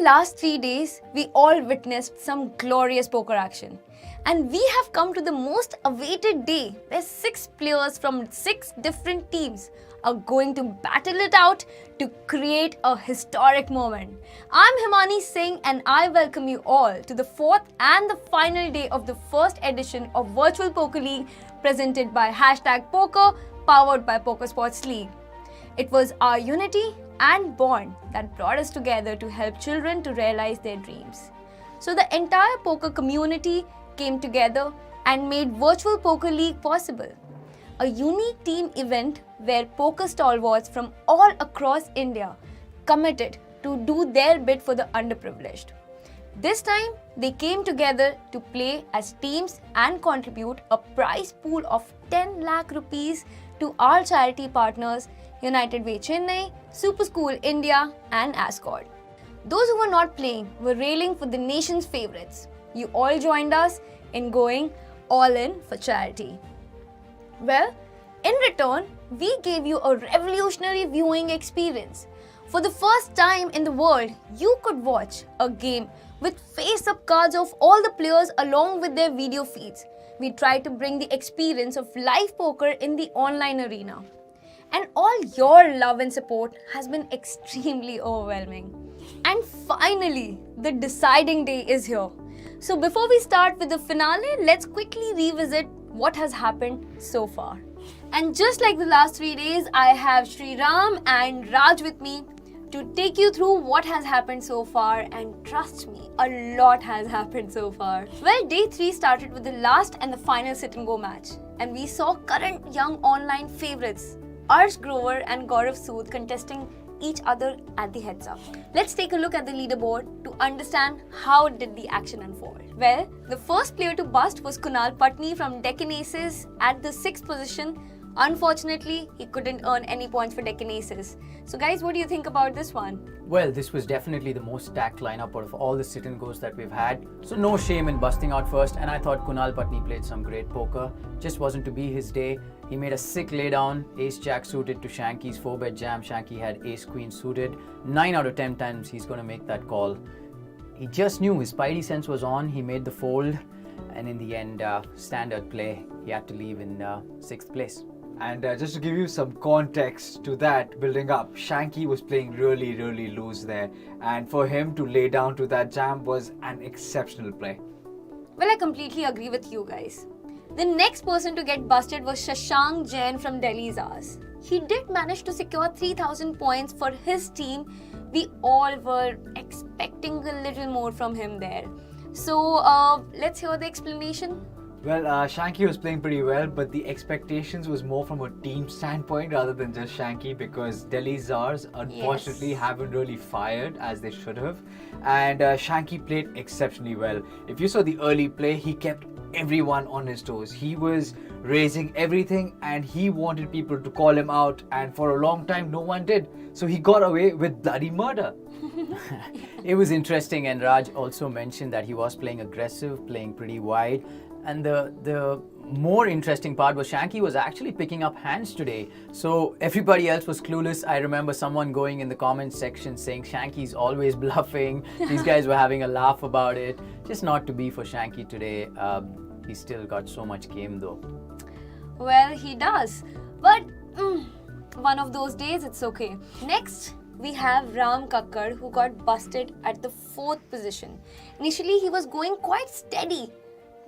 last 3 days, we all witnessed some glorious poker action. And we have come to the most awaited day where 6 players from 6 different teams are going to battle it out to create a historic moment. I'm Himani Singh and I welcome you all to the 4th and the final day of the first edition of Virtual Poker League presented by #Poker, powered by Poker Sports League. It was our unity and bond that brought us together to help children to realize their dreams. So the entire poker community came together and made Virtual Poker League possible. A unique team event where poker stalwarts from all across India committed to do their bit for the underprivileged. This time, they came together to play as teams and contribute a prize pool of 10 lakh rupees to our charity partners United Way Chennai, Super School India and Ascot. Those who were not playing were railing for the nation's favorites. You all joined us in going all in for charity. Well, in return, we gave you a revolutionary viewing experience. For the first time in the world, you could watch a game with face-up cards of all the players along with their video feeds. We tried to bring the experience of live poker in the online arena. And all your love and support has been extremely overwhelming. And finally, the deciding day is here. So before we start with the finale, let's quickly revisit what has happened so far. And just like the last 3 days, I have Sri Ram and Raj with me to take you through what has happened so far, and trust me, a lot has happened so far. Well, day 3 started with the last and the final sit and go match, and we saw current young online favorites Arsh Grover and Gaurav Sood contesting each other at the heads up. Let's take a look at the leaderboard to understand how did the action unfold. Well, the first player to bust was Kunal Patni from Deccan Aces at the 6th position. Unfortunately, he couldn't earn any points for Deccan Aces. So guys, what do you think about this one? Well, this was definitely the most stacked lineup out of all the sit and goes that we've had. So no shame in busting out first, and I thought Kunal Patni played some great poker. Just wasn't to be his day. He made a sick laydown, ace-jack suited to Shanky's 4-bet jam. Shanky had ace-queen suited. 9 out of 10 times he's going to make that call. He just knew his spidey sense was on. He made the fold, and in the end, standard play, he had to leave in 6th place. And just to give you some context to that building up, Shanky was playing really loose there, and for him to lay down to that jam was an exceptional play. Well, I completely agree with you guys. The next person to get busted was Shashank Jain from Delhi's Ours. He did manage to secure 3,000 points for his team. We all were expecting a little more from him there. So let's hear the explanation. Well, Shanky was playing pretty well, but the expectations was more from a team standpoint rather than just Shanky, because Delhi Czars unfortunately haven't really fired as they should have, and Shanky played exceptionally well. If you saw the early play, he kept everyone on his toes. He was raising everything and he wanted people to call him out, and for a long time no one did. So he got away with bloody murder. It was interesting, and Raj also mentioned that he was playing aggressive, playing pretty wide. And the more interesting part was Shanky was actually picking up hands today. So everybody else was clueless. I remember someone going in the comments section saying Shanky's always bluffing. These guys were having a laugh about it. Just not to be for Shanky today. He's still got so much game though. Well, he does. But one of those days, it's okay. Next, we have Ram Kakkar, who got busted at the 4th position. Initially, he was going quite steady,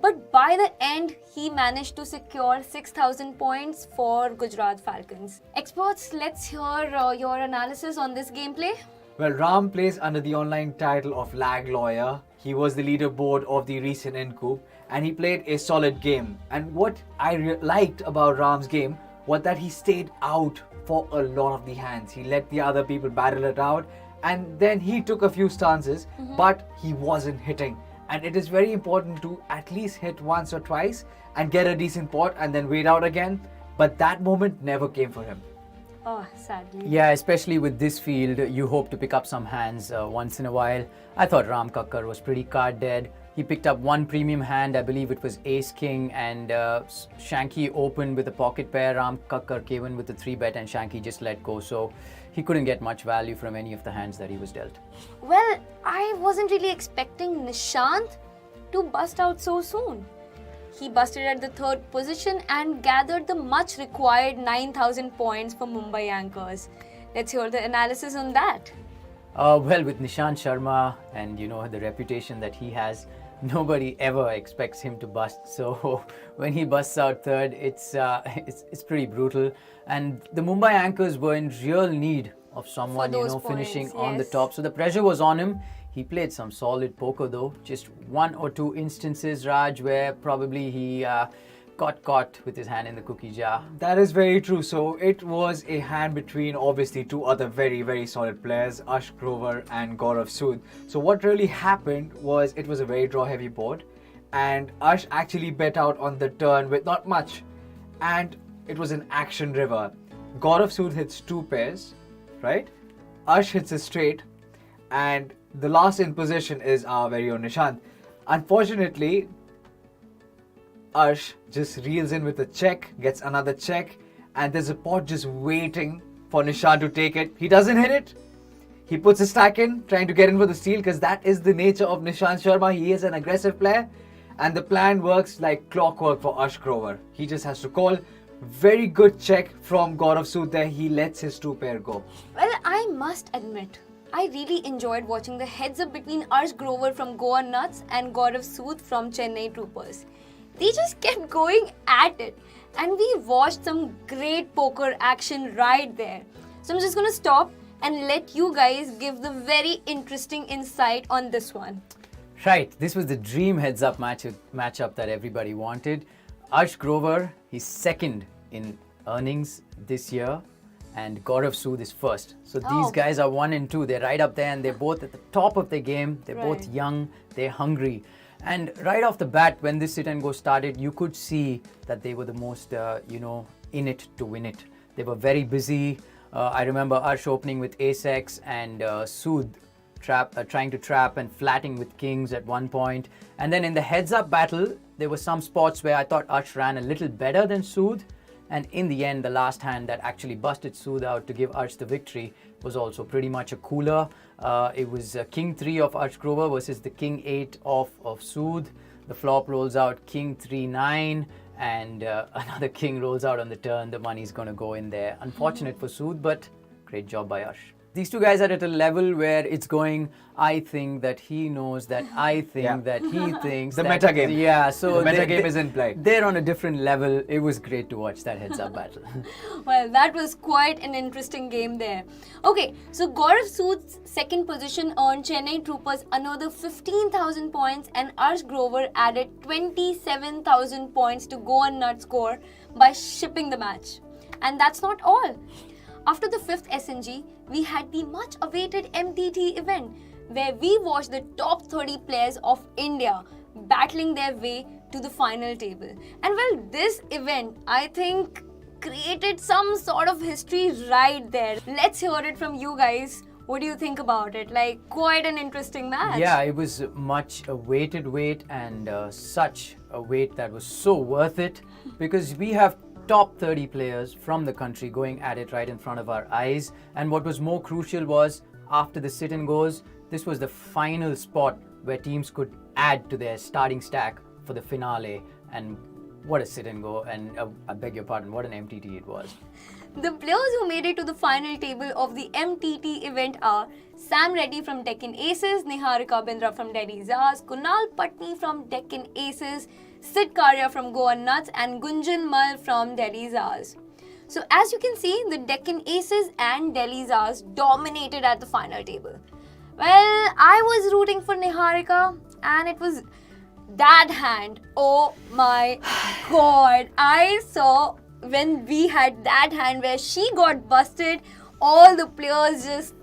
but by the end, he managed to secure 6,000 points for Gujarat Falcons. Experts, let's hear your analysis on this gameplay. Well, Ram plays under the online title of Lag Lawyer. He was the leaderboard of the recent Incoup, and he played a solid game. And what I liked about Ram's game was that he stayed out for a lot of the hands. He let the other people battle it out, and then he took a few stances, but he wasn't hitting. And it is very important to at least hit once or twice and get a decent pot and then wait out again. But that moment never came for him. Oh, sadly. Yeah, especially with this field, you hope to pick up some hands once in a while. I thought Ram Kakkar was pretty card dead. He picked up one premium hand, I believe it was Ace King, and Shanky opened with a pocket pair, Ram Kakkar came in with the 3-bet, and Shanky just let go. So he couldn't get much value from any of the hands that he was dealt. Well, I wasn't really expecting Nishant to bust out so soon. He busted at the 3rd position and gathered the much required 9,000 points for Mumbai Anchors. Let's hear the analysis on that. Well, with Nishant Sharma and the reputation that he has, nobody ever expects him to bust. So when he busts out 3rd, it's pretty brutal. And the Mumbai Anchors were in real need of someone finishing on the top. So the pressure was on him. He played some solid poker though. Just 1 or 2 instances, Raj, where probably he got caught with his hand in the cookie jar. That is very true. So it was a hand between obviously 2 other very, very solid players, Ash Grover and Gaurav Sood. So what really happened was it was a very draw heavy board, and Ash actually bet out on the turn with not much, and it was an action river. Gaurav Sood hits 2 pairs, right? Ash hits a straight, and the last in position is our very own Nishant. Unfortunately, Ash just reels in with a check, gets another check, and there's a pot just waiting for Nishant to take it. He doesn't hit it. He puts a stack in, trying to get in for the steal, because that is the nature of Nishant Sharma. He is an aggressive player, and the plan works like clockwork for Ash Grover. He just has to call. Very good check from Gaurav Sood there. He lets his 2-pair go. Well, I must admit, I really enjoyed watching the heads-up between Ash Grover from Goa Nuts and Gaurav Sood from Chennai Troopers. They just kept going at it, and we watched some great poker action right there. So I'm just going to stop and let you guys give the very interesting insight on this one. Right, this was the dream heads-up matchup that everybody wanted. Ash Grover, he's 2nd in earnings this year, and Gaurav Sood is 1st. So these guys are 1 and 2. They're right up there, and they're both at the top of their game. They're both young, they're hungry. And right off the bat, when this sit and go started, you could see that they were the most, in it to win it. They were very busy. I remember Ash opening with Ace-X and Sood trying to trap and flatting with kings at one point. And then in the heads-up battle, there were some spots where I thought Ash ran a little better than Sood. And in the end, the last hand that actually busted Sood out to give Ash the victory was also pretty much a cooler. It was King 3 of Ash Grover versus the King 8 of Sood. The flop rolls out King 3-9, and another king rolls out on the turn. The money's going to go in there. Unfortunate for Sood, but great job by Ash. These 2 guys are at a level where it's going, I think that he knows that I think that he thinks. The meta game. Yeah, so the meta game is in play. They're on a different level. It was great to watch that heads-up battle. Well, that was quite an interesting game there. Okay, so Gaurav Sood's 2nd position earned Chennai Troopers another 15,000 points, and Ash Grover added 27,000 points to Goa Nut score by shipping the match. And that's not all. After the 5th SNG, we had the much awaited MTT event, where we watched the top 30 players of India battling their way to the final table. And well, this event, I think, created some sort of history right there. Let's hear it from you guys. What do you think about it? Like, quite an interesting match. Yeah, it was much awaited wait, and such a wait that was so worth it, because we have top 30 players from the country going at it right in front of our eyes. And what was more crucial was, after the sit and goes, this was the final spot where teams could add to their starting stack for the finale. And what a sit and go, and I beg your pardon, what an MTT it was. The players who made it to the final table of the MTT event are Sam Reddy from Deccan Aces, Niharika Bindra from Delhi Zars, Kunal Patni from Deccan Aces, Sid Karya from Goa Nuts, and Gunjan Mal from Delhi Zars. So as you can see, the Deccan Aces and Delhi Zars dominated at the final table. Well, I was rooting for Niharika, and it was that hand. Oh my god. I saw when we had that hand where she got busted, all the players just,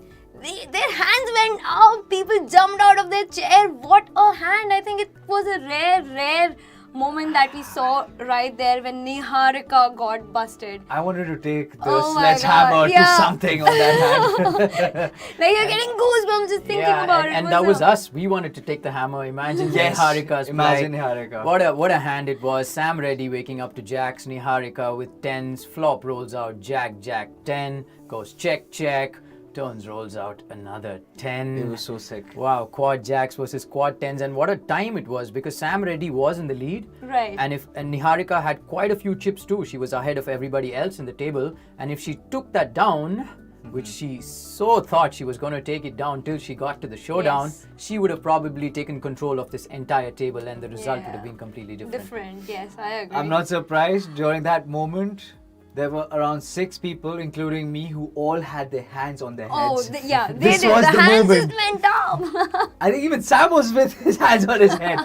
their hands went out, people jumped out of their chair. What a hand. I think it was a rare moment that we saw right there when Niharika got busted. I wanted to take the Oh my sledgehammer God, to yeah. something on that hand. Like you're getting goosebumps just thinking about it. And that was us. We wanted to take the hammer. Imagine Yes, Niharika's imagine plight. Niharika. What a hand it was. Sam Reddy waking up to jacks. Niharika with tens. Flop rolls out. Jack, jack, 10. Goes check, check. Turns, rolls out another 10. It was so sick. Wow, quad jacks versus quad tens, and what a time it was because Sam Reddy was in the lead. Right. And Niharika had quite a few chips too. She was ahead of everybody else in the table, and if she took that down, which she so thought she was going to take it down till she got to the showdown, Yes. she would have probably taken control of this entire table, and the result would Yeah. have been completely different. Different, yes, I agree. I'm not surprised. During that moment, there were around 6 people, including me, who all had their hands on their Oh, heads. they This did. was The the hands moment. just went up. I think even Sam was with his hands on his head.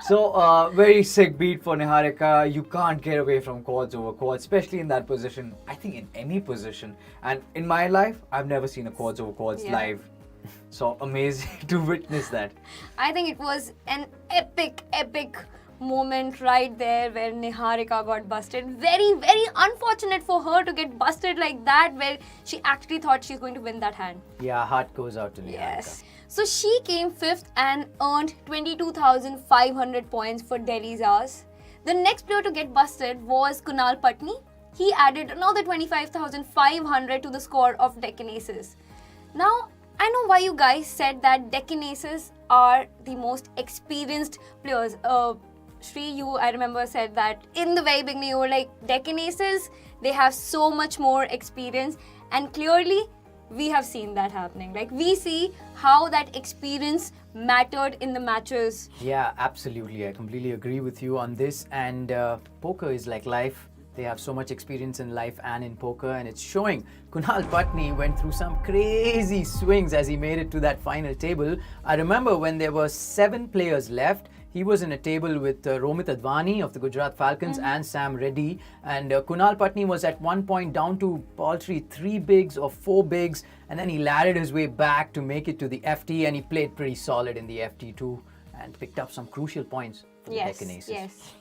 So, very sick beat for Niharika. You can't get away from quads over quads, especially in that position. I think in any position. And in my life, I've never seen a quads over quads Yeah. live. So amazing to witness that. I think it was an epic moment right there where Niharika got busted. Very, very unfortunate for her to get busted like that, where she actually thought she's going to win that hand. Yeah, heart goes out to Niharika. Yes. So she came 5th and earned 22,500 points for Delhi's hours. The next player to get busted was Kunal Patni. He added another 25,500 to the score of Deccan Aces. Now, I know why you guys said that Deccan Aces are the most experienced players. Shri, you, I remember, said that in the very beginning, you were like, Deccan Aces, they have so much more experience. And clearly, we have seen that happening. Like, we see how that experience mattered in the matches. Yeah, absolutely. I completely agree with you on this. And poker is like life. They have so much experience in life and in poker, and it's showing. Kunal Patni went through some crazy swings as he made it to that final table. I remember when there were 7 players left, he was in a table with Romit Advani of the Gujarat Falcons and Sam Reddy. And Kunal Patni was at one point down to paltry 3 bigs or 4 bigs. And then he laddered his way back to make it to the FT, and he played pretty solid in the FT too and picked up some crucial points for the Deccan Aces. Yes.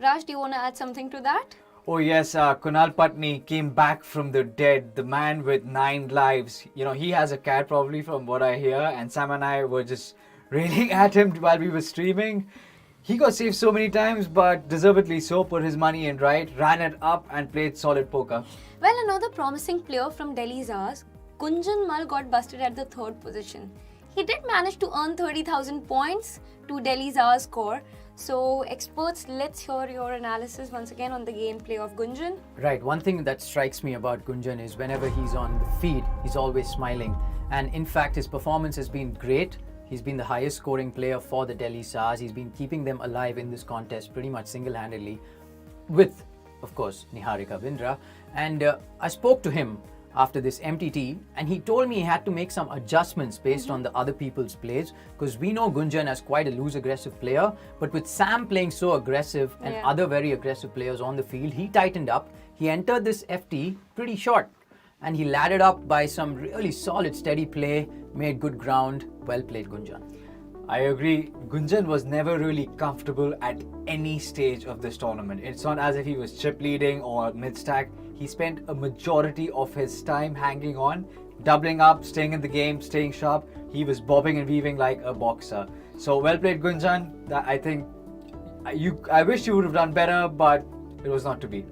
Raj, do you want to add something to that? Oh yes, Kunal Patni came back from the dead, the man with 9 lives. You know, he has a cat probably from what I hear, and Sam and I were just railing at him while we were streaming. He got saved so many times, but deservedly so, put his money in right, ran it up and played solid poker. Well, another promising player from Delhi's hours, Gunjan Mal, got busted at the 3rd position. He did manage to earn 30,000 points to Delhi's hours score. So, experts, let's hear your analysis once again on the gameplay of Gunjan. Right, one thing that strikes me about Gunjan is whenever he's on the feed, he's always smiling. And in fact, his performance has been great. He's been the highest scoring player for the Delhi Stars. He's been keeping them alive in this contest pretty much single-handedly with, of course, Niharika Bindra. And I spoke to him after this MTT, and he told me he had to make some adjustments based on the other people's plays, because we know Gunjan as quite a loose aggressive player, but with Sam playing so aggressive and other very aggressive players on the field, he tightened up. He entered this FT pretty short, and he laddered up by some really solid steady play, made good ground. Well played, Gunjan. I agree. Gunjan was never really comfortable at any stage of this tournament. It's not as if he was chip leading or mid-stack. He spent a majority of his time hanging on, doubling up, staying in the game, staying sharp. He was bobbing and weaving like a boxer. So well played, Gunjan. I think I wish you would have done better, but it was not to be.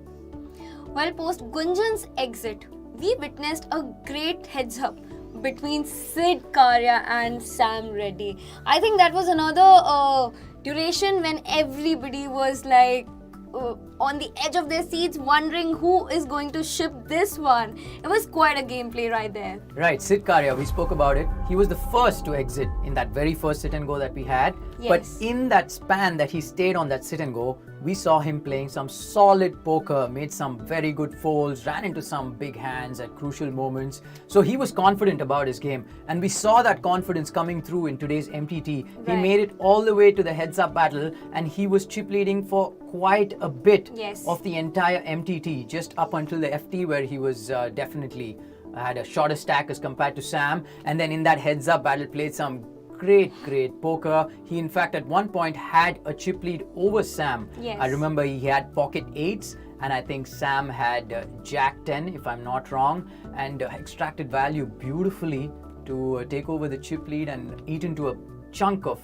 Well, post Gunjan's exit, we witnessed a great heads-up between Sid Karya and Sam Reddy. I think that was another duration when everybody was like on the edge of their seats wondering who is going to ship this one. It was quite a gameplay right there. Right, Sid Karya, we spoke about it. He was the first to exit in that very first sit and go that we had. Yes. But in that span that he stayed on that sit and go, we saw him playing some solid poker, made some very good folds, ran into some big hands at crucial moments. So he was confident about his game. And we saw that confidence coming through in today's MTT. He Right. made it all the way to the heads-up battle, and he was chip leading for quite a bit Yes. of the entire MTT, just up until the FT, where he was definitely had a shorter stack as compared to Sam. And then in that heads-up battle, played some great poker. He in fact at one point had a chip lead over Sam. Yes. I remember he had pocket 8s and I think Sam had Jack 10 if I'm not wrong, and extracted value beautifully to take over the chip lead and eat into a chunk of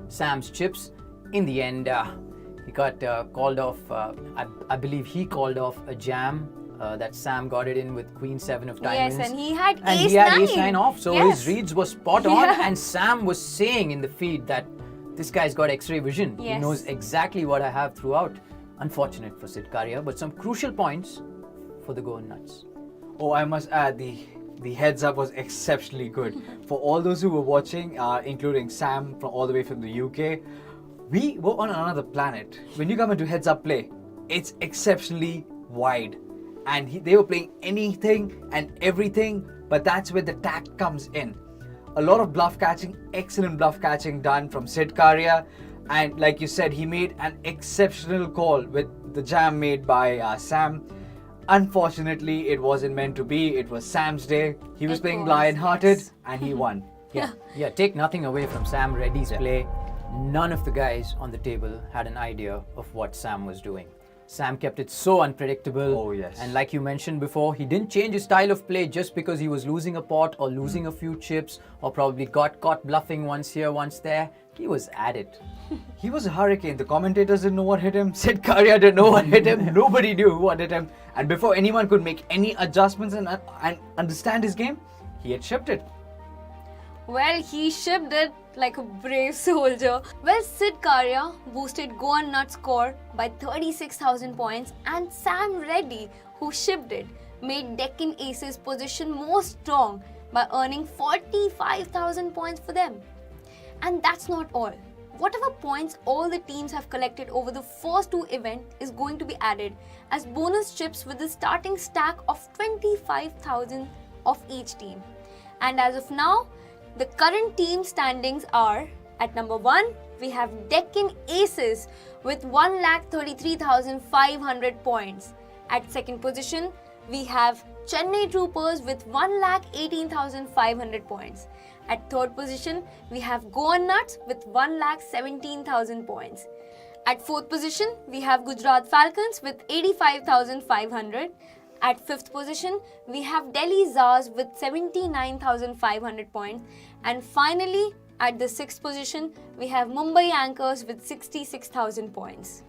Sam's chips. In the end, he got called off. I believe he called off a jam that Sam got it in with Queen 7 of diamonds. Yes, and he had and ace he had 9. ace 9 off, so Yes. his reads were spot on. Yeah. And Sam was saying in the feed that this guy's got X-ray vision. He Yes. knows exactly what I have throughout. Unfortunate for Sid Karia, but some crucial points for the Go Nuts. Oh, I must add, the heads up was exceptionally good. For all those who were watching, including Sam from all the way from the UK, we were on another planet. When you come into heads up play, it's exceptionally wide. And they were playing anything and everything, but that's where the tact comes in. A lot of bluff catching, excellent bluff catching done from Sid Karia. And like you said, he made an exceptional call with the jam made by Sam. Unfortunately, it wasn't meant to be. It was Sam's day. He was It playing was, lion-hearted, yes. and he won. Yeah, take nothing away from Sam Reddy's play. None of the guys on the table had an idea of what Sam was doing. Sam kept it so unpredictable. Oh, yes. And like you mentioned before, he didn't change his style of play just because he was losing a pot or losing a few chips or probably got caught bluffing once here, once there. He was at it. He was a hurricane. The commentators didn't know what hit him. Sid Karia didn't know what hit him. Nobody knew what hit him. And before anyone could make any adjustments and understand his game, he had shipped it. Well, he shipped it like a brave soldier. Well, Sid Karia boosted Go on Nuts score by 36,000 points, and Sam Reddy, who shipped it, made Deccan Aces position more strong by earning 45,000 points for them. And that's not all. Whatever points all the teams have collected over the first two events is going to be added as bonus chips with a starting stack of 25,000 of each team. And as of now, the current team standings are: at number 1, we have Deccan Aces with 1,33,500 points. At second position, we have Chennai Troopers with 1,18,500 points. At third position, we have Go on Nuts with 1,17,000 points. At fourth position, we have Gujarat Falcons with 85,500. At fifth position, we have Delhi Zars with 79,500 points. And finally, at the sixth position, we have Mumbai Anchors with 66,000 points.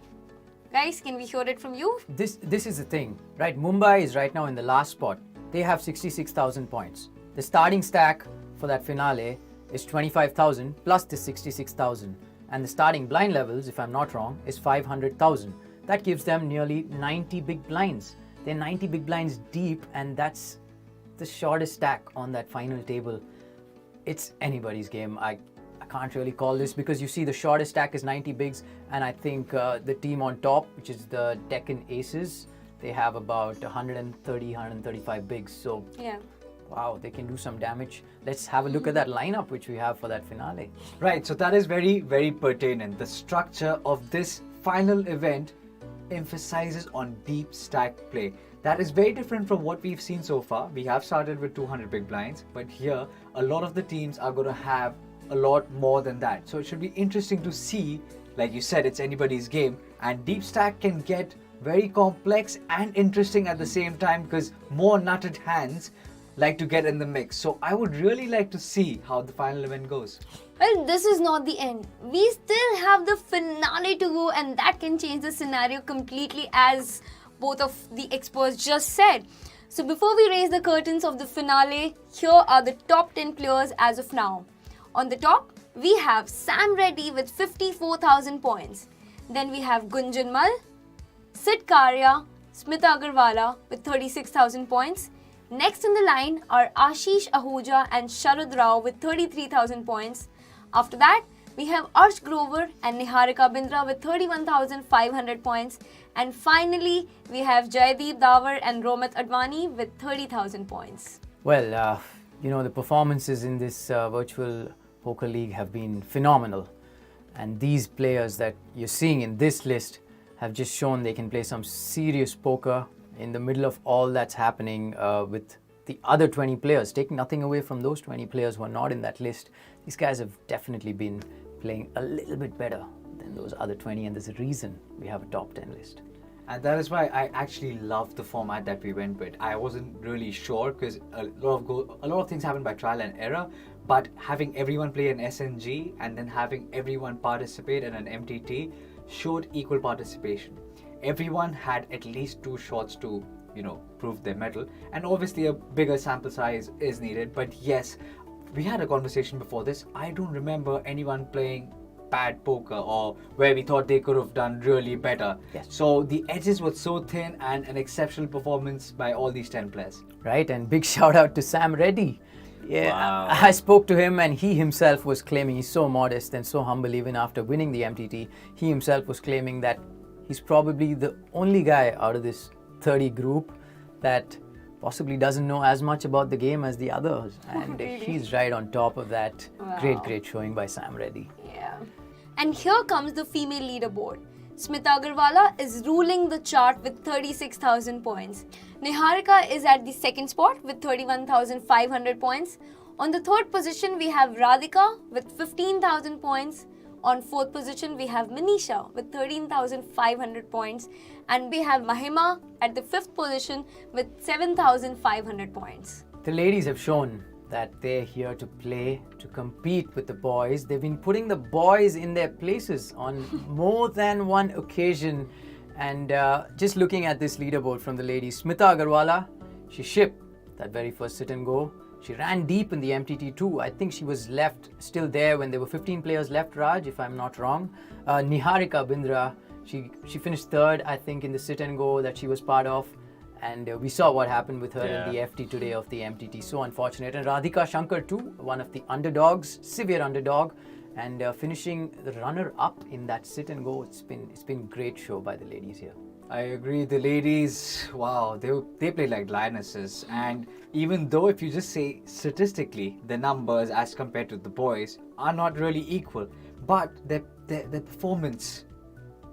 Guys, can we hear it from you? This is the thing, right? Mumbai is right now in the last spot. They have 66,000 points. The starting stack for that finale is 25,000 plus the 66,000. And the starting blind levels, if I'm not wrong, is 500,000. That gives them nearly 90 big blinds. They're 90 big blinds deep, and that's the shortest stack on that final table. It's anybody's game. I can't really call this because you see the shortest stack is 90 bigs, and I think the team on top, which is the Deccan Aces, they have about 130, 135 bigs. So Yeah. wow, they can do some damage. Let's have a look at that lineup which we have for that finale. Right, so that is very, very pertinent. The structure of this final event emphasizes on deep stack play. That is very different from what we've seen so far. We have started with 200 big blinds, but here a lot of the teams are going to have a lot more than that. So it should be interesting to see. Like you said, it's anybody's game, and deep stack can get very complex and interesting at the same time because more nutted hands like to get in the mix. So I would really like to see how the final event goes. Well, this is not the end. We still have the finale to go, and that can change the scenario completely, as both of the experts just said. So before we raise the curtains of the finale, here are the top 10 players as of now. On the top, we have Sam Reddy with 54,000 points. Then we have Gunjan Mal, Sid Karia, Smita Agarwala with 36,000 points. Next in the line are Ashish Ahuja and Sharad Rao with 33,000 points. After that, we have Arsh Grover and Niharika Bindra with 31,500 points. And finally, we have Jaideep Davar and Romit Advani with 30,000 points. Well, the performances in this virtual poker league have been phenomenal. And these players that you're seeing in this list have just shown they can play some serious poker in the middle of all that's happening with the other 20 players. Taking nothing away from those 20 players who are not in that list. these guys have definitely been playing a little bit better than those other 20, and there's a reason we have a top 10 list. And that is why I actually love the format that we went with. I wasn't really sure because a lot of things happen by trial and error, but having everyone play an SNG and then having everyone participate in an MTT showed equal participation. Everyone had at least 2 shots to, prove their mettle, and obviously a bigger sample size is needed. But yes, we had a conversation before this. I don't remember anyone playing bad poker or where we thought they could have done really better. Yes. So the edges were so thin, and an exceptional performance by all these 10 players. Right, and big shout out to Sam Reddy. Yeah, Wow. I spoke to him and he himself was claiming, he's so modest and so humble even after winning the MTT. He himself was claiming that he's probably the only guy out of this 30 group that possibly doesn't know as much about the game as the others. And Really? he's right on top of that. Wow. Great showing by Sam Reddy. Yeah. And here comes the female leaderboard. Smita Agarwala is ruling the chart with 36,000 points. Niharika is at the second spot with 31,500 points. On the third position, we have Radhika with 15,000 points. On fourth position, we have Manisha with 13,500 points. And we have Mahima at the fifth position with 7,500 points. The ladies have shown that they're here to play, to compete with the boys. They've been putting the boys in their places on more than one occasion. And just looking at this leaderboard from the ladies, Smita Agarwala, she shipped that very first sit and go. She ran deep in the MTT too. I think she was left still there when there were 15 players left, Raj, if I'm not wrong. Niharika Bindra, she finished third, I think, in the sit and go that she was part of. And we saw what happened with her in the FT today of the MTT. So unfortunate. And Radhika Shankar too, one of the underdogs, severe underdog, and finishing the runner-up in that sit and go. It's been great show by the ladies here. I agree. The ladies, wow, they played like lionesses. And even though if you just say statistically, the numbers as compared to the boys are not really equal, but their performance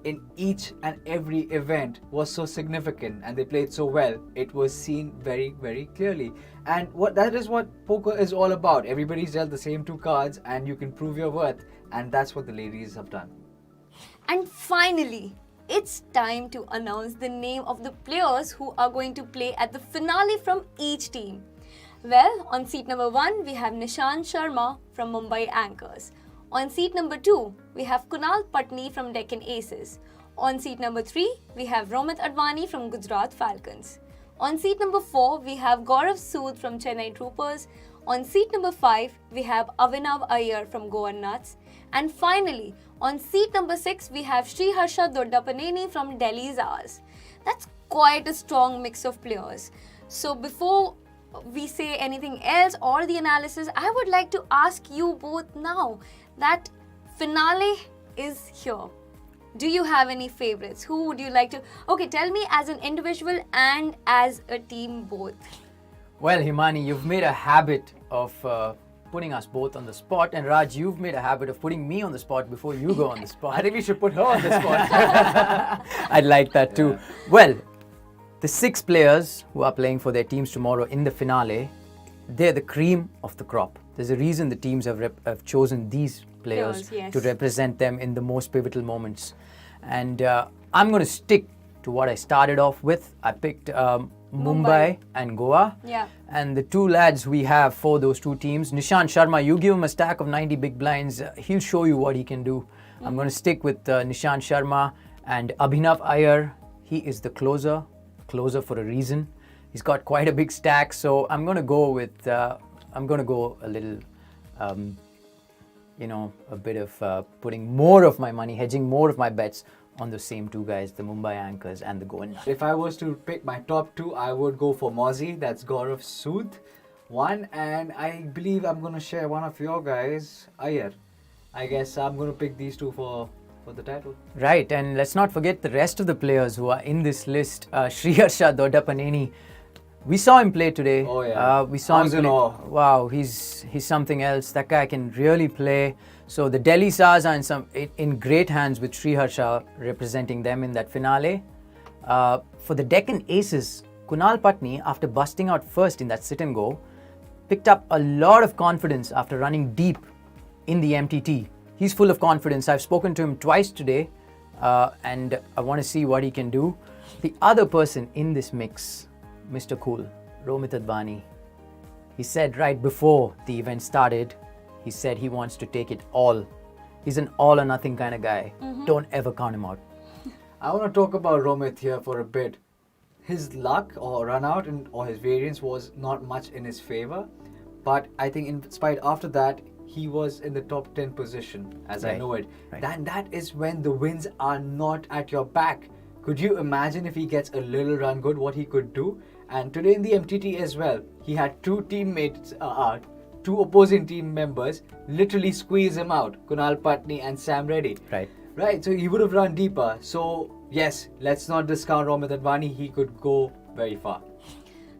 in each and every event was so significant and they played so well. It was seen very, very clearly. And that is what poker is all about. Everybody's dealt the same 2 cards and you can prove your worth. And that's what the ladies have done. And finally, it's time to announce the name of the players who are going to play at the finale from each team. Well, on seat number 1, we have Nishant Sharma from Mumbai Anchors. On seat number 2, we have Kunal Patni from Deccan Aces. On seat number 3, we have Romit Advani from Gujarat Falcons. On seat number 4, we have Gaurav Sood from Chennai Troopers. On seat number 5, we have Avinav Iyer from Goa Nuts. And finally, on seat number 6, we have Sriharsha Doddapaneni from Delhi Zars. That's quite a strong mix of players. So before we say anything else or the analysis, I would like to ask you both now that finale is here. Do you have any favorites? Who would you like to... Okay, tell me as an individual and as a team both. Well, Himani, you've made a habit of putting us both on the spot, and Raj, you've made a habit of putting me on the spot before you go on the spot. I think we should put her on the spot. I'd like that too. Yeah. Well, the 6 players who are playing for their teams tomorrow in the finale, they're the cream of the crop. There's a reason the teams have chosen these players Yes. to represent them in the most pivotal moments. And I'm going to stick to what I started off with. I picked Mumbai and Goa. Yeah. And the 2 lads we have for those 2 teams, Nishant Sharma, you give him a stack of 90 big blinds, he'll show you what he can do. I'm going to stick with Nishant Sharma and Abhinav Iyer. He is the closer for a reason. He's got quite a big stack, so I'm going to go with, I'm going to go a little, a bit of putting more of my money, hedging more of my bets on the same 2 guys, the Mumbai Anchors and the Goa Nuts. If I was to pick my top 2, I would go for Mozzie. That's Gaurav Sood. 1, and I believe I'm going to share one of your guys, Iyer. I guess I'm going to pick these 2 for the title. Right, and let's not forget the rest of the players who are in this list. Sriharsha Doddapaneni. We saw him play today. Oh yeah. We saw I him was play. in awe. Wow, he's something else. That guy can really play. So the Delhi Stars are in great hands with Sriharsha representing them in that finale. For the Deccan Aces, Kunal Patni, after busting out first in that sit and go, picked up a lot of confidence after running deep in the MTT. He's full of confidence. I've spoken to him twice today, and I want to see what he can do. The other person in this mix, Mr. Cool, Romit Advani, he said right before the event started, he said he wants to take it all. He's an all or nothing kind of guy. Don't ever count him out. I want to talk about Romit here for a bit. His luck or run out or his variance was not much in his favor, but I think in spite after that, he was in the top 10 position as I Right, know it. right. Then that is when the wins are not at your back. Could you imagine if he gets a little run good, what he could do? And today in the MTT as well, he had two teammates, two opposing team members literally squeeze him out, Kunal Patni and Sam Reddy. Right. Right, so he would have run deeper. So yes, let's not discount Romit Advani. He could go very far.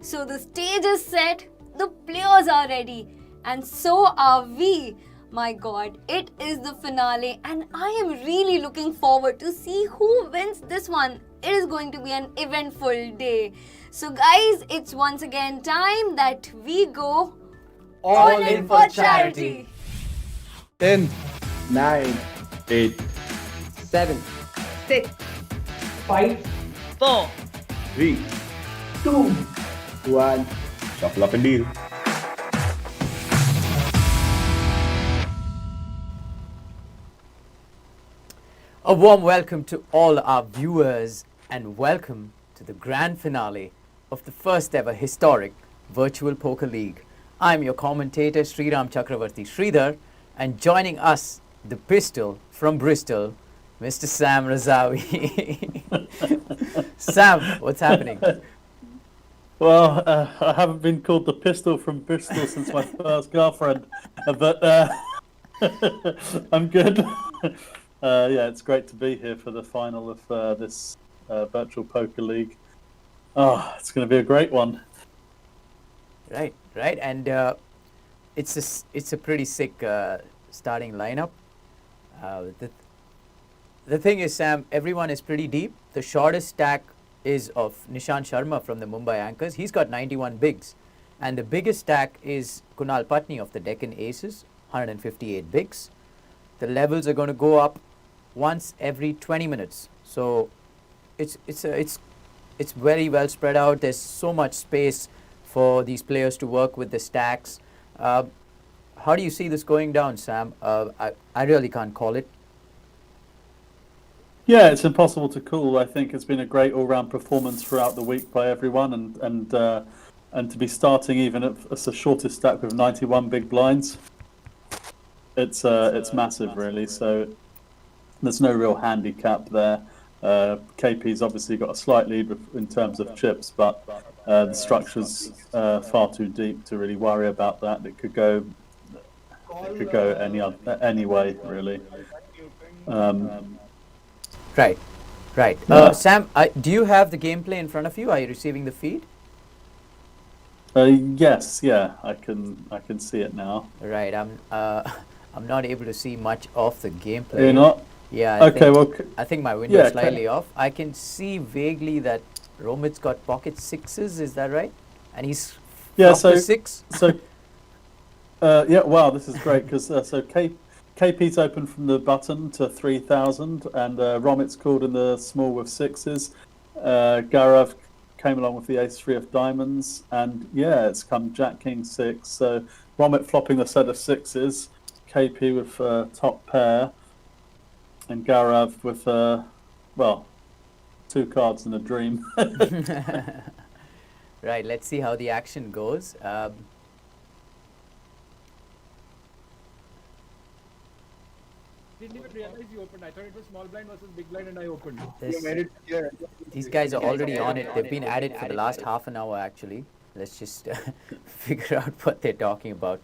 So the stage is set, the players are ready, and so are we. My God, it is the finale, and I am really looking forward to see who wins this one. It is going to be an eventful day. So guys, it's once again time that we go All in for charity. 10, 9, 8, 7, 6, 5, 4, 3, 2, 1. Shuffle up and deal. A warm welcome to all our viewers and welcome to the grand finale of the first ever historic Virtual Poker League. I'm your commentator Sriram Chakravarti Sridhar, and joining us, the pistol from Bristol, Mr. Sam Razavi. Sam, what's happening? Well, I haven't been called the pistol from Bristol since my first girlfriend, but I'm good. Yeah, it's great to be here for the final of this virtual poker league. Oh, it's going to be a great one. Right, and it's a pretty sick starting lineup. The thing is, Sam, everyone is pretty deep. The shortest stack is of Nishant Sharma from the Mumbai Anchors. He's got 91 bigs, and the biggest stack is Kunal Patni of the Deccan Aces, 158 bigs. The levels are going to go up once every 20 minutes, so it's very well spread out. There's so much space for these players to work with the stacks. How do you see this going down, Sam? I really can't call it. Yeah, it's impossible to call. I think it's been a great all-round performance throughout the week by everyone, and to be starting even at the shortest stack with 91 big blinds, it's massive, really. So there's no real handicap there. KP's obviously got a slight lead in terms of chips, but the structure's far too deep to really worry about that. It could go any way, really. Right. Sam, do you have the gameplay in front of you? Are you receiving the feed? Yes, yeah, I can see it now. Right. I'm not able to see much of the gameplay. You're not? Yeah. I think my window's yeah, slightly off. I can see vaguely that Romit's got pocket sixes. Is that right? And he's Yeah, flopped a six. So yeah, wow, this is great because KP's open from the button to 3,000, and Romit's called in the small with sixes. Gaurav came along with the ace-3 of diamonds, and yeah, it's come Jack King 6. So Romit flopping the set of sixes, KP with top pair, and Gaurav with well, 2 cards in a dream. Right. Let's see how the action goes. Didn't even realize you opened. I thought it was small blind versus big blind, and I opened. These guys are already on it. They've been at it for the last half an hour, actually. Let's just figure out what they're talking about.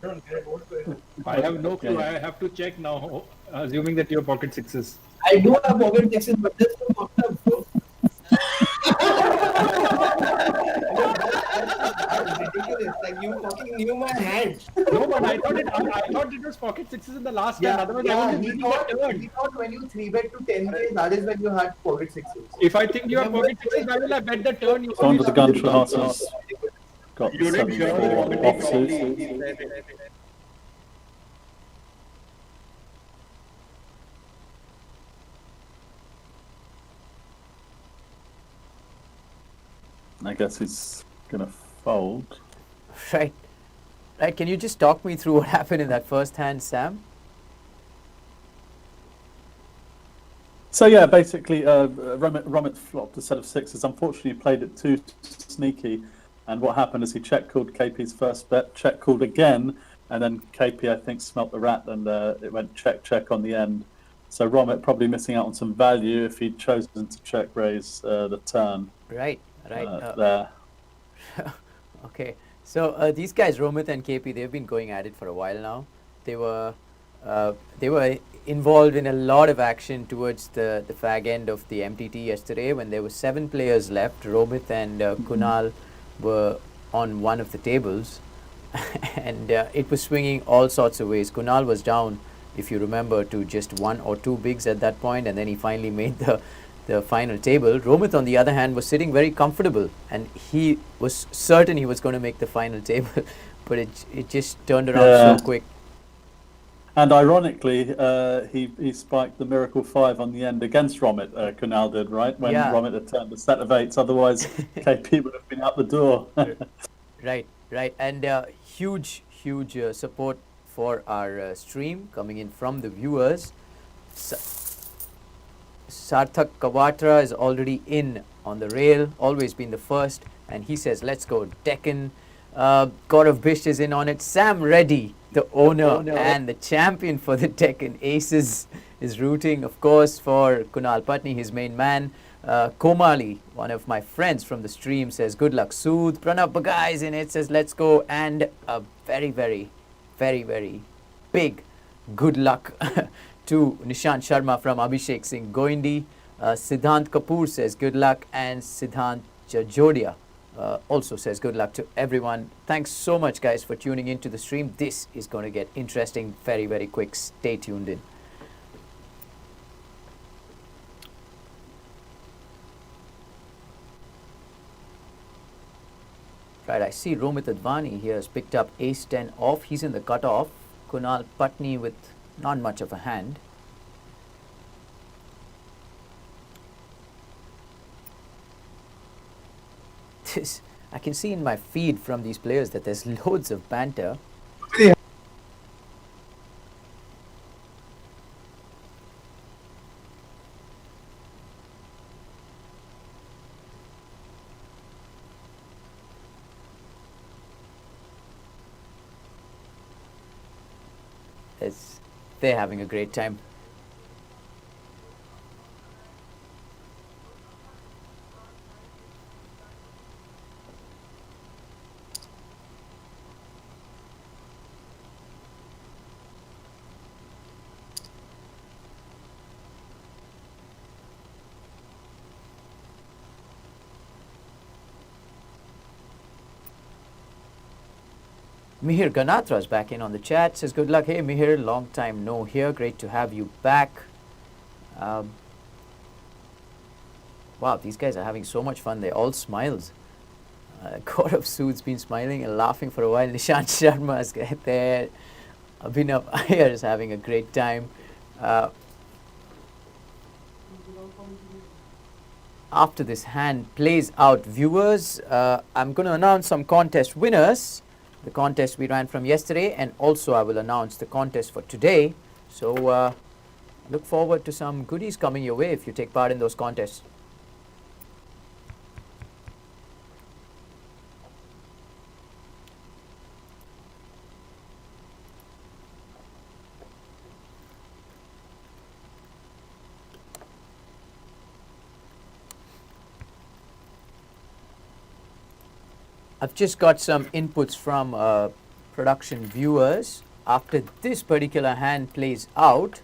I have no clue. I have to check now, assuming that your pocket sixes. I do have pocket sixes, but this is fucked up, bro. That's ridiculous. Like you fucking knew my hand. No, but I thought it was pocket sixes in the last hand. Otherwise, I yeah. wouldn't He be thought, turn. he thought when you 3-bet to 10k, that is when you had pocket sixes. If I think you have pocket sixes, why will I bet the turn? You Someone does a gunshot. Got You didn't 7-4 hear offsuit. I guess he's gonna fold. Right. Right. Can you just talk me through what happened in that first hand, Sam? So yeah, basically, Romit flopped a set of sixes. Unfortunately, he played it too sneaky, and what happened is he check called KP's first bet, check called again, and then KP I think smelt the rat, and it went check on the end. So Romit probably missing out on some value if he'd chosen to check raise the turn. Right. Right. There. Okay. So these guys, Romit and KP, they've been going at it for a while now. They were involved in a lot of action towards the fag end of the MTT yesterday when there were 7 players left. Romit and Kunal were on one of the tables and it was swinging all sorts of ways. Kunal was down, if you remember, to just 1 or 2 bigs at that point, and then he finally made the final table. Romit, on the other hand, was sitting very comfortable and he was certain he was going to make the final table, but it just turned around so quick. And ironically, he spiked the Miracle 5 on the end against Romit, Kunal did, right? When Romit had turned a set of 8s, otherwise KP would have been out the door. Right. And huge support for our stream coming in from the viewers. Sarthak Kawatra is already in on the rail, always been the first, and he says, let's go Deccan. Gaurav Bisht is in on it. Sam Reddy, the owner and the champion for the Deccan Aces, is rooting, of course, for Kunal Patni, his main man. Komali, one of my friends from the stream, says, good luck, Sood. Pranab Bagai is in it, says, let's go. And a very, very, very, very big good luck to Nishant Sharma from Abhishek Singh Goindi. Siddhant Kapoor says, good luck. And Siddhant Jajodia also says good luck to everyone. Thanks so much, guys, for tuning into the stream. This is going to get interesting very, very quick. Stay tuned in. Right, I see Romit Advani here has picked up ace-10 off. He's in the cutoff. Kunal Patni with not much of a hand. I can see in my feed from these players that there's loads of banter. They're having a great time. Mihir Ganatra is back in on the chat. Says good luck. Hey Mihir, long time no here. Great to have you back. Wow, these guys are having so much fun. They're all smiles. Gaurav Sood's been smiling and laughing for a while. Nishant Sharma is there. Abhinav Iyer is having a great time. After this hand plays out, viewers, I'm going to announce some contest winners. The contest we ran from yesterday, and also I will announce the contest for today. So look forward to some goodies coming your way if you take part in those contests. I've just got some inputs from production viewers, after this particular hand plays out,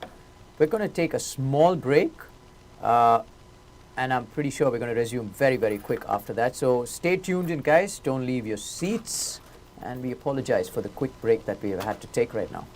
we're going to take a small break, and I'm pretty sure we're going to resume very, very quick after that. So stay tuned in, guys. Don't leave your seats, and we apologize for the quick break that we have had to take right now.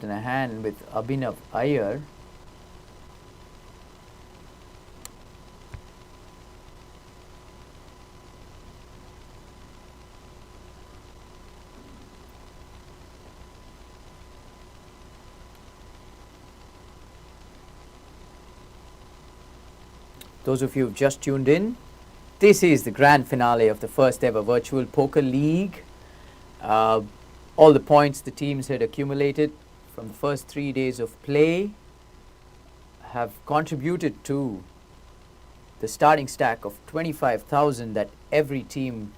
In a hand with Abhinav Iyer. Those of you who've just tuned in, this is the grand finale of the first ever virtual poker league. All the points the teams had accumulated from the first 3 days of play have contributed to the starting stack of 25,000 that every team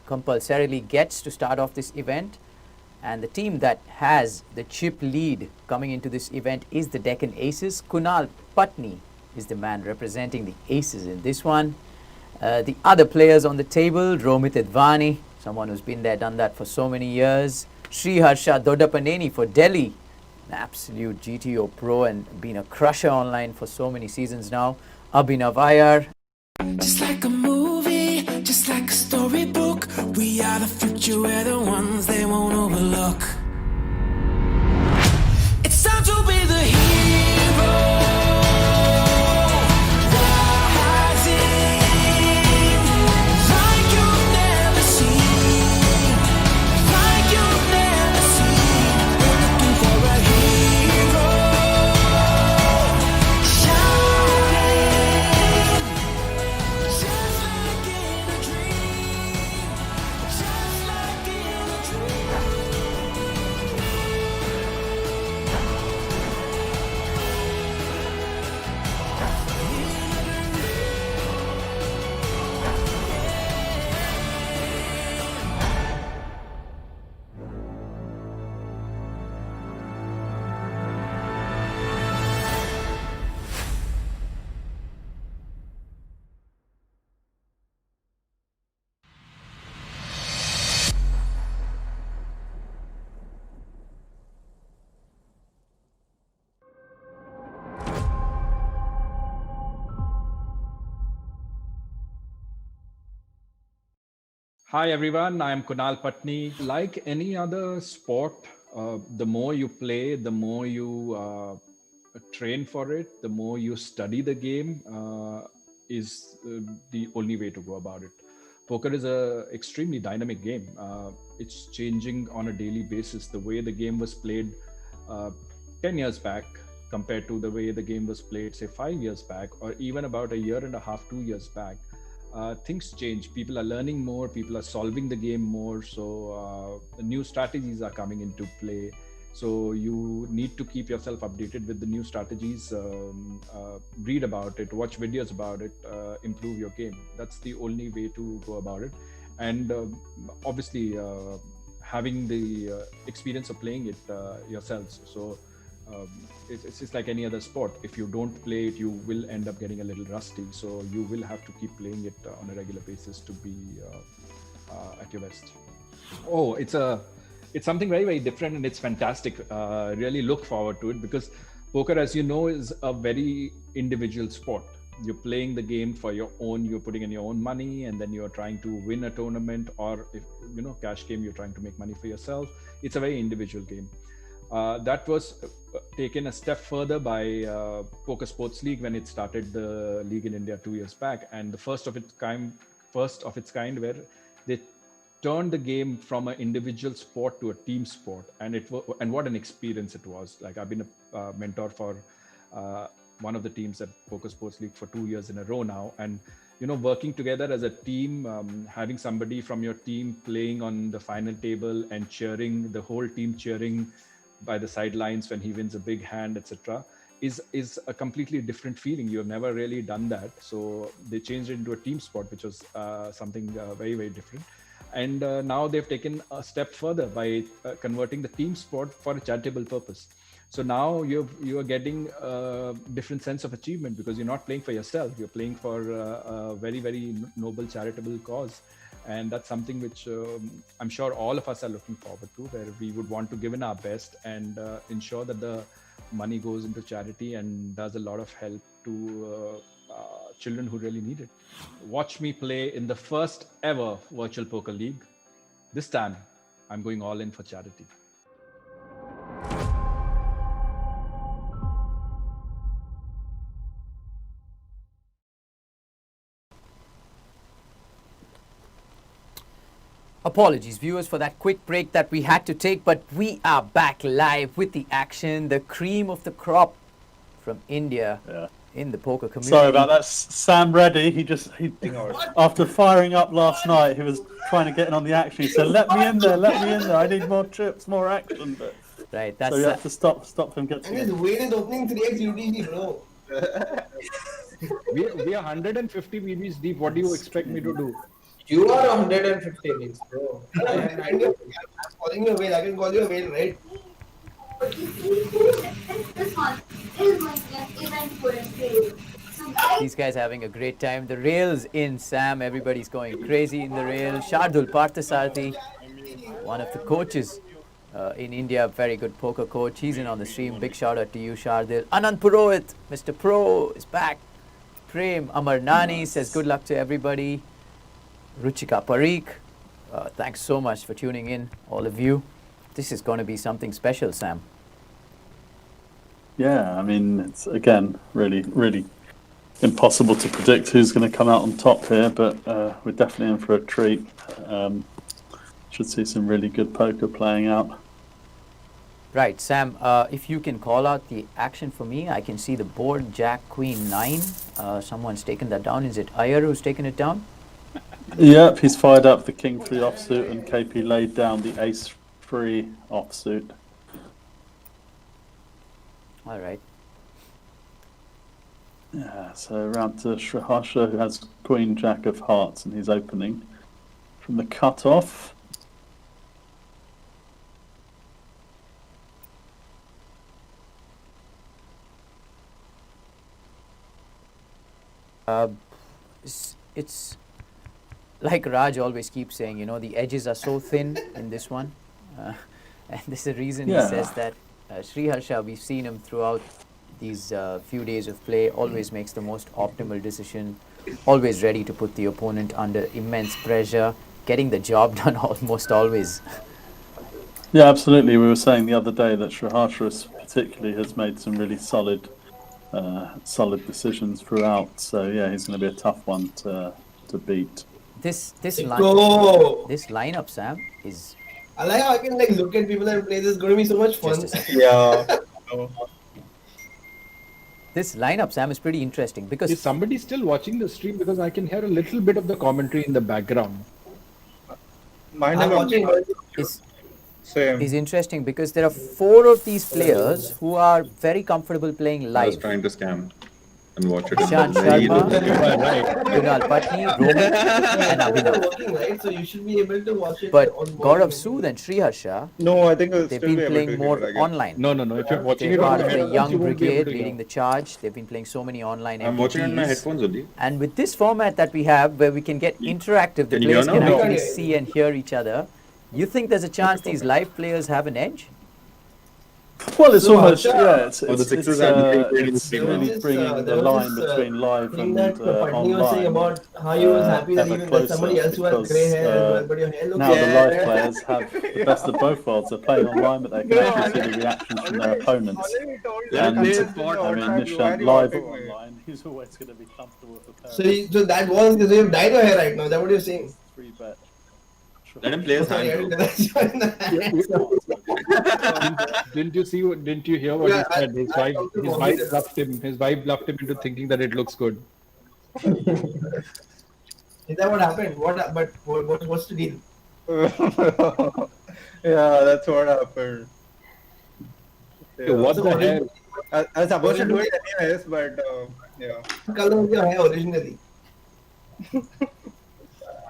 compulsorily gets to start off this event. And the team that has the chip lead coming into this event is the Deccan Aces. Kunal Patni is the man representing the Aces in this one. The other players on the table, Romit Advani, someone who's been there, done that for so many years. Sri Harsha Dodapaneni for Delhi, an absolute GTO pro and been a crusher online for so many seasons now. Abhinav Iyer. Just like a movie, just like a storybook, we are the future, we're the ones they won't overlook. It's time to be the hero. Hi everyone, I am Kunal Patni. Like any other sport, the more you play, the more you train for it, the more you study the game is the only way to go about it. Poker is a extremely dynamic game. It's changing on a daily basis. The way the game was played 10 years back compared to the way the game was played, say 5 years back, or even about a year and a half, 2 years back. Things change. People are learning more, people are solving the game more, so new strategies are coming into play. So you need to keep yourself updated with the new strategies, read about it, watch videos about it, improve your game. That's the only way to go about it. And obviously having the experience of playing it yourselves. So it's just like any other sport. If you don't play it, you will end up getting a little rusty. So you will have to keep playing it on a regular basis to be at your best. Oh, it's something very, very different, and it's fantastic. Really look forward to it, because poker, as you know, is a very individual sport. You're playing the game for your own, you're putting in your own money, and then you're trying to win a tournament, or if cash game, you're trying to make money for yourself. It's a very individual game. That was taken a step further by Poker Sports League when it started the league in India 2 years back, and the first of its kind where they turned the game from an individual sport to a team sport, and what an experience it was. Like, I've been a mentor for one of the teams at Poker Sports League for 2 years in a row now, and working together as a team, having somebody from your team playing on the final table and cheering, the whole team cheering by the sidelines when he wins a big hand, etc., is a completely different feeling. You have never really done that. So they changed it into a team sport, which was something very, very different. And now they've taken a step further by converting the team sport for a charitable purpose. So now you are getting a different sense of achievement, because you're not playing for yourself. You're playing for a very, very noble charitable cause. And that's something which I'm sure all of us are looking forward to, where we would want to give in our best and ensure that the money goes into charity and does a lot of help to children who really need it. Watch me play in the first ever virtual poker league. This time, I'm going all in for charity. Apologies, viewers, for that quick break that we had to take, but we are back live with the action, the cream of the crop from India in the poker community. Sorry about that, Sam Reddy. He after firing up last night, he was trying to get in on the action. He said, "Let me in there, let me in there. I need more chips, more action." But, right, that's so you have to stop him getting. And his weight is opening 3x UTG, bro. We are 150 BBs deep. What do you expect me to do? You are 150 weeks, bro. I'm calling you a whale. I can call you a whale, right? These guys having a great time. The rails in, Sam. Everybody's going crazy in the rail. Shardul Parthasarathi, one of the coaches in India, very good poker coach. He's in on the stream. Big shout out to you, Shardul. Anand Purohit, Mr. Pro is back. Prem Amar Nani says good luck to everybody. Ruchika Parikh, thanks so much for tuning in, all of you. This is going to be something special, Sam. Yeah, I mean, it's again really impossible to predict who's going to come out on top here, but we're definitely in for a treat. Should see some really good poker playing out. Right, Sam, if you can call out the action for me, I can see the board Jack Queen 9. Someone's taken that down. Is it Iyer who's taken it down? Yep, he's fired up the King 3 offsuit, and KP laid down the Ace 3 offsuit. All right. Yeah, so round to Sriharsha, who has Queen Jack of Hearts, and he's opening from the cutoff. It's like Raj always keeps saying, you know, the edges are so thin in this one. And there's a reason he says that. Sriharsha, we've seen him throughout these few days of play, always makes the most optimal decision, always ready to put the opponent under immense pressure, getting the job done almost always. Yeah, absolutely. We were saying the other day that Sriharsha particularly has made some really solid decisions throughout. So yeah, he's going to be a tough one to beat. This lineup, Sam, is. I like how I can look at people and play. This is going to be so much fun. Yeah. This lineup, Sam, is pretty interesting because. Is somebody still watching the stream? Because I can hear a little bit of the commentary in the background. I'm watching. Is interesting because there are 4 of these players who are very comfortable playing live. I was trying to scam and watch it. Ishan Sharma, Kunal Patni, Rohit, and Abhinav. Working, right? So you should be able to watch it. But on Gaurav Sood and Sriharsha, No, I think they've been playing more online. No. If you're watching They're it on part of the the headphones, young you won't be able brigade to hear. leading the charge. They've been playing so many online I'm watching on my MVPs. headphones only. And with this format that we have, where we can get interactive, the Can you hear players now? can No. actually see and hear each other. You think there's a chance these live players have an edge? Well, it's So, almost Harsha, it's the sixers are really There was bringing there the was line this, between live thing and that Patni was saying online. about how he was happy that ever even that somebody closer else who has because, grey hair as well, but your hair looks Now the live players have the best of both worlds. They're playing online, but they can actually see the reactions from their opponents. And I mean, Nishant live online, he's always going to be comfortable with the pair. So that was because you've dyed your hair right now. Is that what you're saying? 3-bet. Let him play his Sorry, I hand. didn't realize you Didn't you hear what Yeah, he said? His I wife talked to Bobby. bluffed him. His wife bluffed him into thinking that it looks good. Is that what happened? What's the deal? Yeah, that's what happened. Hey, what So the what is- hell? I was supposed to do it anyways, but yeah. What color was your hair originally?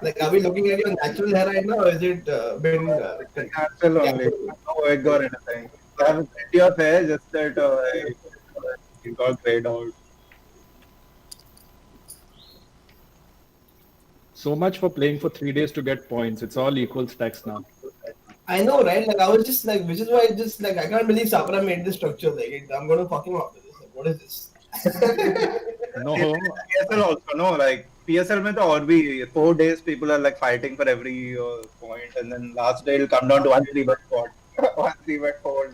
Like, are we looking at your natural hair right now, or is it been? Natural only. No wig or anything. I have plenty of hair, just that it got grayed out. So much for playing for 3 days to get points. It's all equal stacks now. I know, right? Like, I was just like, which is why I just like, I can't believe Sapra made this structure. Like, I'm gonna fuck him up with this. Like, what is this? No, PSL also, no, like PSL में तो और भी 4 days people are like fighting for every point, and then last day it'll come down to 1 3-bet pot, 1 3-bet fold,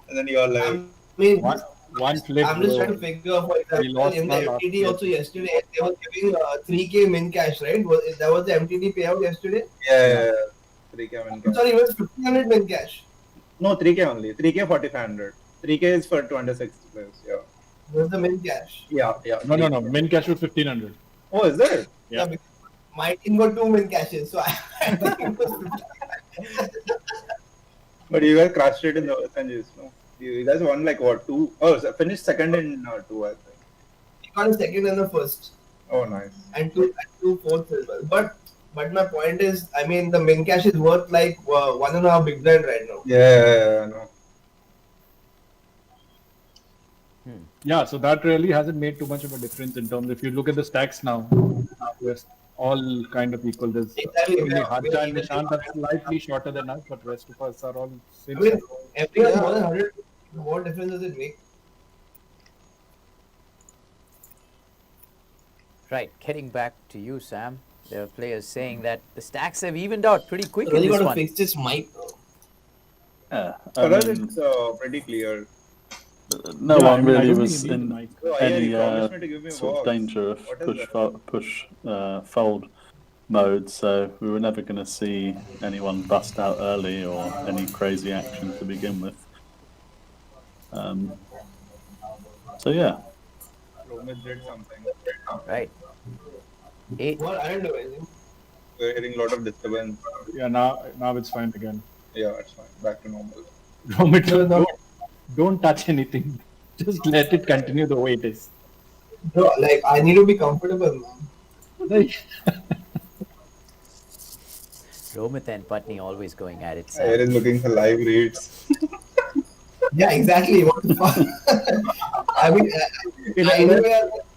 and then you're like, I mean, one flip. I'm just bro. trying to figure out, for We example, lost in the one last MTD year. also yesterday, they were giving 3K min cash, right? That was the MTD payout yesterday? yeah. 3K min cash. Sorry, it was 1500 min cash. No, 3K only. 3K 4500. 3K is for 26th place. Yeah. It was the min cash. Yeah. No. Min cash was 1500. Oh, is it? Yeah. Because my team got 2 min cashes, so I think it was 1500. But you guys crushed it in the Sanjay's, no? You guys won like what, 2? Oh, so finished second in 2, I think. He got a second and a first. Oh, nice. And two fourths as well. But my point is, I mean, the min cash is worth like 1.5 big blind right now. Yeah, no. Yeah, so that really hasn't made too much of a difference in terms. If you look at the stacks now, we're all kind of equal. There's Exactly. only Yeah. Harsha and Nishant are slightly shorter than us, but rest of us are all I same. mean, everyone more than 100. What difference does it make? Right, getting back to you, Sam. There are players saying that the stacks have evened out pretty quick Really in this got to one. fix this mic, bro. Yeah, For us, it's pretty clear. no Yeah, I one mean, I really don't was think you need in the mic. So, any you promised me to give me sort of walks. danger of What is fold mode, so we were never going to see anyone bust out early or any crazy action to begin with. So yeah, Romit did something. Right. 8. What? I don't know anything. We're hearing a lot of disturbance. Yeah, now it's fine again. Yeah, it's fine. Back to normal. Romit, No. don't touch anything. Just let it continue the way it is. Bro, like, I need to be comfortable, man. Romit and Patni always going at it, Air Sam. is looking for live reads. Yeah, exactly. What the fuck? I mean,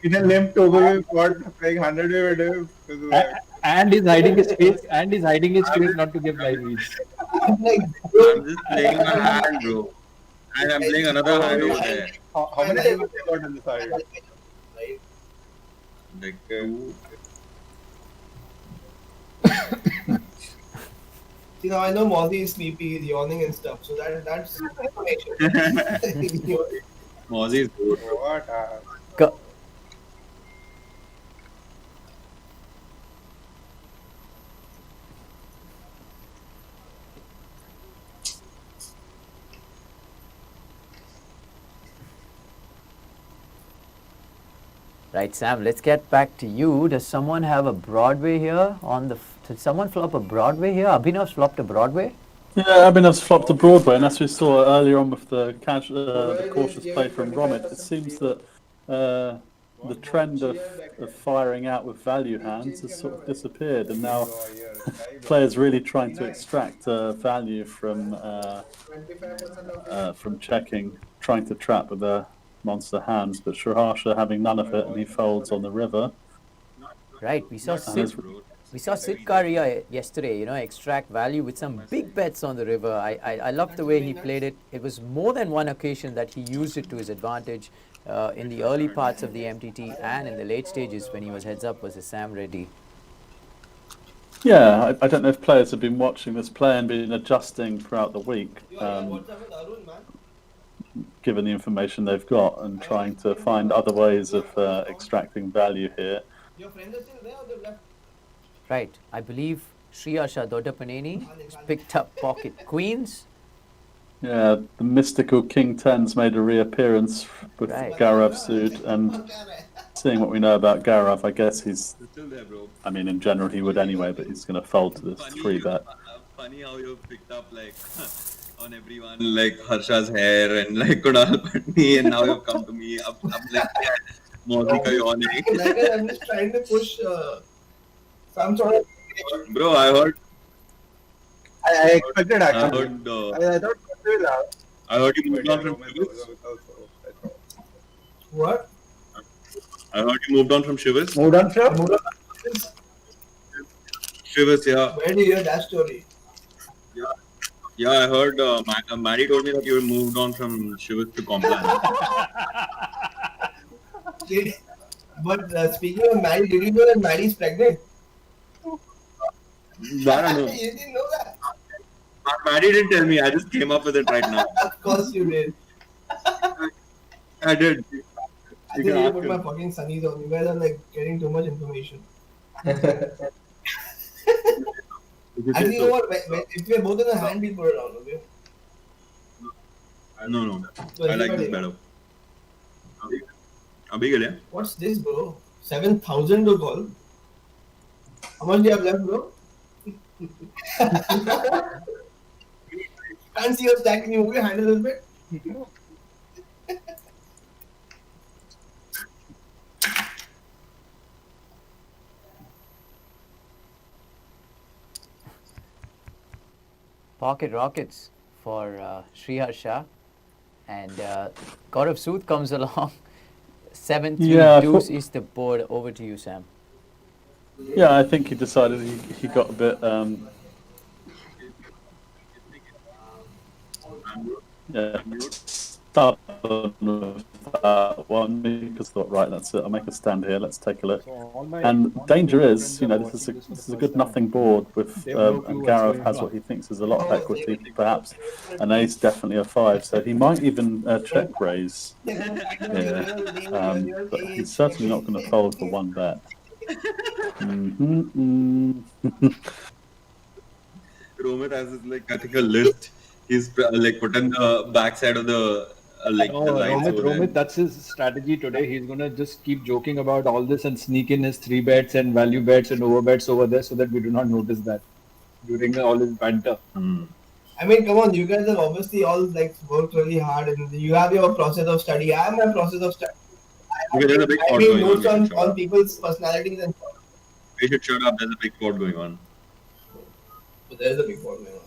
In a limp Togo spot, playing 100 with him. And he's hiding his face. Not to give live reads. I'm like, I'm just playing my hand, bro. And I'm playing another hand over there. How many tables they got on the side? right? Like, See, now I know Mozzie is sleepy, he's yawning and stuff, so that's information. Mozzie is good. What? Go. Right, Sam, let's get back to you. Does someone have a Broadway here on the... Did someone flop a Broadway here? Abhinav's flopped a Broadway? yeah. Abhinav's flopped to Broadway, and as we saw earlier on with the cautious play from Romit, it seems that the trend of firing out with value hands has sort of disappeared, and now players really trying to extract value from checking, trying to trap with their monster hands. But Sriharsha having none of it, and he folds on the river. Right, we saw And his- Sid Karia yesterday, extract value with some big bets on the river. I loved the way he played it. It was more than one occasion that he used it to his advantage in the early parts of the MTT and in the late stages when he was heads up versus Sam Reddy. Yeah, I don't know if players have been watching this play and been adjusting throughout the week, given the information they've got, and trying to find other ways of extracting value here. Your friends are still there or they've left? Right, I believe Shriyasha Dodapaneni picked up pocket queens. Yeah, the mystical King Tens made a reappearance with Right. Gaurav suit, and seeing what we know about Gaurav, I guess he's. It's still there, bro. I mean, in general, he would anyway, but he's going to fold to this Funny, 3-bet. funny how you picked up like on everyone like Harsha's hair and like Kunal Patni, and now you've come to me. I'm like, Mosika yawning. Like, I'm just trying to push some sort of. Bro, I heard. I expected I actually. heard. I thought we will have. I heard you moved But on yeah, from Roman Shivas. was also. I thought. What? I heard you moved on from Shivas. Moved on from? Shivas, yeah. Where do you hear that story? Yeah, I heard Maddie told me that you moved on from Shivas to Complan. But speaking of Maddie, did you know that Maddie's pregnant? I don't know. You didn't know that? Maddie didn't tell me. I just came up with it right now. Of course you did. I did. I think you put my fucking sunnies on. You guys are like getting too much information. Actually, you know what? If we're both in the hand, we'll put it on, okay? No. So I like this everybody- better. Abhi ke liye? What's this, bro? 7,000 to call. How much do you have left, bro? Can't see your stack. Can you move your hand a little bit? Pocket rockets for Sriharsha, and Gaurav Sood comes along. 7-3 Yeah, I deuce thought- is the board. Over to you, Sam. Yeah, I think he decided he got a bit. Yeah, stubborn with that one because thought, right, that's it. I'll make a stand here. Let's take a look. And danger is, this is a good nothing board with and Gaurav has what he thinks is a lot of equity, perhaps an ace, definitely a 5. So he might even check raise. Yeah, but he's certainly not going to fold for 1 bet. Romit has his like I think a list. He's like put in the backside of the the lights over there. Romit, that's his strategy today. He's gonna just keep joking about all this and sneak in his 3 bets and value bets and over bets over there so that we do not notice that during all his banter. I mean, come on, you guys have obviously all like worked really hard, and you have your process of study. I have my process of study. Okay, there's a big I pot mean, going notes on. on people's personalities and stuff. We should shut up. There's a big pot going on. So there's a big pot going on.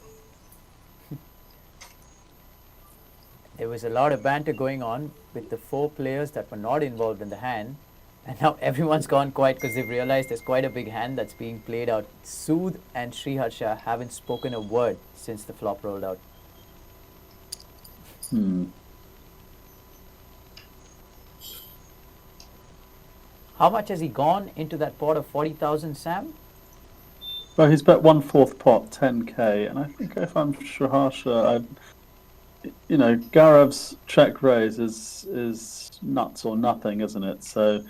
There was a lot of banter going on with the 4 players that were not involved in the hand, and now everyone's gone quiet because they've realized there's quite a big hand that's being played out. Sood and Sriharsha haven't spoken a word since the flop rolled out. How much has he gone into that pot of 40,000, Sam? Well, he's bet 1/4 pot, 10k, and I think if I'm Sriharsha, Gaurav's check raise is nuts or nothing, isn't it? So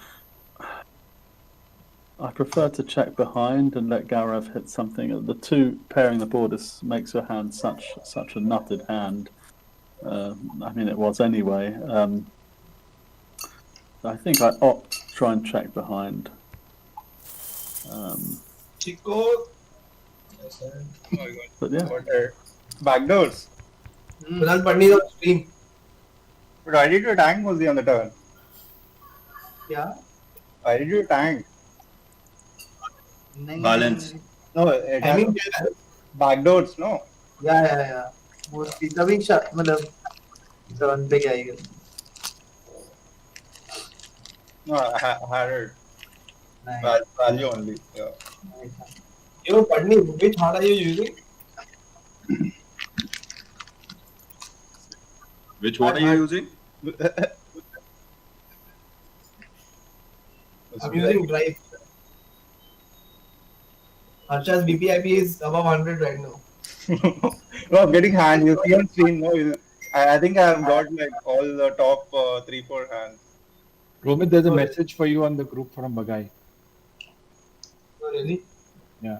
I prefer to check behind and let Gaurav hit something. The 2 pairing the board makes your hand such a nutted hand. I mean, it was anyway. I think I opt to try and check behind. Chico. But yeah. Backdoors. Kunal Pandit on stream. But why did you tank Mosey on the turn? Yeah. Why did you tank? Balance. No, it I has mean, backdoors, no? Yeah. Mostly तभी मतलब turn पे जाएगा. No, I had it. Nice. Value only. Yeah. Yo, Padni, which hand are you using? Which one are you using? I'm using drive. Harsha's BPIP is above 100 right now. No, I'm getting hand. You see on screen, no? I think I've got like all the top 3-4 hands. Romit, there's a message for you on the group from Bagai. Oh, really? Yeah.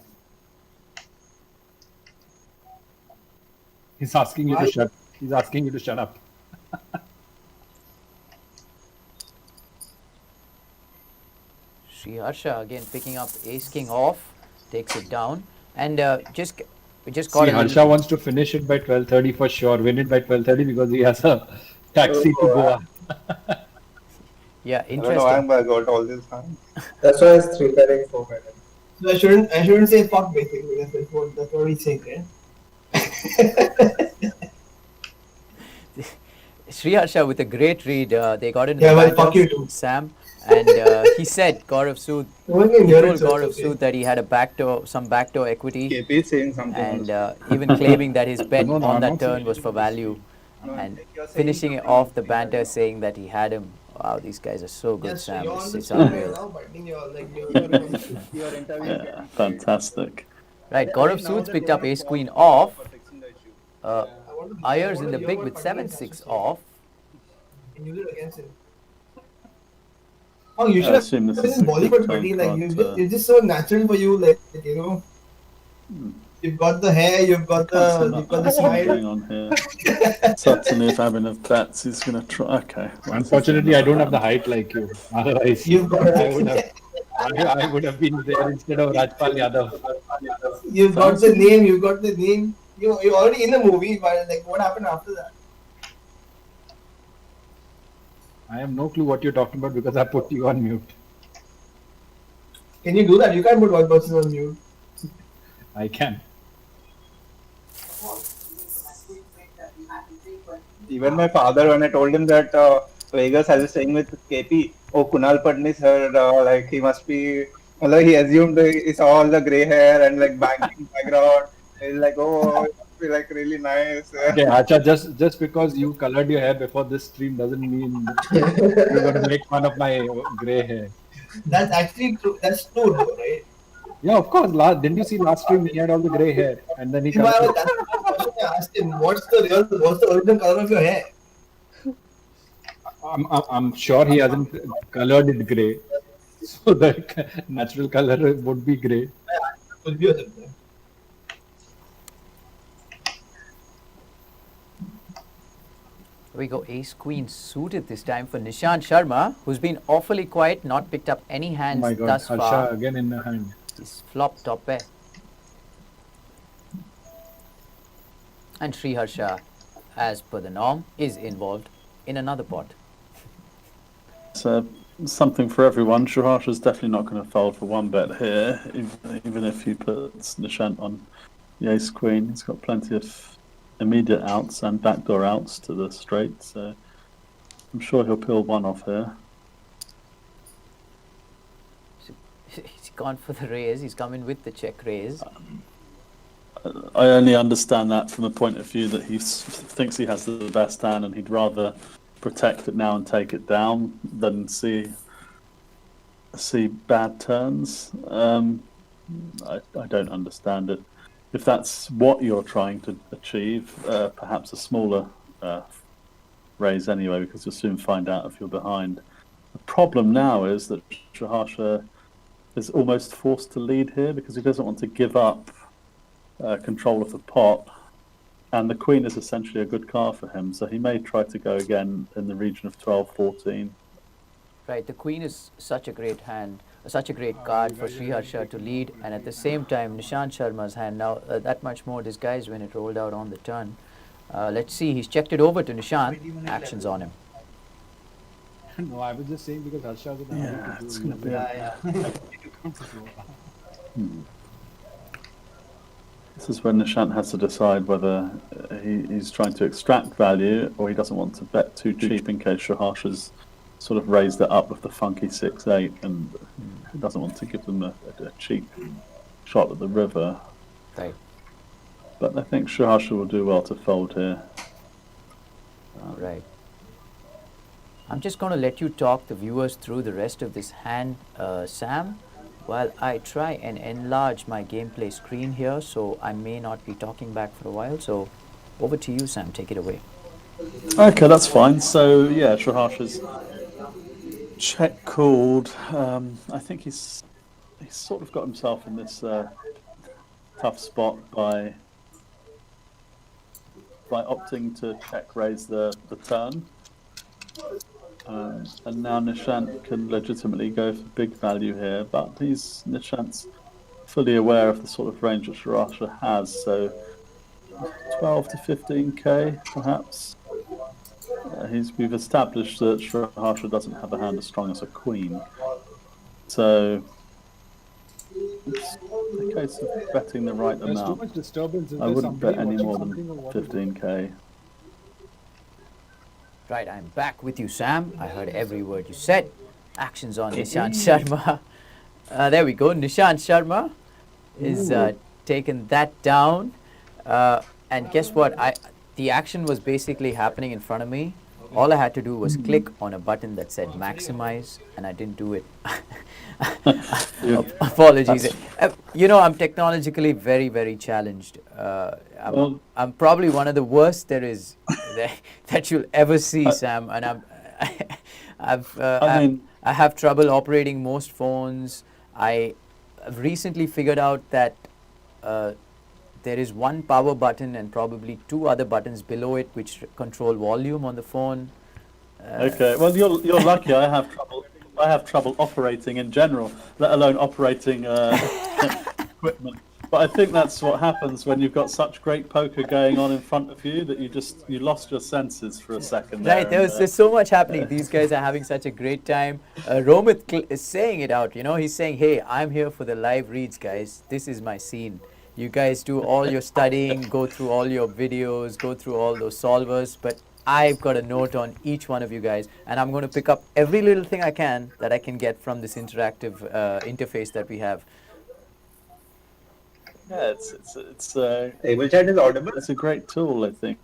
He's asking you Why? to shut. He's asking you to shut up. Sri Harsha again picking up ace king off, takes it down, and we just got See, a Harsha little, wants to finish it by 12:30 for sure. Win it by 12:30 because he has a taxi to Goa. yeah, I don't know why interesting. I got all these hands. That's why it's 3 betting 4 betting. So I shouldn't say fuck basically. That's what he's saying, right? Sri Harsha with a great read. They got into Yeah, the well, banter, fuck you too. Sam, and he said Gaurav Sood. No one can He hear told it, so Gaurav it's okay. Sood that he had a some backdoor equity, KP is saying something and also. even claiming that his bet No, on I'm that not turn saying was for value, No, I and think you're saying finishing it something off the else. banter, saying that he had him. Wow, these guys are so good, Yes, so Sam. you're on the It's screen right unreal. now, biting your like Your your interview is Yeah, getting fantastic. Right, I Gaurav think now Sood's that picked they up have ace queen paused off. for fixing the issue. Ayers in the hear big what with Patni has 7-6 to say. off. And use it against him. Oh, you should I have assume this been is in a Bollywood, good buddy. time Like card. it's just so natural for you. Like you know, you've got the hair, you've got Can't see the much smile. going on here. Certainly, if Abhinav bets, he's going to try. Okay. well, Unfortunately, I don't have the hand. height like you. Otherwise, You've got I would have been there instead of Rajpal Yadav. you've got Sounds the good. name. You've got the name. You're already in the movie, but like what happened after that? I have no clue what you're talking about because I put you on mute. Can you do that? You can't put one person on mute. I can. Even my father, when I told him that Vegas has a staying with KP, oh Kunal Patni sir, like he must be, like he assumed it's all the gray hair and like banking background. He's like, oh, it must be like really nice. Okay, Acha, just because you colored your hair before this stream doesn't mean you're going to make fun of my gray hair. That's actually true. That's true, though, right? Yeah, of course. Didn't you see last stream he had all the gray hair and then he See, that's colored the first question I asked him. What's the original color of your hair? I'm sure he hasn't colored it gray. So the natural color would be gray. Could be or something. Here we go, ace queen suited this time for Nishant Sharma, who's been awfully quiet, not picked up any Oh hands my God, thus Harsha far. again in the hand. He's flopped top pair. And Sri Harsha, as per the norm, is involved in another pot. So something for everyone. Sriharsha's definitely not going to fold for one bet here, even if he puts Nishant on the ace queen. He's got plenty of immediate outs and backdoor outs to the straight, so I'm sure he'll peel one off here. He's gone for the raise. He's come in with the check raise. I only understand that from the point of view that he thinks he has the best hand and he'd rather protect it now and take it down than see bad turns. I don't understand it. If that's what you're trying to achieve, perhaps a smaller raise anyway, because you'll soon find out if you're behind. The problem now is that Sriharsha is almost forced to lead here because he doesn't want to give up control of the pot, and the queen is essentially a good card for him, so he may try to go again in the region of 12-14. Right, the queen is such a great hand, such a great card for Sri Harsha to lead, and at the same time Nishant Sharma's hand now that much more disguised when it rolled out on the turn. Let's see, he's checked it over to Nishant. Action's on him. No, I was just saying because Harsha was in a hurry to do it's going to be This is when Nishant has to decide whether he's trying to extract value or he doesn't want to bet too cheap in case Sriharsha's sort of raised it up with the funky 6-8 and he doesn't want to give them a cheap shot at the river. Right. But I think Sriharsha will do well to fold here. Right. I'm just going to let you talk the viewers through the rest of this hand, Sam, while I try and enlarge my gameplay screen here, so I may not be talking back for a while. So over to you, Sam, take it away. Okay, that's fine. So yeah, Sriharsha's check called. I think he's sort of got himself in this tough spot by opting to check raise the turn. And now Nishant can legitimately go for big value here, but Nishant's fully aware of the sort of range that Sriracha has, so 12 to 15k perhaps. We've established that Sriracha doesn't have a hand as strong as a queen, so it's a case of betting the right There's too amount. much disturbance. Is I there wouldn't bet somebody any more watching than something or what is it? 15k. Right, I'm back with you, Sam. I heard every word you said. Actions on Nishant Sharma. There we go. Nishant Sharma is taken that down. And guess what? The action was basically happening in front of me. All I had to do was click on a button that said maximize, and I didn't do it. Apologies. I'm technologically very, very challenged. I'm probably one of the worst there is that you'll ever see, Sam. And I have trouble operating most phones. I've recently figured out that there is one power button and probably two other buttons below it which control volume on the phone. Okay, well you're lucky. I have trouble operating in general, let alone operating equipment. But I think that's what happens when you've got such great poker going on in front of you that you lost your senses for a second. Right, there's so much happening. These guys are having such a great time. Romit is saying it out. He's saying, "Hey, I'm here for the live reads, guys. This is my scene. You guys do all your studying, go through all your videos, go through all those solvers, but I've got a note on each one of you guys, and I'm going to pick up every little thing I can that I can get from this interactive interface that we have." Yeah, it's Table chat is audible. It's a great tool, I think.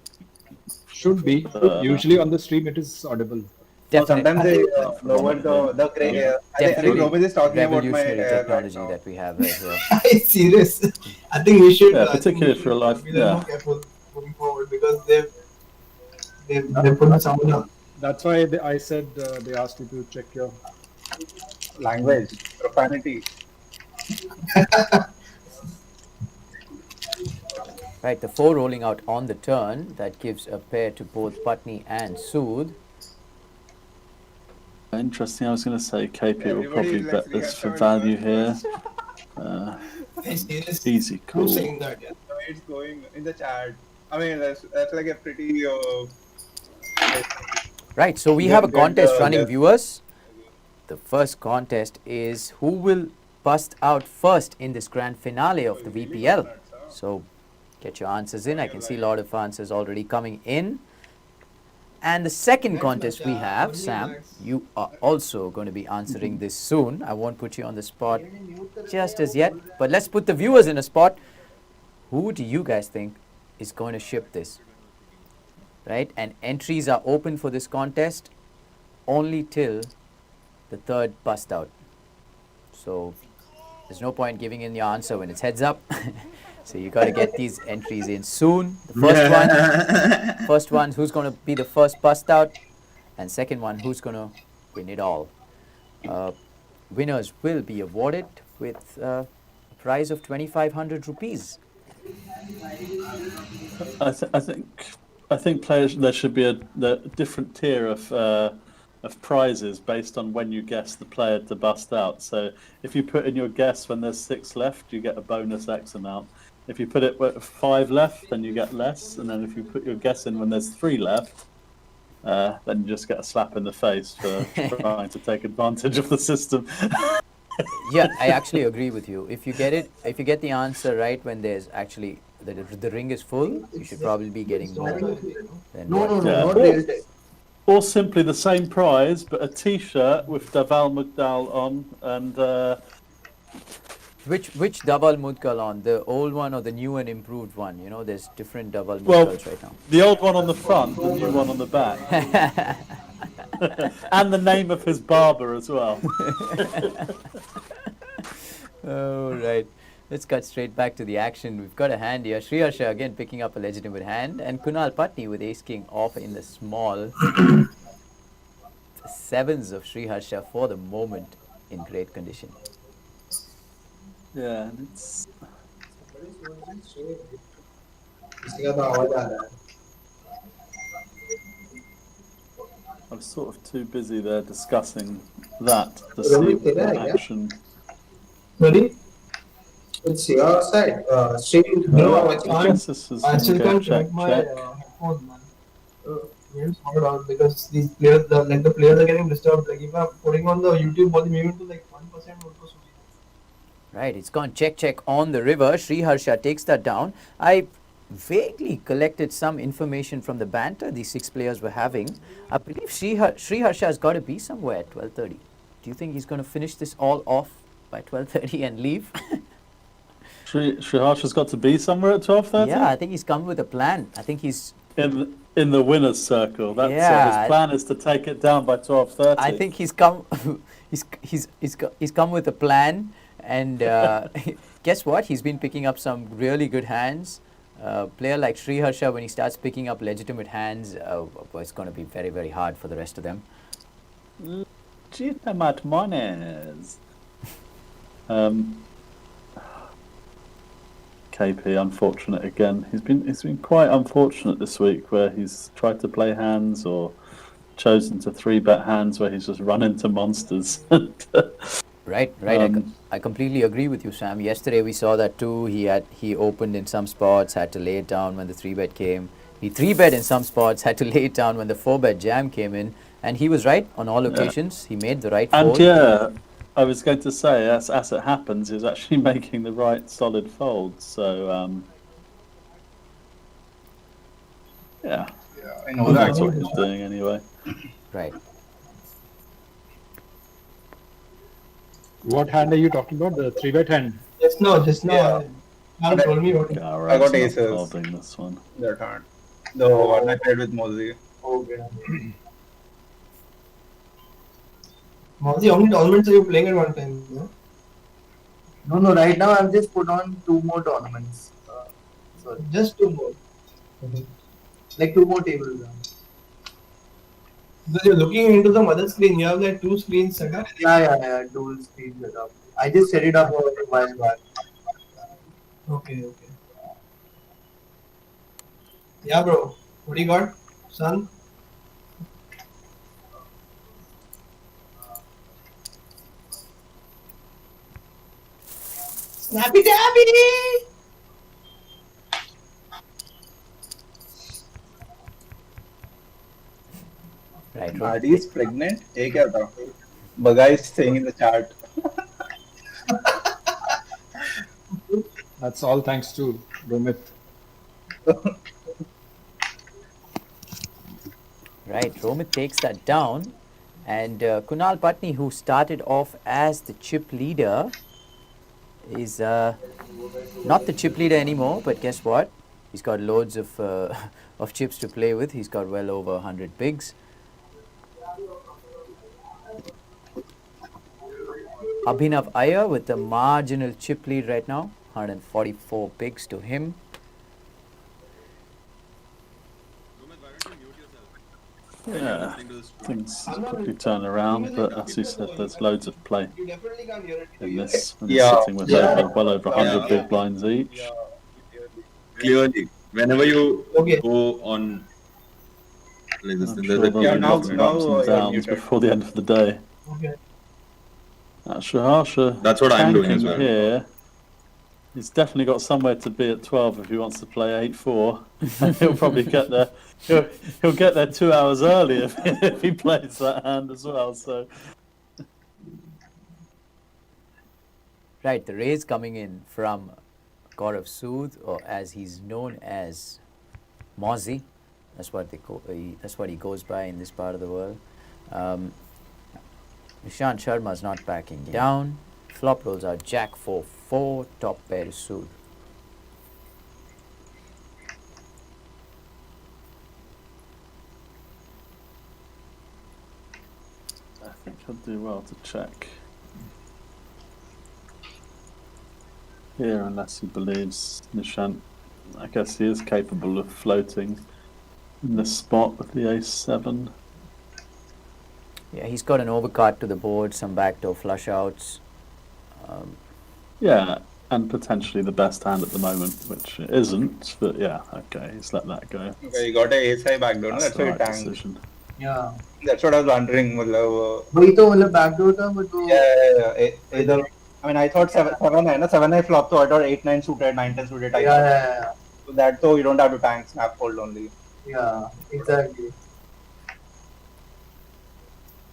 Should be. Usually on the stream it is audible. Definitely. Sometimes they lower the gray hair. I think Robin is talking about my revolutionary hair technology right now. that we have right here. It's serious. I think we should. Yeah, particularly for a life. Be more careful moving forward because they put someone up. That's why I said they asked you to check your Language, profanity. Right, the 4 rolling out on the turn. That gives a pair to both Patni and Sood. Interesting. I was going to say KP will Everybody probably is bet like this for 3x7 value first. here. Serious. Easy Who's call. saying that? Yeah. The way it's going in the chat. I mean, that's like a pretty. Right, so we Good- have a good, contest running, yes. viewers. The first contest is who will bust out first in this grand finale of the VPL. So get your answers in. I can see a lot of answers already coming in. And the second contest we have, Sam, you are also going to be answering this soon. I won't put you on the spot just as yet, but let's put the viewers in a spot. Who do you guys think is going to ship this? Right, and entries are open for this contest only till the third bust out. So there's no point giving in your answer when it's heads up. So you got to get these entries in soon. The first one, who's going to be the first bust out, and second one, who's going to win it all. Winners will be awarded with a prize of 2,500 rupees. I think players there should be a different tier of prizes based on when you guess the player to bust out. So if you put in your guess when there's 6 left, you get a bonus X amount. If you put it with 5 left, then you get less. And then if you put your guess in when there's 3 left, then you just get a slap in the face for trying to take advantage of the system. Yeah, I actually agree with you. If you get the answer right when there's actually the ring is full, you should probably be getting more than No, Yeah. not real time. Or simply the same prize, but a T-shirt with Daval Mugdal on, and Which double mudgal on? The old one or the new and improved one? There's different double well, mudgals right now. the old one on the front, the new one on the back, and the name of his barber as well. Oh, right. Let's cut straight back to the action. We've got a hand here. Sriharsha again picking up a legitimate hand, and Kunal Patni with ace king off in the small. The sevens of Sriharsha for the moment in great condition. Yeah, and it's I was sort of too busy there discussing that to Really? see what Yeah. action. Sorry? It's your side. Straight. No, I I can't. guess this is I still go can't check, connect my check. headphones, man. Maybe sort out because these players, the players are getting disturbed. Like if I'm putting on the YouTube volume even to like 1%, Right, it's gone check on the river. Sri Harsha takes that down. I vaguely collected some information from the banter these 6 players were having. I believe Sri Harsha has got to be somewhere at 12:30. Do you think he's going to finish this all off by 12:30 and leave? Sri Harsha's got to be somewhere at 12:30. Yeah, I think he's come with a plan. I think he's in the winners' circle. That's Yeah. his plan is to take it down by 12:30. I think he's come he's come with a plan, and guess what? He's been picking up some really good hands. Player like Sri Harsha, when he starts picking up legitimate hands, it's going to be very, very hard for the rest of them. Legitimate monies. KP unfortunate again. He's been quite unfortunate this week, where he's tried to play hands or chosen to 3-bet hands where he's just run into monsters. Right. I completely agree with you, Sam. Yesterday we saw that too. He opened in some spots, had to lay it down when the 3-bet came. He 3-bet in some spots, had to lay it down when the 4-bet jam came in, and he was right on all occasions. He made the right fold. And I was going to say, as it happens, he's actually making the right solid folds. So yeah, I know that. that's what he's doing anyway. Right. What hand are you talking about? The 3-bet hand? Just now. Yeah. Have told me what. I got aces. Holding this one. That hand. The one I played with Mosey. Okay. Mauzi, how many tournaments are you playing at one time? No? No. Right now, I've just put on 2 more tournaments. Sorry. Just 2 more. Like 2 more tables. Because you're looking into the mother screen, you have like 2 screens set up. Yeah. Dual screen setup. I just set it up a while back. Okay. Yeah, bro. What do you got, son? Snappy Dabby! Right. Adi is pregnant? ये क्या था? Baga is saying in the chat. That's all thanks to Romit. Right, Romit takes that down, and Kunal Patni, who started off as the chip leader, is not the chip leader anymore. But guess what? He's got loads of chips to play with. He's got well over 100 bigs. Abhinav Iyer with the marginal chip lead right now, 144 bigs to him. Yeah, things quickly turn around, but as you said, there's loads of play You definitely can't hear it. in this. When Yeah. you're sitting with well over 100 big blinds each. Clearly, whenever you Okay. go on like this, I'm there's sure a there'll be Yeah, now- lots of now, ups and you're downs muted. before the end of the day. Okay. Harsha. That's what I'm doing as tanking well. Here. He's definitely got somewhere to be at 12 if he wants to play 8-4. And he'll probably get there. He'll get there 2 hours early if he plays that hand as well. So Right, the raise coming in from Gaurav Sood, or as he's known as Mozzie. That's what that's what he goes by in this part of the world. Nishant Sharma's not backing down. Flop rolls are Jack 4-4, top pair is Sood. I think he'll do well to check here, unless he believes Nishant. I guess he is capable of floating in this spot with the ace-7. Yeah, he's got an overcard to the board, some backdoor flush outs. Yeah, and potentially the best hand at the moment, which it isn't, but yeah, okay, he's let that go. Okay, you got a ace high backdoor, no? That's That's the why you right tanked. decision. Yeah. That's what I was wondering. वही तो मतलब backdoor था but वो Either, I mean, I thought 7 है ना, 7 I flop, so I thought 8-9 suited, 9-10 suited type. yeah. So that though you don't have to tank snap fold only. Yeah, exactly.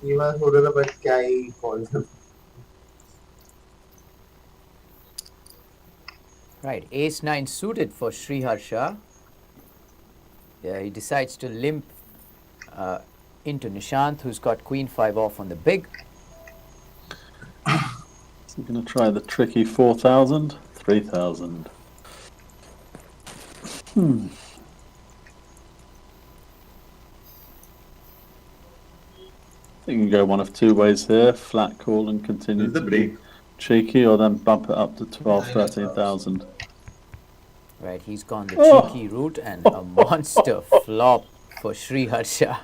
He was होता था but क्या ही call. Right, ace 9 suited for Sriharsha. Yeah, he decides to limp into Nishant, who's got queen 5 off on the big. So we're going to try the tricky 4,000, 3,000. You can go one of two ways here, flat call and continue This is to the be break. cheeky, or then bump it up to 12, 13,000. Right, he's gone the cheeky route and a monster flop for Sriharsha.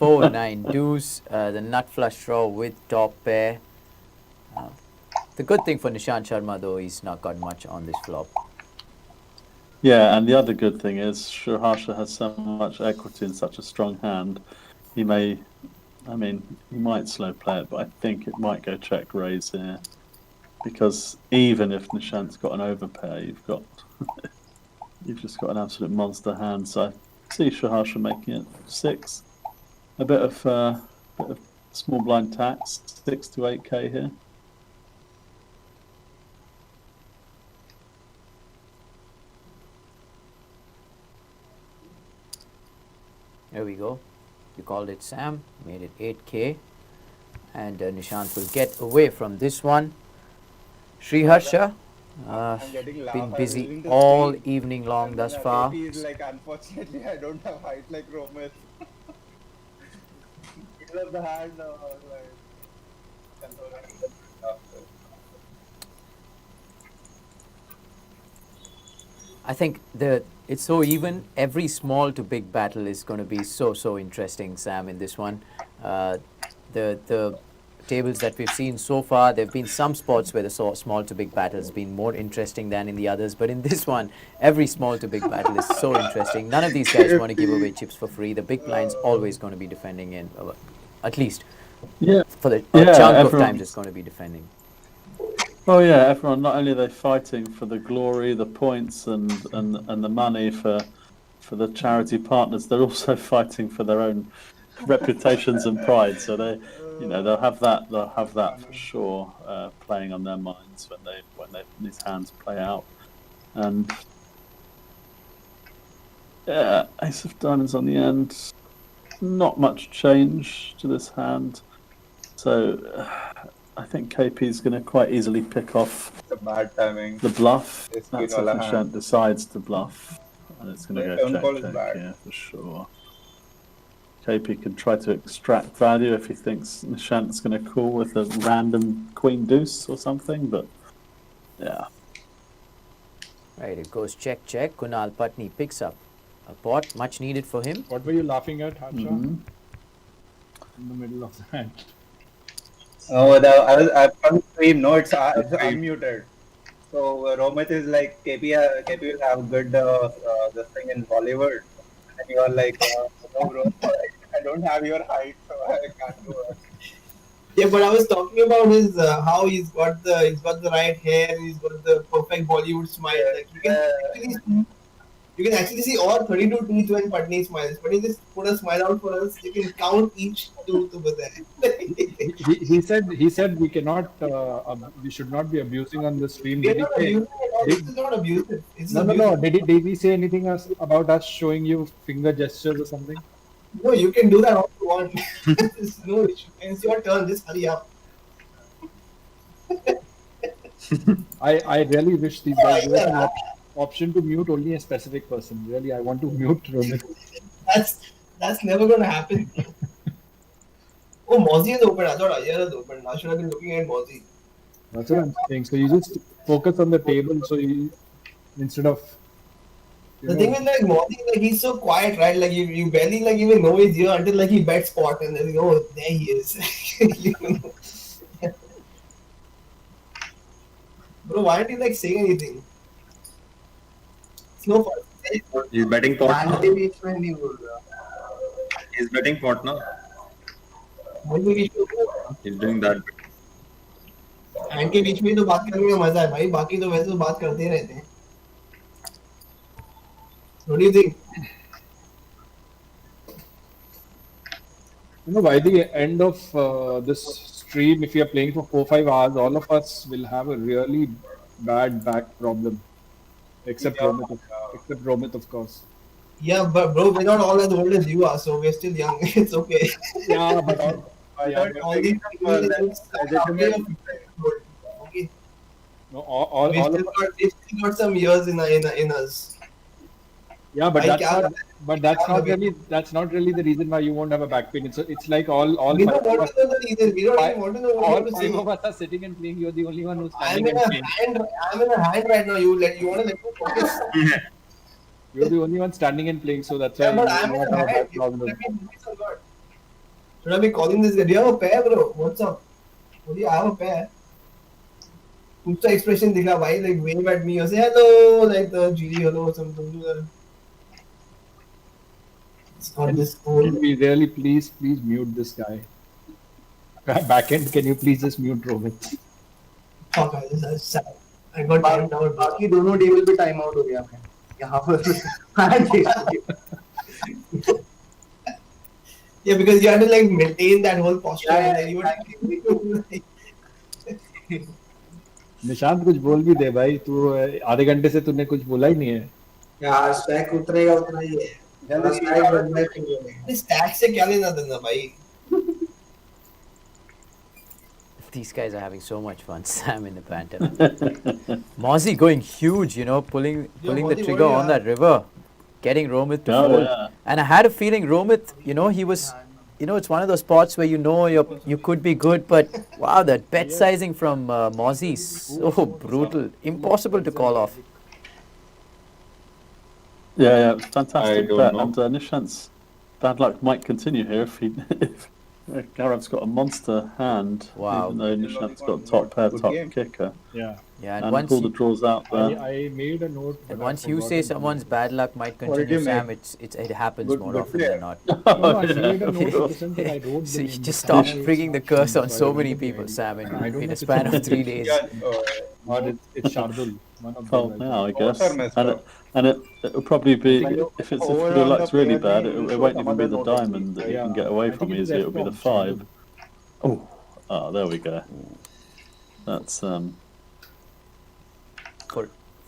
4-9 deuce, the nut flush draw with top pair. The good thing for Nishant Sharma though, he's not got much on this flop. Yeah, and the other good thing is Sriharsha has so much equity in such a strong hand. He may, I mean, he might slow play it, but I think it might go check raise here. Because even if Nishant's got an overpair, you've just got an absolute monster hand. So I see Sriharsha making it 6. A bit of small blind tax, 6 to 8k here. There we go. You called it Sam, made it 8k. And Nishant will get away from this one. Sriharsha, been busy all evening long thus far. KP is like, unfortunately, I don't have height like Romit. Middle of the hand, I think it's so even. Every small to big battle is going to be so interesting, Sam, in this one. The tables that we've seen so far, there have been some spots where the small to big battle has been more interesting than in the others, but in this one, every small to big battle is so interesting. None of these guys want to give away chips for free. The big blind's always going to be defending in, at least for the chunk of times it's going to be defending. Oh yeah, everyone. Not only are they fighting for the glory, the points, and the money for the charity partners, they're also fighting for their own reputations and pride. So they'll have that for sure, playing on their minds when these hands play out. And yeah, Ace of Diamonds on the end. Not much change to this hand. So I think KP is going to quite easily pick off it's a bad timing. the bluff. It's That's if Queen Nishant decides to bluff. And it's going to go check, yeah, for sure. KP can try to extract value if he thinks Nishant's going to call with a random queen deuce or something, but yeah. Right, it goes check. Kunal Patni picks up a pot, much needed for him. What were you laughing at, Harsha? In the middle of the hand. Oh, I from the stream. No, it's unmuted. So Romit is like KP will have good this thing in Bollywood, and you are like, no bro, I don't have your height, so I can't do it. Yeah, but I was talking about his how he's got the right hair, he's got the perfect Bollywood smile. Like you can actually see all 32 teeth when Patni smiles. But he just put a smile out for us. You can count each tooth over there. He said we cannot we should not be abusing on the stream. This is not abusive. No. Did he say anything about us showing you finger gestures or something? No, you can do that all you want. There's no issue. It's your turn. Just hurry up. I really wish these guys gave an option to mute only a specific person. Really, I want to mute Romit. That's never going to happen. Oh, Mozzie is open. I thought Ayer is open. I should have been looking at Mozzie. That's what I'm saying. So you just focus on the table. So you, instead of the thing is like Mozzie, like he's so quiet, right? Like you barely like even know he's here until like he bets spot and then you know there he is. You know? Bro, why aren't you like saying anything? It's no fun. He's betting pot. He's betting pot now. Hand के बीच में He's doing that. Hand के बीच में तो बात करने में मजा है भाई, बाकी तो वैसे तो बात करते ही रहते हैं. What do you think? You know, by the end of this stream, if you are playing for 4-5 hours, all of us will have a really bad back problem. Except Romit, of course. Yeah, but bro, we're not all as old as you are, so we're still young. It's okay. Yeah, but All these people okay. no, all We of still got some years in us. yeah, but I that's not really the reason why you won't have a back pain. It's like all We five don't of want us, to know the reason. We don't even want to know what all you want to five say. of us are sitting and playing. You're the only one who's I'm standing in and a playing. hand. I'm in a hand right now. You want to let me focus? You're the only one standing and playing, so that's Yeah, why but you I'm in won't a have a hand. back problem. Let me focus on God. Should I be calling this guy? Do you have a pair, bro? What's up? What do you have a pair? Kuch expression dikha, bhai, like wave at me or say hello, like the GD hello or something. It's not this cool. Can we really please mute this guy? Backend, can you please just mute Romit? Fuck, that's sad. I got timed out. बाकी दोनों table पे time out हो गया मैं यहाँ पर. Yeah, because you had to like maintain that whole posture. Yeah, and you would Nishant कुछ बोल भी दे भाई, तू आधे घंटे से तूने कुछ बोला ही नहीं है. यार स्टैक उतरेगा उतना ही है. जल्दी स्टैक बढ़ना है. stack से क्या लेना देना भाई? These guys are having so much fun. Sam in the panther. Mozzie going huge, pulling the Mozzie, trigger what do you on that river, getting Romit to fold. Yeah. And I had a feeling Romit, he was, it's one of those spots where you could be good, but wow, that bet sizing from Mozzie is so brutal, impossible to call off. Yeah, it's fantastic I don't bet. know. And Nishant's bad luck might continue here if Garav's got a monster hand. Wow. Even though Nishant's got top pair, Good top game. kicker. Yeah. Yeah, and And once pull the draws out there. I made a note. but and I once you forgot say it. someone's bad luck might did you continue, Sam, make? it happens Good- more good often player. than not. No, I made a note in the sense that I wrote So the you name. just stop It's bringing the curse on so so I many don't know people, the Sam, ID. I in don't know a if it's span of Romit. 3 days. Or it's Shardul. One of Oh, them. now I Both guess. are messed And up. it'll probably be, When you if your hold on luck's the really player bad, name, it you won't show even some be other the note diamond that you Yeah. can get away I from think it is easily. It'll be the F-bomb, 5. Oh, there we go. That's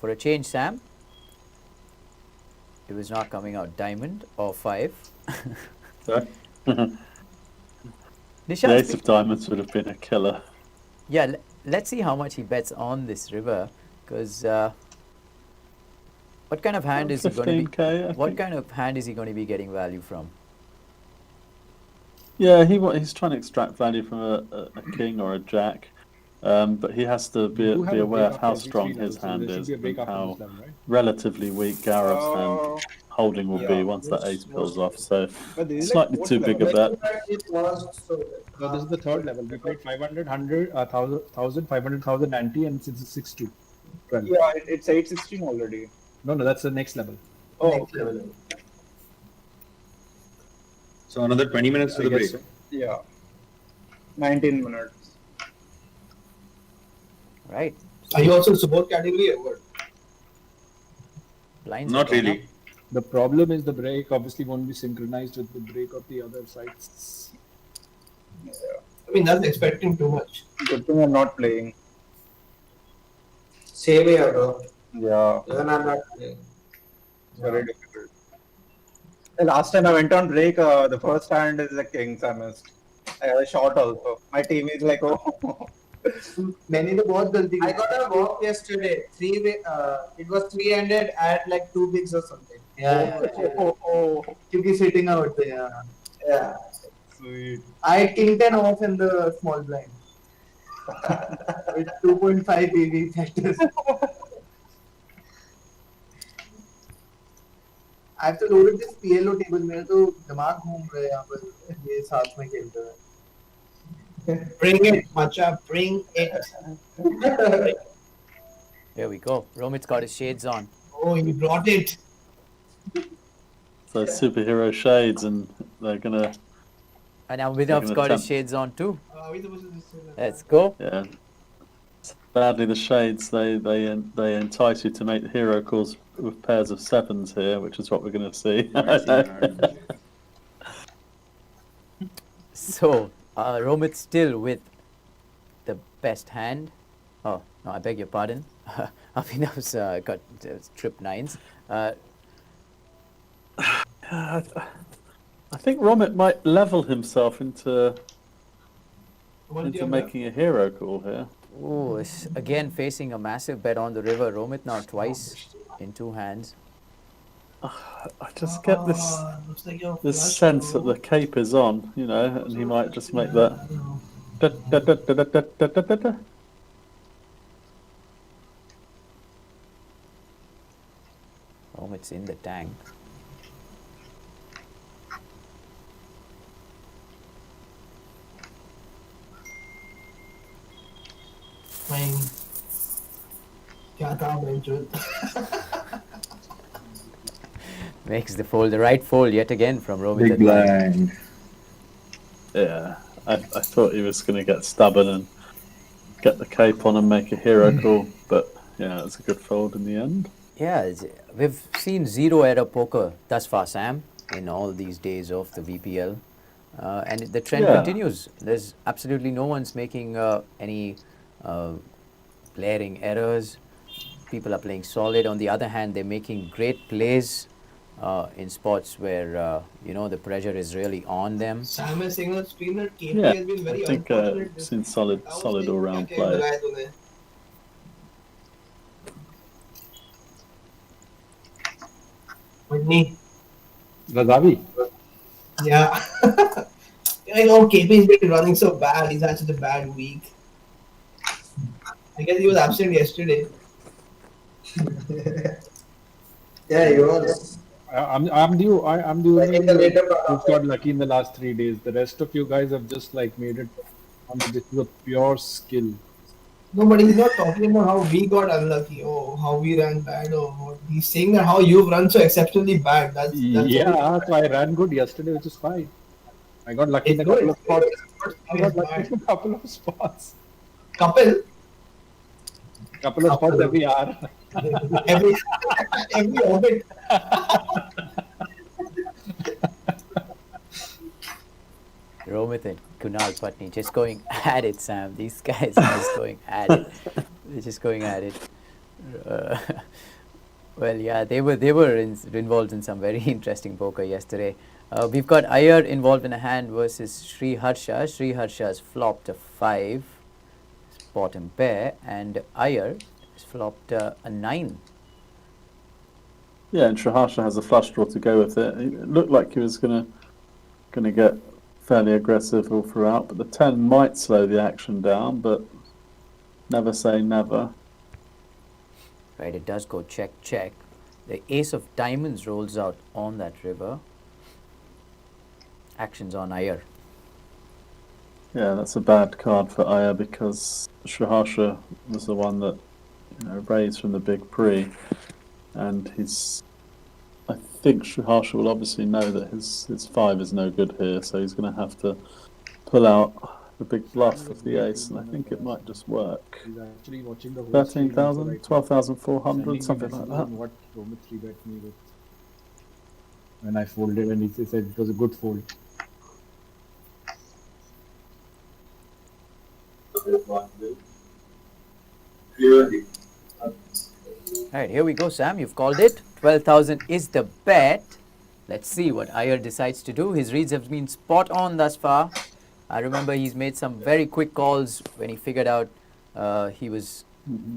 For a change, Sam, it was not coming out diamond or 5. sorry. The Nishant, ace of diamonds would have been a killer. yeah, let's see how much he bets on this river, because what kind of hand is he going to 15K, I be? What think. kind of hand is he going to be getting value from? Yeah, he's trying to extract value from a king or a jack, but he has to We do have be a aware break of how after every strong 3 his levels, so hand there should is be a break and after how this level, right? relatively weak Garav's hand Uh, holding will be yeah. once that ace pulls off. So But this is slightly like too fourth big a level. bet. It was so. No, this is the third level. We played 500, 100, 1,000, 500, 1,000, 90, and since it's 6-2. 12. Yeah, it's 816 already. No, that's the next level. Oh, Next level. So another 20 minutes to I the guess break. so. yeah. 19 minutes. Right. Are you also support category or what? Blinds Not have gone really. up. The problem is the break obviously won't be synchronized with the break of the other sites. I mean, that's expecting too much. Good thing I'm not playing. Same here, bro. Yeah, Even I'm not playing. it's very difficult. The last time I went on break, the first hand is the kings I missed. I had a shot also. My team is like, oh. मैंने तो बहुत गलती की. I got a walk yesterday. It was 300 at like 2 bigs or something. Yeah. oh. क्योंकि sitting out there. Yeah. Yeah. Sweet. I had king 10 off in the small blind. With 2.5 BB factors. I have to load this PLO table. मेरा तो दिमाग घूम रहा है यहाँ पर ये साथ में खेलते हुए. Bring it, macha, bring it. There we go. Romit's got his shades on. Oh, you brought it. those superhero shades, and they're gonna. And now Vidav's gonna got his tempt- shades on too. Are we supposed to just say that? Let's go. Yeah. Sadly, the shades they entice you to make hero calls with pairs of sevens here, which is what we're gonna see. So, Romit still with the best hand. Oh, no, I beg your pardon. Abhinav's got trip nines. I think Romit might level himself into making a hero call here. Oh, again facing a massive bet on the river. Romit now twice in two hands. I just get this Looks like you're this flush, sense bro. that the cape is on, you know, and he might just make that. Da, da, da, da, da, da, da, da, da. Romit's in the tank. Fine. क्या था बेंचो? Makes the fold, the right fold yet again from Romit. Big at nine. blind. Yeah, I thought he was going to get stubborn and get the cape on and make a hero call, but yeah, it's a good fold in the end. Yeah, we've seen zero error poker thus far, Sam, in all these days of the VPL. And the trend Yeah. continues. There's absolutely no one's making any glaring errors. People are playing solid. On the other hand, they're making great plays in spots where, the pressure is really on them. Sam is saying on the screen that KP Yeah, has been very I think unfortunate. I've seen solid I was all thinking, round क्या क्या play. लगाया तूने? Whitney. Razavi. Yeah. I know KP has been running so bad. He's had such a bad week. I guess he was absent yesterday. Yeah, he was. I'm the only Like in the one later part who's of got lucky in the last 3 days. The rest of you guys have just like made it. This is a pure skill. No, but he's not talking about how we got unlucky or how we ran bad or what. He's saying that how you've run so exceptionally bad. That's Yeah, so I ran good yesterday, which is fine. I got lucky in a couple of spots. I got lucky in a couple of spots. Couple? Couple of spots every hour. every orbit. Romit and Kunal Patni just going at it, Sam. These guys are just going at it. They're just going at it. Well, yeah, they were involved in some very interesting poker yesterday. We've got Iyer involved in a hand versus Sri Harsha. Sri Harsha's flopped a 5, bottom pair, and Iyer has flopped a 9. Yeah, and Shaharsha has a flush draw to go with it. It looked like he was gonna get fairly aggressive all throughout, but the 10 might slow the action down, but never say never. Right, it does go check, check. The ace of diamonds rolls out on that river. Actions on Iyer. Yeah, that's a bad card for Aya because Shaharsha was the one that raised from the big pre, and I think Shaharsha will obviously know that his 5 is no good here, so he's going to have to pull out the big bluff of the ace, and I think it might just work. He's actually watching the whole 13,000, 12,400, something like that. What Romit 3-bet me with when I folded, and he said it was a good fold. Alright, here we go, Sam. You've called it. 12,000 is the bet. Let's see what Iyer decides to do. His reads have been spot on thus far. I remember he's made some very quick calls when he figured out he was,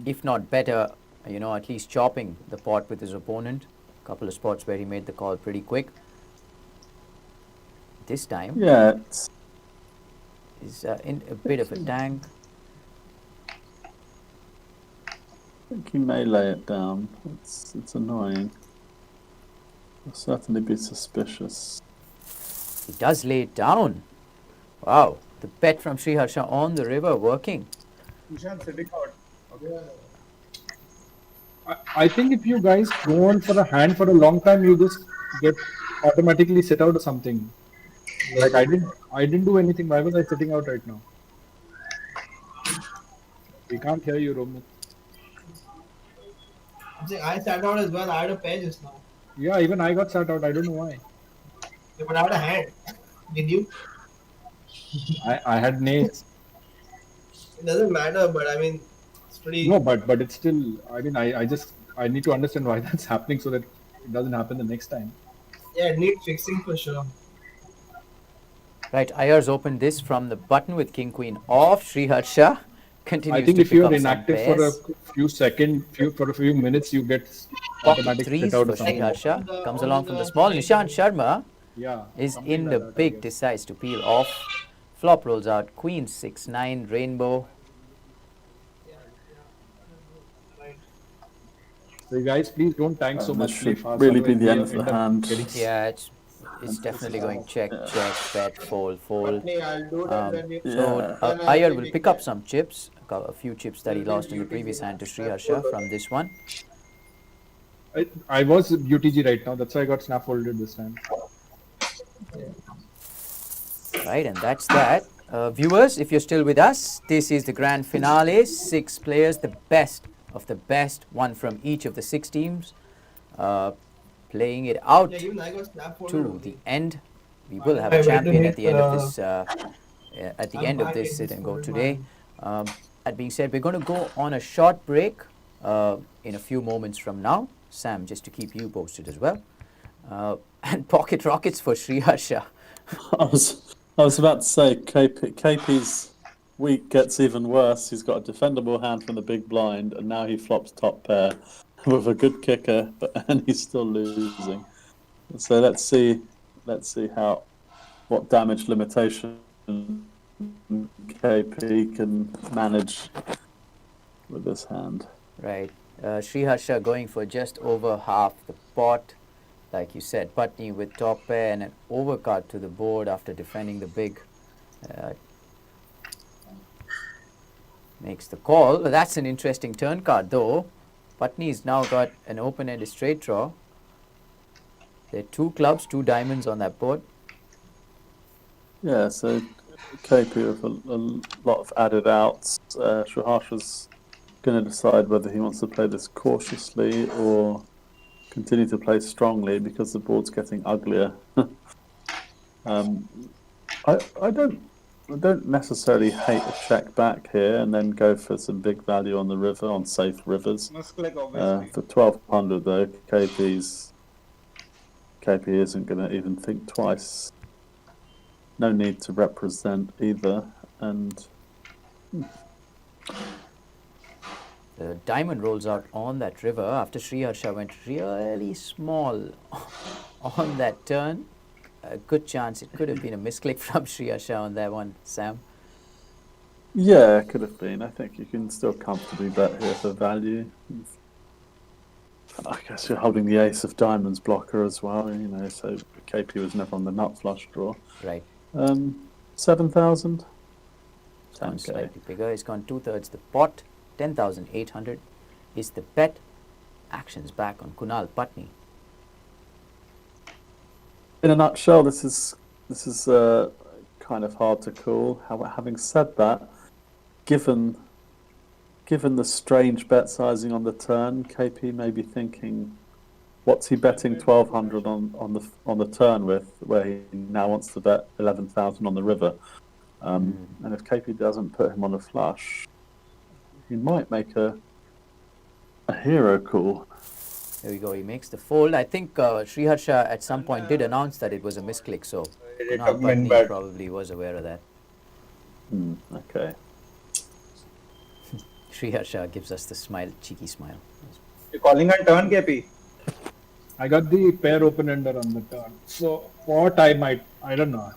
if not better, at least chopping the pot with his opponent. A couple of spots where he made the call pretty quick. This time, Yeah, he's in a bit of a tank. I think he may lay it down. It's annoying. He'll certainly be suspicious. He does lay it down. Wow, the bet from Sri Harsha on the river working. I think if you guys go on for a hand for a long time, you just get automatically sit out or something? Like I didn't do anything. Why was I sitting out right now? We can't hear you, Romit. I'm saying I sat out as well. I had a pair just now. Yeah, even I got sat out. I don't know why. Yeah, but I had a hand. Did you? I had nades. It doesn't matter, but I mean, it's pretty. No, but it's still. I mean, I need to understand why that's happening so that it doesn't happen the next time. Yeah, it needs fixing for sure. Right, Ayers opened this from the button with King Queen off. Sriharsha continues I think to if pick you're up some inactive for a pairs. for a few minutes, you get Pocket automatic threes sit out for or something. Sriharsha. Comes along from the small. Nishant Sharma Yeah, is something in like the that, I big, guess. decides to peel off. Flop rolls out. Queen 6-9 rainbow. So you guys, please don't tank so This much. Play should fast, really be otherwise the we end of the end up hand. getting- Yeah, it's definitely going check, check, bet, fold, fold. Patni, I'll do that when you. So Then I Iyer will will be pick up there. some chips, a few chips that he lost in the previous hand to Sriharsha from this one. I was UTG right now. That's why I got snap folded this time. Right, and that's that. Viewers, if you're still with us, this is the grand finale. 6 players, the best of the best, one from each of the 6 teams, playing it out Yeah, even I got snap folded. to the end. We will have I a went to champion hit, at the end of this. At the I'm end of back this in sit this and go folded today. That being said, we're going to go on a short break in a few moments from now. Sam, just to keep you posted as well. And pocket rockets for Sriharsha. I was about to say KP's week gets even worse. He's got a defendable hand from the big blind, and now he flops top pair with a good kicker, and he's still losing. So let's see what damage limitation KP can manage with this hand. Right. Sriharsha going for just over half the pot. Like you said, Patni with top pair and an overcard to the board after defending the big. Makes the call. That's an interesting turn card though. Patni's now got an open-ended straight draw. There are 2 clubs, 2 diamonds on that board. Yeah, so KP with a lot of added outs. Sriharsha's going to decide whether he wants to play this cautiously or continue to play strongly because the board's getting uglier. I don't necessarily hate a check back here and then go for some big value on the river, on safe rivers. Must click obviously. For 1200 though, KP isn't going to even think twice. No need to represent either, and The diamond rolls out on that river after Sriharsha went really small on that turn. A good chance it could have been a misclick from Sriharsha on that one, Sam. yeah, it could have been. I think you can still comfortably bet here for value. I guess you're holding the ace of diamonds blocker as well, so KP was never on the nut flush draw. Right. 7,000. Sounds 10K. slightly bigger. It's gone 2/3 the pot. 10,800 is the bet. Actions back on Kunal Patni. In a nutshell, this is kind of hard to call. Having said that, given the strange bet sizing on the turn, KP may be thinking, what's he betting 1,200 on the turn with, where he now wants to bet 11,000 on the river. And if KP doesn't put him on a flush, he might make a hero call. There we go. He makes the fold. I think Sriharsha at some point did announce that it was a misclick, so Kunal Patni probably was aware of that. Okay. Sriharsha gives us the smile, cheeky smile. You're calling on turn, KP? I got the pair open ender on the turn. So what I don't know.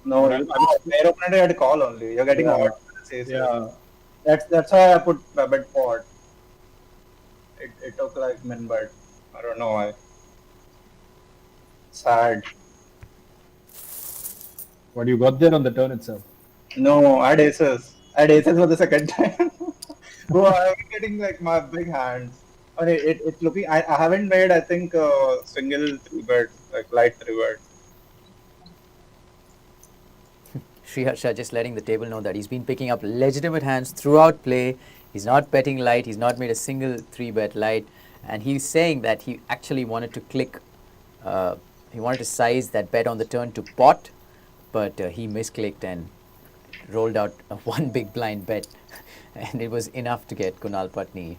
No, I mean, pair opener had a call only. You're getting odd. Yeah. That's why I put a bet pot. It took like min bet. I don't know why. Sad. What you got there on the turn itself? No, I had aces. I had aces for the second time. Bro, I'm getting like my big hands. Okay, it's looking. I haven't made, I think, single 3 bet like light 3-bet. Sriharsha just letting the table know that he's been picking up legitimate hands throughout play. He's not betting light. He's not made a single 3-bet light. And he's saying that he actually wanted to click, he wanted to size that bet on the turn to pot, but he misclicked and rolled out a one big blind bet. And it was enough to get Kunal Patni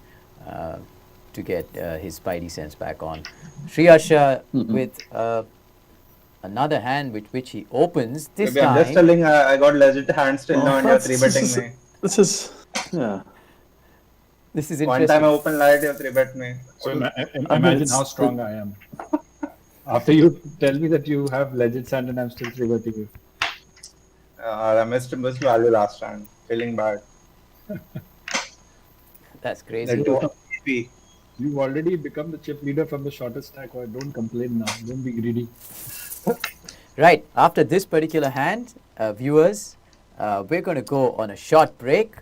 to get his spidey sense back on. Sriharsha with another hand with which he opens. This Maybe I'm just time, telling I got legit hands till now and you're 3-betting me. This is, yeah. this is One interesting. time I open light, you 3-bet me. So imagine how strong I am. After you tell me that you have legit sand and I'm still 3-betting you. I missed value last time. Feeling bad. That's crazy. You've already become the chip leader from the shortest stack. Or don't complain now. Don't be greedy. Right, after this particular hand, viewers, we're going to go on a short break.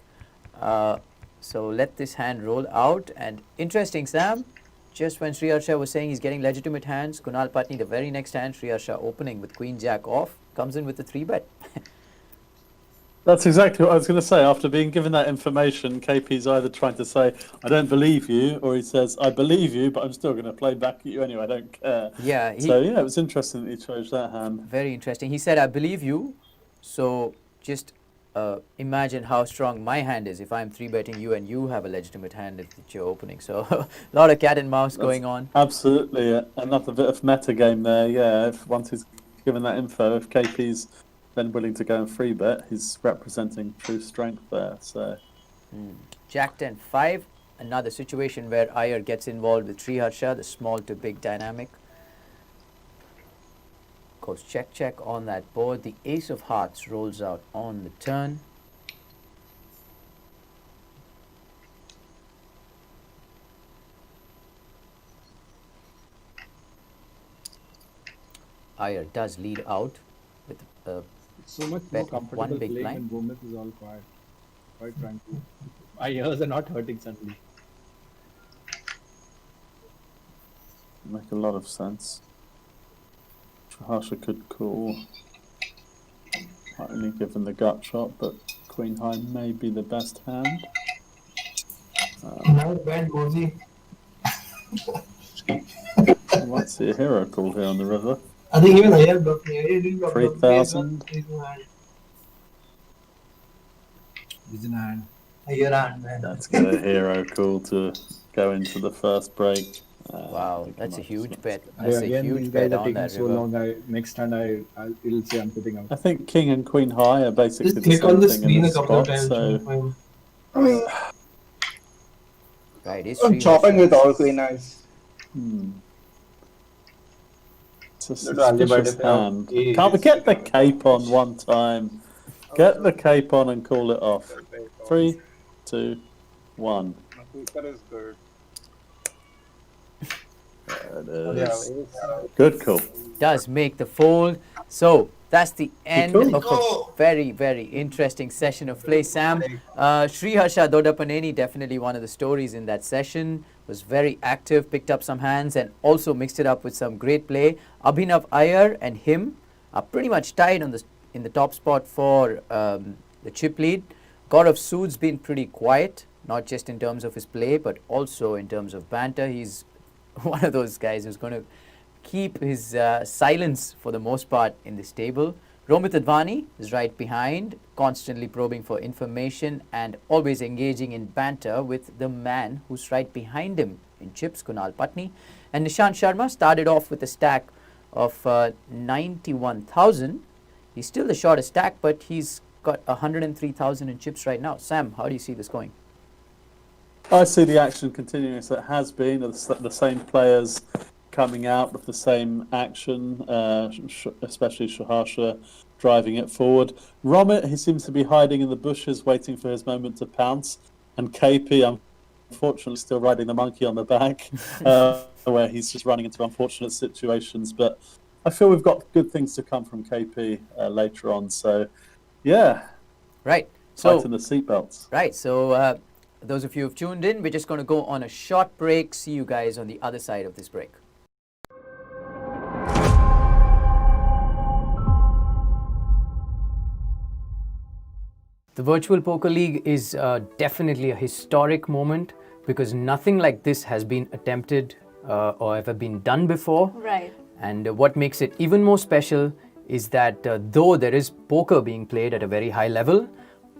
So let this hand roll out. And interesting, Sam, just when Sriharsha was saying he's getting legitimate hands, Kunal Patni, the very next hand, Sriharsha opening with Queen Jack off, comes in with the 3-bet. That's exactly what I was going to say. After being given that information, KP's either trying to say, I don't believe you, or he says, I believe you, but I'm still going to play back at you anyway, I don't care. Yeah. So, yeah, it was interesting that he chose that hand. Very interesting. He said, I believe you. So just imagine how strong my hand is if I'm 3-betting you and you have a legitimate hand that you're opening. So a lot of cat and mouse going on. Absolutely. Another bit of meta game there, yeah. If once he's given that info, if KP's then willing to go and 3-bet, he's representing true strength there. So, Jack 10-5, another situation where Iyer gets involved with Sriharsha, the small to big dynamic. Goes check on that board. The ace of hearts rolls out on the turn. Iyer does lead out with So much bet more of comfortable one big playing blind. when Gomez is all quiet. Quite frankly. My ears are not hurting suddenly. make a lot of sense. Harsha could call. Only given the gut shot, but Queen High may be the best hand. Nice bad Mozi. You might see a hero call here on the river. I think even Ayar blocked me. Ayar didn't block me. 3,000. He's in hand. Ayar hand, man. Let's get a hero call to go into the first break. Wow, that's a huge bet. I, That's a again, huge these bet guys are on taking that so river. long. Next time it'll say I'm putting out. I think King and Queen High are basically Just the click same on the thing screen in a this couple of spot. times. So Right, it's I'm chopping with all queen eyes. it's a Little algebra suspicious if you have hand. ace. Can't we get the cape on one time? Get the cape on and call it off. 3, 2, 1. Quicker is good. There it Yeah, is. Good call. Does make the fold. So that's the end cool. of a very, very interesting session of play, Sam. Sriharsha Dodapaneni, definitely one of the stories in that session, was very active, picked up some hands and also mixed it up with some great play. Abhinav Iyer and him are pretty much tied on in the top spot for the chip lead. Gaurav Sood's been pretty quiet, not just in terms of his play, but also in terms of banter. He's one of those guys who's going to keep his silence for the most part in this table. Romit Advani is right behind, constantly probing for information and always engaging in banter with the man who's right behind him in chips, Kunal Patni. And Nishant Sharma started off with a stack of 91,000. He's still the shortest stack, but he's got 103,000 in chips right now. Sam, how do you see this going? I see the action continuing as it has been, the same players coming out with the same action, especially Shaharsha driving it forward. Romit, he seems to be hiding in the bushes waiting for his moment to pounce, and KP, unfortunately, still riding the monkey on the back, where he's just running into unfortunate situations. But I feel we've got good things to come from KP later on, so yeah. Right. So Tighten the seatbelts. Right, so those of you who've tuned in, we're just going to go on a short break. See you guys on the other side of this break. The Virtual Poker League is definitely a historic moment because nothing like this has been attempted or ever been done before. Right. And what makes it even more special is that though there is poker being played at a very high level,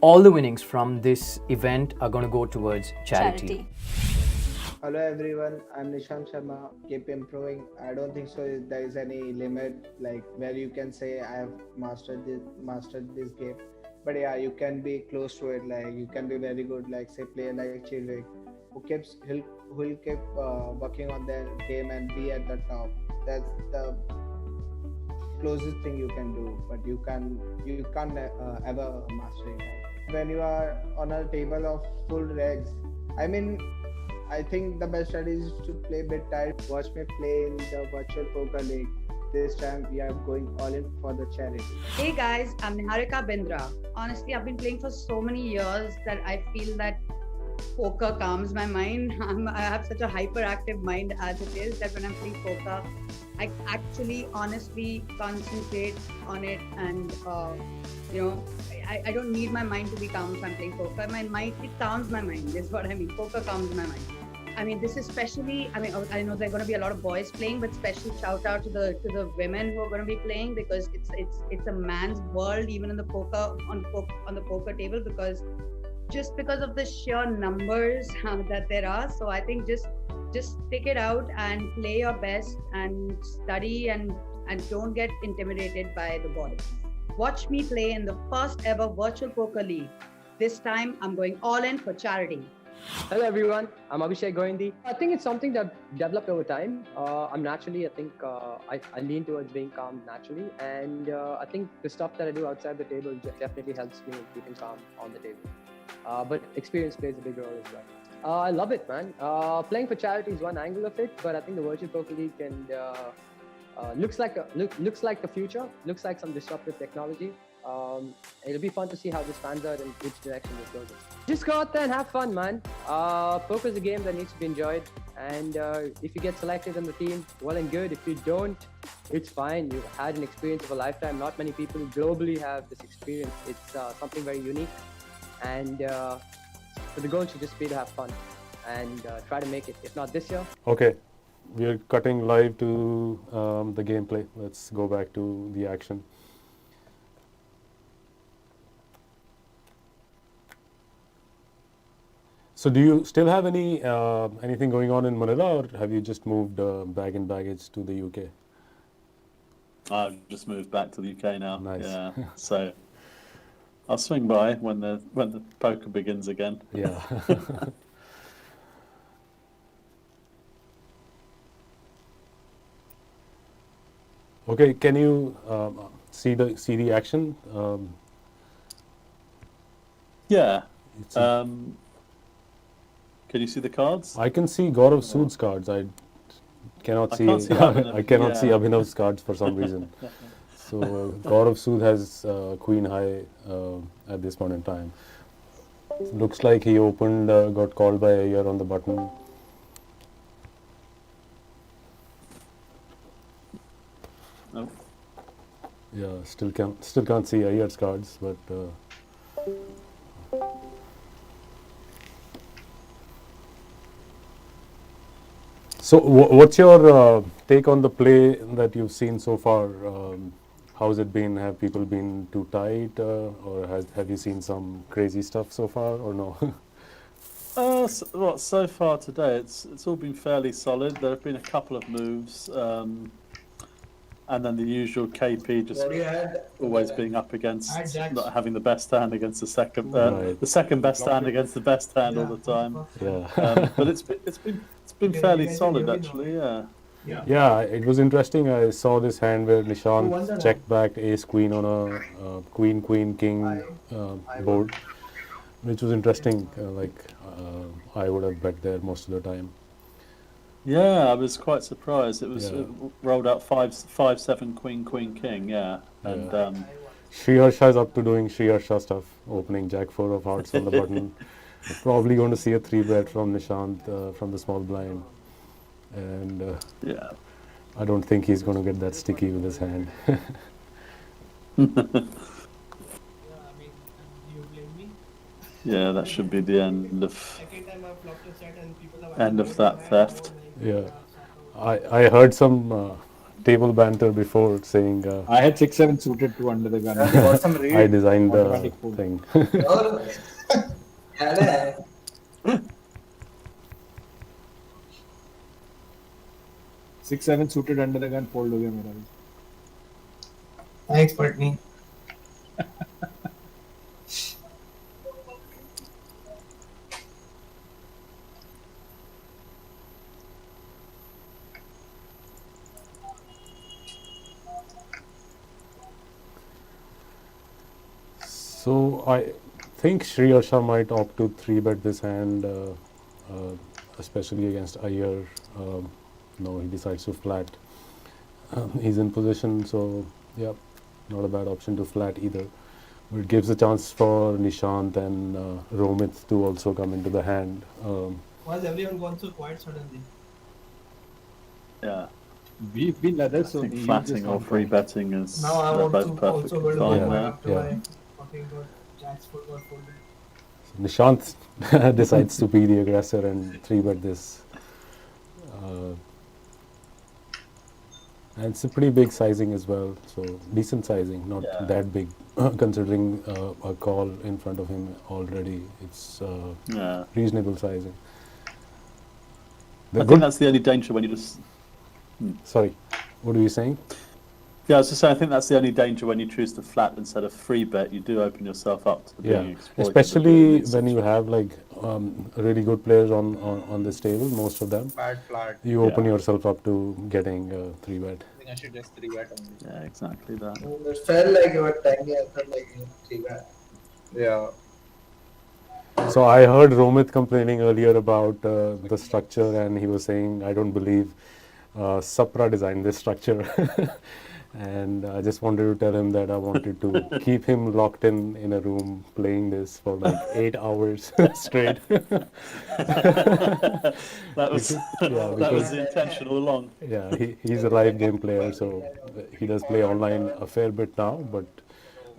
all the winnings from this event are going to go towards charity. Hello everyone, I'm Nishant Sharma. Keep improving. I don't think so there is any limit like where you can say I have mastered this game. But yeah, you can be close to it. Like you can be very good. Like say player like Chilvik, who'll keep working on their game and be at the top. That's the closest thing you can do. But you can't ever master it. When you are on a table of full regs, I think the best strategy is to play a bit tight. Watch me play in the Virtual Poker League. This time we are going all in for the charity. Hey guys, I'm Niharika Bindra. Honestly, I've been playing for so many years that I feel that poker calms my mind. I have such a hyperactive mind as it is that when I'm playing poker, I actually honestly concentrate on it and I don't need my mind to be calm if I'm playing poker. It calms my mind is what I mean. Poker calms my mind. This is especially, I know there are going to be a lot of boys playing, but special shout out to the women who are going to be playing because it's a man's world even in the poker on the poker table because of the sheer numbers that there are. So I think just stick it out and play your best and study and don't get intimidated by the borders. Watch me play in the first ever Virtual Poker League. This time I'm going all in for charity. Hello everyone, I'm Abhishek Goindi. I think it's something that developed over time. I lean towards being calm naturally, and I think the stuff that I do outside the table definitely helps me in keeping calm on the table. But experience plays a big role as well. I love it, man. Playing for charity is one angle of it, but I think the Virtual Poker League looks like the future. Looks like some disruptive technology. It'll be fun to see how this pans out and which direction this goes in. Just go out there and have fun, man. Poker is a game that needs to be enjoyed, and if you get selected in the team, well and good. If you don't, it's fine. You've had an experience of a lifetime. Not many people globally have this experience. It's something very unique, and so the goal should just be to have fun and try to make it. If not this year. Okay, we are cutting live to the gameplay. Let's go back to the action. So do you still have anything going on in Manila, or have you just moved bag and baggage to the UK? I've just moved back to the UK now. Nice. Yeah. So I'll swing by when the poker begins again. Yeah. Okay, can you see the action? Yeah. Can you see the cards? I can see Gaurav Sood's cards. I cannot see. I cannot see Abhinav's cards for some reason. So Gaurav Sood has Queen High at this point in time. Looks like he opened, got called by a year on the button. No. Yeah, still can't see Ayer's cards, but. So, what's your take on the play that you've seen so far? How's it been? Have people been too tight, or have you seen some crazy stuff so far, or no? So far today, it's all been fairly solid. There have been a couple of moves, and then the usual KP just always being up against not having the best hand against the second, the second best hand against the best hand all the time. Yeah. But it's been fairly solid actually. Yeah, it was interesting. I saw this hand where Nishant checked back ace queen on a queen king board, which was interesting. I would have bet there most of the time. Yeah, I was quite surprised. It rolled out 5-7 queen king. Yeah, and Sri Harsha is up to doing Sri Harsha stuff, opening Jack 4 of hearts on the button. Probably going to see a 3-bet from Nishant from the small blind, and I don't think he's going to get that sticky with his hand. me. Yeah, that should be the end of Second time I flopped a set and people have end of that theft. Yeah, I heard some table banter before saying I had 6-7 suited 2 under the gun. Yeah, they got some I read. designed the Automatic fold. thing. और याद है 6-7 suited under the gun fold हो गया मेरा भी. Thanks, Patni. So I think Sri Harsha might opt to 3-bet this hand, especially against Iyer. No, he decides to flat. He's in position, so yeah, not a bad option to flat either. But it gives a chance for Nishant and Romit to also come into the hand. Why has everyone gone so quiet suddenly? Yeah, We've been leather, I so think we use flatting this or one free time. betting is Now I they're want both to also perfectly go to fine my there. after Yeah. my talking about Jack's foot got folded. Nishant decides to be the aggressor and 3-bet this. And it's a pretty big sizing as well, so decent sizing, not Yeah. that big, considering a call in front of him already. It's Yeah. reasonable sizing. I think that's the only danger when you just. Sorry, what were you saying? Yeah, I was just saying, I think that's the only danger when you choose to flat instead of free bet. You do open yourself up to being exploited. Especially when you have like really good players on this table, most of them. Bad flat. You open yourself up to getting 3-bet. I think I should just 3-bet only. Yeah, exactly that. It felt like you were tiny. I felt like you were 3-bet. Yeah. So I heard Romit complaining earlier about the structure, and he was saying, I don't believe Sapra designed this structure. And I just wanted to tell him that I wanted to keep him locked in a room playing this for like 8 hours straight. That was Yeah, that was the intention all along. Yeah, he's a live game player, so he does play online a fair bit now, but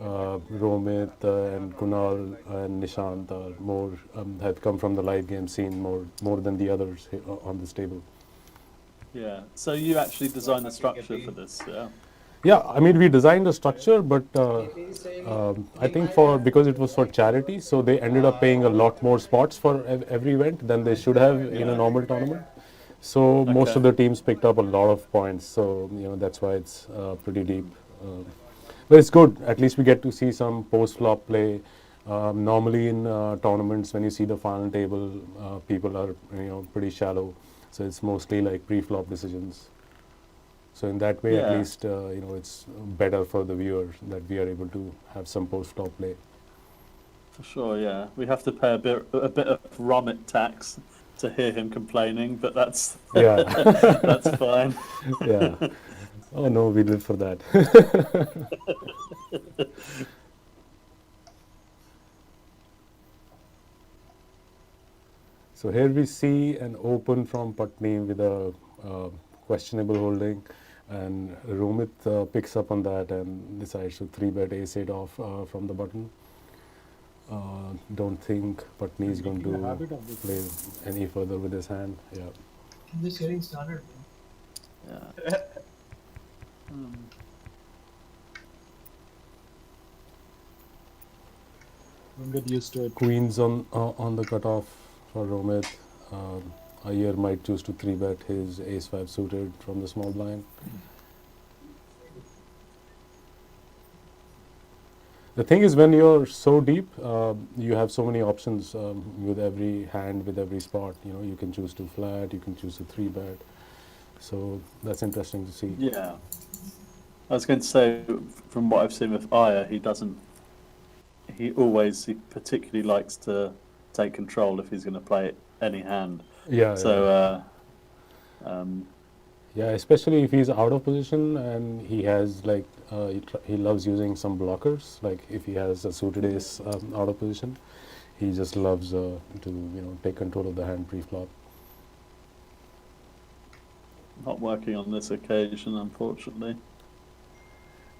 Romit and Kunal and Nishant are more have come from the live game scene more than the others on this table. Yeah. So you actually designed the structure for this, yeah? Yeah, I mean we designed a structure, but I think because it was for charity, so they ended up paying a lot more spots for every event than they should have in a normal tournament. So most of the teams picked up a lot of points. So that's why it's pretty deep. But it's good. At least we get to see some post-flop play. Normally in tournaments, when you see the final table, people are pretty shallow. So it's mostly like pre-flop decisions. So in that way, at least it's better for the viewer that we are able to have some post-flop play. For sure, yeah. We have to pay a bit of Romit tax to hear him complaining, but that's that's fine. Yeah. Oh no, we live for that. So here we see an open from Patni with a questionable holding, and Romit picks up on that and decides to 3-bet ace-8 off from the button. Don't think Patni is going to play any further with his hand. Yeah. This getting started. Yeah. Don't get used to it. Queens on the cutoff for Romit. Iyer might choose to 3-bet his ace-5 suited from the small blind. The thing is, when you're so deep, you have so many options with every hand, with every spot. You can choose to flat, you can choose to 3-bet. So that's interesting to see. Yeah. I was going to say, from what I've seen with Iyer, he particularly likes to take control if he's going to play any hand. Yeah. So, yeah, especially if he's out of position and he has he loves using some blockers. Like if he has a suited ace out of position, he just loves to take control of the hand pre-flop. not working on this occasion, unfortunately.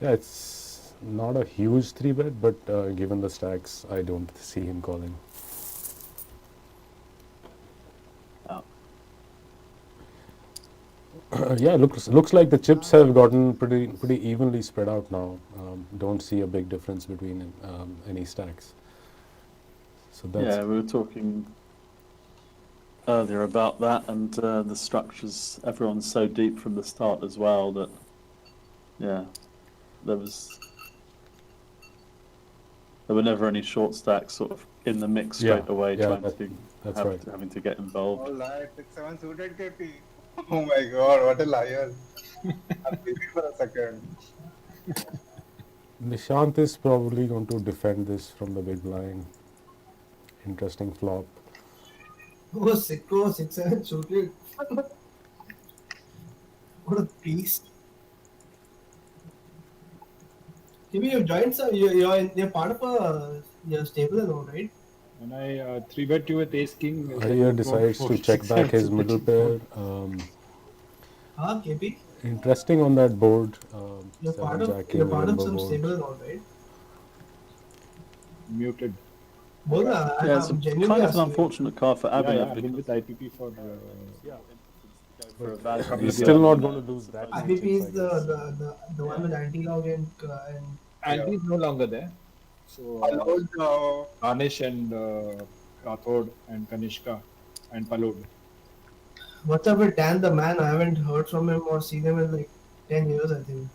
Yeah, it's not a huge 3-bet, but given the stacks, I don't see him calling. Yeah, looks like the chips have gotten pretty evenly spread out now. Don't see a big difference between any stacks. So that's Yeah, we were talking earlier about that, and the structures. Everyone's so deep from the start as well that, yeah, there were never any short stacks sort of in the mix straight away, having to get involved. Alright, 6-7 suited KP. Oh my god, what a liar. I'm waiting for a second. Nishant is probably going to defend this from the big blind. Interesting flop. Oh, sicko, 6-7 suited. What a beast. Maybe you've joined some, you're part of your stable and all, right? When I 3-bet you with Ace King. Here decides to check back his middle pair. KP? Interesting on that board. You're part Jack of, King you're part of Limbo some board. stable and all, right? Muted. Bola, Yeah, it's I'm kind genuinely of an asking. unfortunate card for Abhinav. I've been with IPP for a value. He's still not going to lose that. IPP is the one with anti-log and Andy is no longer there. So Anish and Rathod and Kanishka and Palod. what's up with Dan the man? I haven't heard from him or seen him in like 10 years, I think.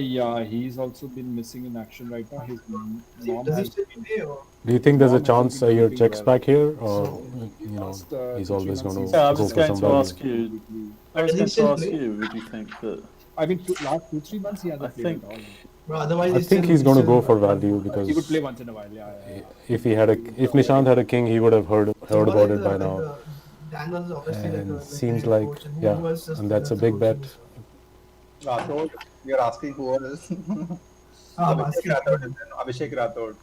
Yeah, he's also been missing in action right now. His mom Does he has still play or? Do you think there's a Mom chance hasn't been your keeping checks well. back here, or Last, he's 2-3 always going months to Yeah, I go was for going some to value? ask you. I was Does he going to still ask play? you. Would you think that? I mean, last 2-3 months he hasn't I played think- at all. Bro, otherwise I think he's going to go for value because He would play once in a while, yeah. if Nishant had a king, he would have heard about it by now. Dan was obviously And like seems the like, coach, and yeah, who was just and that's a the big coach bet. in this one. Rathod, you're asking who else? I'm Abhishek asking. Rathod is there. Abhishek Rathod.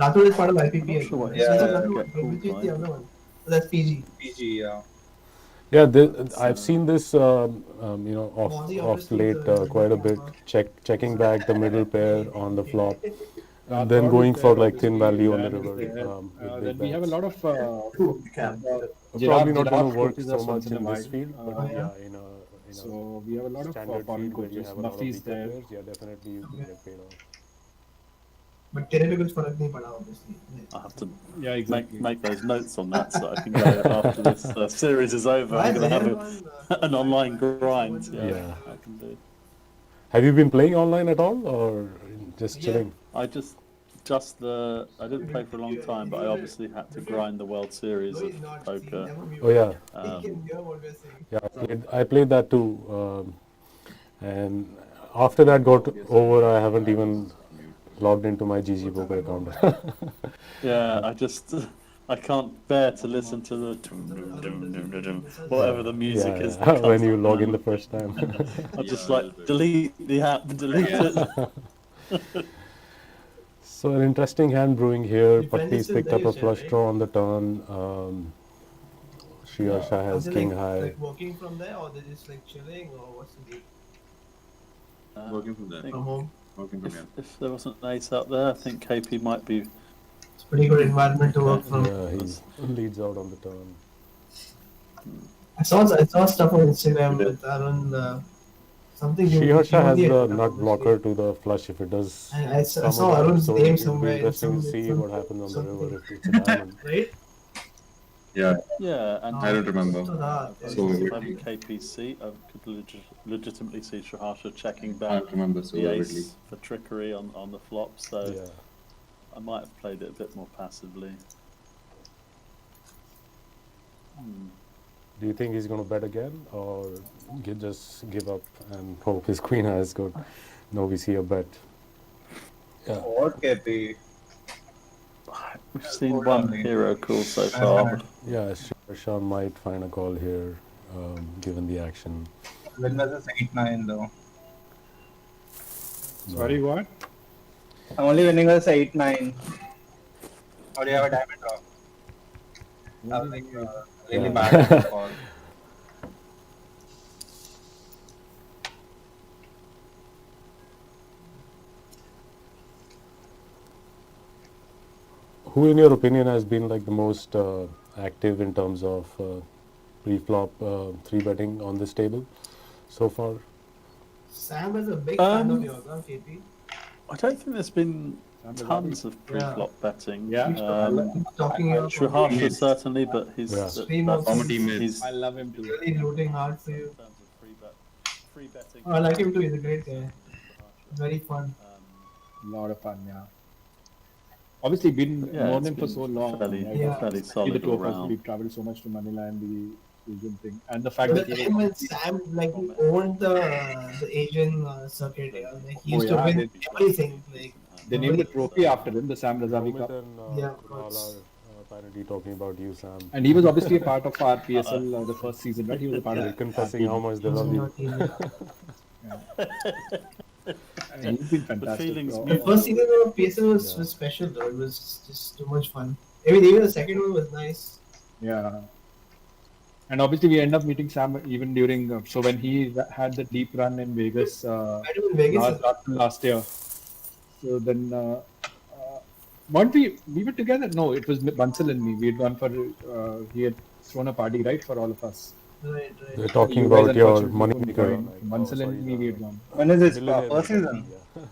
Rathod is part of IPP. I'm not sure what I his think. Yeah, Rathod, get called which is by. the other one? That's PG. PG, yeah. Yeah, I've seen this, Mozzie of obviously late the quite a bit. golfer. Checking back the middle pair on the flop, and Rathod then is going for there, like thin obviously, value on the Dan is river. there. With Then big we have a bets. lot of Probably not going giraffe to work coaches so us much once in a in this while. field, but yeah. in a So we have a lot of standard foreign field where you coaches. have a lot of Muffy's weaker there. players, yeah, definitely you can get paid off. But तेरे पे कुछ फर्क नहीं पड़ा obviously. I have to Yeah, exactly. make those notes on that so I can go after this series is over. Why I'm going to have everyone, an online grind. Yeah. I can do. Have you been playing online at all, or just Yeah. chilling? I I didn't play for a long time, but I obviously had to grind the World Series No, of he's not. poker. Never be Oh yeah, He can hear what we're saying. yeah. I played that too, and after that got over, I haven't even logged into my GG Poker account. Yeah, I can't bear to listen to the whatever the music is. that when comes you up log now. in the first time. I just like delete the app, delete it. So an interesting hand brewing here. Your friend is Patti's still picked there, up you a said, flush right? draw on the turn. Shriyarsha Is has it king like, high. like working from there, or they're just like chilling, or what's the deal? Working from there. From home. Working from here. If there wasn't an ace up there, I think KP might be. It's a pretty good environment to work from. Yeah, he leads out on the turn. I saw stuff on Instagram with Arun. Something you Shriyarsha has the the account, nut obviously. blocker to the flush if it does. And I come saw about, Arun's so name it'll somewhere be in interesting to some- see some- what happens on the something. river if it's a diamond. Right? Yeah, Yeah, and I don't remember. So maybe KPC. I could legitimately see Shahasha checking I back don't remember so the vividly. ace for trickery on the flop. So Yeah. I might have played it a bit more passively. Do you think he's going to bet again, or just give up and hope his queen has good? No, we see a bet. Yeah. What KP? We've seen one hero call so far. Yeah, Shriyarsha might find a call here, given the action. Win versus 8-9 though. Sorry, what? I'm only winning versus 8-9. Or do you have a diamond draw? I was like, really Yeah. bad call. who, in your opinion, has been like the most active in terms of pre-flop three betting on this table so far? Sam is a big fan of Um, yours, huh, KP? I don't think there's been Sam Razavi. tons of pre-flop betting. Yeah. Keeps talking about Sriharsha certainly, but he's Yeah. Stream that's also. he's I love him too. really rooting hard for in you. terms of free betting. Oh, I like him too. He's a great guy. Very fun. Lot of fun, yeah. Obviously, been Yeah, known it's him for been so long. fairly- right? Yeah. fairly See the solid two all of us, round. we traveled so much to Manila and the Asian thing, and the fact But that the he time when was. Sam like he owned the Asian circuit, yeah. Like he used Oh, to yeah, win everything. Like They named the trophy after him, the Sam Razavi Romit Cup, and Yeah, of Kunal course. are apparently talking about you, Sam. and he was obviously a part of our PSL the first season, right? He was a part They're of it. confessing how much they He's love in you. your team. And he's been The fantastic. feelings So, The first season of PSL was special though. It was just too much fun. I mean, even the second one was nice. yeah. And obviously, we end up meeting Sam even during. So when he had the deep run in Vegas, I do in Vegas. last year. So then, weren't we were together? No, it was Bansal and me. We had gone for. He had thrown a party, right, for all of us. Right. They're talking You guys about your unfortunately money couldn't maker. join. Bansal and me, we had gone. When is this Millionaire first maker. season? Yeah.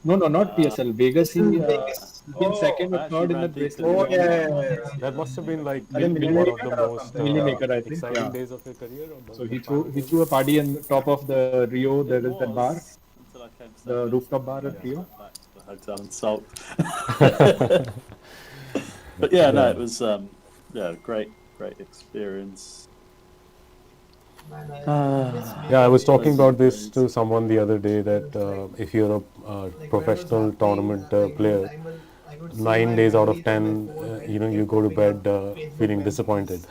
No, not PSL. Vegas. He Vegas. been second or third in the actually bracelet. ran Oh yeah. That must have been like I think one of the most Millie Maker, I think. exciting Yeah. days of your career. Or So the he final threw days? a party on top of the Rio. There is that bar, Until I came the second. rooftop bar at Rio. Back to the hotel and salt. But yeah, no, it was great experience. Man, Yeah, I was talking about this to someone the other day that if you're a professional tournament player, 9 days out of 10, you go to bed feeling disappointed.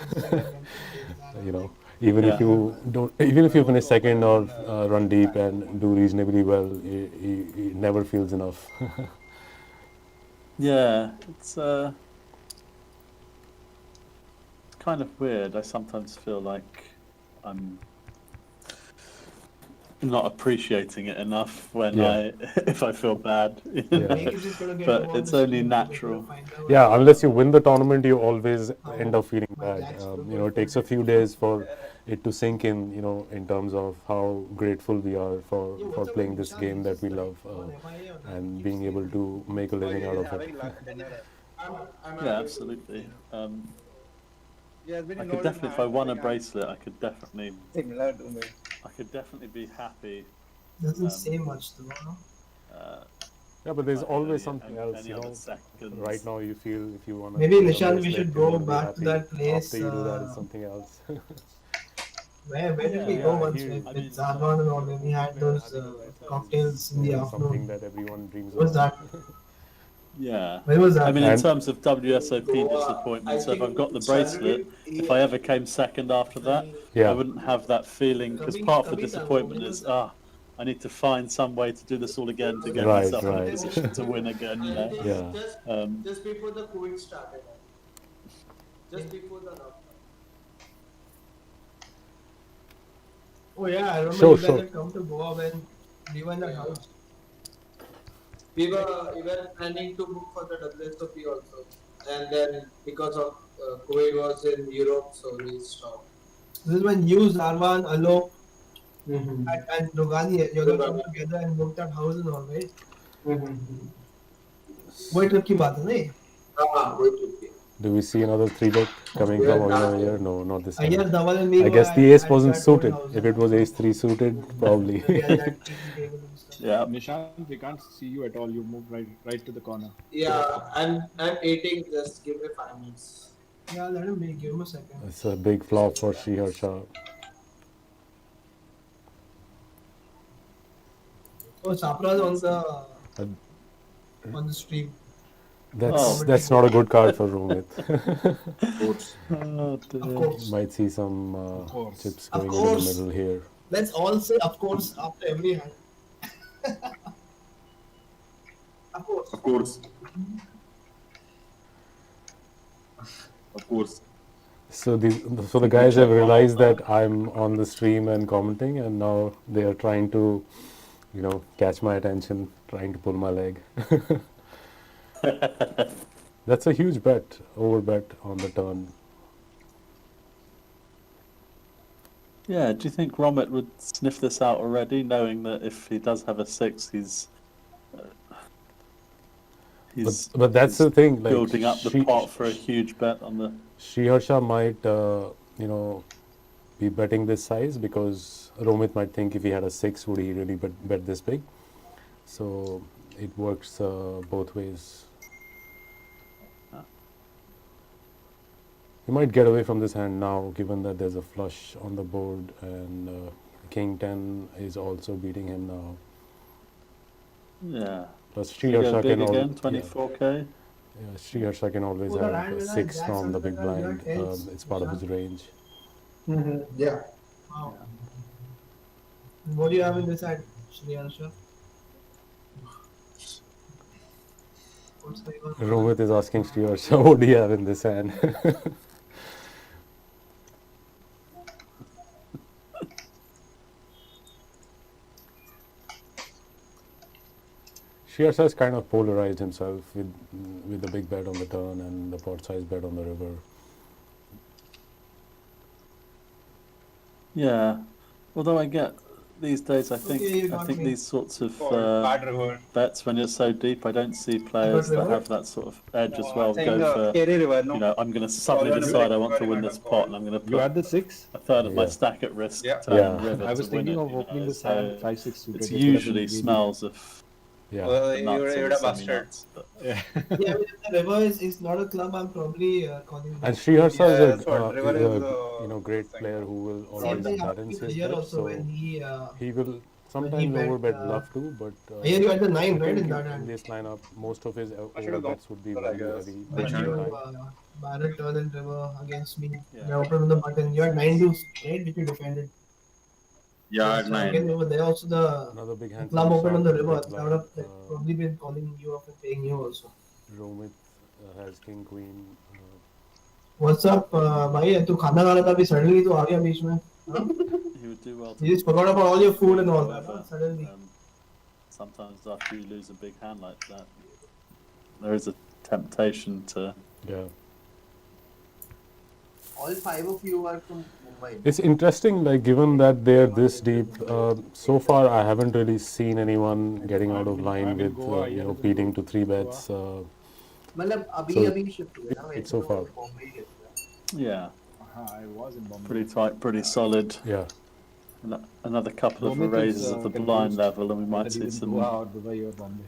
Even if you finish second or run deep and do reasonably well, it never feels enough. Yeah, it's kind of weird. I sometimes feel like I'm not appreciating it enough when if I feel bad. But it's only natural. Yeah, unless you win the tournament, you always end up feeling bad. It takes a few days for it to sink in, in terms of how grateful we are for playing this game that we love and being able to make a living out of it. Yeah, absolutely. I could definitely, if I won a bracelet, I could definitely be happy. doesn't say much though. No? Yeah, but there's Like always any- something any else, other seconds. Right now you feel if you want to... Maybe Nishan, we should go back to that place. After you do that, it's something else. Where did we go once with Zarwan and all? When we had those cocktails in the Something afternoon. that everyone dreams What was of. that? Yeah. Where was that? I mean, in And- terms of WSOP disappointment, so if I've got the bracelet, if I ever came second after that, Yeah. I wouldn't have that feeling, because part of the disappointment is, I need to find some way to do this all again to get Right, myself in a right. position to win again. Yeah. Just before the COVID started. Just before the lockdown. Oh yeah, I remember Sure, you guys sure. had come to Goa when we were in the house. We were planning to book for the WSOP also, and then because of COVID was in Europe, so we stopped. This is when you, Zarwan, Alok, and Rogani, you all come together and booked that house and all, right? वही trip की बात है नहीं? हाँ, वही trip की. Do we see another 3-bet coming from Avinav here? No, not this time. Ayyar, Dhawan and me I were guess the at- ace at wasn't that suited. old house. If it was ace 3 suited, probably. We had that cheesy table and stuff. Yeah. Nishant, we can't see you at all. You moved right to the corner. Yeah, I'm eating. Just give me 5 minutes. Yeah, let him be. Give him a second. It's a big flop for Sriharsha. Oh, Sapra's on the stream. That's not a good card for Romit. Oh, dear. Of course. Might see some course. chips Of going into the course. middle here. Let's all say, of course, after every hand. Of course. Of course. Of course. So the guys have realized that I'm on the stream and commenting, and now they are trying to, catch my attention, trying to pull my leg. That's a huge bet, over bet on the turn. Yeah, do you think Romit would sniff this out already, knowing that if he does have a 6, But that's the thing, like building up the pot for a huge bet on the... Sriharsha might, be betting this size because Romit might think if he had a 6, would he really bet this big? So it works both ways. You might get away from this hand now, given that there's a flush on the board and King 10 is also beating him now. Yeah. Plus Should we go Sriharsha big can again, 24k? Yeah, Sriharsha can always have a 6 from the big blind. It's part of his range. Yeah. Wow. What do you have in this hand, Sriharsha? Rohit is asking Sriharsha, what do you have in this hand? Sriharsha has kind of polarized himself with the big bet on the turn and the pot size bet on the river. Yeah, although I get these days, I think these sorts of bets when you're so deep, I don't see players that have that sort of edge as well. Go for, I'm going to suddenly decide I want to win this pot, and I'm going to put You had the 6? a third of my stack at risk. I was thinking of opening this hand 5-6 suited. It usually smells of the nuts you or would have semi-nuts, busted. but- Yeah, but if the river is not a club, I'm probably calling. And Sriharsha is River is, a great player who will Same always thing balance happened his here bet. also So when he will sometimes bet, overbet bluff too, but here you had the 9, I right, think in that in hand. this lineup, most of his should have overbets would be gone, I value guess. heavy. When most of the you time. barrel turn and river against me, Yeah. I opened on the button. You had 9 deuce, right, which you defended. Yeah, So 9. again, over there also the Another big hand. club from opened on the Nishant, river. big I would have blind. probably been calling you up and paying you also. Romit has king queen. What's up, भाई? तू खाना खा रहा था अभी suddenly तू आ गया बीच में? हाँ? He would do well to You just forgot about all your food and all that, however, huh? Suddenly. sometimes after you lose a big hand like that, there is a temptation to... Yeah. All 5 of you are from Mumbai. It's interesting, like given that they're this deep, so far I haven't really seen anyone getting out of line with, beating to 3 bets. मतलब अभी So अभी shift हुए ना it's so far. Bombay ही है। Yeah, I was in Bombay. pretty tight, pretty solid. Yeah. Another couple of Romit is, raises of the blind confused level, and we might That see even some Goa or Dubai or Bombay.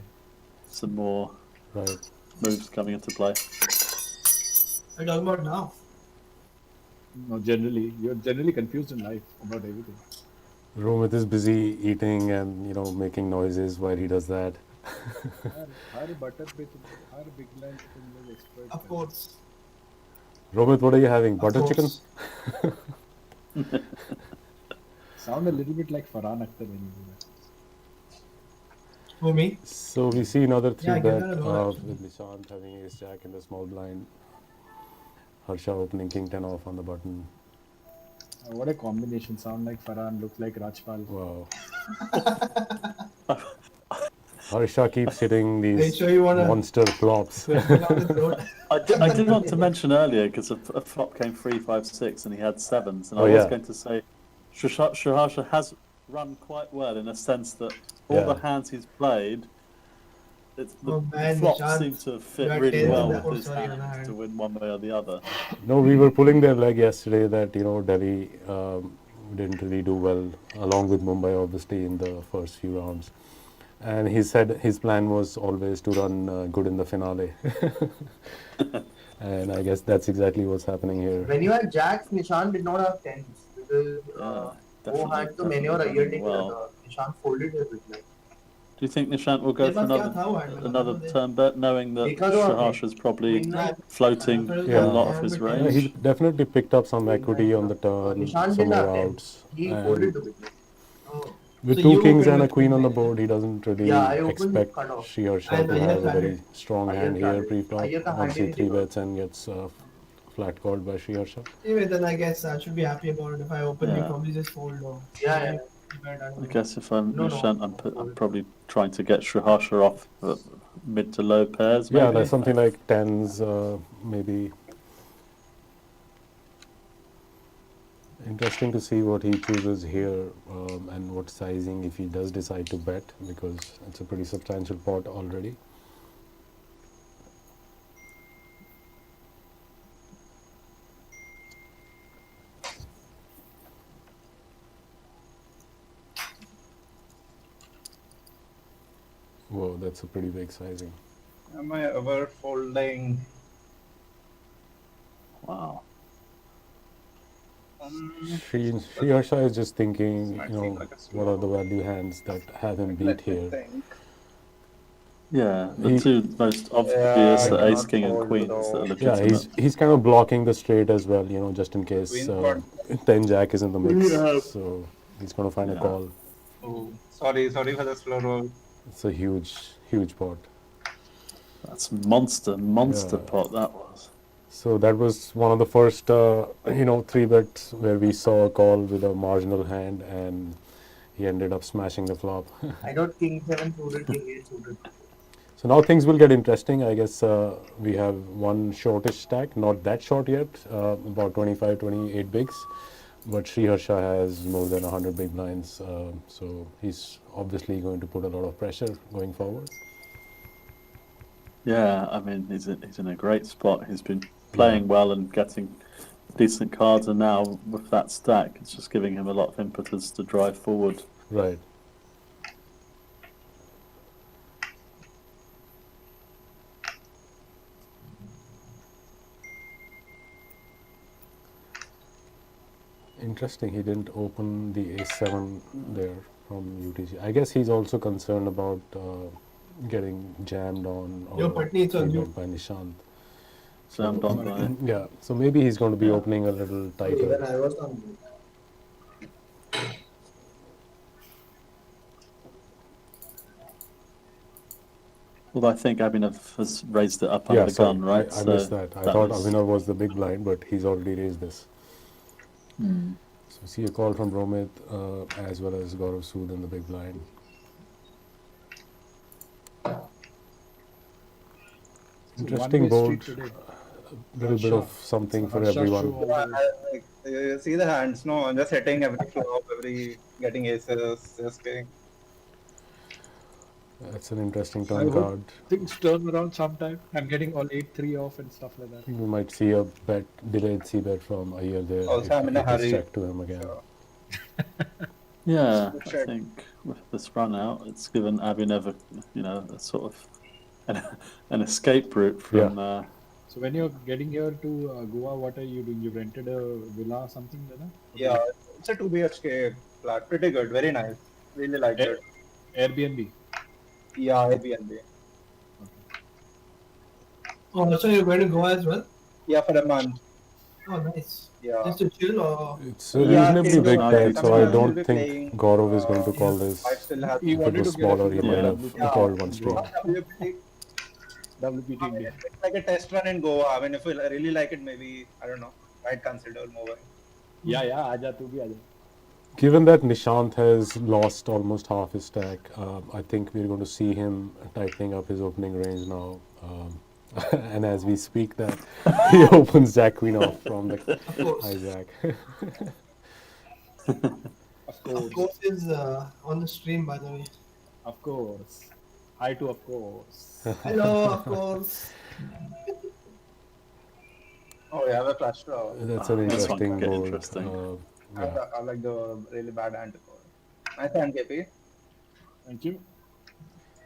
some more Right. moves coming into play. What are you talking about now? No, generally, you're generally confused in life about everything. Romit is busy eating and making noises while he does that. Hire a butter pitch, hire a big line chicken was expert. Of course. Romit, what are you having? Butter chicken? Sound a little bit like Farhan Akhtar when you do that. Who, me? So we see another 3 Yeah, I get bet that a lot, actually. with Nishant having ace jack in the small blind. Harsha opening king 10 off on the button. What a combination. Sound like Farhan, look like Rajpal. Wow. Harsha keeps hitting Are you these sure you wanna- monster flops. I did want to mention earlier, because a flop came 3, 5, 6, and he had 7s, and Oh, I was yeah. going to say Sriharsha has run quite well in a sense that all the hands he's played, the man, flops Nishant, seem to you fit are really ten well in that- with oh, his sorry, hands Anand. to win one way or the other. No, we were pulling their leg yesterday that, Delhi didn't really do well, along with Mumbai, obviously, in the first few rounds. And he said his plan was always to run good in the finale. And I guess that's exactly what's happening here. When you had jacks, Nishant did not have 10s because वो hand तो मैंने और अय्यर ने किया था. Nishant folded his big line. Do you think Nishant will go मेरे for पास क्या था वो hand में? another turn bet, knowing that देखा तो आपने? Sriharsha's probably Winner. floating Yeah. a lot of his Yeah, range? he definitely picked up some equity on the turn, Nishant some didn't more have 10. outs. He And folded the big line. Oh. with So 2 you kings opened and a with queen on the queen board, he doesn't really Yeah, I opened expect cutoff. Sriharsha And to Ayyar have a very started. strong Ayyar hand here started. pre-flop. Ayyar का Once he hand 3 ही नहीं bets and gets flat called by Sriharsha. Anyway, then I guess I should be happy about it. If I open, you Yeah. probably just fold. Or Yeah, Better done I with guess if I'm No, no. Nishant, I'm probably trying to get Sriharsha off mid to low pairs. Yeah, Maybe? that's something like tens, maybe. Interesting to see what he chooses here and what sizing if he does decide to bet, because it's a pretty substantial pot already. Whoa, that's a pretty big sizing. Am I ever folding? Wow. Sri Harsha is just thinking, what are the value hands that have him beat here? Yeah, the two most obvious, the ace, king, and queens that are legitimate. Yeah, he's kind of blocking the straight as well, just in case 10 jack is in the mix. So he's going to find a call. Oh, sorry for the slow roll. It's a huge pot. That's monster pot that was. So that was one of the first, 3 bets where we saw a call with a marginal hand, and he ended up smashing the flop. I got king 7 suited, king 8 suited. So now things will get interesting. I guess we have one shortish stack, not that short yet, about 25, 28 bigs. But Sri Harsha has more than 100 big blinds, so he's obviously going to put a lot of pressure going forward. Yeah, I mean, he's in a great spot. He's been playing well and getting decent cards, and now with that stack, it's just giving him a lot of impetus to drive forward. Right. Interesting, he didn't open the A7 there from UTG. I guess he's also concerned about getting jammed on or by Nishant. Jammed on by. Yeah, so maybe he's going to be opening a little tighter. Even I was on. Well, I think Abhinav has raised it up under the gun, right? I missed that. I thought Abhinav was the big blind, but he's already raised this. So see a call from Romit as well as Gaurav Sood in the big blind. Interesting board. A little bit of something for everyone. You see the hands, no? I'm just hitting every flop, getting aces, just kidding. That's an interesting turn card. Things turn around sometime. I'm getting all 8-3 off and stuff like that. We might see a delayed C-bet from a year there. Also, I'm in a hurry. Check to him again. Yeah, I think with this run out, it's given Abhinav a sort of an escape route from. So when you're getting here to Goa, what are you doing? You rented a villa or something like that? Yeah, it's a 2 BHK flat. Pretty good, very nice. Really like it. Airbnb? Yeah, Airbnb. Oh, so you're going to Goa as well? Yeah, for a month. Oh, nice. Yeah. Just to chill or? It's a reasonably big bet, so I don't think Gaurav is going to call this. If it was smaller, he might have called one straight. WPT India. It's like a test run in Goa. I mean, if we really like it, maybe, I don't know, might consider moving. Yeah, Aja, tu bhi Aja. Given that Nishant has lost almost half his stack, I think we're going to see him tightening up his opening range now. And as we speak that, he opens Jack Queen off from the high Jack. Of course is on the stream, by the way. Of course. Hi to of course. Hello, of course. Oh, you have a flush draw. That's an interesting board. Interesting. I like the really bad hand to call. Nice hand, KP. Thank you.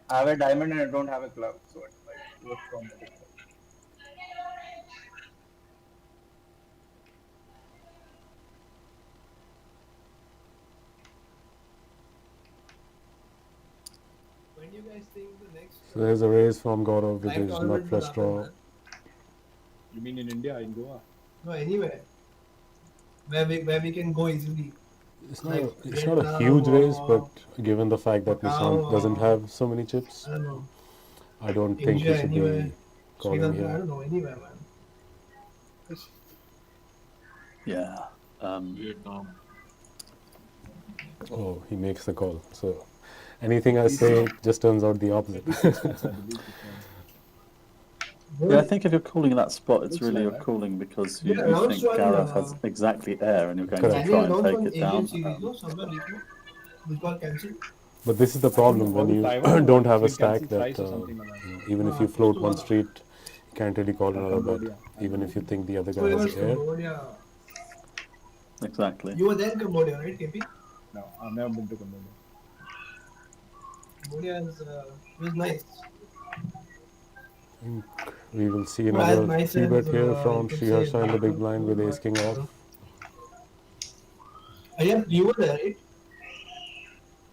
I have a diamond and I don't have a club, so it's like look from the distance. When do you guys think the next? So there's a raise from Gaurav with live his nut tournament will flush happen, draw. man? You mean in India, in Goa? No, anywhere. Where we can go easily. It's not, Like it's not a Vietnam huge raise, or but given the fact that Nishant doesn't have so many chips, I don't know. I don't think he India, should anywhere. be calling Sri Lanka, I here. don't know, anywhere, man. Yeah. Vietnam. Oh, he makes the call. So, anything I say just turns out the opposite. Yeah, I think if you're calling that spot, it's really you're calling because you announced think one, Gareth has exactly air and you're going Correct. to try Daniel and announced take one it Alien down. series, no? Somewhere recently, which got cancelled. But this is the problem when you don't have a stack that even if you float one street, you can't really call another bet, even if you think the other So guy it has was air. Cambodia. Exactly. You were there in Cambodia, right, KP? No, I've never been to Cambodia. Cambodia is, it was nice. We will see Well, as another nice 3-bet as, here you from could Sriharsha say in the big Bangkok, blind with ace but, king off. Yeah, you were there, right?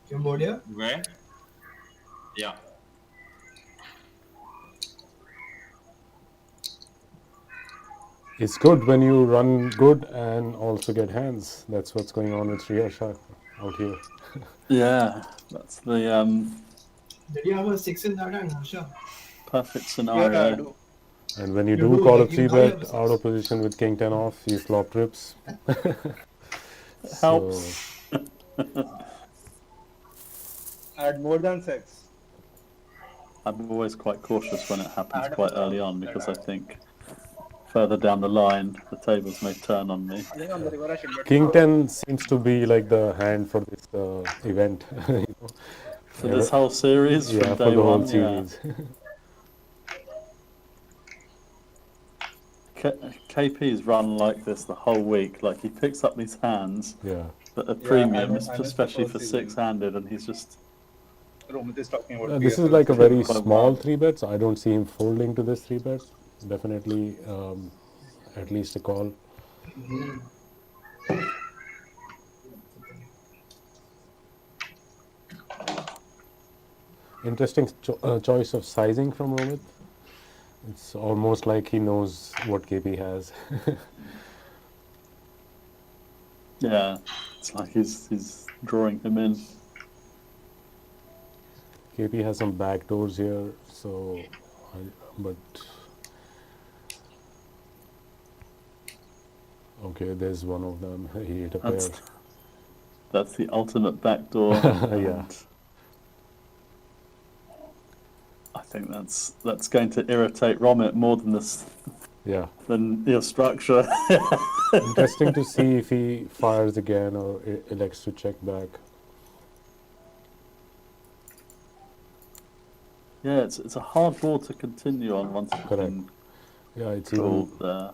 Cambodia? Where? Yeah. It's good when you run good and also get hands. That's what's going on with Sriharsha out here. Yeah, that's the Did you have a 6 in that hand, Harsha? perfect Yeah, I scenario. do. And when you You do do, call a like, you now you have 3-bet a out 6. of position with king 10 off, you flop trips. Helps. Add more than 6. I'm always quite cautious when it happens quite early on because I think further down the line the tables may turn on me. King 10 seems to be like the hand for this event. You know? For this whole series Yeah, from for day the whole one, series. KP's run like this the whole week. Like he picks up these hands Yeah. that are Yeah, premiums, I missed the especially first for season. six-handed, and he's just Romit is talking about This is PFL. like a very Quite small wild. 3-bet, so I don't see him folding to this 3-bet. Definitely at least a call. Interesting choice of sizing from Romit. It's almost like he knows what KP has. yeah. It's like he's drawing him in. KP has some back doors here, so but okay, there's one of them. He hit a pair. That's the ultimate backdoor. Yeah. I think that's going to irritate Romit more than this. Yeah. Than your structure. Interesting to see if he fires again or elects to check back. Yeah, it's a hard ball to continue on once it's been Yeah, it's called there.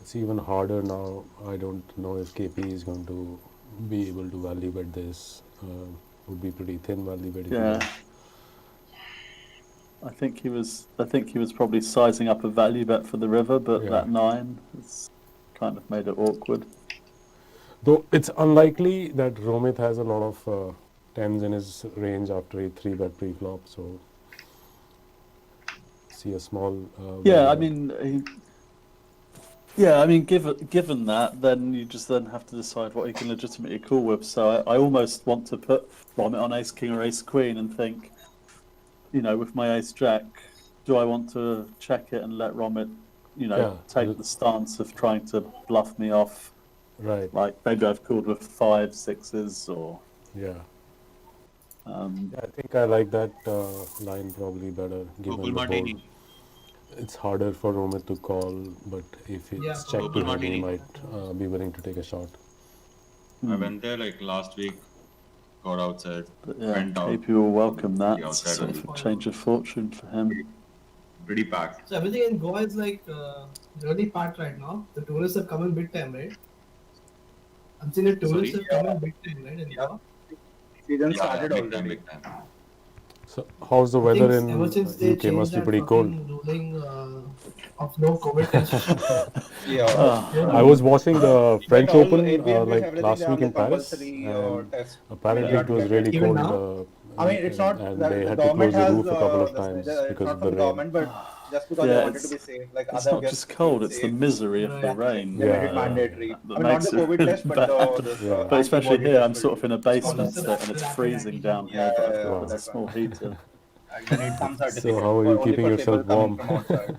It's even harder now. I don't know if KP is going to be able to value bet this. Would be pretty thin value bet. Yeah. I think he was probably sizing up a value bet for the river, but that 9 has kind of made it awkward. Though it's unlikely that Romit has a lot of 10s in his range after a 3-bet pre-flop, so see a small. Yeah, I mean, given that, then you just then have to decide what he can legitimately call with. So I almost want to put Romit on ace king or ace queen and think, you know, with my ace jack, do I want to check it and let Romit, take the stance of trying to bluff me off? Right. Like maybe I've called with 5, 6s or. Yeah. I think I like that line probably better given the board. It's harder for Romit to call, but if it's checked to him, he might be willing to take a shot. I went there like last week, got outside, Yeah, went out. KP will welcome that. The It's outside sort only. of a change of fortune for him. Pretty packed. So everything in Goa is like really packed right now. The tourists have come in big time, right? I'm seeing the tourists have come in big time, right? In Goa. Season Yeah, started big time, already. big time. So how's the I weather think in ever since they UK? Must changed be that pretty cold. fucking ruling of no COVID test. I was watching the French all Open APMs, like everything last they have week in like Paris, compulsory and test. apparently Yeah, it was yeah. really Even cold. I mean, it's not and that they the had to government close the has roof a couple of this, times it's because not of from the the rain. government, but just because Yeah, they wanted to be safe, like it's other not guests just cold; it's the safe. misery of the rain. They made it mandatory. That I mean, not makes the it COVID really test, but bad. this But especially antibody here, test I'm will sort of in a basement Scholarship and it's rapid freezing antigen. down here, but I've got that there's a small one. heater. And you need some certificate So how are you only keeping for yourself people coming warm? from outside. Then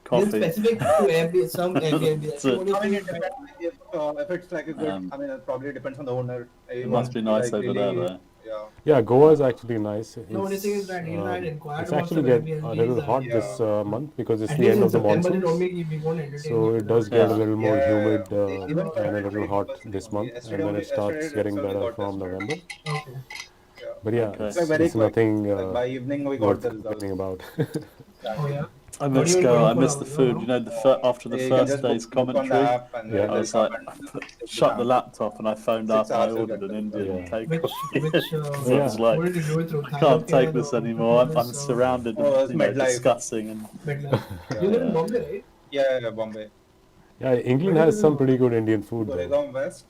Coffee. specific to Airbnb, some Airbnb. That's I it. think I mean, only it depends if it's like a good. I mean, it probably depends on the owner. It must be nice over there, though. Yeah. Yeah, Goa is actually nice. No, only thing is that he had inquired It's about actually some get Airbnbs a little hot and, this month because it's at the least end in of the September they told monsoons. me we won't entertain So you it to does that. get a Yeah. little more Yeah, humid even and a Friday little night hot was this like, month, yesterday and then only, it starts yesterday getting only better got from tested. November. Okay. Yeah. But yeah, Okay. It's like very it's quick. nothing Like by evening we got worth the results. complaining about. Oh yeah. I Not miss even Go. I 24 miss the hours, food. no? You know, after the Yeah, you can first just day's book on the commentary, app and Yeah. then I they'll was come like, and take the shut the sample. laptop, and I phoned 6 up. I hours you'll ordered get an the Indian Yeah. takeaway. Which So I Yeah. was like, what did you do it through? I can't take Thailand this or anymore. I'm Office or surrounded Oh, and it's MedLife. discussing and MedLife? Yeah. You live in yeah. Bombay, right? Yeah, Bombay. Yeah, England Where do you has live some in pretty Bombay? good Indian food though. Goregaon West.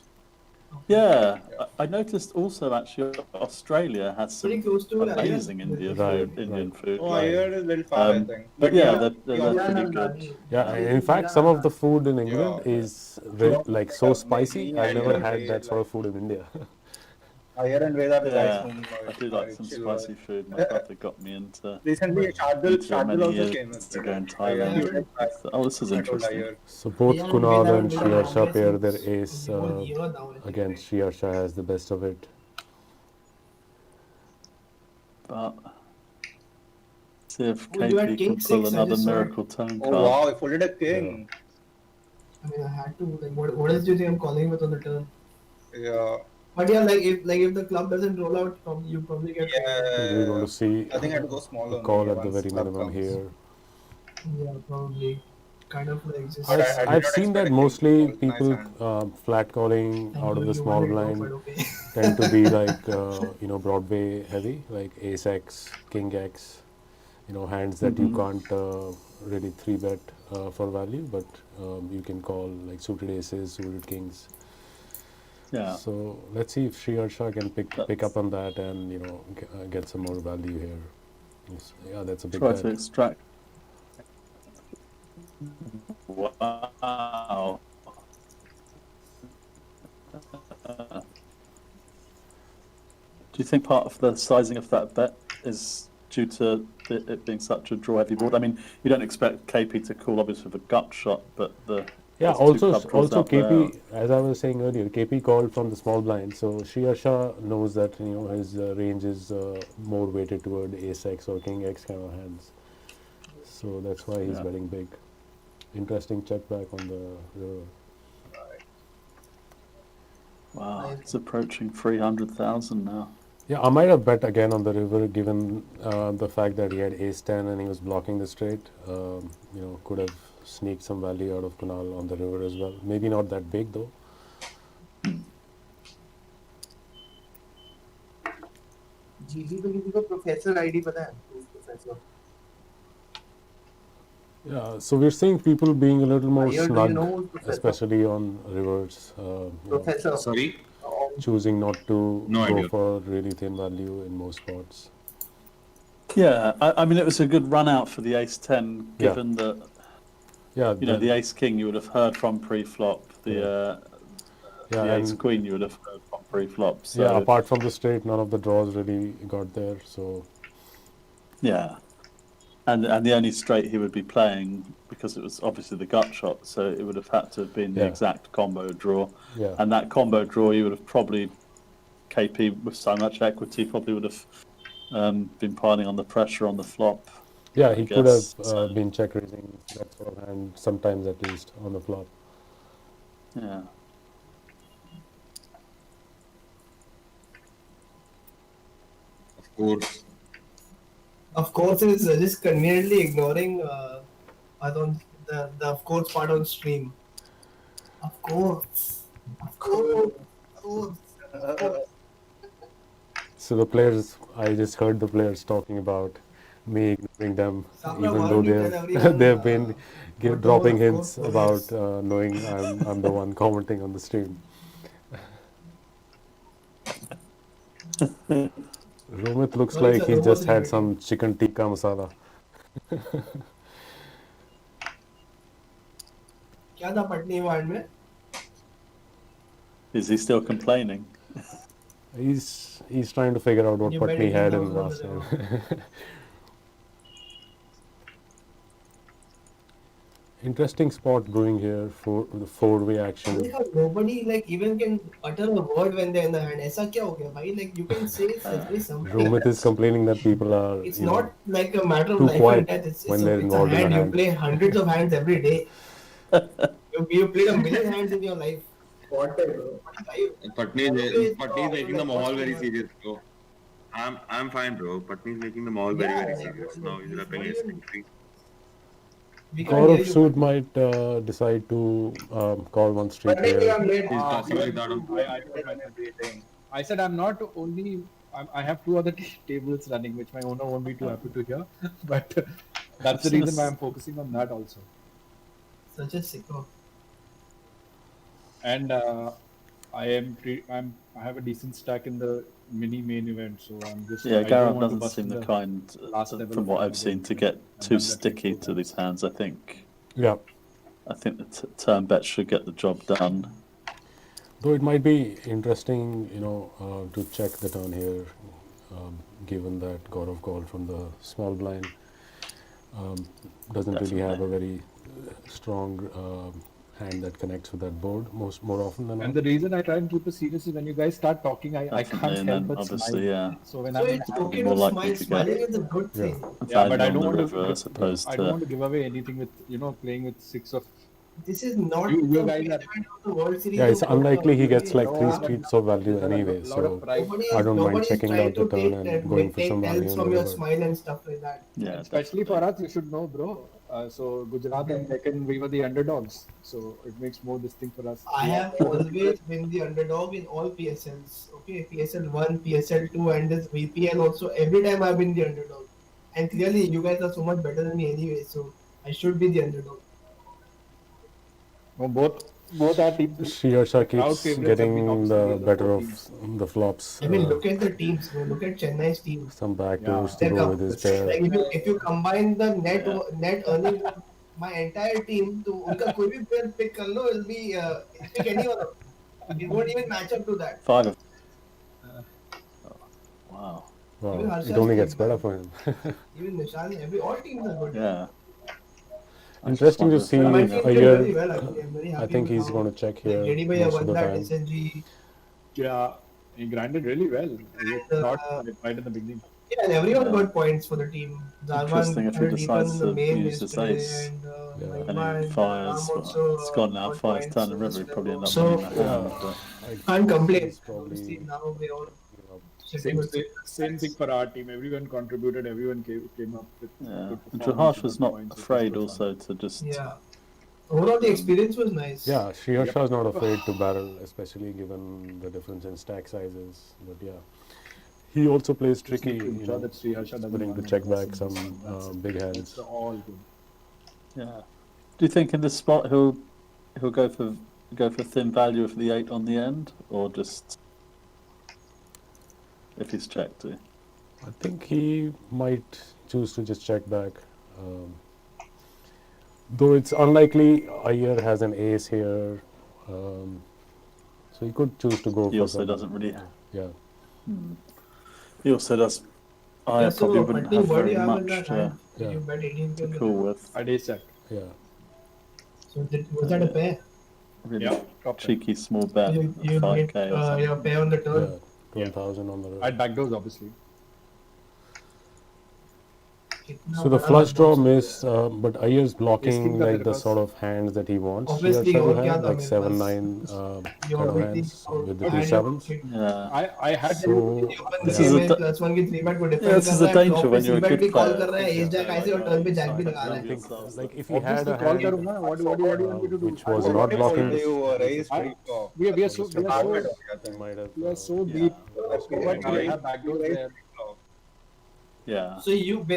Yeah, Yeah. I noticed also actually Australia has Pretty some close to amazing Right, Indian right. food. Oh, Like, here is a little far, I think. but yeah, yeah, they're yeah, pretty good. Yeah, in fact, some of the food in England Yeah. is like so spicy. Me I've and never Veda had say, that sort of food in India. Here and Veda resides Yeah, home. I do like some spicy food. My brother got me into Recently, Shardul many also years came ago in yesterday. Thailand. He would try. Oh, this is I told her interesting. here. So both Yeah, Kunal we and haven't been Shriyarsha Bombay pair their since ace. a whole year now, I think, Again, right? Shriyarsha has the best of it. But see if Oh, you had KP king can pull 6, I another just saw it. miracle tone Oh card. wow, he folded a king. I mean, I had to. Like, what else do you think I'm calling with on the turn? Yeah. But yeah, if the club doesn't roll out, you probably get. I think we're going to see I think I had to go small a only call at the once very club minimum comes. here. Yeah, probably. Kind of like just. But I did I've not seen that expect mostly king. Nice people hand. flat calling Thank out you, of the you small wanted to go, blind but okay. tend to be like Broadway heavy, like Ace X, King X, hands that you can't really 3-bet for value, but you can call like suited aces, suited kings. Yeah. So let's see if Shriyarsha can pick up on that and get some more value here. Yeah, that's a big Try bet. to extract. Wow. Do you think part of the sizing of that bet is due to it being such a draw-heavy board? I mean, you don't expect KP to call obviously with a gut shot, but Yeah, there's two also club draws out KP, as I was saying earlier, KP called from the small blind, so Shriyarsha knows that his range is more weighted toward Ace X or King X kind of hands. So that's why he's betting big. Interesting check back on the river. Wow, it's approaching 300,000 now. Yeah, I might have bet again on the river given the fact that he had Ace 10 and he was blocking the straight. Could have sneaked some value out of Kunal on the river as well. Maybe not that big though. GG पे किसी को professor ID पता है? Professor. Yeah, so we're seeing people being a little more Here, do you snug, know who's Professor? especially on rivers. Professor. Sorry? Choosing not to No go idea. for really thin value in most spots. Yeah, I mean, it was a good run out for the Ace 10, given that, the Ace King you would have heard from pre-flop, the Ace Queen you would have heard from pre-flop. So, yeah, apart from the straight, none of the draws really got there. So yeah, and the only straight he would be playing, because it was obviously the gut shot, so it would have had to have been the exact combo draw. Yeah. And that combo draw, you would have probably, KP with so much equity, probably would have been piling on the pressure on the flop. yeah, I he could guess. have been check raising that sort of hand sometimes at least on the flop. Yeah. Of course. Of course, it's just conveniently ignoring the of course part on stream. Of course. Of course. Of course. So the players, I just heard the players talking about me ignoring them, even though they've been dropping hints about knowing I'm the one commenting on the stream. Romit looks No, like it's a he robot just had related. some chicken tikka masala. क्या था Patni ward में? Is he still complaining? He's trying to figure out what You Patni better had get in down last on time. Interesting spot brewing here for the four-way action. Like how nobody like even can utter a word when they're in the hand. ऐसा क्या हो गया भाई? Like you can say something. Romit is complaining that people are, It's not like a matter of too life and quiet death. when they're It's a involved in hand. a You hand. play hundreds of hands every day. You played a million hands in your life. What, bro? Patni is making the mahal very serious, bro. I'm fine, bro. Patni is making the mahal very serious now. He's rapping his country. Gaurav Sood might decide to call one streak here. He's talking like that on. I said I'm not only. I have two other tables running, which my owner won't be too happy to hear. But that's the reason why I'm focusing on that also. Such a sicko. And I have a decent stack in the mini main event, so I'm just. Yeah, I don't Gareth want to doesn't bust seem in the the kind, last level from of what the I've seen, game to get and too then that's sticky it. to these hands. I think Yeah. the turn bet should get the job done. Though it might be interesting, to check the turn here, given that Gaurav called from the small blind. Doesn't really have a very strong hand that connects with that board more often than And not. the reason I try and keep it serious is when you guys start talking, I Definitely, can't and help then but obviously, smile. yeah. So when So I'm it's okay more to likely smile. to get Smiling is a good thing. yeah, but value I on don't the want river to. as opposed I don't to. want to give away anything with playing with six of. This is not You the guys main are. event of the World Series. Yeah, it's of poker. unlikely he gets like No, three but streets of value there's a anyway, lot of so pride. I don't mind Nobody is checking trying out the to turn and going for some take value tells on from the your river. smile and stuff like that. Yeah, Especially for definitely. us, you should know, bro. So Gujarat and Deccan, we were the underdogs. So it makes more this thing for us. I have always been the underdog in all PSLs. Okay, PSL 1, PSL 2, and this VPL also. Every time I've been the underdog. And clearly, you guys are so much better than me anyway, so I should be the underdog. No, both our teams. Shirsha The crowd keeps favorites have been getting obviously the other better four of teams. the flops. I mean, look at the teams, bro. Look at Chennai's team. Some backdoors to They're go with his pair. like if you combine the net earnings of my entire team, तो उनका कोई भी player pick कर लो, it'll be pick any one of them. It won't even match up to that. 5 of. Wow. Wow, Even it Harsha's only team, gets better for him. Even Nishan, all teams are good. Yeah. Interesting to see My team a did year. very well. Actually, I'm very happy. I think with he's how, going to check here Like, JD Bhaiya most of won the that time. SNG. Yeah, he grinded really well. He was not right in the beginning. Yeah, and everyone got points for the team. Interesting Zarwan if he had a deep run decides in the to main use this yesterday, ace. and And Mahima he and fires. Ram also It's gone now. got Fires points turn and in river. this He probably end up level. winning the hand. But Can't complain. Probably, Obviously, now we all Same thing for our team. Everyone contributed. Everyone came up with. yeah. good And performance, Jaharsh was good not points, which was afraid good also fun. to just. Yeah. Overall, the experience was nice. Yeah, Shirsha is not afraid to barrel, especially given the difference in stack sizes. But yeah, he also plays tricky, Just need to ensure that Sriharsha doesn't willing to run check into us back in some this. That's big It's hands. all good. Yeah. Do you think in this spot he'll go for thin value for the 8 on the end, or just if he's checked to? I think he might choose to just check back. Though it's unlikely Iyer has an ace here, so he could choose to go He for also some. doesn't really. Yeah. He also does. I Yeah, so probably wouldn't Patni, have what do very you have in much that to, hand? Yeah. You bet 18 to cool with. A day set. Yeah. So was that a pair? Really Yeah, top cheeky small bet You of 5k hit or something. your pair on the turn. Yeah. 12,000 on the river. I had backdoors, obviously. So the flush draw miss, but Iyer's Yes, blocking think that like it the was- sort of hands that he wants. Obviously, Shirsha to और क्या have था like मेरे 7-9 Your kind of with hands the with the two hand sevens. Yeah. I had So This is a में plus one की 3 bet को Yeah, defend this is कर a रहा है, danger flop when पे you're a 3 bet good भी call player. कर रहा है, ace jack ऐसे और turn पे jack भी लगा रहा I है. think like if he had obviously a call hand करूंगा. What do you want me to do? which was not blocking, We are so he might have. we are so deep. But we have backdoors there. Yeah. So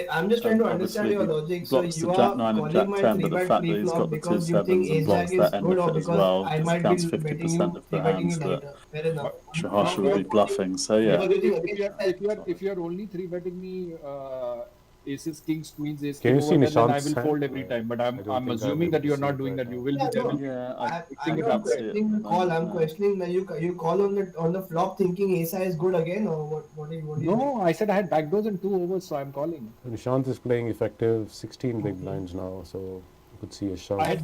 I'm just trying to Obviously, understand your he logic. So blocks you the are jack 9 and calling jack my 10, 3 but the bet fact that free he's flop got the two because you think sevens and ace blocks jack is that end good of or it as because well I might be discounts betting 50% you of the 3 betting you hands that lighter. Fair enough. Shahash would be bluffing. So yeah. Because you think If you're only 3 betting me aces, kings, queens, ace, Can king you see over, then I Nishant's will hand? fold every time. But I I'm don't think assuming I'm that able you're to not see it doing right that. You now. will be Yeah, devil. Yeah, I'm think not that's it. questioning the call. I'm questioning that you call on the flop thinking ace high is good again or what do you No, think? I said I had backdoors and 2 overs, so I'm calling. Nishant is playing effective 16 big blinds now, so could see a shove I had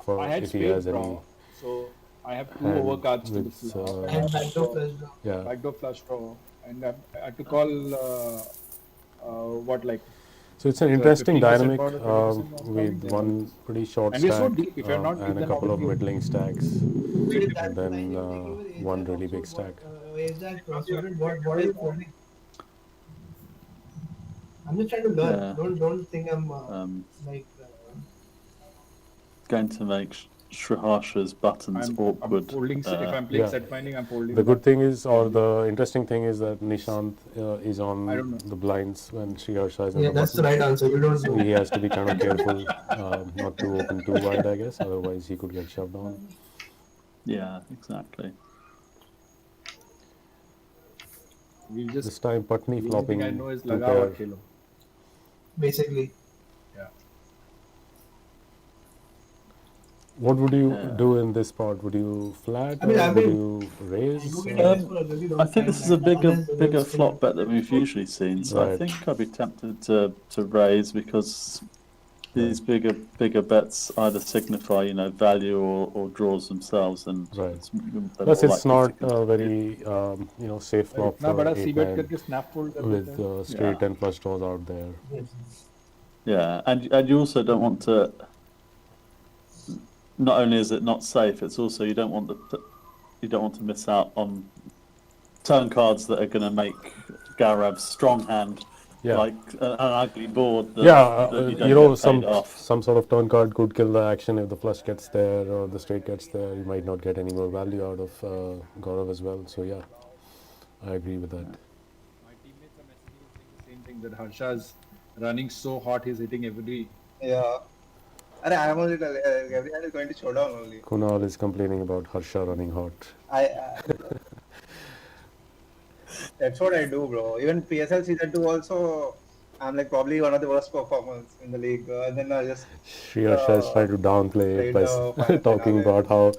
for I had if he spade has any draw, so I have two hand overcards to the with flop. And backdoor flush draw. yeah. Backdoor flush draw, and I had to call what like So it's an interesting 15% dynamic board or 20% with board. one pretty short And we're so stack deep, if you're not deep, and a then couple of obviously- middling stacks, But if that's and the line then you're taking with ace one jack really also, big stack. Ace jack crossroaded, what are you folding? I'm just trying to learn. Yeah. Don't think I'm like. Going to make Sriharsha's buttons I'm awkward. folding. If I'm playing yeah. set finding, I'm folding. The good thing is, or the interesting thing is that Nishant is on I don't know. the blinds when Sriharsha is on Yeah, the that's the button. right answer. You don't So know. he has to be kind of careful not to open too wide, I guess. Otherwise, he could get shoved down. Yeah, exactly. We just This time, Patni the only flopping thing I know is two laga or pair. khelo. Basically. Yeah. What would you Yeah. do in this part? Would you flat I mean, or I would mean, you raise? you get this for a really long I think time, this is a like, bigger unless the bigger rules flop change. bet than we've usually seen. So I Right. think I'd be tempted to raise because these bigger bets either signify value or draws themselves, and Right. they're Plus, more it's likely not to a very safe flop इतना for बड़ा c bet 8-9 करके snap fold कर with देते हैं. straight Yeah. and flush draws out there. Yeah, and you also don't want to. Not only is it not safe, it's also you don't want to miss out on turn cards that are going to make Garav's strong hand Yeah. like an ugly board. That, Yeah, that you don't you know, get some paid off. some sort of turn card could kill the action if the flush gets there or the straight gets there. You might not get any more value out of Gaurav as well. So yeah, I agree with that. My teammates are messaging me saying the same thing, that Harsha's running so hot, he's hitting every. Yeah. Arey, I am only every hand is going to showdown only. Kunal is complaining about Harsha running hot. I that's what I do, bro. Even PSL season 2 also, I'm like probably one of the worst performers in the league. And then I just Sri Harsha is trying to downplay it played the by final talking finale. about how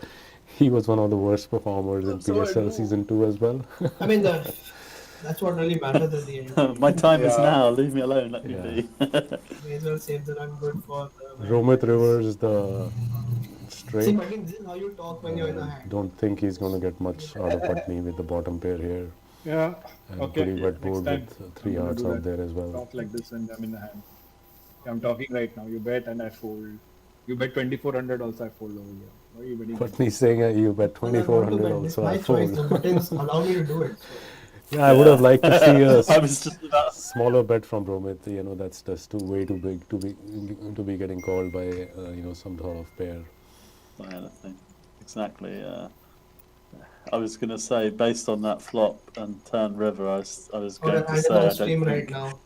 he was one of the worst performers in So I PSL do. season 2 as well. I mean, that's what really matters at the end. My time is Yeah. now. Leave me alone. Let me Yeah. be. May as well save the run good for the. Romit Rivers, the See, straight. but this is how you talk when you're in a hand. Don't think he's going to get much out of Patni with the bottom pair here. Yeah. And Okay. pretty wet Next board time, with 3 I'm gonna hearts do out that. there as well. Talk like this and I'm in the hand. I'm talking right now. You bet and I fold. You bet 2400 also I fold over here. Why are you betting? Patni's saying you bet Well, I want to 2400 bet. It's also. my I choice. The fold. buttons allow me to do it. So. Yeah, I would have liked to see a I was just about. smaller bet from Romit. That's just way too big to be getting called by some sort of pair. Anything. Exactly. I was going to say, based on that flop and turn river, I was Or going an to item say on I stream don't right think now.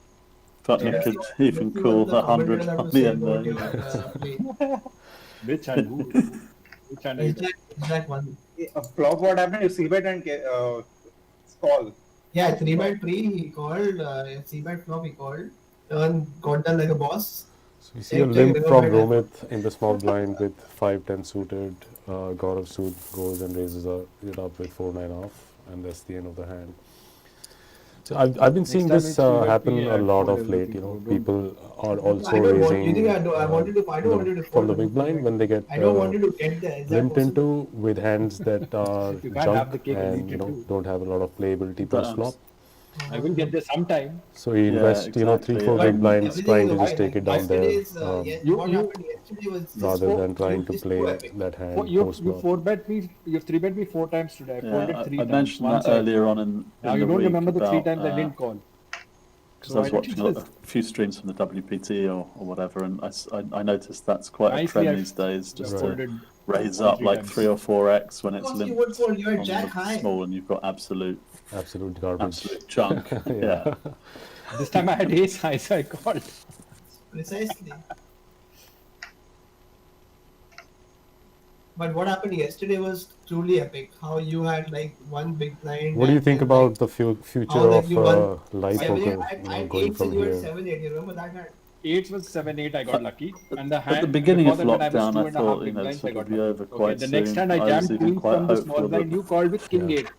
Putney Yeah. could even call The 100 commentators have on to the say end what there. you you know. play. Which hand? Which hand are you betting? Exact one. A flop, what happened? You c-bet and call. Yeah, 3-bet pre he called, c-bet flop he called. Turn got done like a boss. So we see a Check, limp check, from river bet. Romit in the small blind with 5-10 suited. Gaurav suit goes and raises it up with 4-9 off, and that's the end of the hand. So I've been seeing time this it's 3-bet happen PA, a I'd lot fold of late. everything, bro. People are also I don't want. You raising think I wanted to? I don't want you to from fold the big blind when they get I don't want you to get there. Is that limped possible? into with hands that are You can't have the junk cake and and eat it too. don't have a lot of playability But post flop. I will get there sometime. So you invest exactly, 3-4 yeah. big blinds Everything trying is to just fine. take it down there Yesterday's, what You- happened yesterday was just rather so- than trying to it's play too epic. that hand You post you flop. 4-bet me. You've 3-bet me 4 times today. I Yeah, folded 3 I times. mentioned Once that I- earlier on in Now the you don't week remember the 3 about, times I didn't call. because I was why don't watching you a just- few streams from the WPT or whatever, and I noticed that's quite a Nicely, trend I these days, just Right. to folded raise all up 3 like times. 3 or 4x when it's Of course you limped would fold. You're on jack the high. small and you've got absolute Garbage. chunk. yeah. This time I had ace high, so I called. Precisely. But what happened yesterday was truly epic. How you had like one big blind. What do you and think then, about like, the future how, like, of you won live seven, poker I going 8 from and you had here? 7-8. You remember that hand? 8 was 7-8. I got lucky. And the hand At the beginning of before that, when I was lockdown, I 2.5 thought big this blinds, I would got be lucky. over Okay, quite the soon. next hand I I was jammed even queen quite from the small hopeful blind. that You called with king Yeah. 8.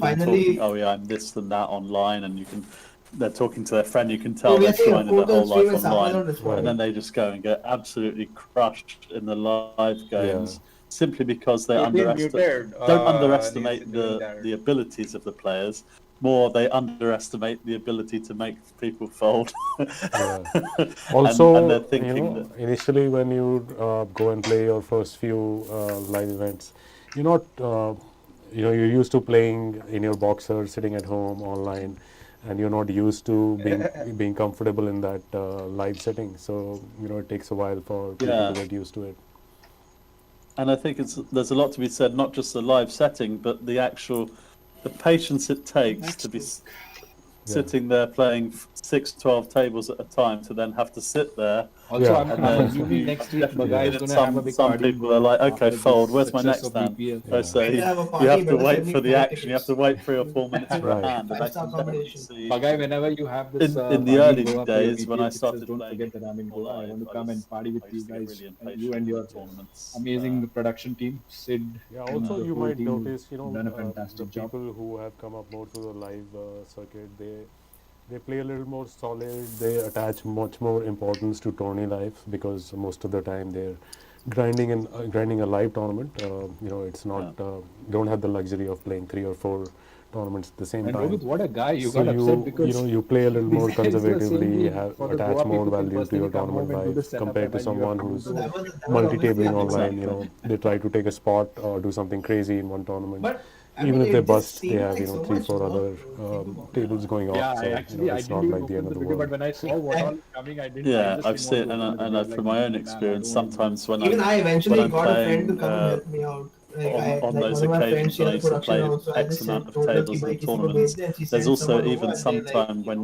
weird and finally, talking, oh yeah, I'm this and that online, and you can they're talking to their friend, you can tell we are they've saying joined their Portal whole stream life and Safa online, not responding. and then they just go and get absolutely crushed in the live games simply because they He's been muted, don't needs underestimate doing that. the abilities of the players. More, they underestimate the ability to make people fold. Also, and they're thinking you know, initially when you go and play your first few live events, you're not, you know, you're used to playing in your boxer, sitting at home online, and you're not used to being comfortable in that live setting. So, you know, it takes a while for people to get used to it. And I think there's a lot to be said, not just the live setting, but the patience it takes to be sitting there playing 6-12 tables at a time to then have to sit there. Also, I'm assuming next week Bagai is going to have a big some party people are like, okay, after fold. this Where's my success next of hand? BPL. So you have to wait for the action. You have to wait 3 or 4 minutes for a hand. And I can definitely see. Bagai, whenever you have this in the party early in Goa for your days when BPL I success, started don't playing forget that I'm in Goa. I want to come and party with you used to get guys, really and impatient you and your in tournaments. amazing production team, Sid. Yeah, and also the you whole might team who've notice, you know, done a the fantastic job. people who have come up more to the live circuit, they play a little more solid. They attach much more importance to tourney life because most of the time they're grinding a live tournament. You know, it's not don't have the luxury of playing 3 or 4 tournaments at the same And time. Rohit, what a guy! You So got upset because you play a little more these guys were conservatively, saying for the attach Goa more people can value to personally your come home tournament and do the life setup compared to while you someone have to who's do the- multi-tabling online. Exactly. You know, they try to take a spot or do something crazy in one tournament. But Even if they it just bust, they seems have, like you know, so 3, much 4 work other to think about. tables going Yeah, off. So, I you know, it's didn't not even like the end open of the the video, world. but when I saw what all is coming, I didn't. I Yeah, just I've didn't seen, want to open the and video. from my own experience, sometimes when Even I when eventually I'm got a friend to playing come and help me out. on Like those one of my friends, occasions she when I had used to production play also. I X just said, amount of told her ki tables bhai and kisi ko bhej tournaments, de, and she there's sent also someone even over and they like, sometime when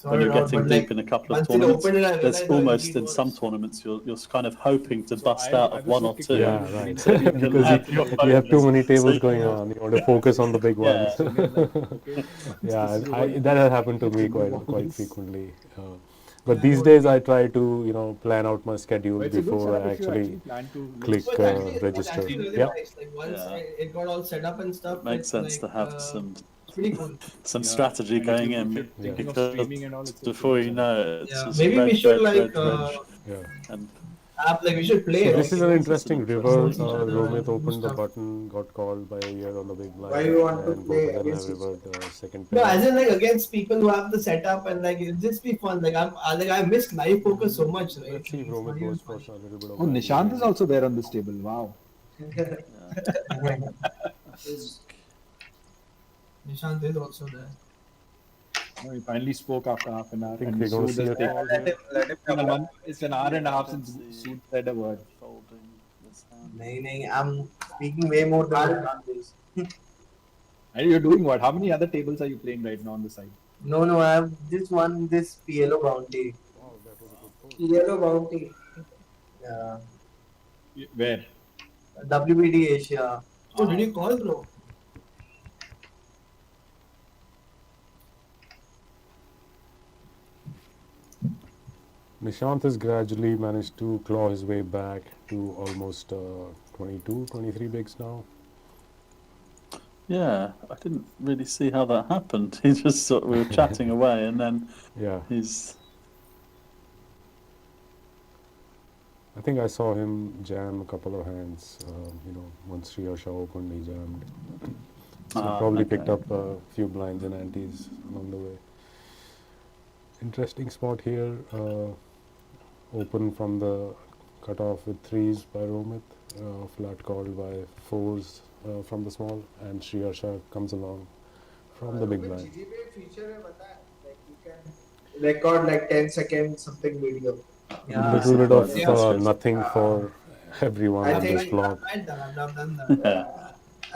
sorted you're out. getting But deep like in a couple of once it tournaments, opened it, I there's realized how almost easy it in was. some tournaments you're kind of hoping to bust out I of was one so or kicked two. out. Yeah, right. So you can Because land your you have too bonus. many So tables you going can- on. You want to focus on the big ones. So they're like, okay, Yeah, this is what you that do. has happened to me You do quite this. frequently. But these days I try to, you know, plan out my schedule But it's a good before setup I if you actually plan to click So it's register. actually really Yeah. nice. Like once Yeah. it got all set up and stuff, It makes it's sense like to have some it's pretty cool. strategy and if going you- in if you're thinking of because streaming and all, it's a before good you setup. know it, it's Yeah, just maybe we reg, should reg, like reg, and like we should play. So like, this is an interesting river. against each other Romit and do opened the stuff. button, got called by a year on the big blind, Why you want to and play both of them have against each rivered second No, pair. as in like against people who have the setup and like it just be fun. Like I miss live poker so much. Right? Let's see if It's not Romit even goes for funny. a little bit of Oh, value Nishant here. is also there on this table. Wow. Nishant is also there. Oh, he finally spoke after half an hour. I think and we're going to Sood see has a taken- call Let here. him It's been a come month. It's an hour and a half since Sood said a word. folding this hand. nahi, I'm speaking way more than Nishant is. And you're doing what? How many other tables are you playing right now on the side? No, I have just won this PLO bounty. Wow, that was a good call. PLO bounty. Yeah. Where? WBD Asia. Oh, did you call, bro? Nishant has gradually managed to claw his way back to almost 22, 23 bigs now. Yeah, I didn't really see how that happened. He just sort we were chatting away, and then Yeah, he's I think I saw him jam a couple of hands. You know, once Sriya opened, he jammed. So probably picked okay. up a few blinds and antes along the way. Interesting spot here. Open from the cutoff with threes by Romit. Flat called by fours from the small, and Sriya comes along from the big blind. feature hai, pata hai? Like you can record like 10 seconds something video. A little bit of Yeah. nothing for everyone I on this think- vlog. I've done that. Yeah.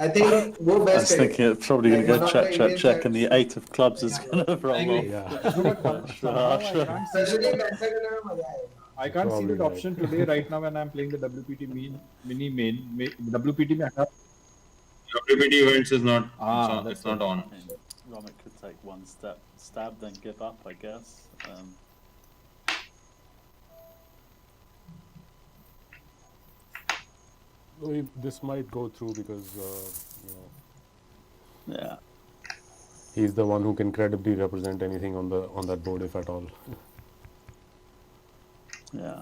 I think wo I best was thinking it's probably Like, going to one go of check, the check, Indian check, and the sides. 8 of clubs is going to roll agree. off. Yeah, Somehow I can't see Especially the- Pentagon mein maza aayega. I can't see Probably that right. option today right now when I'm playing the WPT mini main. WPT mein hata- WPT events is not. Ah, It's not on. I mean, Romic could take one step, stab, then give up, I guess. This might go through because you know. Yeah. he's the one who can credibly represent anything on that board, if at all. Yeah.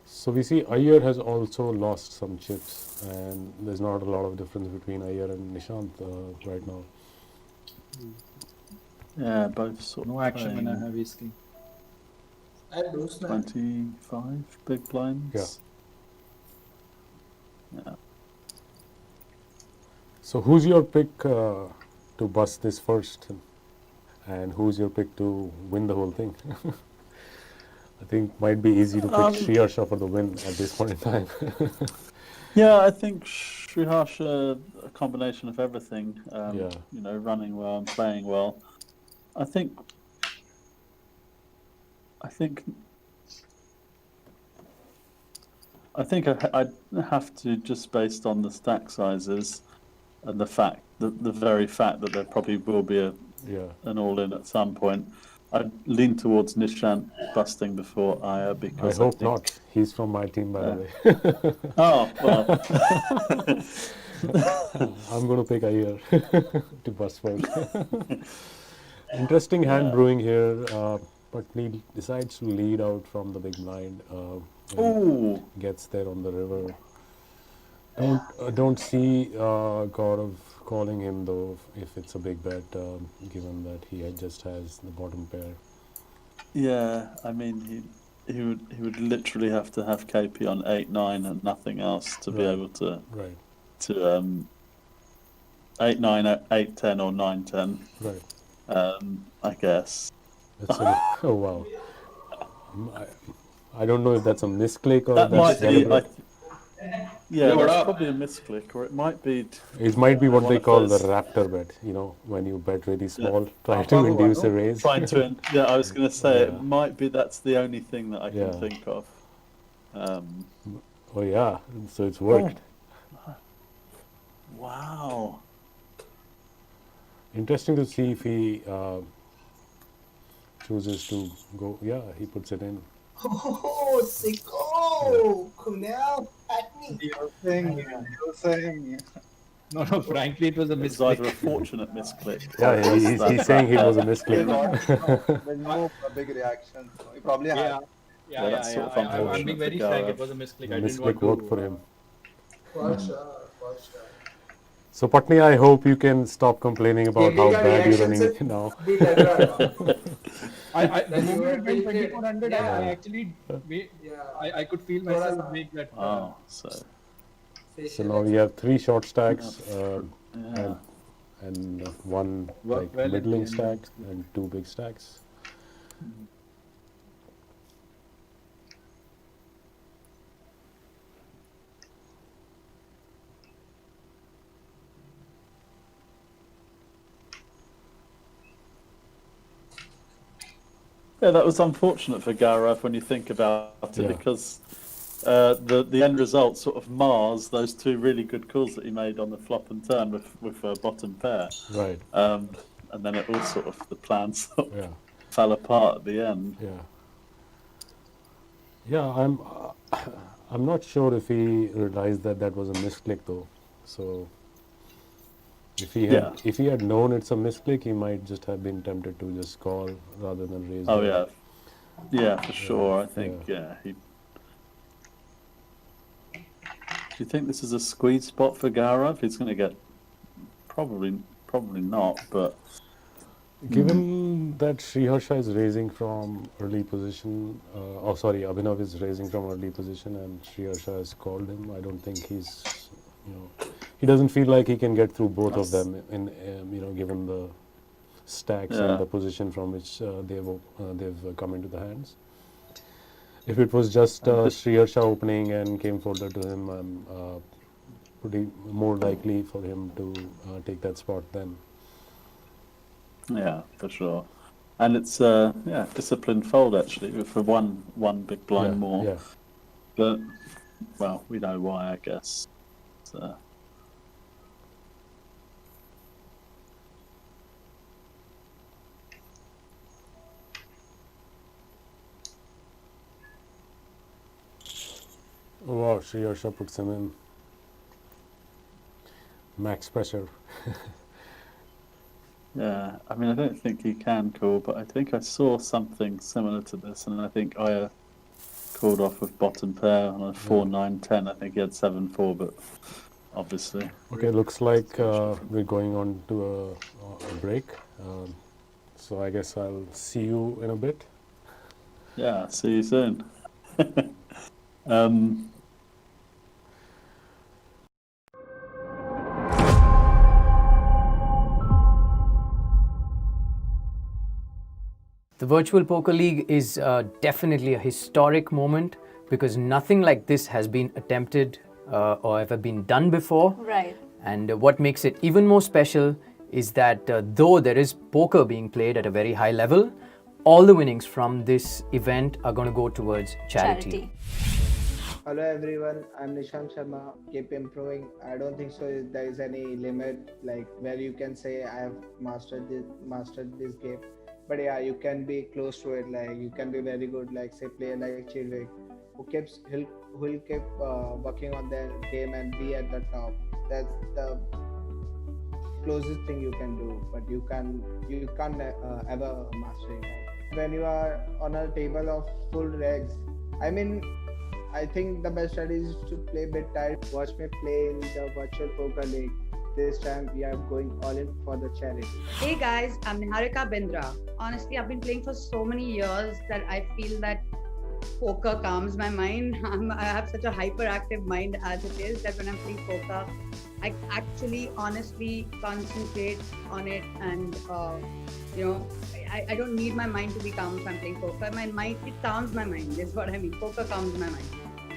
So we see Iyer has also lost some chips, and there's not a lot of difference between Iyer and Nishant right now. Yeah, both sort No of action in a playing heavy skin. 25 big blinds. Yeah. So who's your pick to bust this first, and who's your pick to win the whole thing? I think might be easy to pick Sriharsha for the win at this point in time. Yeah, I think Sriharsha, a combination of everything. Yeah. You know, running well and playing well. I think I'd have to, just based on the stack sizes and the very fact that there probably will be an all-in at some point. I'd lean towards Nishant busting before Iyer, I because hope think, not. He's from my team, by the way. Oh, well. I'm going to pick Iyer to bust first. Interesting hand brewing here. Patni decides to lead out from the big blind. Gets there on the river. Don't see Gaurav calling him though if it's a big bet, given that he just has the bottom pair. Yeah, I mean he would literally have to have KP on 8-9 and nothing else to be able to 8-9, 8-10 or 9-10. Right. I guess. Oh wow. I don't know if that's a misclick or that that's might be. deliberate. Yeah, that's probably a misclick, or it might be. It might be what they call the raptor bet. You know, when you bet really small, try to induce a raise. Yeah, I was going to say it might be. That's the only thing that I can think of. Oh yeah, so it's worked. Oh. Wow. Interesting to see if he chooses to go. Yeah, he puts it in. Oh, sicko! Kunal, Patni. You're saying. No, frankly, it was a misclick. It was either a fortunate misclick. Yeah, he's saying he was a misclick. There's no big reaction. So he probably had. I'm being very frank. It was a misclick. I didn't want to. Worked for him. So Patni, I hope you can stop complaining about how bad you're running now. The moment it went 2400, I actually, I could feel myself make that. So now we have 3 short stacks and one middling stack and 2 big stacks. Yeah, that was unfortunate for Gaurav when you think about it, because the end result sort of mars those 2 really good calls that he made on the flop and turn with a bottom pair. Right. And then it all sort of, the plan sort of fell apart at the end. Yeah, I'm not sure if he realized that was a misclick though. So if he had known it's a misclick, he might just have been tempted to just call rather than raise. Oh yeah, for sure. I think he. Do you think this is a squeeze spot for Gaurav? He's going to get probably not, but given that Sriharsha is raising from early position, Abhinav is raising from early position, and Sriharsha has called him. I don't think he doesn't feel like he can get through both of them in given the stacks and the position from which they've come into the hands. If it was just Sriharsha opening and came further to him, I'm pretty more likely for him to take that spot then. Yeah, for sure. And it's disciplined fold actually for one big blind more. Yeah. But well, we know why, I guess. So. Wow, Sriharsha puts him in max pressure. Yeah, I mean, I don't think he can call, but I think I saw something similar to this, and I think Aya called off with bottom pair on a 4-9-10. I think he had 7-4, but obviously. Okay, looks like we're going on to a break. So I guess I'll see you in a bit. Yeah, see you soon. um, The Virtual Poker League is definitely a historic moment because nothing like this has been attempted or ever been done before. Right. And what makes it even more special is that though there is poker being played at a very high level, all the winnings from this event are going to go towards charity. Hello everyone, I'm Nishant Sharma. Keep improving. I don't think so there is any limit like where you can say I have mastered this game. But yeah, you can be close to it. Like you can be very good. Like say player like Chidwick, who will keep working on their game and be at the top. That's the closest thing you can do. But you can't ever master it. When you are on a table of full regs, I think the best strategy is to play a bit tight. Watch me play in the Virtual Poker League. This time we are going all in for the charity. Hey guys, I'm Niharika Bindra. Honestly, I've been playing for so many years that I feel that poker calms my mind. I have such a hyperactive mind as it is that when I'm playing poker, I actually honestly concentrate on it and I don't need my mind to be calm if I'm playing poker. It calms my mind, is what I mean. Poker calms my mind.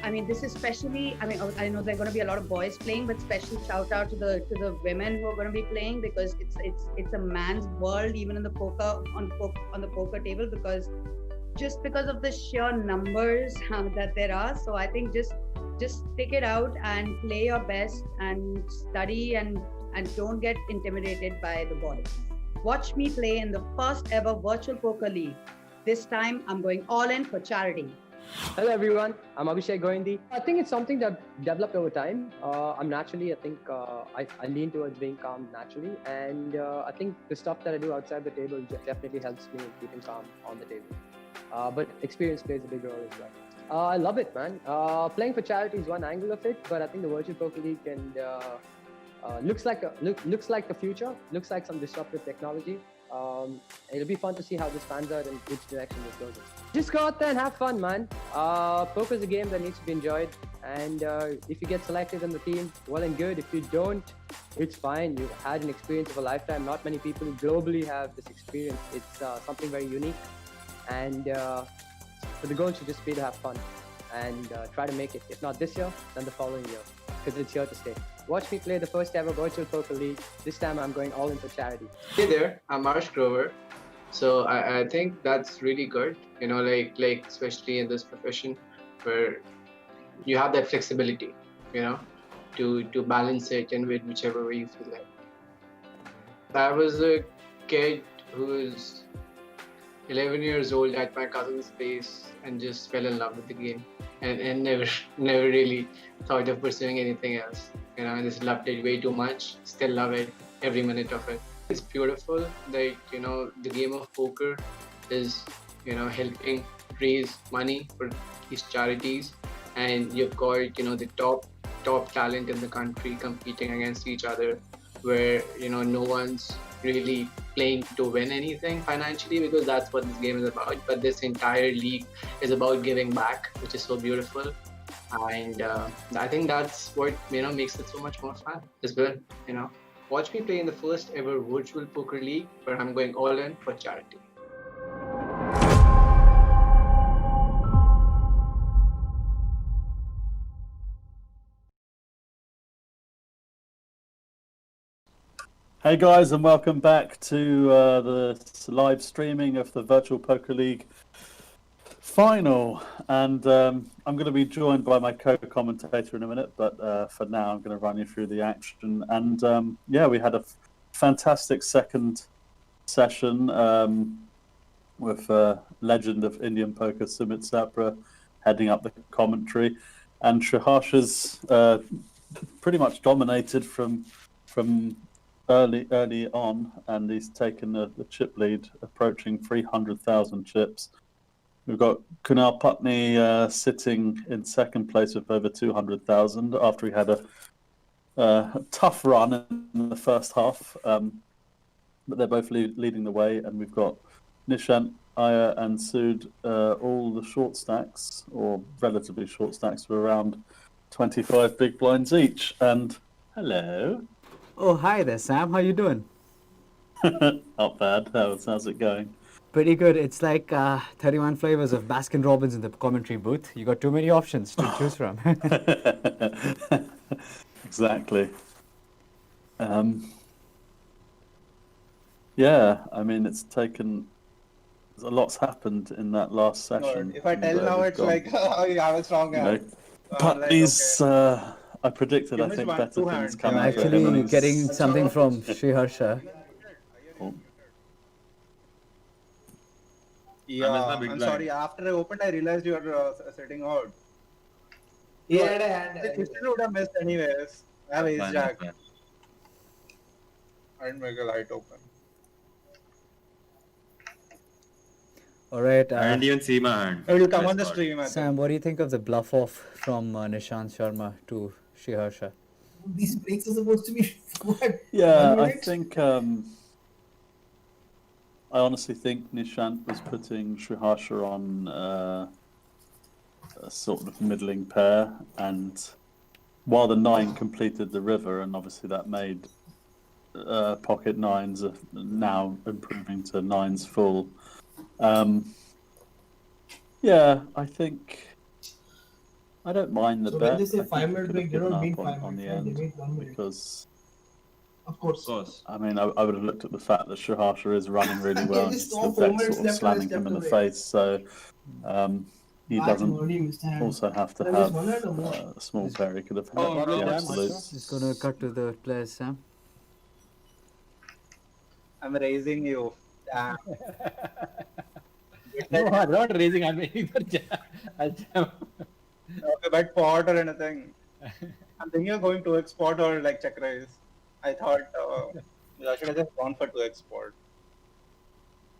I mean, this is especially, I know there are going to be a lot of boys playing, but special shout out to the women who are going to be playing because it's a man's world even in the poker on the poker table because of the sheer numbers that there are. So I think just stick it out and play your best and study and don't get intimidated by the boys. Watch me play in the first ever Virtual Poker League. This time I'm going all in for charity. Hello everyone, I'm Abhishek Goindi. I think it's something that developed over time. I lean towards being calm naturally, and I think the stuff that I do outside the table definitely helps me keeping calm on the table. But experience plays a big role as well. I love it, man. Playing for charity is one angle of it, but I think the Virtual Poker League looks like the future. Looks like some disruptive technology. It'll be fun to see how this pans out and which direction this goes in. Just go out there and have fun, man. Poker is a game that needs to be enjoyed, and if you get selected in the team, well and good. If you don't, it's fine. You had an experience of a lifetime. Not many people globally have this experience. It's something very unique, and so the goal should just be to have fun and try to make it. If not this year, then the following year, because it's here to stay. Watch me play the first ever Virtual Poker League. This time I'm going all in for charity. Hey there, I'm Marsh Grover. So I think that's really good, like especially in this profession where you have that flexibility, to balance it in whichever way you feel like. I was a kid who was 11 years old at my cousin's place and just fell in love with the game and never really thought of pursuing anything else. I just loved it way too much, still love it, every minute of it. It's beautiful that, the game of poker is, helping raise money for these charities, and you've got, the top talent in the country competing against each other where, no one's really playing to win anything financially because that's what this game is about. But this entire league is about giving back, which is so beautiful. And I think that's what makes it so much more fun as well. Watch me play in the first ever Virtual Poker League where I'm going all in for charity. Hey guys, and welcome back to the live streaming of the Virtual Poker League final. And I'm going to be joined by my co-commentator in a minute, but for now I'm going to run you through the action. And we had a fantastic second session with legend of Indian poker Sumit Sapra heading up the commentary. and Sriharsha's pretty much dominated from early on, and he's taken the chip lead, approaching 300,000 chips. We've got Kunal Putney sitting in second place with over 200,000 after he had a tough run in the first half, but they're both leading the way, and we've got Nishant, Aya, and Sood, all the short stacks, or relatively short stacks, were around 25 big blinds each. And hello. Oh, hi there, Sam. How you doing? Not bad. How's it going? Pretty good. It's like 31 flavors of Baskin Robbins in the commentary booth. You got too many options to choose from. Exactly. Yeah, I mean, it's taken. A lot's happened in that last session. If I tell now, it's like, oh, you have a strong hand. Putney's, I predicted, I think, better things coming. I'm actually getting something from Sriharsha. Yeah, I'm sorry. After I opened, I realized you were sitting out. He had a hand. The history would have missed anyways. I have ace jack. I didn't make a light open. All right. I didn't even see my hand. It will come on the stream. Sam, what do you think of the bluff off from Nishant Sharma to Sriharsha? These breaks are supposed to be what? Yeah, I think. I honestly think Nishant was putting Sriharsha on a sort of middling pair, and while the 9 completed the river, and obviously that made pocket 9s now improving to 9s full. Yeah, I think I don't mind the So bet. when they say I think 5-minute he break, they could have don't given mean up 5 on the minutes, right? They end mean 1 minute. because. Of course. I mean, I would have looked at the fact that Sriharsha is running really well and just the saw 4 bet minutes sort of left slamming and him in the stepped face. So he doesn't also have to have a small pair. He could have had the absolutes. Just gonna cut to the players, Sam. I'm raising you. Damn. No, I'm not raising. I'm waiting for Okay, but pot or anything. I'm thinking of going 2x pot or like check raise. I thought I should have just gone for 2x pot.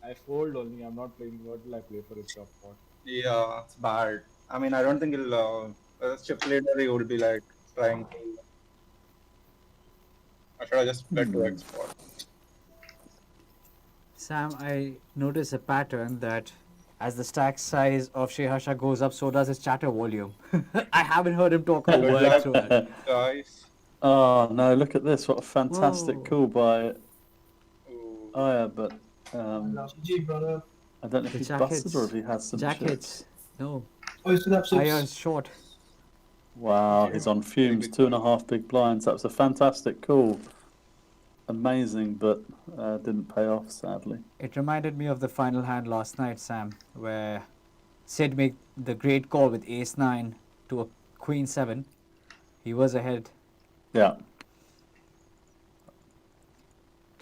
I fold only. I'm not playing. What will I play for a top pot? Yeah, it's bad. I mean, I don't think he'll. As chip leader, he would be like trying to. I should have just played 2x pot. Sam, I notice a pattern that as the stack size of Sriharsha goes up, so does his chatter volume. I haven't heard him talk a word through it. Guys. Oh no! Look at this! What a fantastic call by Aya, but GG, brother. I don't know if he's busted or if he has some jackets. chips. No. Oh, you still have chips. Aya's short. Wow, he's on fumes. 2.5 big blinds. That was a fantastic call. Amazing, but didn't pay off, sadly. It reminded me of the final hand last night, Sam, where Sid made the great call with ace 9 to a queen 7. He was ahead. Yeah.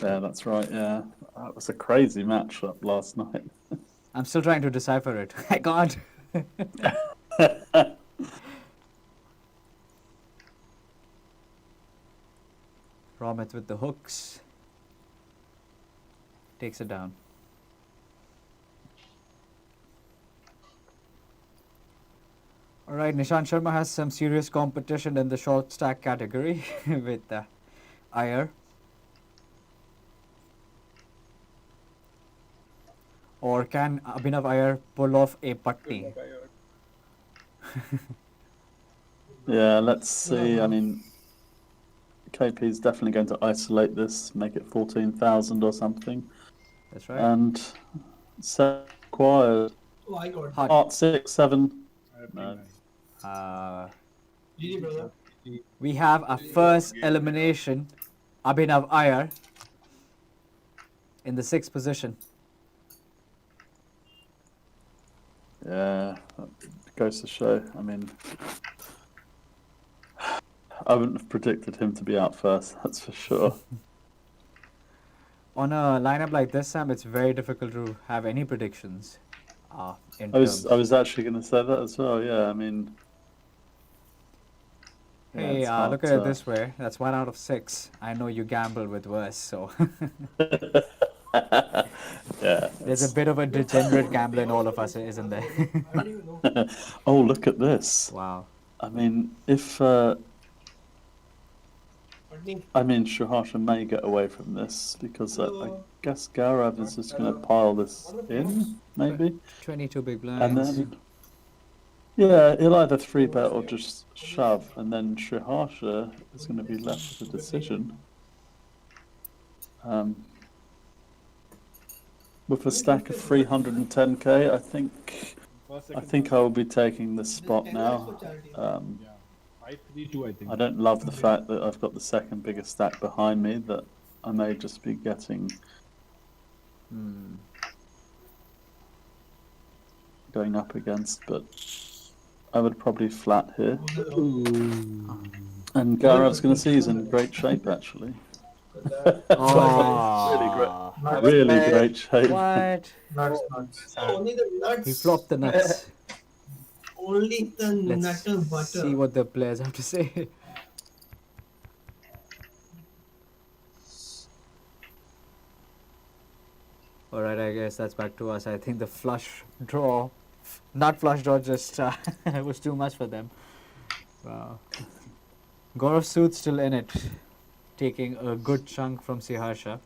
Yeah, that's right. Yeah, that was a crazy matchup last night. I'm still trying to decipher it. I can't. Romit with the hooks. Takes it down. Alright, Nishant Sharma has some serious competition in the short stack category with Iyer. Or can Abhinav Iyer pull off a Putney? Yeah, let's see. I mean, KP is definitely going to isolate this, make it 14,000 or something. That's right. And set acquired. Oh, I got it. Heart 6, 7. No. GG, brother. We have a first elimination, Abhinav Iyer, in the 6th position. Yeah, that goes to show. I mean, I wouldn't have predicted him to be out first, that's for sure. On a lineup like this, Sam, it's very difficult to have any predictions. I was actually going to say that as well. Yeah, I mean, Hey, it's hard look at it to- this way. That's 1 out of 6. I know you gamble with worse, so Yeah. there's a bit of a degenerate gambler in all of us, isn't there? Oh, look at this. Wow. I mean, if Shuhasha may get away from this because I guess Gaurav is just going to pile this in, maybe. 22 big And blinds. then, yeah, he'll either 3-bet or just shove, and then Shuhasha is going to be left with a decision. With a stack of 310k, I think I will be taking this spot now. 5-3-2, I think. I don't love the fact that I've got the second biggest stack behind me that I may just be getting going up against, but I would probably flat here. And Gaurav's going to see he's in great shape actually. Really great shape. What? Nuts. Only the nuts. He flopped the nuts. Only the Let's nutter butter. see what the players have to say. Alright, I guess that's back to us. I think the flush draw, not flush draw, just was too much for them. Wow. Gaurav Sood still in it, taking a good chunk from Siharsha.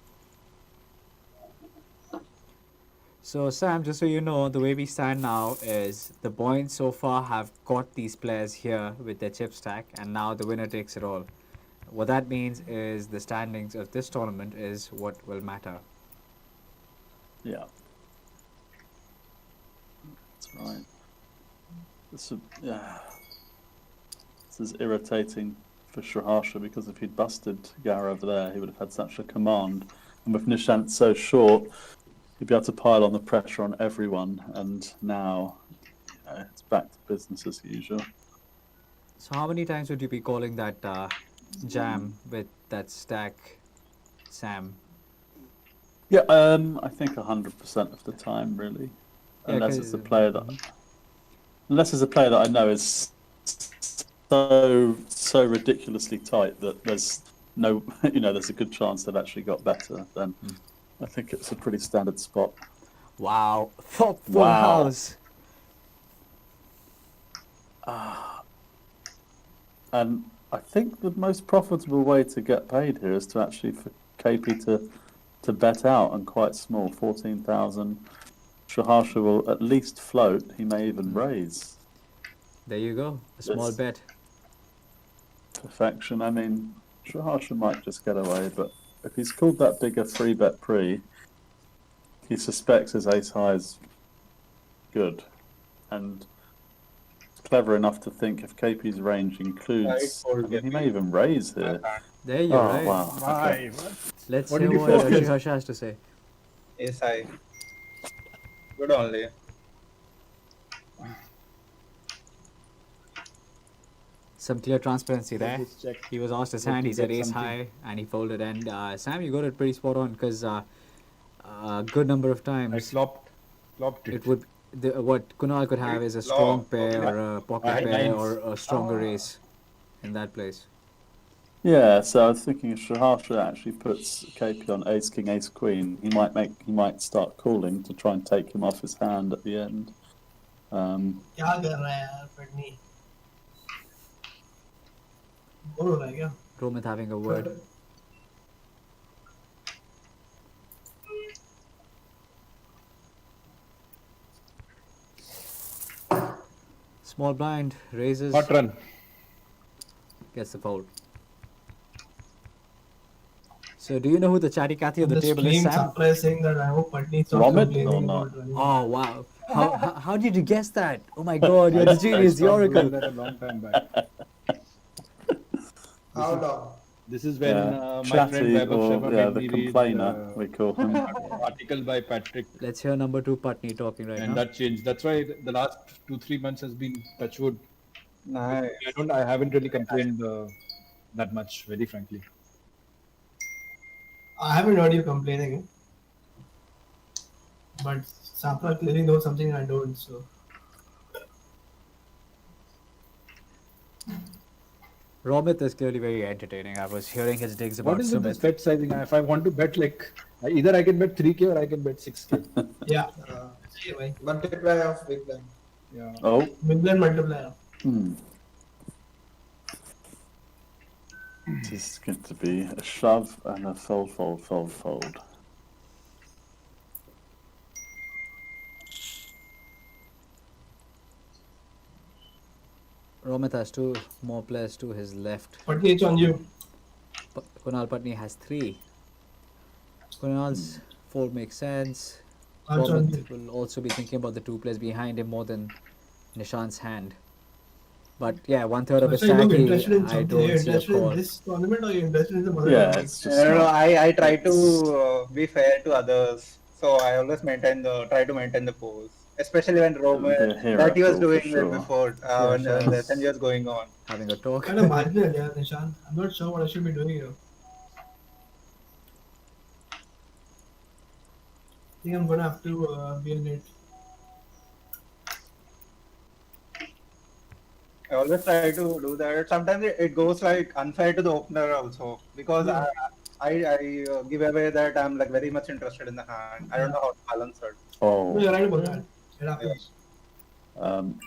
So Sam, just so you know, the way we stand now is the points so far have got these players here with their chip stack, and now the winner takes it all. What that means is the standings of this tournament is what will matter. Yeah. That's right. This is irritating for Sriharsha because if he'd busted Gaurav there, he would have had such a command. And with Nishant so short, he'd be able to pile on the pressure on everyone. And now, it's back to business as usual. So how many times would you be calling that jam with that stack, Sam? Yeah, I think 100% of the time, really. Yeah, Unless it's a player that I know is so ridiculously tight that there's no, there's a good chance they've actually got better. Then I think it's a pretty standard spot. Wow, full house. And I think the most profitable way to get paid here is to actually for KP to bet out and quite small, 14,000. Sriharsha will at least float. He may even raise. There you go, a small bet. Perfection. I mean, Sriharsha might just get away, but if he's called that bigger 3-bet pre, he suspects his ace high is good. And clever enough to think if KP's range includes, he may even raise here. There you go. Wow. Okay. Let's What hear did you what focus? Sriharsha has to say. Yes, I. Good only. Some clear transparency there. He was asked his hand, he said ace high, and he folded. And Sam, you got it pretty spot on because a good number of times. I flopped it. It would what Kunal could have is a strong pair or a pocket pair or a stronger ace in that place. Yeah, so I was thinking if Sriharsha actually puts KP on ace king ace queen, he might start calling to try and take him off his hand at the end. क्या कर रहा है यार Patni? Bore हो रहा है क्या? Romit having a word. Small blind raises. Hot run. Gets the fold. So do you know who the chatty Cathy of the table is, Sam? Surprise saying that I hope Patni is Romit or not? Oh wow! How did you guess that? Oh my God! You're the genius, the oracle. That a long time back. How long? This is when my Chatty friend Vaibhav or Sharma the made me read complainer, we call him. article by Patrick, Let's hear number 2 Patni talking right and now. that changed. That's why the last 2-3 months has been touchwood. Nice. I haven't really complained that much, very frankly. I haven't heard you complaining, but Sapra clearly knows something I don't. So Romit is clearly very entertaining. I was hearing his digs about What is with this Sumit. bet sizing? If I want to bet, like, either I can bet 3K or I can bet 6K. Yeah. See, bhai. Multiply of big blind. Yeah. Oh. Big blind multiplier. This is going to be a shove and a fold, fold, fold, fold. Romit has 2 more players to his left. Patni, it's on you. Kunal Patni has 3. Kunal's fold makes sense. That's on Romit will also be thinking about the 2 players behind him more than Nishant's hand. But yeah, 1/3 of his So you're stack, interested in I something? don't You're see a interested in call. this tournament or you're interested in the other Yeah, tournament? it's I just don't know. not. I try to be fair to others, so I always try to maintain the pose, especially when Roman The hero that he was pool for doing it sure. before when the lesson was going on. Having a talk. Kind of marginal, yeah, Nishan. I'm not sure what I should be doing here. I think I'm gonna have to be in it. I always try to do that. Sometimes it goes like unfair to the opener also because I give away that I'm like very much interested in the hand. I don't know how to balance it. Oh. No, you're right about that. It happens.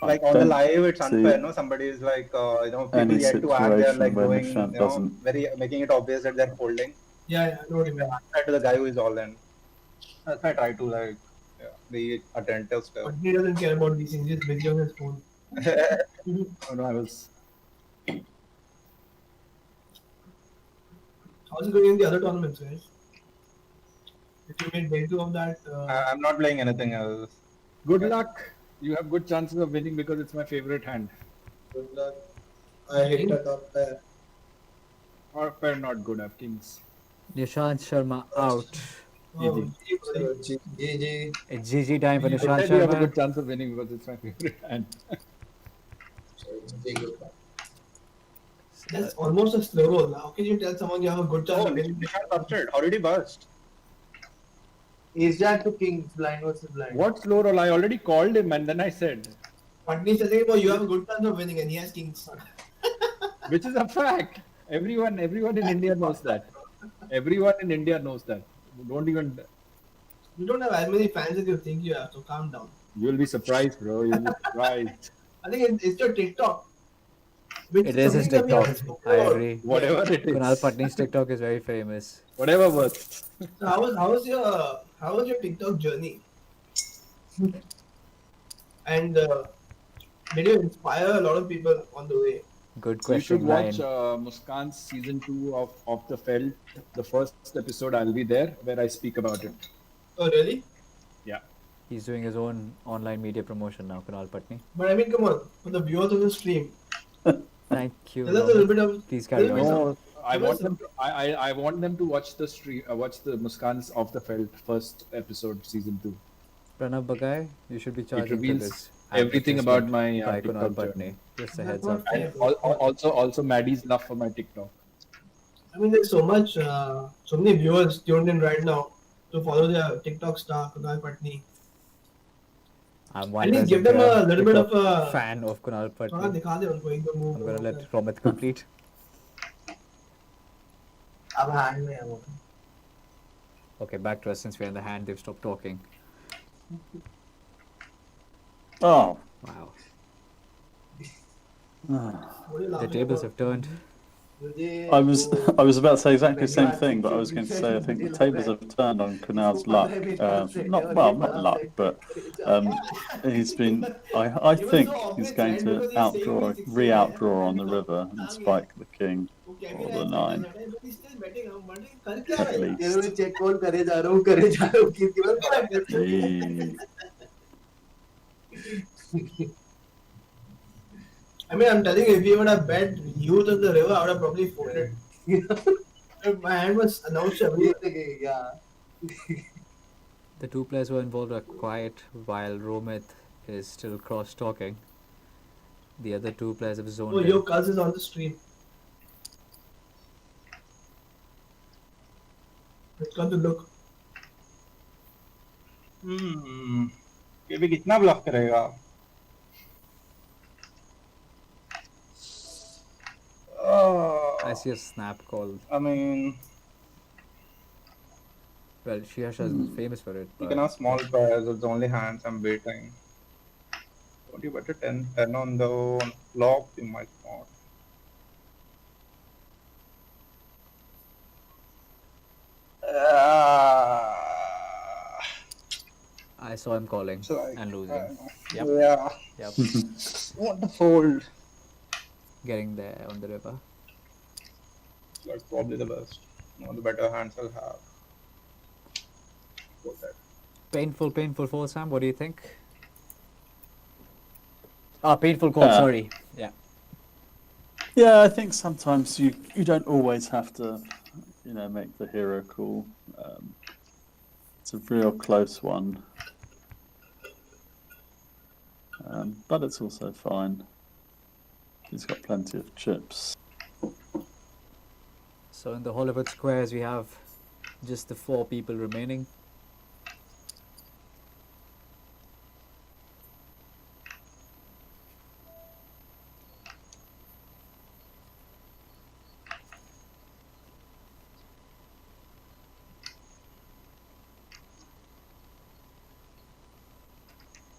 Like I on the don't live, it's see unfair. No, somebody is like people any yet to act. They're situation like where going, Nishant doesn't. very making it obvious that they're folding. Yeah, I know what you mean. Unfair to the guy who is all in. That's why I try to like be attentive still. But he doesn't care about these things. He's busy on his phone. Oh, no, I was. How's it going in the other tournaments, guys? If you made day 2 of that, I'm not playing anything else. Good luck. You have good chances of winning because it's my favorite hand. good luck. I hit the top pair. Or pair not good. I have kings. Nishant Sharma out. Oh, GG. It's GG time for I Nishant said you have a Sharma. good chance of winning because it's my favorite hand. That's almost a slow roll. How can you tell someone you have a good chance Oh, of winning? Nishant busted. How did he bust? Is that to kings, blind versus blind? What slow roll? I already called him and then I said, Patni is saying, "Oh, you have a good chance of winning," and he has kings. which is a fact. Everyone in India knows that. Everyone in India knows that. Don't even. You don't have as many fans as you think you have, so calm down. You'll be surprised, bro. You'll be surprised. I think it's your TikTok. Which It is his something that we TikTok. haven't spoken I about. agree. Whatever it is. Kunal Patni's TikTok is very famous. Whatever works. So how was your TikTok journey? And did you inspire a lot of people on the way? Good You question. should watch Ryan. Muskan's season 2 of the Felt. The first episode, I'll be there where I speak about it. Oh, really? Yeah. He's doing his own online media promotion now, Kunal Patni. But I mean, come on, for the viewers of the stream, Thank you. tell us a little bit of. Please carry tell us on. No, I Give want us them. I want them to watch the stream. Watch the Muskan's of the Felt first episode, season 2. Pranav Bagai, you should be charging for reveals this. everything about my by Kunal TikTok Patni. journey. Just a heads up. And also Maddie's love for my TikTok. I mean, there's so many viewers tuned in right now to follow their TikTok star, Kunal Patni. I'm At one least give them a little bit of a fan of Kunal थोड़ा Patni. दिखा दे उनको एक दो move. I'm gonna let Romit complete. अब hand में है वो. Okay, back to us since we're in the hand. They've stopped talking. Oh. Wow. What are you The laughing tables about? have turned. I was about to say exactly the same thing, but I was going to say I think the tables have turned on Kunal's luck. Not luck, but he's been. I think he's going to re-outdraw on the river and spike the king or the 9. He's still betting. I'm wondering कर क्या रहा At है? ये least. check कौन करे जा रहा हूँ किसके बाद पता करते Hey. I mean, I'm telling you, if you would have bet youth on the river, I would have probably folded. If my hand was announced everywhere. Yeah. The 2 players who are involved are quiet while Romit is still cross-talking. The other 2 players have zoned Oh, in. your cuz is on the stream. It's got to look. ये भी कितना bulb करेगा? I see a snap call. I mean, Well, Shiasha is famous for it. you But can have small pairs. It's only hands I'm beating. Don't you bet a 10 on the flop? You might not. I saw him calling It's like, and losing. Yep. Yeah. Yep. What the fold? Getting there on the river. Like probably the best. One of the better hands I'll have. Go that. Painful fold, Sam. What do you think? Ah, painful call. Yeah. Sorry. Yeah. Yeah, I think sometimes you don't always have to, make the hero call. It's a real close one, but it's also fine. He's got plenty of chips. So in the Hollywood squares, we have just the 4 people remaining.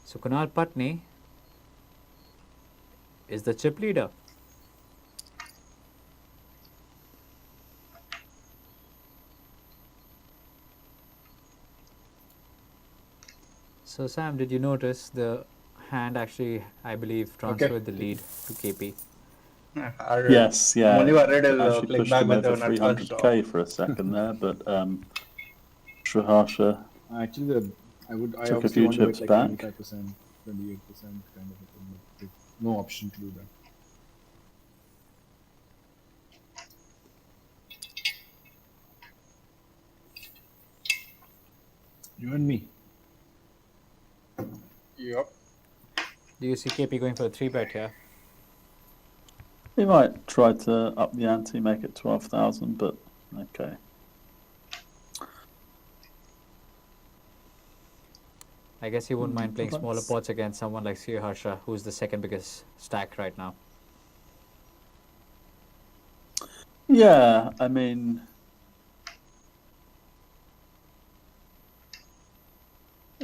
So Kunal Patni is the chip leader. So Sam, did you notice the hand actually, I believe, transferred the lead to KP? Yes, yeah. I'm only worried he'll Actually click pushed back him with over the nut first 300k for a second there, but Sriharsha Actually, I took a obviously few want to chips bet back. like 25%, 28% kind of a thing. There's no option to do that. You and me. Yep. Do you see KP going for a 3-bet here? He might try to up the ante, make it 12,000, but okay. I guess he wouldn't mind playing let's- smaller pots against someone like Sriharsha, who's the second biggest stack right now. Yeah, I mean,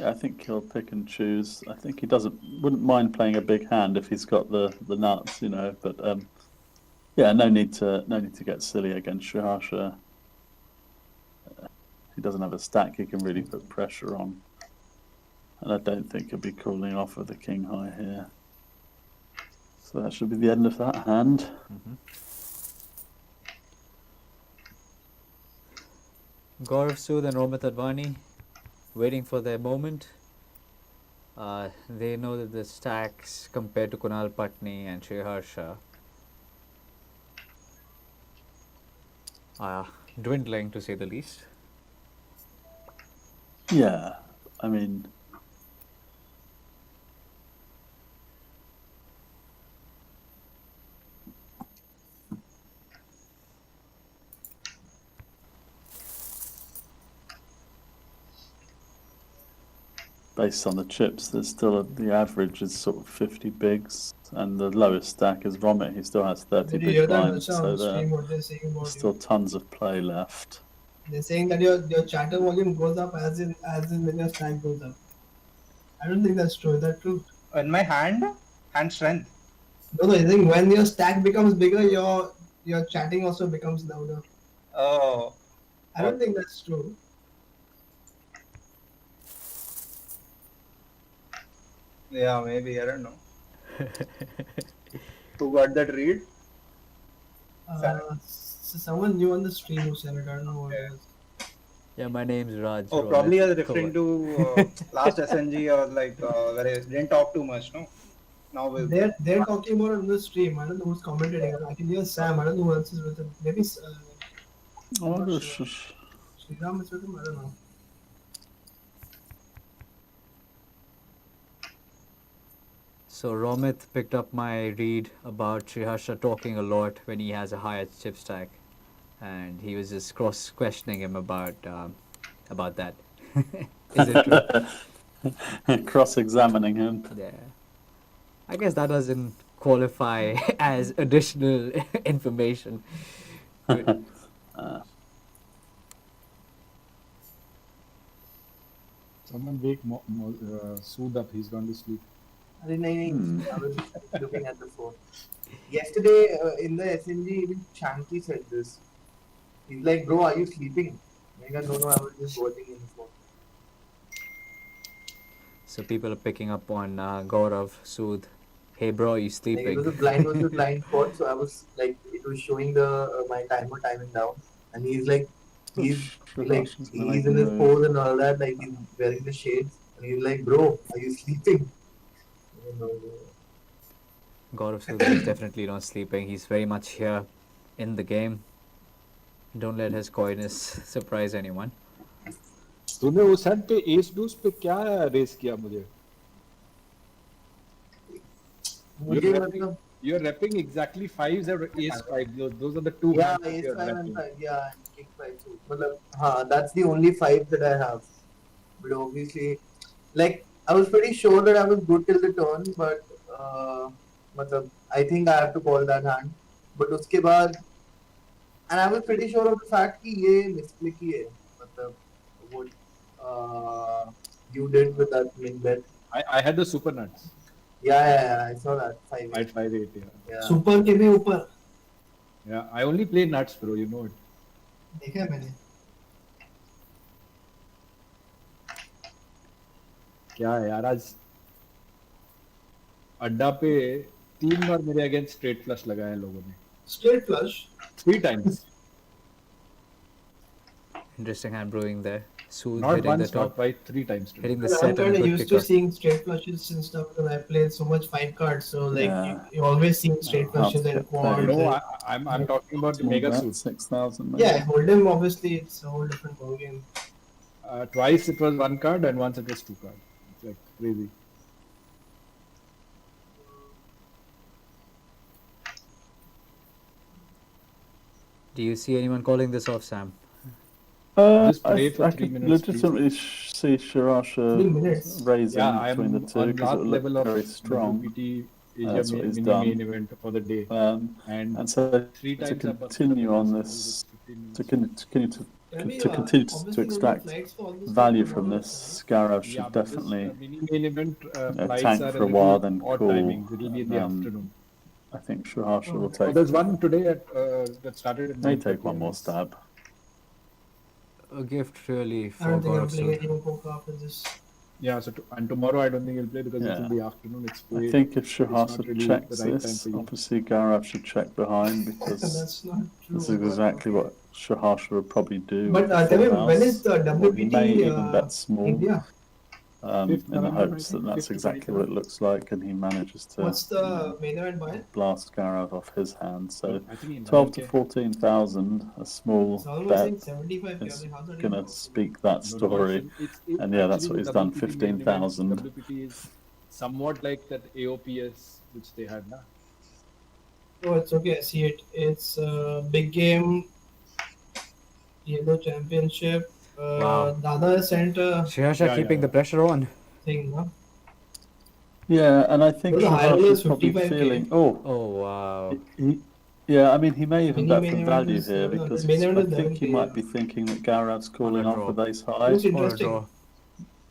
I think he'll pick and choose. I think he wouldn't mind playing a big hand if he's got the nuts, But yeah, no need to get silly against Sriharsha. He doesn't have a stack he can really put pressure on, and I don't think he'll be calling off with the king high here. So that should be the end of that hand. Gaurav Sood and Romit Advani waiting for their moment. They know that the stacks compared to Kunal Patni and Sriharsha are dwindling, to say the least. Yeah, I mean, based on the chips, there's still the average is sort of 50 bigs, and the lowest stack is Romit. He still has 30 Did you hear big that, blinds, Harsha, on so the stream, what they're saying about there's still tons of play left. They're saying that your chatter volume goes up as in when your stack goes up. I don't think that's true. Is that true? In my hand strength. No, I think when your stack becomes bigger, your chatting also becomes louder. Oh. I don't think that's true. Yeah, maybe. I don't know. Who got that read? Someone new on the stream who said it. I don't know what it is. Yeah, my name's Raj. Oh, probably you're referring to last SNG or where I didn't talk too much, no? Now with They're talking about it on the stream. I don't know who's commenting. I can hear Sam. I don't know who else is with him. Maybe Sriram is with him. I don't know. So Romit picked up my read about Sriharsha talking a lot when he has a higher chip stack, and he was just questioning him about that. Is it true? Cross-examining him. Yeah. I guess that doesn't qualify as additional information. Someone wake Sood up. He's gone to sleep. I was looking at the phone. Yesterday in the SNG, even Chanky said this. He's like, bro, are you sleeping? I go, no, I was just watching in the phone. So people are picking up on Gaurav, Sood. Hey bro, you Like, sleeping? it was a blind versus blind spot, so I was like, it was showing the my timer timing down, and he's like, he's in his pose and all that, like he's wearing the shades, and he's like, bro, are you sleeping? Gaurav Sood is definitely not sleeping. He's very much here in the game. Don't let his coyness surprise anyone. तूने उस hand पे S do's पे क्या race किया मुझे? You're repping exactly fives or ace five. Those are the two. Yeah, hands ace you're five repping. and five. Yeah, and king five too. That's the only five that I have. But obviously, like I was pretty sure that I was good till the turn, but I think I have to call that hand. But उसके बाद, and I was pretty sure of the fact कि ये misclick ही है. What you did with that min bet. I had the super nuts. Yeah, I saw that. 5-8. I had 5-8, yeah. Super के भी ऊपर. Yeah, I only play nuts, bro. You know it. देखा है मैंने. क्या है यार आज अड्डा पे 3 बार मेरे अगेंस्ट स्ट्रेट फ्लश लगाया लोगों ने. Straight flush. 3 times. Interesting hand brewing there. Sood Not hitting the once, top, not twice, 3 times. hitting the I'm set and kind a of good used kicker. to seeing straight flushes and stuff because I played so much 5 cards. So like you always see straight flushes and quads. No, I'm talking about the mega suit. 6,000. Yeah, Hold'em obviously it's a whole different ballgame. Twice it was 1 card and once it was 2 cards. It's like crazy. Do you see anyone calling this off, Sam? Just play I for 3 could minutes. legitimately see 3 Shirasha minutes. raising Yeah, I'm between the two on because last it level looked of very strong. WPT That's Asia what he's mini done. main event for the day. And so 3 to times I busted continue up on against this, all the 15 to minutes. continue to extract value from this, Garav Yeah, should but this definitely mini main event flights tank are for a a while, little then odd cool. timings. It will be in the afternoon. I think Shirasha will Oh, take. there's one today at that started at May 9:30 take one more stab. A gift really I for don't think I'm Gaurav playing Sood. any more poker after this. Yeah, so and tomorrow I don't think he'll play because it's Yeah. in the afternoon. It's I way, think if it's Shirasha not really checks the right time this, for you. obviously Garav should check behind because That's not true. this is exactly what Shirasha would probably do. But with the full Kevin, when house. is the Or he may WPT even bet small. India? 5th In the November, I hopes that think, that's 5th to exactly what it looks like, and he manages to What's the main event by? blast Garav off his hand. So I think in 12 to 9K. 14,000, a small It's almost bet, like 75k. is How's that going even to speak that No, story. it's And yeah, that's actually what he's the done, WPT main event. 15,000. WPT is somewhat like that AOPS which they had now. Oh, it's okay. I see it. It's big game. Yellow championship. Wow. Dada sent a Shirasha keeping the pressure on. thing, no? Yeah, and I think Well, the high roll Shirasha's is probably 55K. feeling, Oh wow. yeah, I mean, he may even Mini bet main for event value is here 700. because Main event I is think he 11K, might yeah. be thinking that Garav's calling On a off with draw. ace high. Looks Or a interesting. draw.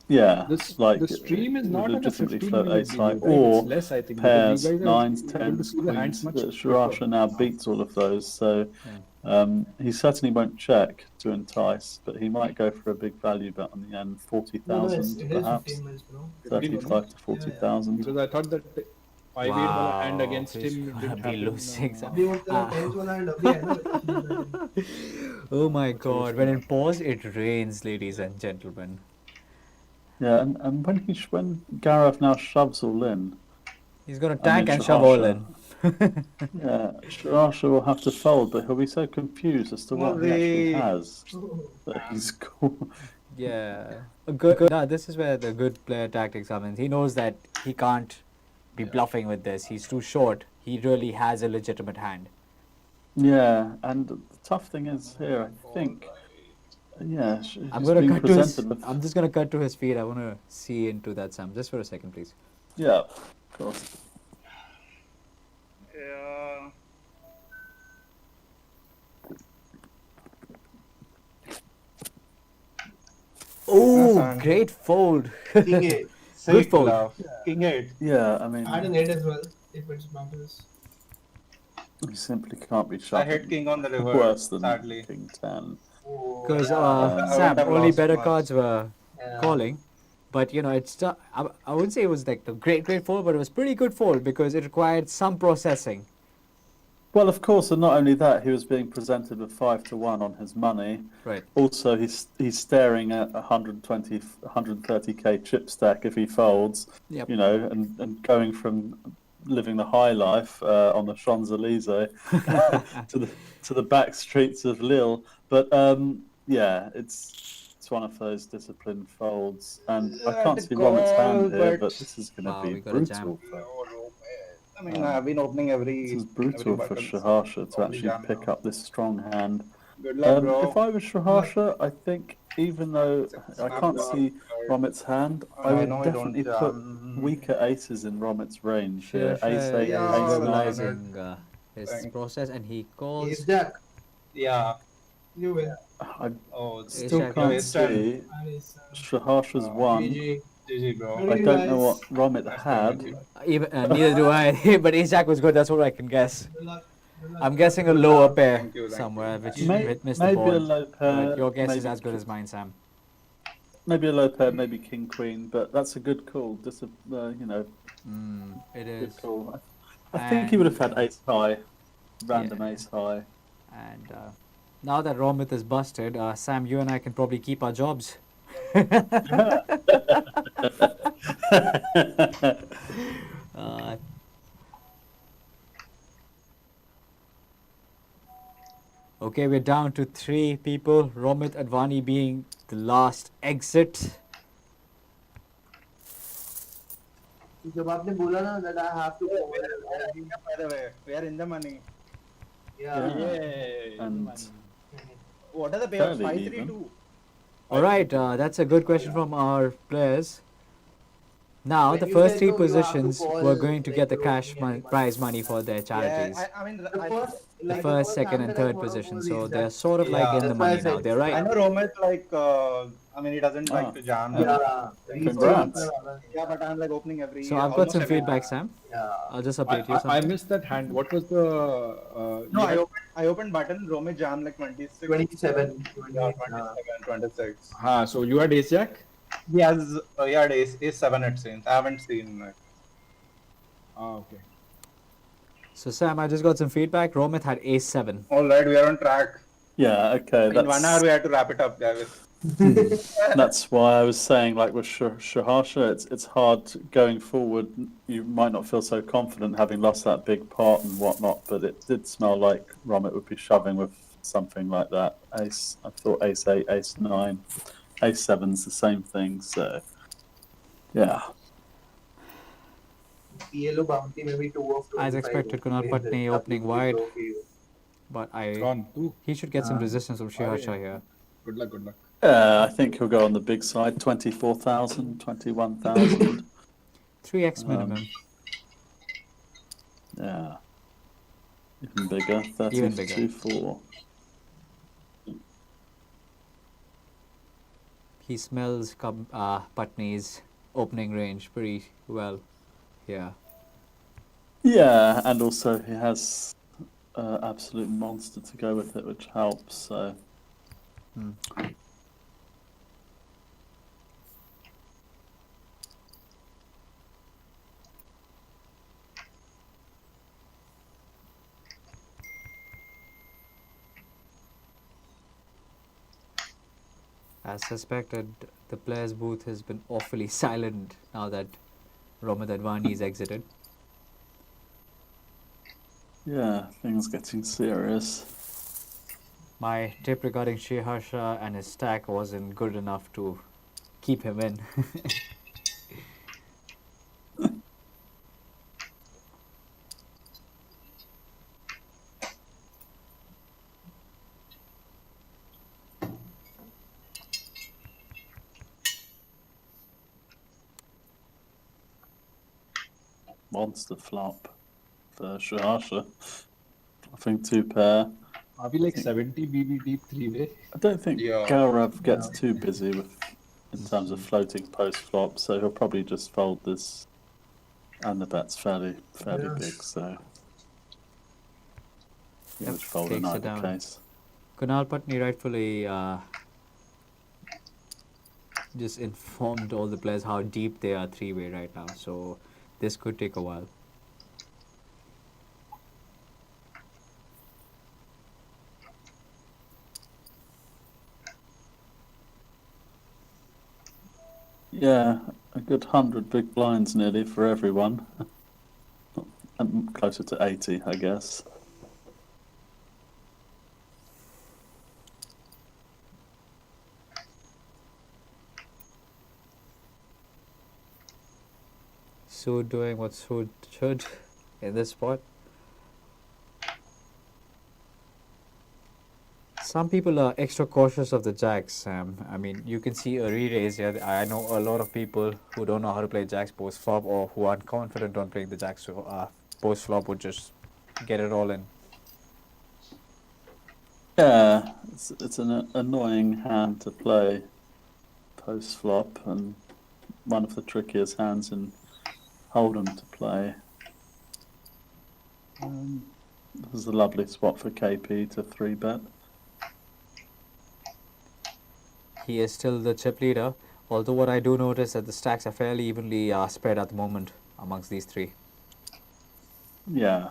Yeah, like The stream is not at a legitimately 15 float minute ace high, video, right? or It's less, I think, because pairs, you guys are nines, able to tens, see the hands queens. much quicker. Shirasha now beats all of those, so he certainly won't check to entice, but he might go for a big value bet on the end, No, 40,000 it is perhaps, 15 minutes, bro. 35 to 40,000. Because I thought that 5-8 wala hand against he's him gonna didn't be happen. losing some. अभी वो तेरा tens वाला hand अभी है ना? Oh my god, when in pause it rains, ladies and gentlemen. Yeah, and when Garav now shoves all in, He's gonna I tank mean, and shove all in. yeah, Shirasha will have to fold, but he'll be so confused as to what he actually has that he's cool. Yeah. No, this is where the good player tactics come in. He knows that he can't be bluffing with this. He's too short. He really has a legitimate hand. Yeah, and the tough thing is here, I think. Yeah, I'm he's gonna being cut to his. presented with. I'm just gonna cut to his feet. I wanna see into that, Sam. Just for a second, please. Yeah, of course. hand. great fold. King 8. Good Sick fold. love. King 8. Yeah, I mean, I had an 8 as well, if it matters. you simply can't be I shoving hit king on the river, worse than sadly. King 10. Because I Sam, wouldn't have only lost better much. cards were Yeah. calling. But it's I wouldn't say it was like the great fold, but it was pretty good fold because it required some processing. Well, of course, and not only that, he was being presented with 5-1 on his money. Right. Also, he's staring at 130k chip stack if he folds. Yep. You know, and going from living the high life on the Champs Elysees to the back streets of Lille. But yeah, it's one of those disciplined folds, and I can't see Romit's hand here, but this is going to Wow, be we got a jam. brutal. I mean, I've been opening every. This is brutal for button, so Shaharsha to only actually jam pick now. up this strong hand. Good luck, bro. If I was Shaharsha, I think even though I can't see Romit's hand, I would know I don't definitely put jam. weaker aces in Romit's range here. Ace 8, yeah, ace 9. Realizing his Thanks. process, and he Ace calls. Jack. Yeah. You win. I Oh, still Jack can't ace 10. see Ace, Shaharsha's one. GG. GG, bro. I don't know what Romit had. Even neither do I. But Ace Jack was good. That's what I can guess. Good luck. Good luck. I'm guessing a lower pair Thank you. somewhere, which Maybe missed the a board. low pair. But your guess is maybe- as good as mine, Sam. Maybe a low pair, maybe king queen, but that's a good call. Just a, you know, It good is. call. I think he would have had ace high, random ace high. And now that Romit is busted, Sam, you and I can probably keep our jobs. Okay, we're down to 3 people. Romit Advani being the last exit. जब आपने बोला ना that I have to By the way, we are in the money. yeah. Yay. And What are the payouts? fairly 532. Alright, that's a good question from our players. Now, When the you first say 3 no, you have to positions call, were going to like, get the you're cash opening any prize money for their charities. Yeah, I mean, The like, first, second, hand and that I third thought of position. was So ace they're jack. sort of like Yeah. in the That's why I money now. said- They're I right. know Romit, like, I mean, he doesn't like to jam. Yeah. Congrats. Yeah, but I'm like opening every. So I've got almost some every feedback, time. Sam. Yeah. I'll just update you. I Something. missed that hand. What was the? No, you had- I opened button. Romit jam like 26. 27. Yeah, 27, 26. so you had ace jack. He has, yeah, ace 7 it seems. I haven't seen it. Okay. So Sam, I just got some feedback. Romit had ace 7. Alright, we are on track. yeah, okay, In 1 hour, we have to wrap it up, guys. that's why I was saying, like with Shaharsha, it's hard going forward. You might not feel so confident having lost that big part and whatnot, but it did smell like Romit would be shoving with something like that. Ace, I thought ace 8, ace 9, ace 7's the same thing. So, yeah. Yellow bounty maybe 2 of 25. As expected, Kunal Patni opening wide. But Gone. Ooh. he should get some resistance from Shiharsha here. Good luck. Good luck. I think he'll go on the big side, 24,000, 21,000. 3x minimum. Yeah. Even bigger, Even bigger. 32.4. He smells Patni's opening range pretty well here. Yeah, and also he has absolute monster to go with it, which helps. So As suspected, the players' booth has been awfully silent now that Romit Advani is exited. yeah, things getting serious. My tip regarding Shiharsha and his stack wasn't good enough to keep him in. Monster flop for Shaharsha. I think 2 pair. Are we like 70 BB deep 3-way? I don't think Yeah. Gaurav gets too busy with in terms of floating post flop, so he'll probably just fold this, and the bet's fairly big, so he would fold in takes it either down. case. Kunal Patni rightfully just informed all the players how deep they are three-way right now, so this could take a while. Yeah, a good 100 big blinds nearly for everyone. And closer to 80, I guess. Sood doing what Sood should in this spot. Some people are extra cautious of the jacks, Sam. I mean, you can see a re-raise here. I know a lot of people who don't know how to play jacks post-flop or who aren't confident on playing the jacks post-flop would just get it all in. Yeah, it's an annoying hand to play post-flop, and one of the trickiest hands in Hold'em to play. This is a lovely spot for KP to 3-bet. He is still the chip leader, although what I do notice that the stacks are fairly evenly spread at the moment amongst these three. Yeah.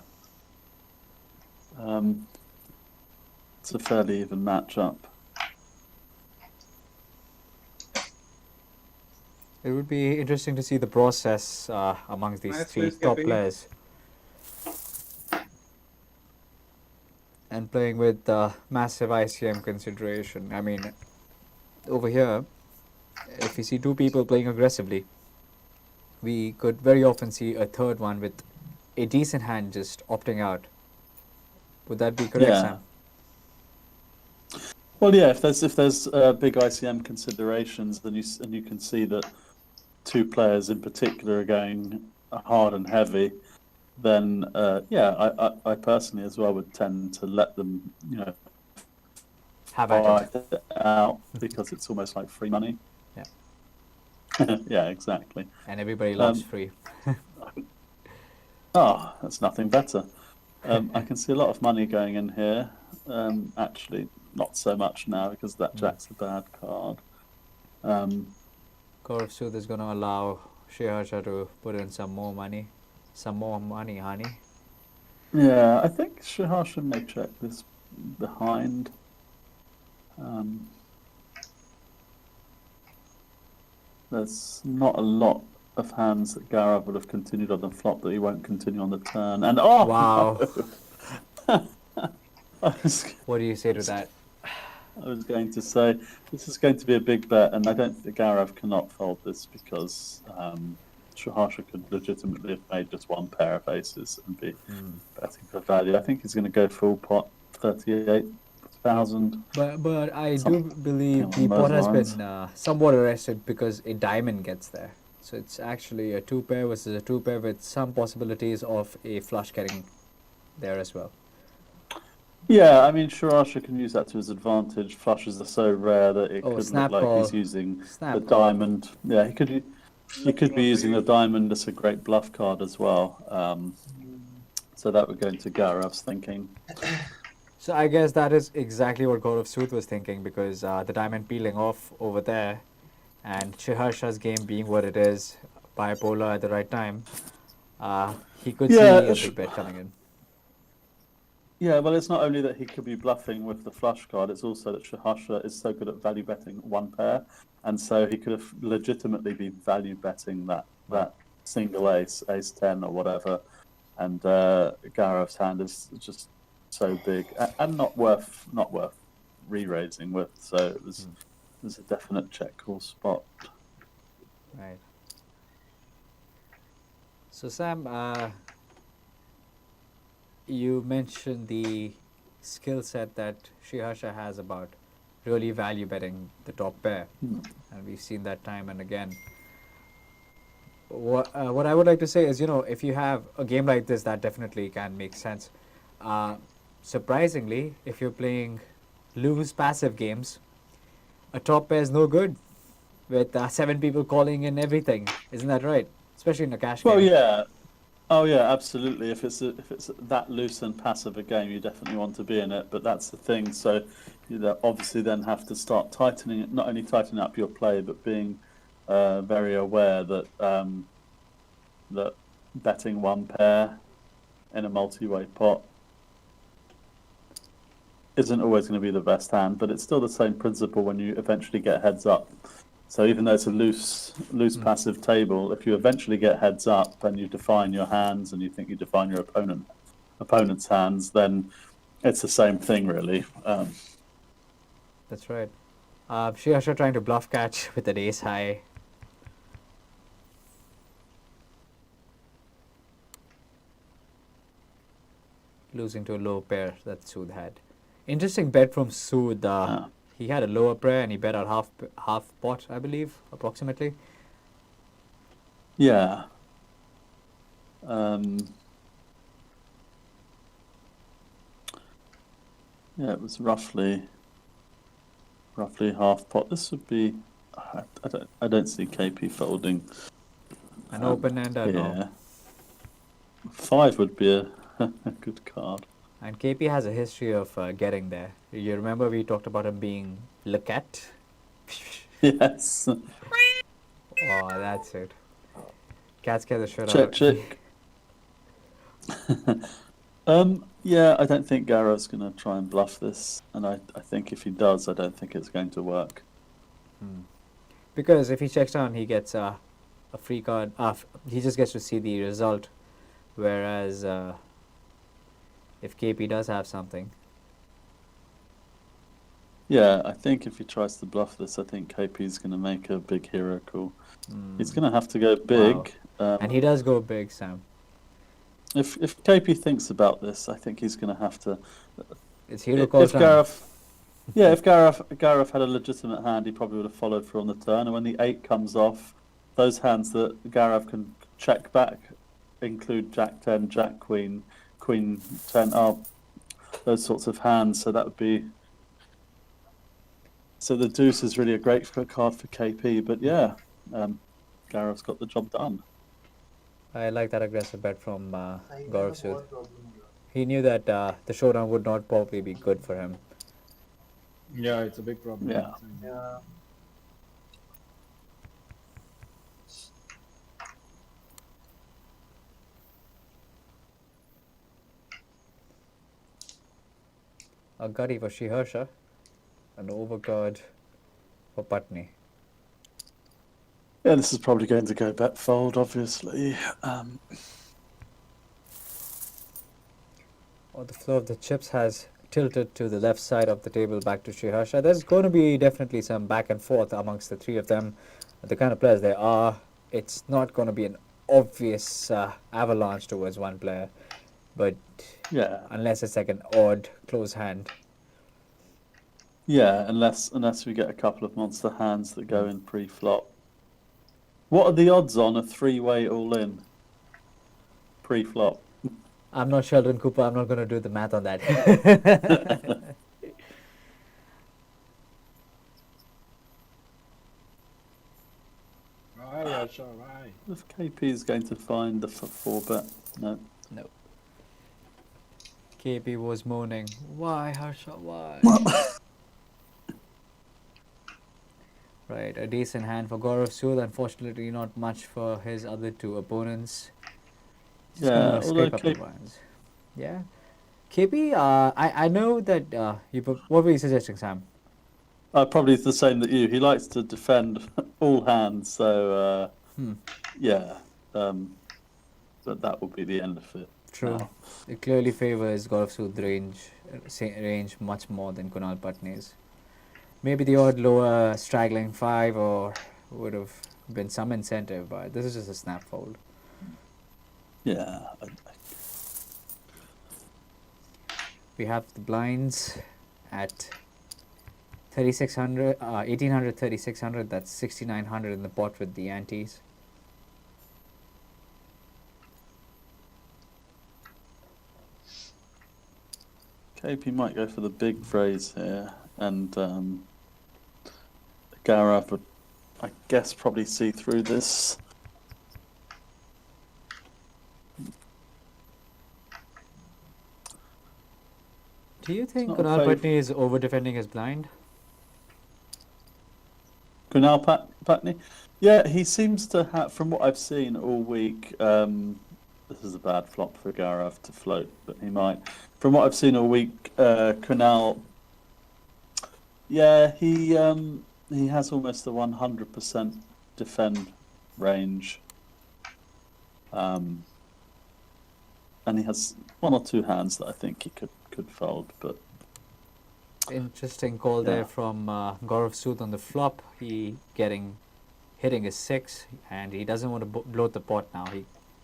It's a fairly even matchup. It would be interesting to see the process amongst these Nice three place, top KP. players. And playing with massive ICM consideration. I mean, over here, if we see two people playing aggressively, we could very often see a third one with a decent hand just opting out. Would that be correct, Yeah. Sam? Well, yeah. If there's big ICM considerations, then you can see that two players in particular are going hard and heavy. Then yeah, I personally as well would tend to let them, Have at it. fight it out because it's almost like free money. Yeah. Yeah, exactly. And everybody loves free. Oh, that's nothing better. I can see a lot of money going in here. Actually, not so much now because that jack's a bad card. Gaurav Sood is going to allow Sheharsha to put in some more money. Some more money, honey. Yeah, I think Sheharsha may check this behind. There's not a lot of hands that Gaurav would have continued on the flop that he won't continue on the turn. And oh, Wow. No. What do you say to that? I was going to say this is going to be a big bet, and I don't think Gaurav cannot fold this because Sheharsha could legitimately have made just one pair of aces and be betting for value. I think he's going to go full pot, 38,000. But I do believe the pot has been somewhat arrested because a diamond gets there. So it's actually a two pair versus a two pair with some possibilities of a flush getting there as well. Yeah, I mean, Sheharsha can use that to his advantage. Flushes are so rare that it could snap look like call. he's using Snap the call. diamond. Yeah, he could be using the diamond as a great bluff card as well. So that would go into Gaurav's thinking. So I guess that is exactly what Gaurav Sood was thinking because the diamond peeling off over there and Sheharsha's game being what it is, bipolar at the right time, he could see a big bet coming in. Yeah, well, it's not only that he could be bluffing with the flush card, it's also that Sheharsha is so good at value betting one pair, and so he could have legitimately been value betting that single ace, ace 10 or whatever, and Gaurav's hand is just so big and not worth re-raising with, so there's a definite check call spot. Right. So Sam, you mentioned the skill set that Sheharsha has about really value betting the top pair, and we've seen that time and again. What I would like to say is, if you have a game like this, that definitely can make sense. Surprisingly, if you're playing loose passive games, a top pair is no good. with 7 people calling in everything. Isn't that right? Especially in a cash Well, game. yeah. Oh, yeah, absolutely. If it's that loose and passive a game, you definitely want to be in it. But that's the thing. So you obviously then have to start tightening it, not only tightening up your play, but being very aware that that betting one pair in a multi-way pot isn't always going to be the best hand, but it's still the same principle when you eventually get heads up. So even though it's a loose passive table, if you eventually get heads up and you define your hands and you think you define your opponent's hands, then it's the same thing really. That's right. Shiasha trying to bluff catch with an ace high. Losing to a low pair that Sood had. Interesting bet from Sood. He had a lower pair and he bet out half pot, I believe, approximately. Yeah. Yeah, it was roughly half pot. This would be. I don't see KP folding. An open ender, yeah. no. 5 would be a good card. And KP has a history of getting there. You remember we talked about him being Lecat? Yes. Oh, that's it. Cat scare the shit Check, out of me. check. Yeah, I don't think Garo's going to try and bluff this, and I think if he does, I don't think it's going to work. Because if he checks down, he gets a free card. He just gets to see the result, whereas if KP does have something. Yeah, I think if he tries to bluff this, I think KP's going to make a big hero call. He's going to have to go big. Wow. And he does go big, Sam. If KP thinks about this, I think he's going to have to. It's hero call if time. if Gareth had a legitimate hand, he probably would have followed through on the turn. And when the 8 comes off, those hands that Gareth can check back include Jack 10, Jack Queen, Queen 10 up, those sorts of hands. So that would be. So the deuce is really a great card for KP. But yeah, Gareth's got the job done. I like that aggressive bet from Gaurav Sood. He knew that the showdown would not probably be good for him. Yeah, it's a big problem. Yeah. A gutty for Shiharsha. An overguard for Patni. Yeah, this is probably going to go bet fold, obviously. The flow of the chips has tilted to the left side of the table back to Shiharsha. There's going to be definitely some back and forth amongst the three of them. The kind of players they are, it's not going to be an obvious avalanche towards one player. But yeah, unless it's like an odd close hand. Yeah, unless we get a couple of monster hands that go in pre-flop. What are the odds on a 3-way all-in pre-flop? I'm not Sheldon Cooper. I'm not going to do the math on that. Why, Asha, why? If KP is going to find the 4-bet, no. No. KP was moaning, why, Harsha, why? Right, a decent hand for Gaurav Sood. Unfortunately, not much for his other two opponents. Just Yeah, scrape up the lines. Yeah. KP, I know that what were you suggesting, Sam? Probably the same that you. He likes to defend all hands, so yeah. But that will be the end of it. True. It clearly favors Gaurav Sood's range much more than Kunal Patni's. Maybe the odd lower straggling 5 or would have been some incentive, but this is just a snap fold. Yeah. We have the blinds at 3,600, 1,800, 3,600. That's 6,900 in the pot with the antes. KP might go for the big phrase here, and Gaurav would I guess probably see through this. Do you think not a Kunal fav- Patni is over defending his blind? Kunal Patni? Yeah, he seems to have, from what I've seen all week, this is a bad flop for Gaurav to float, but he might. From what I've seen all week, Kunal, yeah, he has almost the 100% defend range. And he has one or two hands that I think he could fold, but Interesting call there from Gaurav Sood on the flop. He hitting his 6, and he doesn't want to bloat the pot now.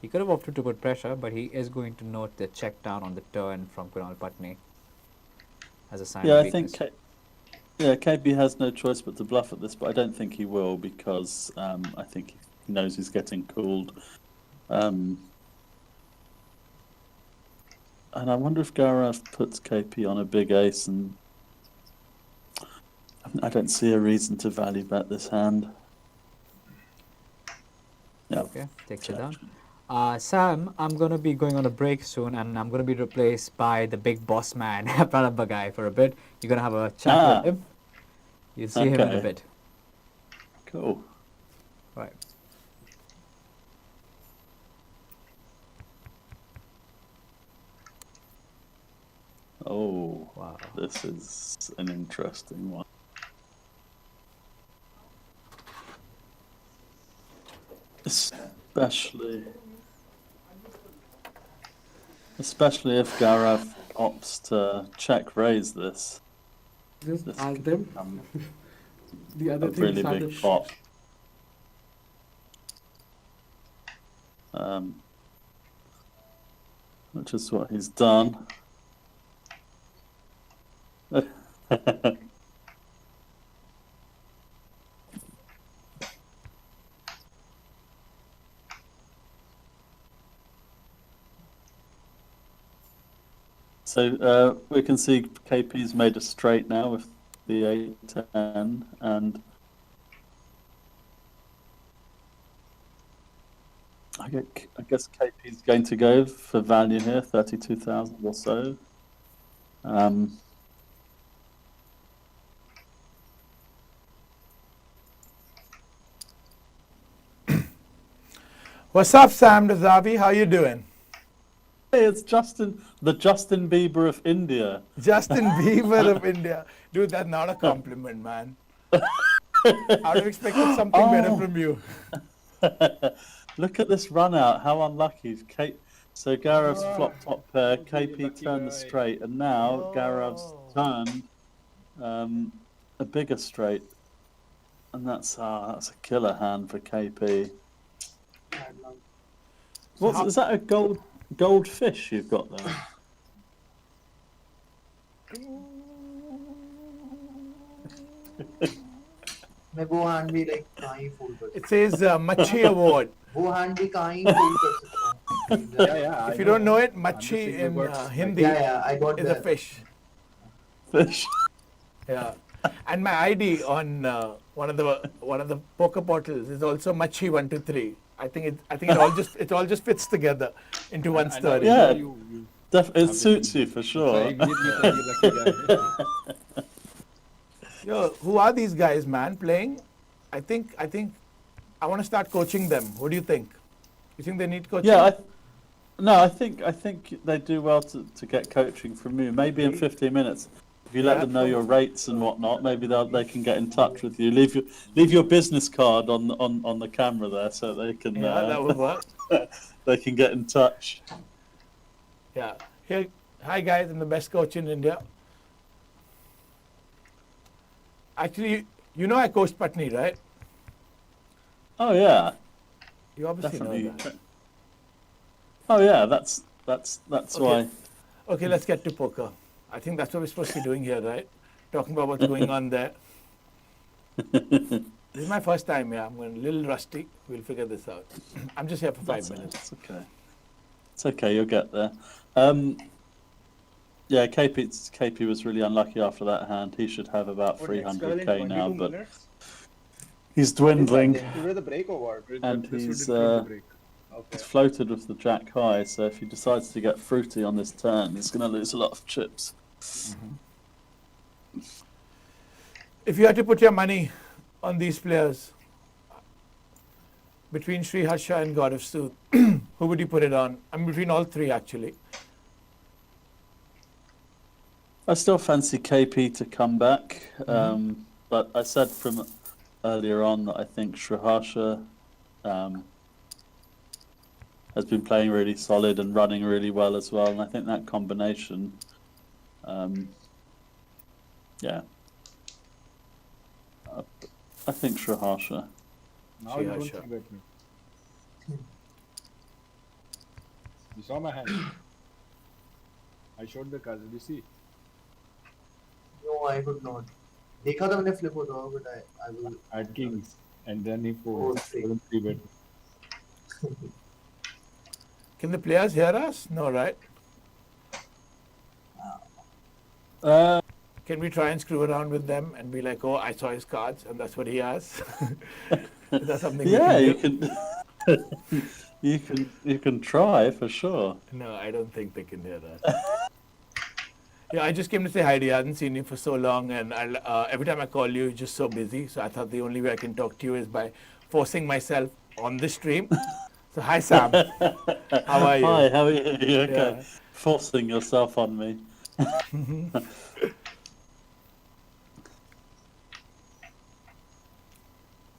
He could have opted to put pressure, but he is going to note the check down on the turn from Kunal Patni as a sign of weakness. KB has no choice but to bluff at this, but I don't think he will because I think he knows he's getting cooled. And I wonder if Gaurav puts KP on a big ace, and I don't see a reason to value bet this hand. Yeah. Okay, takes it down. Sam, I'm going to be going on a break soon, and I'm going to be replaced by the big boss man, Pranab Bagai, for a bit. You're going to have a chat with him. You'll see him in a bit. Cool. Right. Oh, wow. This is an interesting one. Especially if Gaurav opts to check raise this. Just This ask could them. become The other a things really are big the flop. Which is what he's done. So we can see KP's made a straight now with the 8-10, and I guess KP's going to go for value here, 32,000 or so. What's up, Sam Dazavi? How you doing? Hey, it's Justin, the Justin Bieber of India. Justin Bieber of India. Dude, that's not a compliment, man. I would have expected something better from you. Look at this run out. How unlucky. So Gaurav's flop top pair, KP turned the straight, and now Gaurav's turned a bigger straight. And that's a killer hand for KP. Is that a goldfish you've got there? मैं वो hand भी like कहाँ ही fold कर It says Machi Award. वो hand भी कहाँ ही fold कर सकता हूँ. If you don't know it, Machi in Hindi I got is a fish. Fish. Yeah. And my ID on one of the poker portals is also Machi123. I think it all just fits together into one story. Yeah, it suits you for sure. Yo, who are these guys, man, playing? I think I want to start coaching them. What do you think? You think they need coaching? Yeah, I think they do well to get coaching from you. Maybe in 15 minutes. If you let them know your rates and whatnot, maybe they can get in touch with you. Leave your business card on the camera there, so they can. That would work. They can get in touch. Yeah. Here, hi guys, I'm the best coach in India. Actually, you know I coached Patni, right? Oh yeah. You obviously Definitely. know that. Oh yeah, that's why. Okay, let's get to poker. I think that's what we're supposed to be doing here, right? Talking about what's going on there. This is my first time, yeah. I'm going a little rusty. We'll figure this out. I'm just here for 5 minutes. It's okay. It's okay, you'll get there. Yeah, KP was really unlucky after that hand. He should have about 300k now, but He's dwindling, Included the break or what? and This would he's include the break. he's floated with the jack high. So if he decides to get fruity on this turn, he's going to lose a lot of chips. If you had to put your money on these players between Sri Harsha and God of Sooth, who would you put it on? I mean, between all three actually. I still fancy KP to come back, but I said from earlier on that I think Sriharsha has been playing really solid and running really well as well, and I think that combination, yeah, I think Sriharsha. Now you don't see that. You saw my hand. I showed the cards. Did you see? No, I could not. देखा था मैंने flip होता हुआ, but I will. At kings, and then he folds. Oh, 3-bet. Can the players hear us? No, right? Can we try and screw around with them and be like, oh, I saw his cards and that's what he has? Is that something Yeah, we you can do? can. You can try for sure. No, I don't think they can hear that. Yeah, I just came to say hi to you. I hadn't seen you for so long, and every time I call you, you're just so busy. So I thought the only way I can talk to you is by forcing myself on the stream. So hi, Sam. How are you? Hi, how are you? You okay? Yeah. Forcing yourself on me.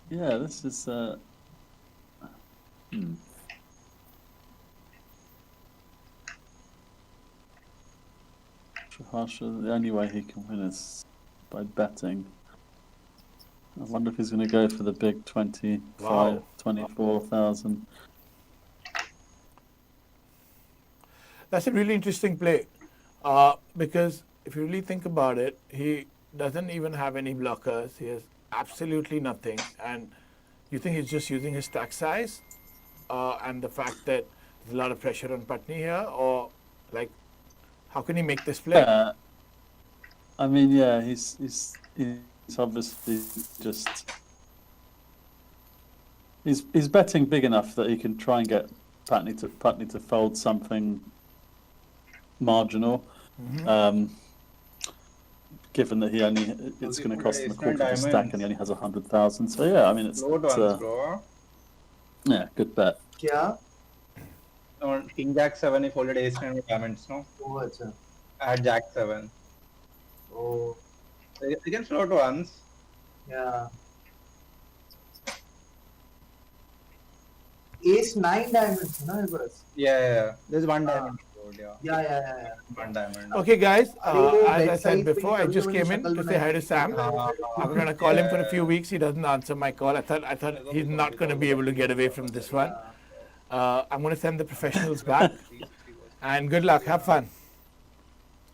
Yeah, this is. Sriharsha, the only way he can win is by betting. I wonder if he's going to go for the big 24,000. That's a really interesting play, because if you really think about it, he doesn't even have any blockers. He has absolutely nothing, and you think he's just using his stack size and the fact that there's a lot of pressure on Patni here, or like, how can he make this play? I mean, yeah, he's obviously just he's betting big enough that he can try and get Patni to fold something marginal. Given that it's going to cost him a quarter of a stack and he only has 100,000. So yeah, I mean it's yeah, good bet. क्या? On King Jack 7, he folded ace 9 with diamonds, no? Oh, अच्छा. At Jack 7. Oh. You can float once. Yeah. Ace 9 diamonds, na, your pass? Yeah. There's one diamond. Yeah. One diamond. Okay, guys, as I said before, I just came in to say hi to Sam. I'm going to call him for a few weeks. He doesn't answer my call. I thought he's not going to be able to get away from this one. I'm going to send the professionals back. And good luck. Have fun.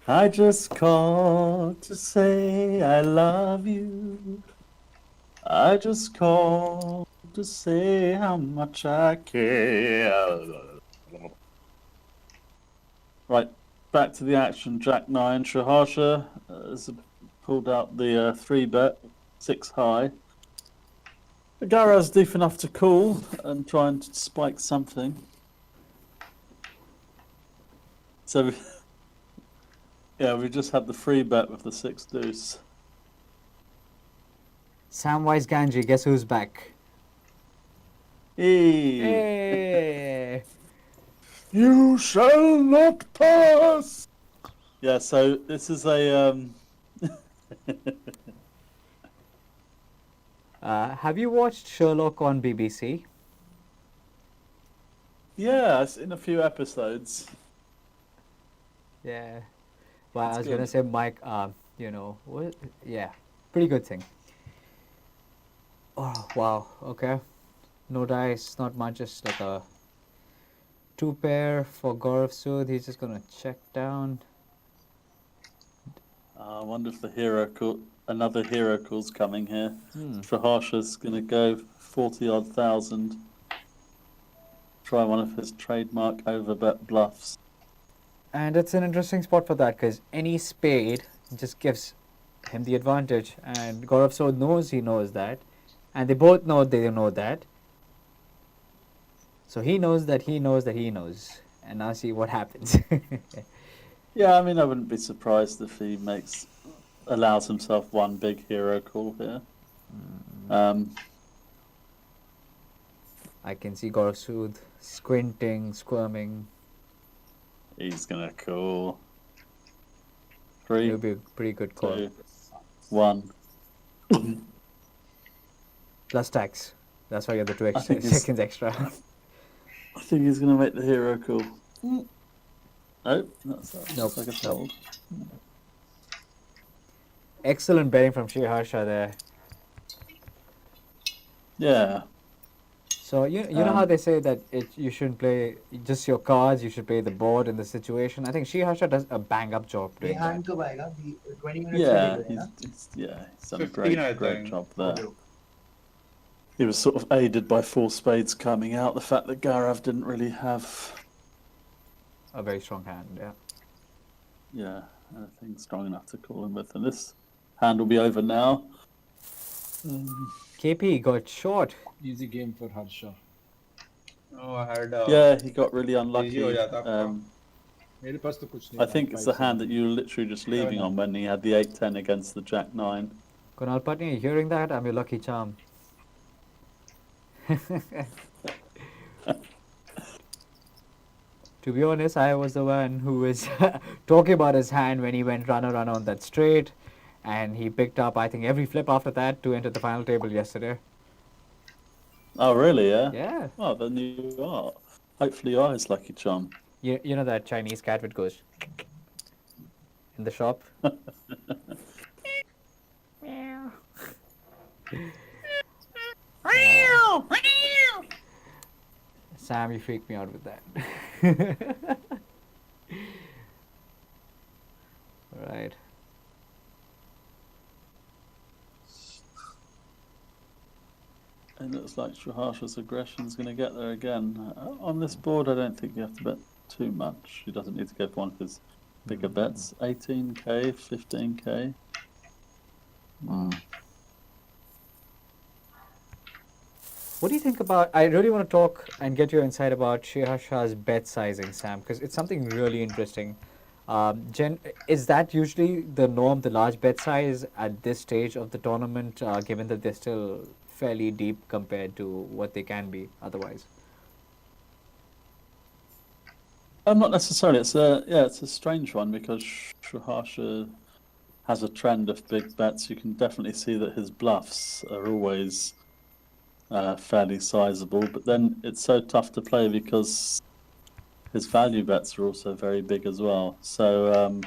I just called to say I love you. I just called to say how much I care. Right, back to the action. Jack 9. Sriharsha has pulled out the 3-bet, 6 high. Garav's deep enough to call and try and spike something. So, yeah, we just had the 3-bet with the 6 deuce. Samwise Ganji, guess who's back? Hey. You shall not pass. Yeah, so this is a Have you watched Sherlock on BBC? yeah, it's in a few episodes. Yeah. Well, That's I was gonna good. say, Mike. Yeah, pretty good thing. Oh wow. Okay. No dice, not much. Just like a 2-pair for Gaurav Sood. He's just gonna check down. I wonder if another hero call's coming here. Hmm. Sriharsha's gonna go 40-odd thousand. Try one of his trademark overbet bluffs. And it's an interesting spot for that because any spade just gives him the advantage, and Gaurav Sood knows that, and they both know they know that. So he knows that he knows that he knows, and now see what happens. Yeah, I mean, I wouldn't be surprised if he allows himself one big hero call here. I can see Gaurav Sood squinting, squirming. He's gonna call. 3, It'll be a pretty good call. 2, 1. Plus tax. That's why you get the 2 I extra think it's- seconds extra. I think he's gonna make the hero call. Nope, that's Nope, like a nope. fold. Excellent betting from Shri Harsha there. Yeah. So you know how they say that you shouldn't play just your cards, you should play the board in the situation. I think Shri Harsha does a bang up job doing that. hand कब आएगा? 20 minutes Yeah, से लेगा, he's done a 15, I great think. job there. He was sort of aided by 4 spades coming out. The fact that Gaurav didn't really have, A very strong hand, yeah. anything strong enough to call him with. And this hand will be over now. KP got short. Easy game for Harsha. Oh, I had. Yeah, he got really Easy unlucky. हो जाता आपका. मेरे पास तो कुछ नहीं I था, think it's the 5-7. hand that you were literally just leaving on when he had the 8-10 against the Jack-9. Kunal Patni, hearing that? I'm your lucky charm. To be honest, I was the one who was talking about his hand when he went runner on that straight, and he picked up, I think, every flip after that to enter the final table yesterday. Oh, really, yeah? Yeah. Oh, then you are. Hopefully you are his lucky charm. You know that Chinese cat which goes in the shop? Sam, you freaked me out with that. Right. It looks like Sriharsha's aggression is going to get there again. On this board, I don't think you have to bet too much. He doesn't need to go for one of his bigger bets. 18k, 15k. What do you think about? I really want to talk and get your insight about Shriharsha's bet sizing, Sam, because it's something really interesting. Is that usually the norm, the large bet size at this stage of the tournament, given that they're still fairly deep compared to what they can be otherwise? Not necessarily. It's a strange one because Sriharsha has a trend of big bets. You can definitely see that his bluffs are always fairly sizable, but then it's so tough to play because his value bets are also very big as well. So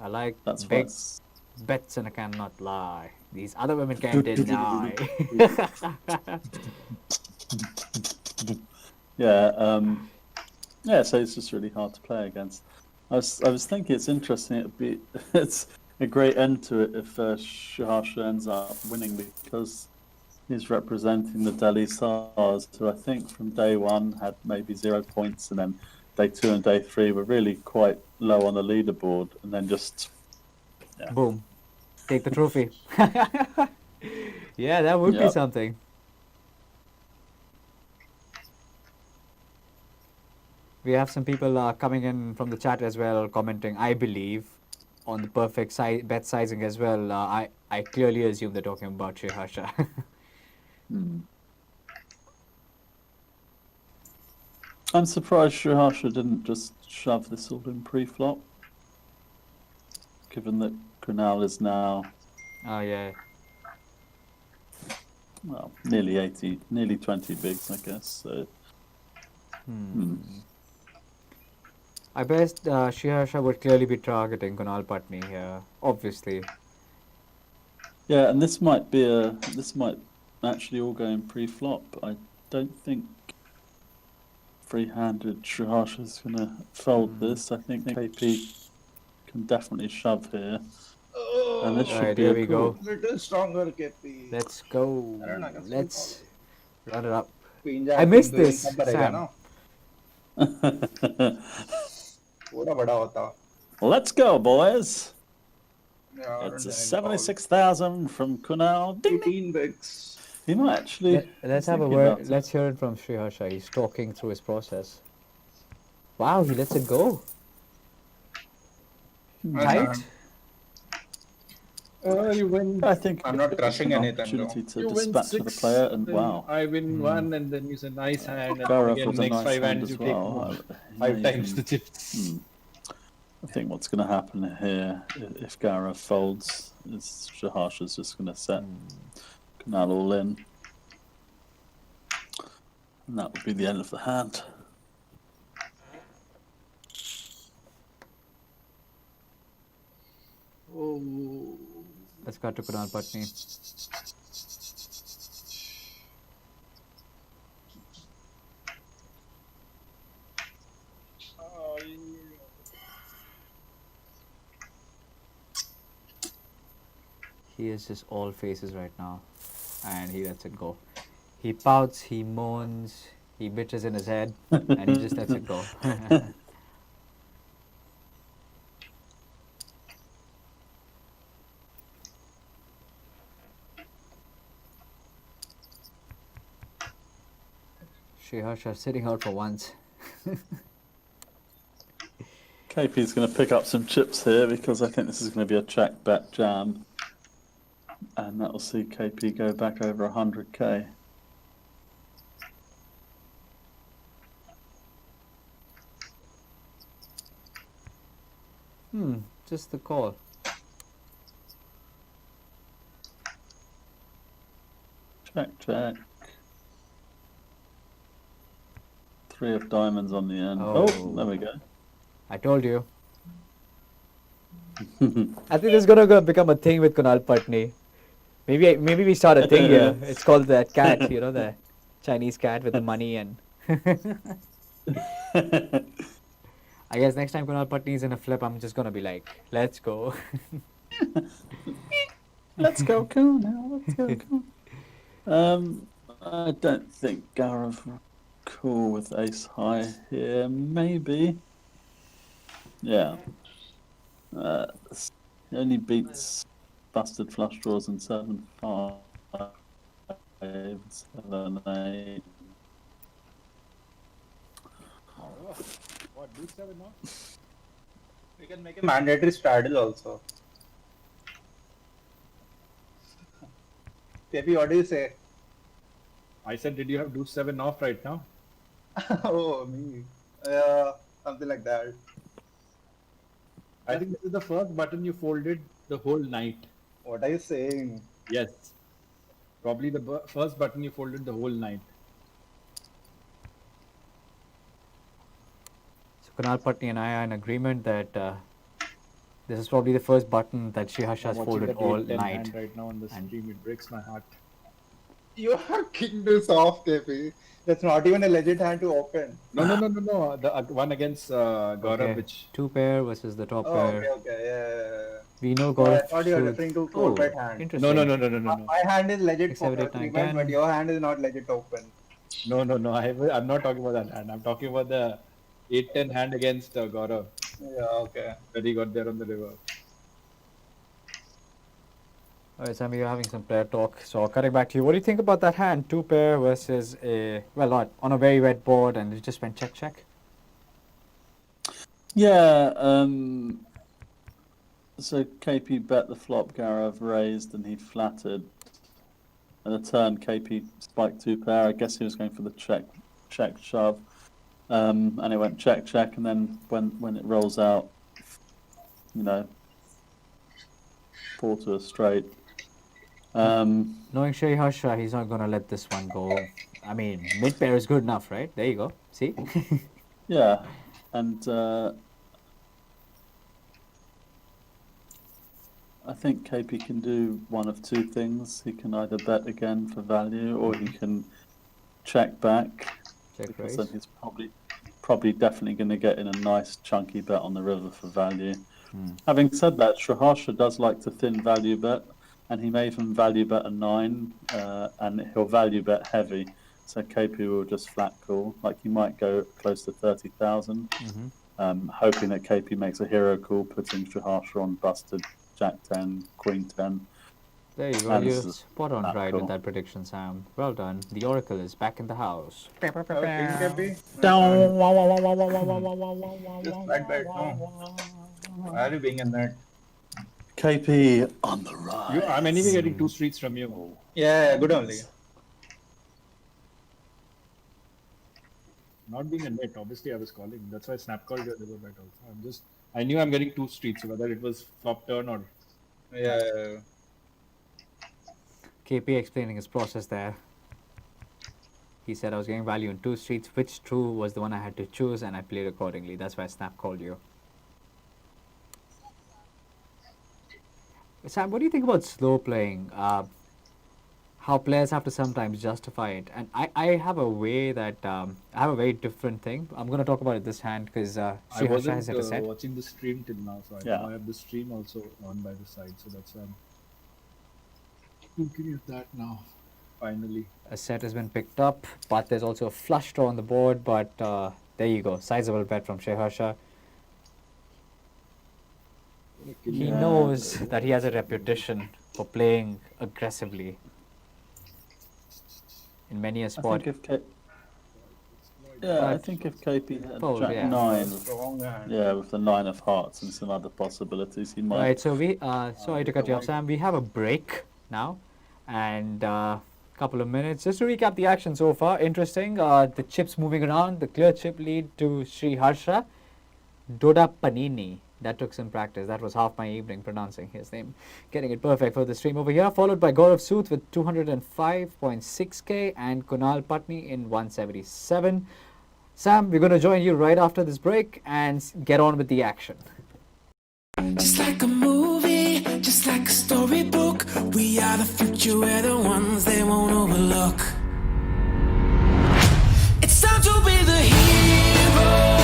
I like that's big what's bets and I cannot lie. These other women can't deny. Yeah, so it's just really hard to play against. I was thinking it's interesting. It's a great end to it if Sriharsha ends up winning because he's representing the Delhi Stars, who I think from day one had maybe 0 points, and then day 2 and day 3 were really quite low on the leaderboard, and then just boom, take the trophy. Yeah, that would be something. We have some people coming in from the chat as well, commenting, I believe, on the perfect bet sizing as well. I clearly assume they're talking about Sriharsha. I'm surprised Sriharsha didn't just shove this all in pre-flop, given that Kunal is now Oh yeah. well nearly 20 bigs, I guess. So. I bet Sriharsha would clearly be targeting Kunal Patni here, obviously. Yeah, and this might actually all go in pre-flop. I don't think free-handed Sriharsha's going to fold this. I think KP can definitely shove here. And this should be here a we call. go. Little stronger, KP. Let's go. Let's run it up. Queen I Jack missed King this, तो एक number रहेगा Sam. ना? थोड़ा बड़ा होता. Let's go, boys. Yeah, It's a and 76,000 from Kunal. Ding, 18 bigs. He might actually. Let's I have a was thinking word. about it. Let's hear it from Sriharsha. He's talking through his process. Wow, he lets it go. Tight. You win. I think I'm not it's crushing an anything, though. opportunity to You win dispatch the 6, player, and then wow, I win 1, and then use a nice hand, and Gaurav again with a next nice 5 hand hands as you take well. He 5 may times even- the chips. I think what's going to happen here, if Gaurav folds, is Shaharsha's just going to set Kunal all in. And that would be the end of the hand. Oh. Let's cut to Kunal Patni. He is just all faces right now, and he lets it go. He pouts, he moans, he bitches in his head, and he just lets it go. Sriharsha sitting out for once. KP's going to pick up some chips here because I think this is going to be a check bet jam. And that will see KP go back over 100k. Just the call. Check, check. 3 of diamonds on the end. Oh, there we go. I told you. I think this is gonna become a thing with Kunal Patni. Maybe we start a thing here. It's called that cat, you know, the Chinese cat with the money and. I guess next time Kunal Patni is in a flip, I'm just gonna be like, let's go. Let's go cool now. Let's go cool. I don't think Gaurav will call with ace high here. Maybe. Yeah. He only beats busted flush draws in 7-5, 7-8. What, do 7 now? We can make a mandatory straddle also. KP, what do you say? I said, did you have do 7 off right now? Oh, me. Something like that. I think this is the first button you folded the whole night. What are you saying? Yes. Probably the first button you folded the whole night. So Kunal Patni and I are in agreement that this is probably the first button that Sriharsha has I'm watching folded that all 8-10 night. hand right now on the stream, it breaks my heart. You have king this off, KP. That's not even a legit hand to open. No. The one against Gaurav, Okay. which 2 pair versus the top Oh, pair. okay, yeah. We know Oh, I Gaurav thought you were should- referring to Oh, 4-bet hand. interesting. No. My hand is legit 6, for 7, 8, 9, 3-bet, 10. but your hand is not legit open. No. I'm not talking about that hand. I'm talking about the 8-10 hand against Gaurav Yeah, okay. that he got there on the river. Alright, Sammy, you're having some player talk. So cutting back to you, what do you think about that hand? 2 pair versus a not on a very wet board, and it just went check. Yeah, so KP bet the flop, Gaurav raised, and he flattered. At the turn, KP spiked 2 pair. I guess he was going for the check shove. And it went check, and then when it rolls out, 4 to a straight. Knowing Sriharsha, he's not gonna let this one go. I mean, mid pair is good enough, right? There you go. See? Yeah, and I think KP can do one of 2 things. He can either bet again for value, or he can check back. Because then he's probably definitely going to get in a nice chunky bet on the river for value. Having said that, Sriharsha does like to thin value bet, and he may even value bet a 9, and he'll value bet heavy. So KP will just flat call, like he might go close to 30,000, hoping that KP makes a hero call, putting Sriharsha on busted Jack 10, Queen 10. There you go. And You're this is spot on right cool. with that prediction, Sam. Well done. The Oracle is back in the house. Just like that, no. Why are you being in that? KP on the rise. I'm anyway getting 2 streets from you. Yeah, good only. Not being a net, obviously I was calling. That's why Snap called your river bet also. I knew I'm getting 2 streets, whether it was flop turn or. Yeah. KP explaining his process there. He said I was getting value in 2 streets. Which true was the one I had to choose, and I played accordingly. That's why Snap called you. Sam, what do you think about slow playing? How players have to sometimes justify it, and I have a way that I have a very different thing. I'm going to talk about it this hand because I Sriharsha has set a wasn't set. watching the stream till now, so Yeah. I have the stream also on by the side, so that's why I'm looking at that now. Finally, A set has been picked up, but there's also a flush draw on the board. But there you go, sizable bet from Sriharsha. He knows that he has a reputation for playing aggressively in many a spot. I think if KP had Fold, Jack yeah. 9, with the 9 of hearts and some other possibilities, he might. Right, so we sorry to cut you off, Sam. We have a break now, and couple of minutes just to recap the action so far. Interesting. The chips moving around. The clear chip lead to Sriharsha. Doda Panini. That took some practice. That was half my evening pronouncing his name, getting it perfect for the stream over here. Followed by Gaurav Sood with 205.6k and Kunal Patni in 177. Sam, we're going to join you right after this break and get on with the action. Just like a movie, just like a storybook, we are the future, we're the ones they won't overlook. It's time to be the hero.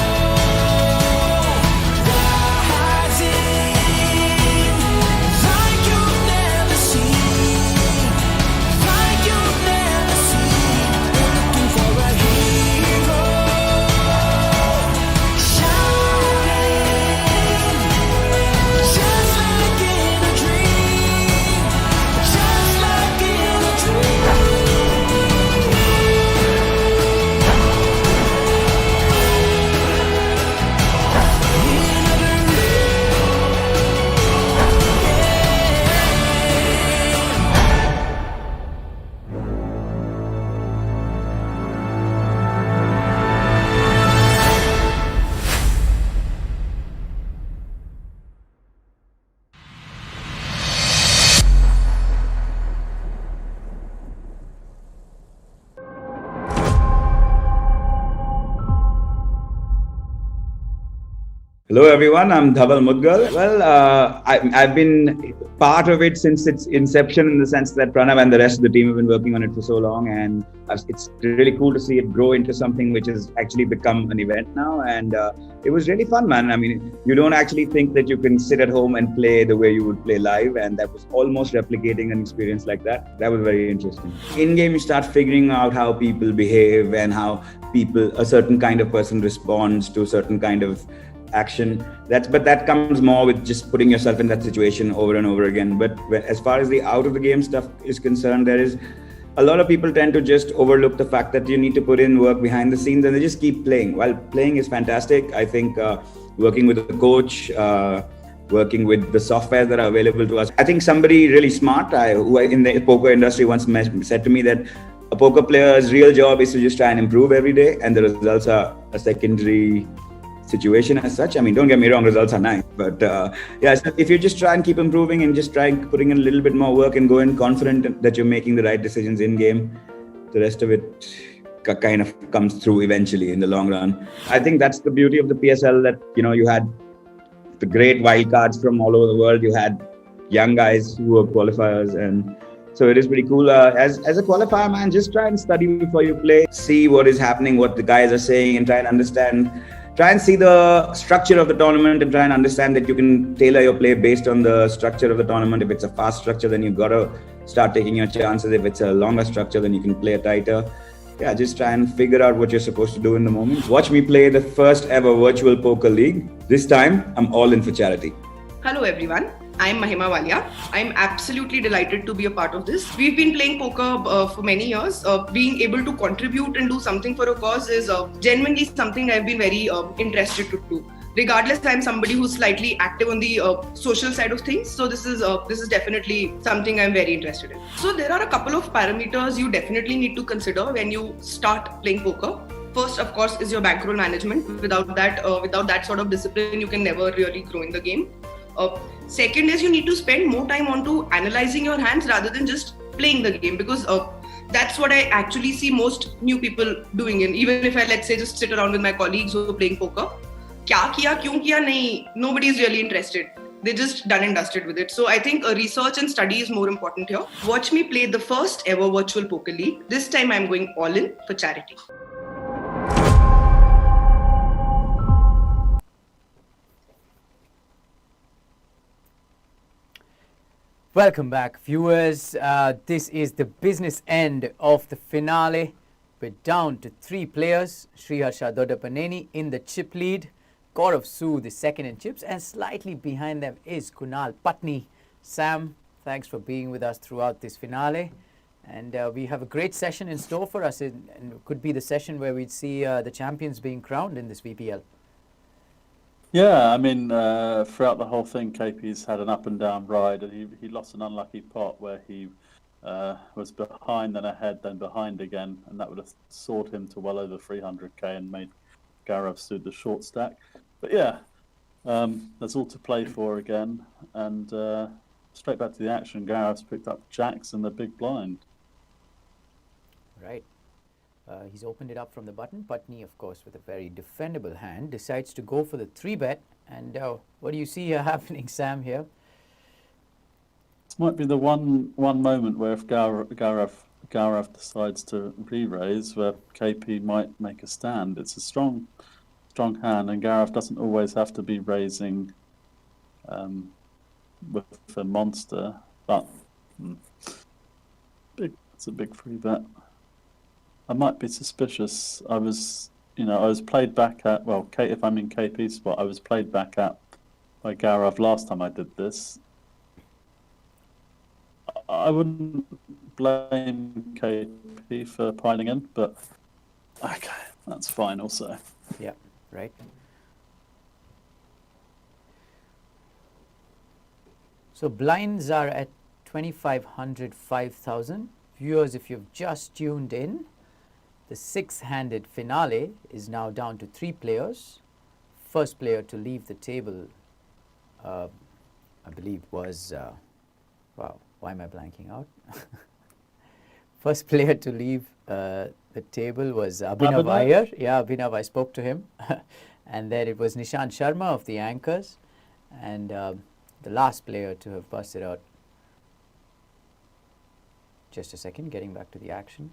Hello everyone, I'm Dhaval Mudgal. Well, I've been part of it since its inception, in the sense that Pranav and the rest of the team have been working on it for so long, and it's really cool to see it grow into something which has actually become an event now. And it was really fun, man. I mean, you don't actually think that you can sit at home and play the way you would play live, and that was almost replicating an experience like that. That was very interesting. In game, you start figuring out how people behave and how a certain kind of person responds to a certain kind of action. But that comes more with just putting yourself in that situation over and over again. But as far as the out of the game stuff is concerned, there is a lot of people tend to just overlook the fact that you need to put in work behind the scenes, and they just keep playing. While playing is fantastic, I think working with a coach, working with the software that are available to us. I think somebody really smart who in the poker industry once said to me that a poker player's real job is to just try and improve every day, and the results are a secondary situation as such. I mean, don't get me wrong, results are nice, but so if you just try and keep improving and just try putting in a little bit more work and go in confident that you're making the right decisions in game, the rest of it kind of comes through eventually in the long run. I think that's the beauty of the PSL, that you had the great wildcards from all over the world. You had young guys who were qualifiers, and so it is pretty cool. As a qualifier, man, just try and study before you play, see what is happening, what the guys are saying, and try and understand. Try and see the structure of the tournament and try and understand that you can tailor your play based on the structure of the tournament. If it's a fast structure, then you've got to start taking your chances. If it's a longer structure, then you can play a tighter. Yeah, just try and figure out what you're supposed to do in the moment. Watch me play the first ever virtual poker league. This time, I'm all in for charity. Hello everyone, I'm Mahima Walia. I'm absolutely delighted to be a part of this. We've been playing poker for many years. Being able to contribute and do something for a cause is genuinely something I've been very interested to do. Regardless, I'm somebody who's slightly active on the social side of things. So this is definitely something I'm very interested in. So there are a couple of parameters you definitely need to consider when you start playing poker. First, of course, is your bankroll management. Without that sort of discipline, you can never really grow in the game. Second is you need to spend more time onto analyzing your hands rather than just playing the game, because that's what I actually see most new people doing. And even if I, let's say, just sit around with my colleagues who are playing poker, kya kiya, kyun kiya, nahi, nobody is really interested. They just done and dusted with it. So I think research and study is more important here. Watch me play the first ever virtual poker league. This time I'm going all in for charity. Welcome back, viewers. This is the business end of the finale. We're down to 3 players. Sriharsha Dodapaneni in the chip lead. Gaurav Sood is second in chips, and slightly behind them is Kunal Patni. Sam, thanks for being with us throughout this finale. And we have a great session in store for us, and it could be the session where we'd see the champions being crowned in this VPL. Yeah, I mean, throughout the whole thing, KP's had an up and down ride, and he lost an unlucky pot where he was behind, then ahead, then behind again, and that would have soared him to well over 300k and made Gaurav Sood the short stack. But yeah, there's all to play for again, and straight back to the action. Gaurav's picked up jacks and the big blind. Right. He's opened it up from the button. Patni, of course, with a very defendable hand, decides to go for the 3-bet. And what do you see happening, Sam, here? This might be the one moment where if Gaurav decides to re-raise, where KP might make a stand. It's a strong hand, and Gaurav doesn't always have to be raising with a monster, but it's a big free bet. I might be suspicious. I was played back at, well, if I'm in KP's spot, I was played back at by Gaurav last time I did this. I wouldn't blame KP for piling in, but okay, that's fine also. Yeah, right. So blinds are at 2,500, 5,000. Viewers, if you've just tuned in, the 6-handed finale is now down to 3 players. First player to leave the table, I believe, was, wow, why am I blanking out? First player to leave the table was Abhinav Iyer. Yeah, Abhinav, I spoke to him. And then it was Nishant Sharma of the Anchors. And the last player to have busted out. Just a second, getting back to the action.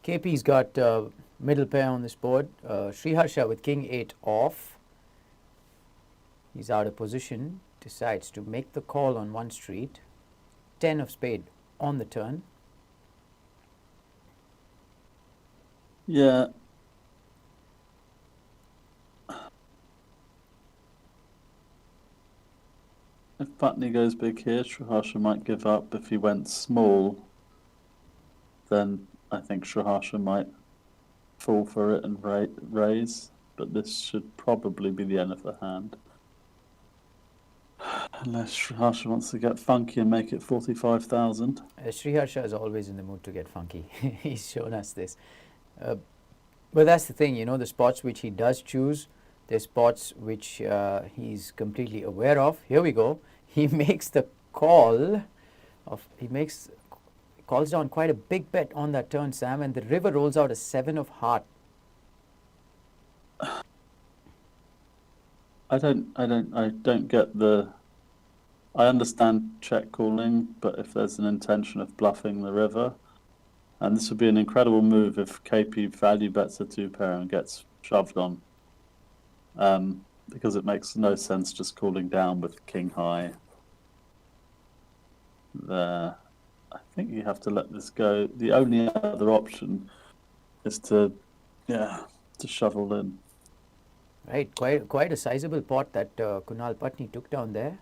KP's got middle pair on this board. Sriharsha with King 8 off. He's out of position. Decides to make the call on one street. 10 of spade on the turn. Yeah. If Patni goes big here, Sriharsha might give up. If he went small, then I think Sriharsha might fall for it and raise, but this should probably be the end of the hand. Unless Sriharsha wants to get funky and make it 45,000. Sriharsha is always in the mood to get funky. He's shown us this. But that's the thing, the spots which he does choose, there's spots which he's completely aware of. Here we go. He makes the call calls down quite a big bet on that turn, Sam, and the river rolls out a 7 of heart. I don't get the. I understand check calling, but if there's an intention of bluffing the river, and this would be an incredible move if KP value bets a 2-pair and gets shoved on, because it makes no sense just calling down with king high there. I think you have to let this go. The only other option is to shovel in. Right, quite a sizable pot that Kunal Patni took down there.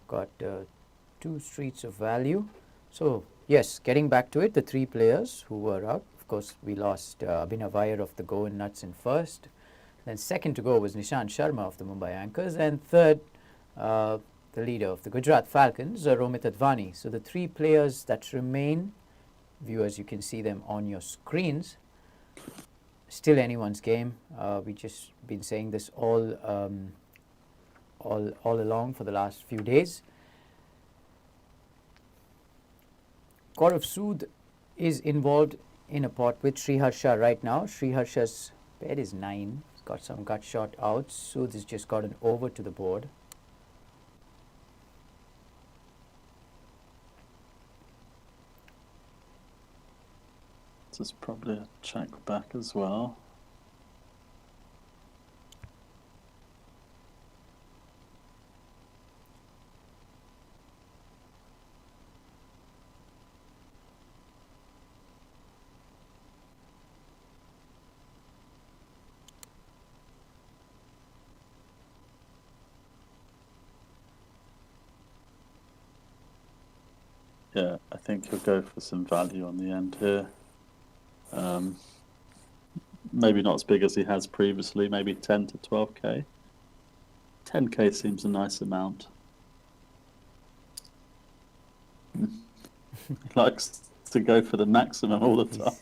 Got 2 streets of value. So yes, getting back to it, the 3 players who were out. Of course, we lost Abhinav Iyer of the Go and Nuts in first. Then second to go was Nishant Sharma of the Mumbai Anchors, and third, the leader of the Gujarat Falcons, Romit Advani. So the 3 players that remain, viewers, you can see them on your screens. Still anyone's game. We just been saying this all along for the last few days. Gaurav Sood is involved in a pot with Sriharsha right now. Sriharsha's bet is 9. He's got some gut shot out. Sood has just gotten over to the board. This is probably a check back as well. Yeah, I think he'll go for some value on the end here. Maybe not as big as he has previously, maybe 10 to 12k. 10k seems a nice amount. He likes to go for the maximum all the time.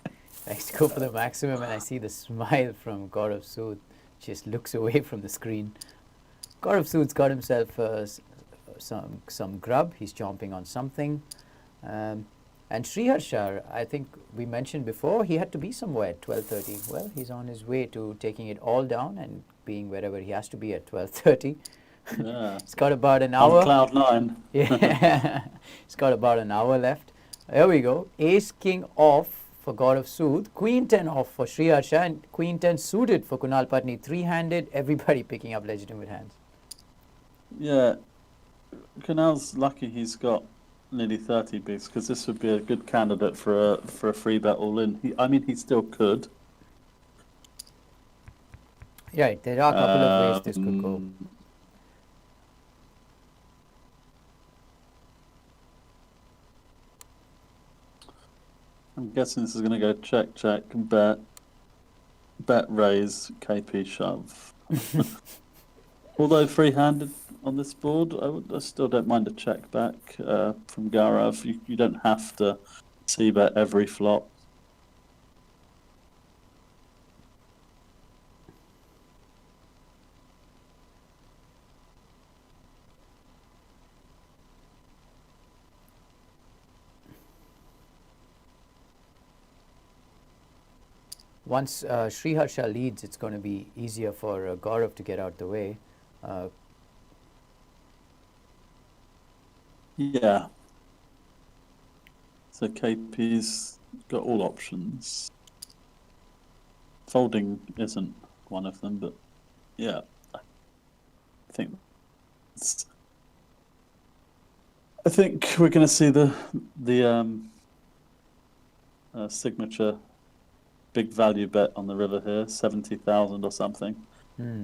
Likes to go for the maximum, and I see the smile from Gaurav Sood. Just looks away from the screen. Gaurav Sood's got himself some grub. He's chomping on something. And Sriharsha, I think we mentioned before, he had to be somewhere at 12:30. Well, he's on his way to taking it all down and being wherever he has to be at 12:30. Yeah. It's got about an hour. On cloud 9. Yeah. It's got about an hour left. There we go. Ace King off for Gaurav Sood. Queen 10 off for Sriharsha, and Queen 10 suited for Kunal Patni. 3-handed. Everybody picking up legitimate hands. Yeah. Kunal's lucky he's got nearly 30 bigs, because this would be a good candidate for a free bet all in. He still could. Right, there are a couple of ways this could go. I'm guessing this is going to go check, check, bet, raise, KP shove. Although free-handed on this board, I still don't mind a check back from Gaurav. You don't have to c-bet every flop. Once Sriharsha leads, it's going to be easier for Gaurav to get out the way. Yeah. So KP's got all options. Folding isn't one of them, but yeah, I think we're going to see the signature big value bet on the river here, 70,000 or something,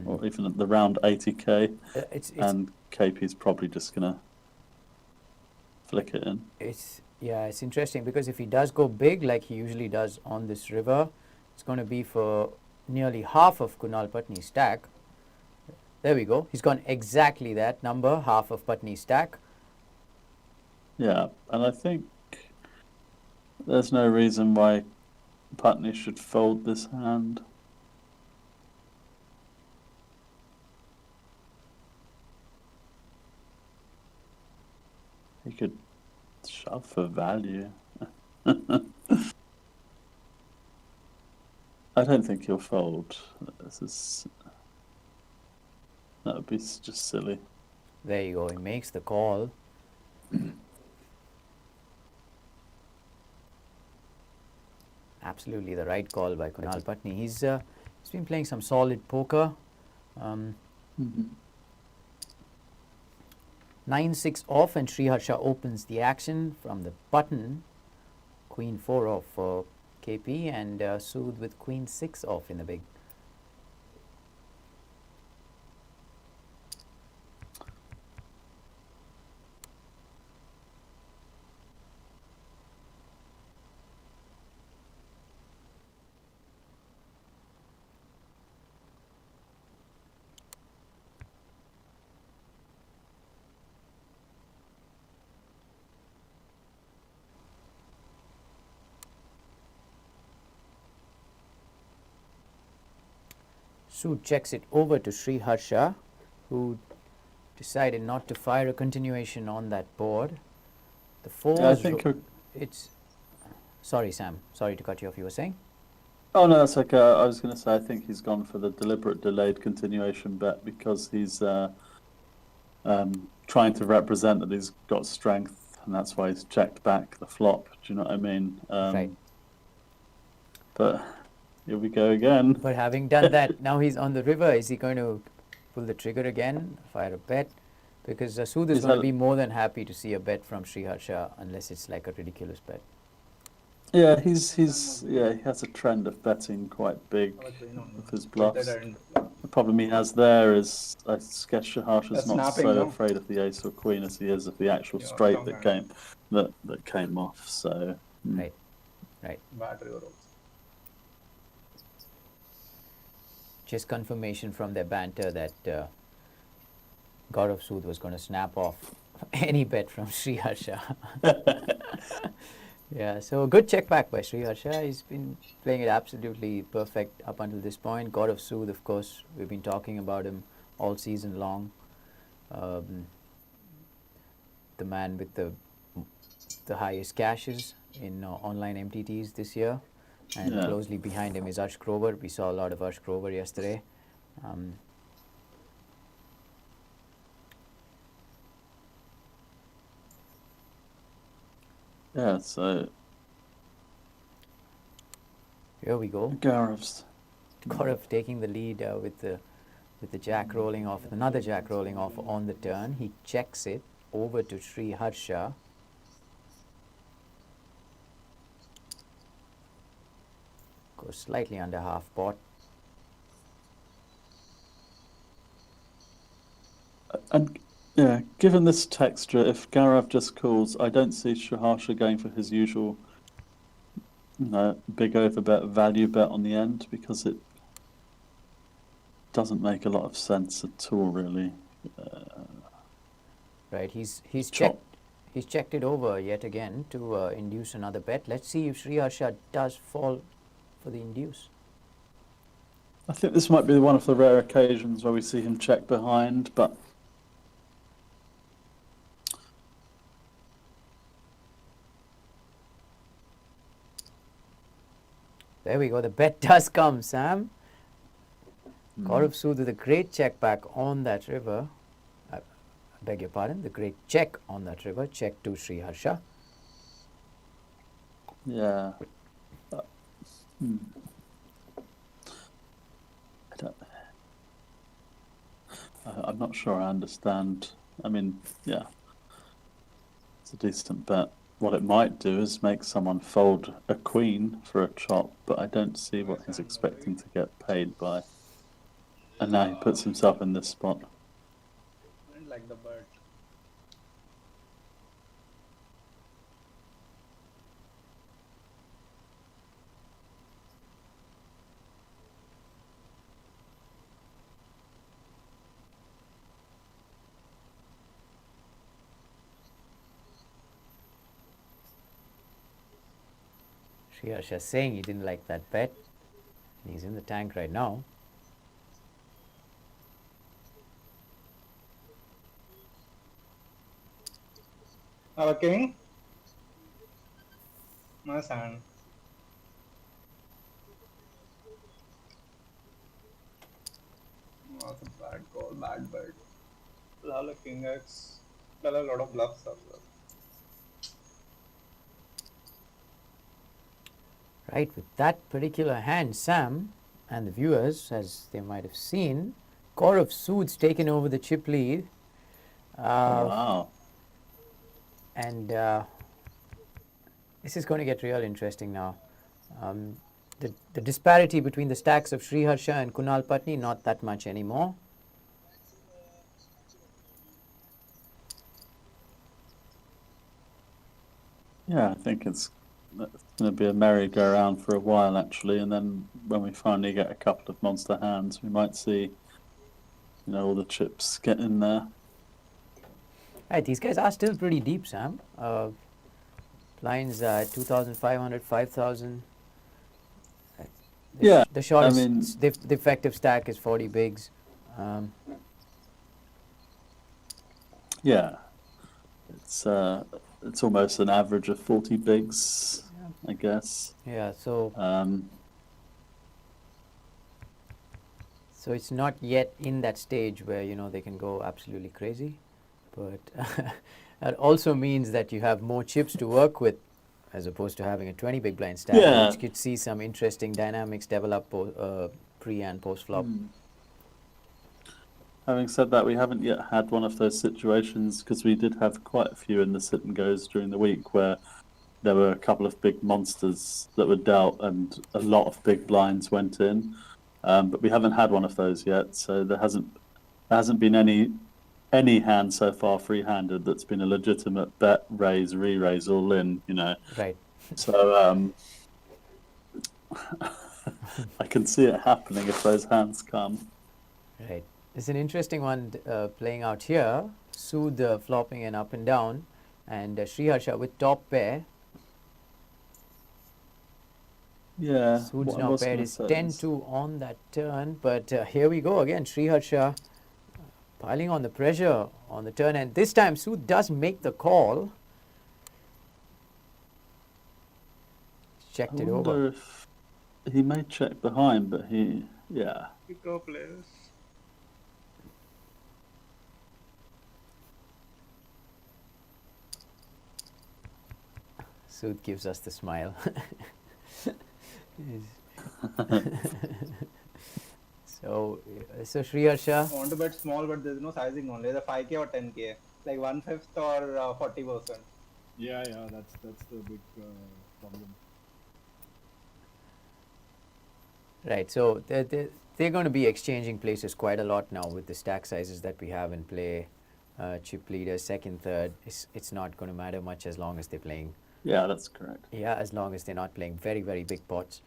or even at the round 80k, and KP's probably just going to flick it in. It's interesting, because if he does go big like he usually does on this river, it's going to be for nearly half of Kunal Patni's stack. There we go. He's gone exactly that number, half of Patni's stack. Yeah, and I think there's no reason why Patni should fold this hand. He could shove for value. I don't think he'll fold. That would be just silly. There you go. He makes the call. Absolutely the right call by Kunal Patni. He's been playing some solid poker. 9-6 off, and Sriharsha opens the action from the button. Queen 4 off for KP, and Sood with Queen 6 off in the big. Sood checks it over to Sri Harsha, who decided not to fire a continuation on that board. The four. Yeah, I think it's. Sorry, Sam. Sorry to cut you off. You were saying? Oh no, that's okay. I was going to say I think he's gone for the deliberate delayed continuation bet because he's trying to represent that he's got strength, and that's why he's checked back the flop. Do you know what I mean? Right. But here we go again. But having done that, now he's on the river. Is he going to pull the trigger again, fire a bet? Because Sood is going to be more than happy to see a bet from Sri Harsha, unless it's like a ridiculous bet. Yeah, he has a trend of betting quite big with his bluffs. The problem he has there is I guess Harsha's not so afraid of the ace or queen as he is of the actual straight that came off. So right. Just confirmation from their banter that Gaurav Sood was going to snap off any bet from Sri Harsha. Yeah, so a good check back by Sri Harsha. He's been playing it absolutely perfect up until this point. Gaurav Sood, of course, we've been talking about him all season long. The man with the highest cashes in online MTTs this year. And closely behind him is Arsh Grover. We saw a lot of Arsh Grover yesterday. yeah, so here we go. Gaurav's Gaurav taking the lead with the jack rolling off, another jack rolling off on the turn. He checks it over to Sri Harsha. Goes slightly under half pot. And yeah, given this texture, if Gaurav just calls, I don't see Sri Harsha going for his usual, big overbet value bet on the end because it doesn't make a lot of sense at all, really. Right, he's checked it over yet again to induce another bet. Let's see if Sri Harsha does fall for the induce. I think this might be one of the rare occasions where we see him check behind, but there we go. The bet does come, Sam. Gaurav Sood with a great check back on that river. I beg your pardon. The great check on that river. Check to Sri Harsha. Yeah. I'm not sure I understand. I mean, yeah, it's a decent bet. What it might do is make someone fold a queen for a chop, but I don't see what he's expecting to get paid by. And now he puts himself in this spot. Like the bird. Sri Harsha saying he didn't like that bet. He's in the tank right now. Our king? My son. That's a bad call, bad bet. Lala king X. Lala a lot of bluffs as well. Right, with that particular hand, Sam and the viewers, as they might have seen, Gaurav Sood's taken over the chip lead. Wow. And This is going to get real interesting now. The disparity between the stacks of Sriharsha and Kunal Patni, not that much anymore. Yeah, I think it's going to be a merry-go-round for a while, actually, and then when we finally get a couple of monster hands, we might see, all the chips get in there. Right, these guys are still pretty deep, Sam. Blinds 2,500, 5,000. Yeah, the shortest, the effective stack is 40 bigs. Yeah, it's almost an average of 40 bigs, I guess. Yeah, so so it's not yet in that stage where they can go absolutely crazy, but that also means that you have more chips to work with as opposed to having a 20 big blind stack, which could see some interesting dynamics develop pre and post flop. Having said that, we haven't yet had one of those situations, because we did have quite a few in the sit and goes during the week where there were a couple of big monsters that were dealt and a lot of big blinds went in, but we haven't had one of those yet, so there hasn't been any hand so far free-handed that's been a legitimate bet, raise, re-raise, all in, Right. So I can see it happening if those hands come. Right. It's an interesting one playing out here. Sood flopping and up and down, and Sriharsha with top pair. Yeah. Sood's now paired is 10-2 on that turn, but here we go again. Sriharsha piling on the pressure on the turn, and this time Sood does make the call. Checked it over. If he may check behind, but yeah. Go, players. Sood gives us the smile. So Sriharsha. I want to bet small, but there's no sizing only. Either 5k or 10k, like 1/5 or 40%. Yeah, that's the big problem. Right, so they're going to be exchanging places quite a lot now with the stack sizes that we have in play. Chip leader, second, third. It's not going to matter much as long as they're playing. Yeah, that's correct. Yeah, as long as they're not playing very, very big pots.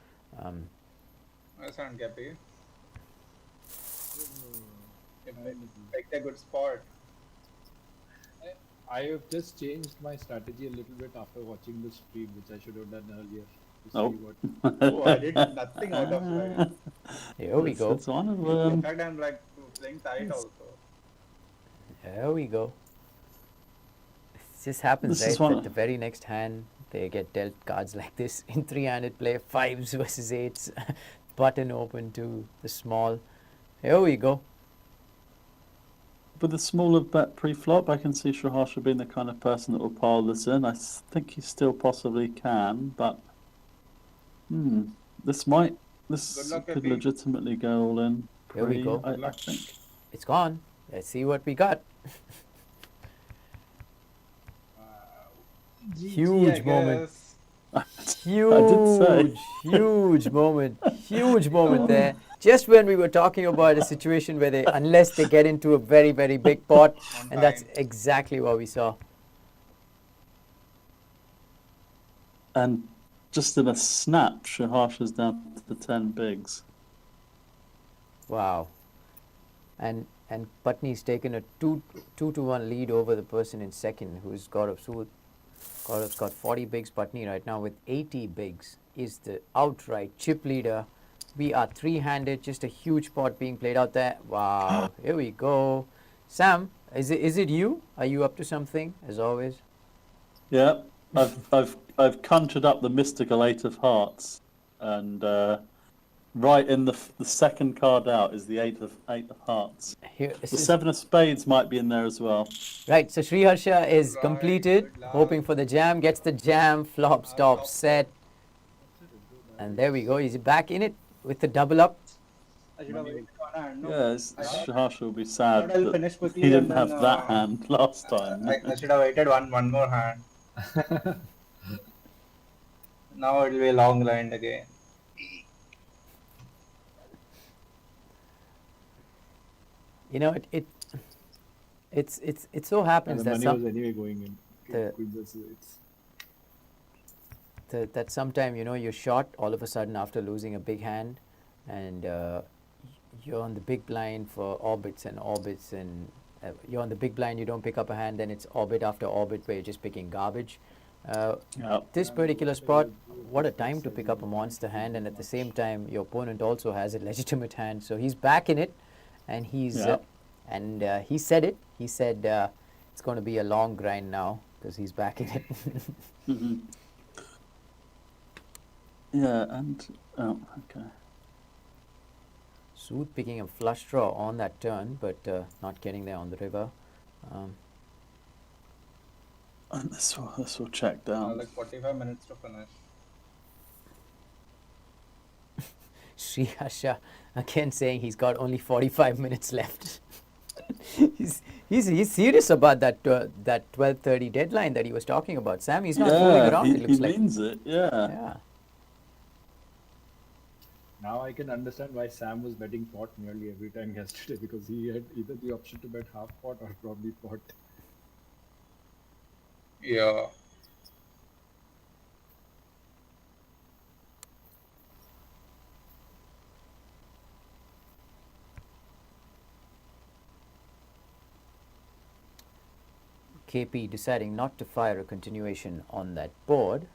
That's not Gappy. Picked a good spot. I have just changed my strategy a little bit after watching the stream, which I should have done earlier. I did nothing out of it. Here we go. It's one of them. In fact, I'm like playing tight also. There we go. It just happens, This is right? one- That the very next hand, they get dealt cards like this in three-handed play, 5s versus 8s, button open to the small. Here we go. With a smaller bet pre-flop, I can see Sriharsha being the kind of person that will pile this in. I think he still possibly can, but this luck, could Epi. legitimately go all in. Here we go. I think. It's gone. Let's see what we got. Huge moment. Huge moment there. Just when we were talking about a situation where unless they get into a very, very big pot, and that's exactly what we saw. And just in a snap, Sriharsha's down to 10 bigs. Wow. And Patni's taken a 2-1 lead over the person in second, who's Gaurav Sood. Gaurav's got 40 bigs. Patni right now with 80 bigs is the outright chip leader. We are three-handed, just a huge pot being played out there. Wow, here we go. Sam, is it you? Are you up to something, as always? Yeah, I've conjured up the mystical 8 of hearts, and right in the second card out is the 8 of hearts. The 7 of spades might be in there as well. Right, so Sriharsha is completed, hoping for the jam, gets the jam, flop, stop, set. And there we go, he's back in it with the double up. Yes, Sriharsha will be sad I'll that finish quickly he didn't and have then, that hand last time. I should have waited one more hand. Now it will be a long grind again. You know, it so happens And the that money was anyway going in. the- that sometime, you know, you're short all of a sudden after losing a big hand, and you're on the big blind for orbits and orbits, and you're on the big blind, you don't pick up a hand, then it's orbit after orbit where you're just picking garbage. This particular spot, what a time to pick up a monster hand, and at the same time your opponent also has a legitimate hand, so he's back in it, and he's he said it. He said it's going to be a long grind now because he's back in it. Mhm. Yeah, and okay. Sood picking a flush draw on that turn, but not getting there on the river. And this will check down. Like 45 minutes to finish. Sri Harsha again saying he's got only 45 minutes left. he's serious about that 12:30 deadline that he was talking about. Sam, he's not fooling around. It looks he like. means it. Yeah. Yeah. Now I can understand why Sam was betting pot nearly every time yesterday, because he had either the option to bet half pot or probably pot. Yeah. KP deciding not to fire a continuation on that board.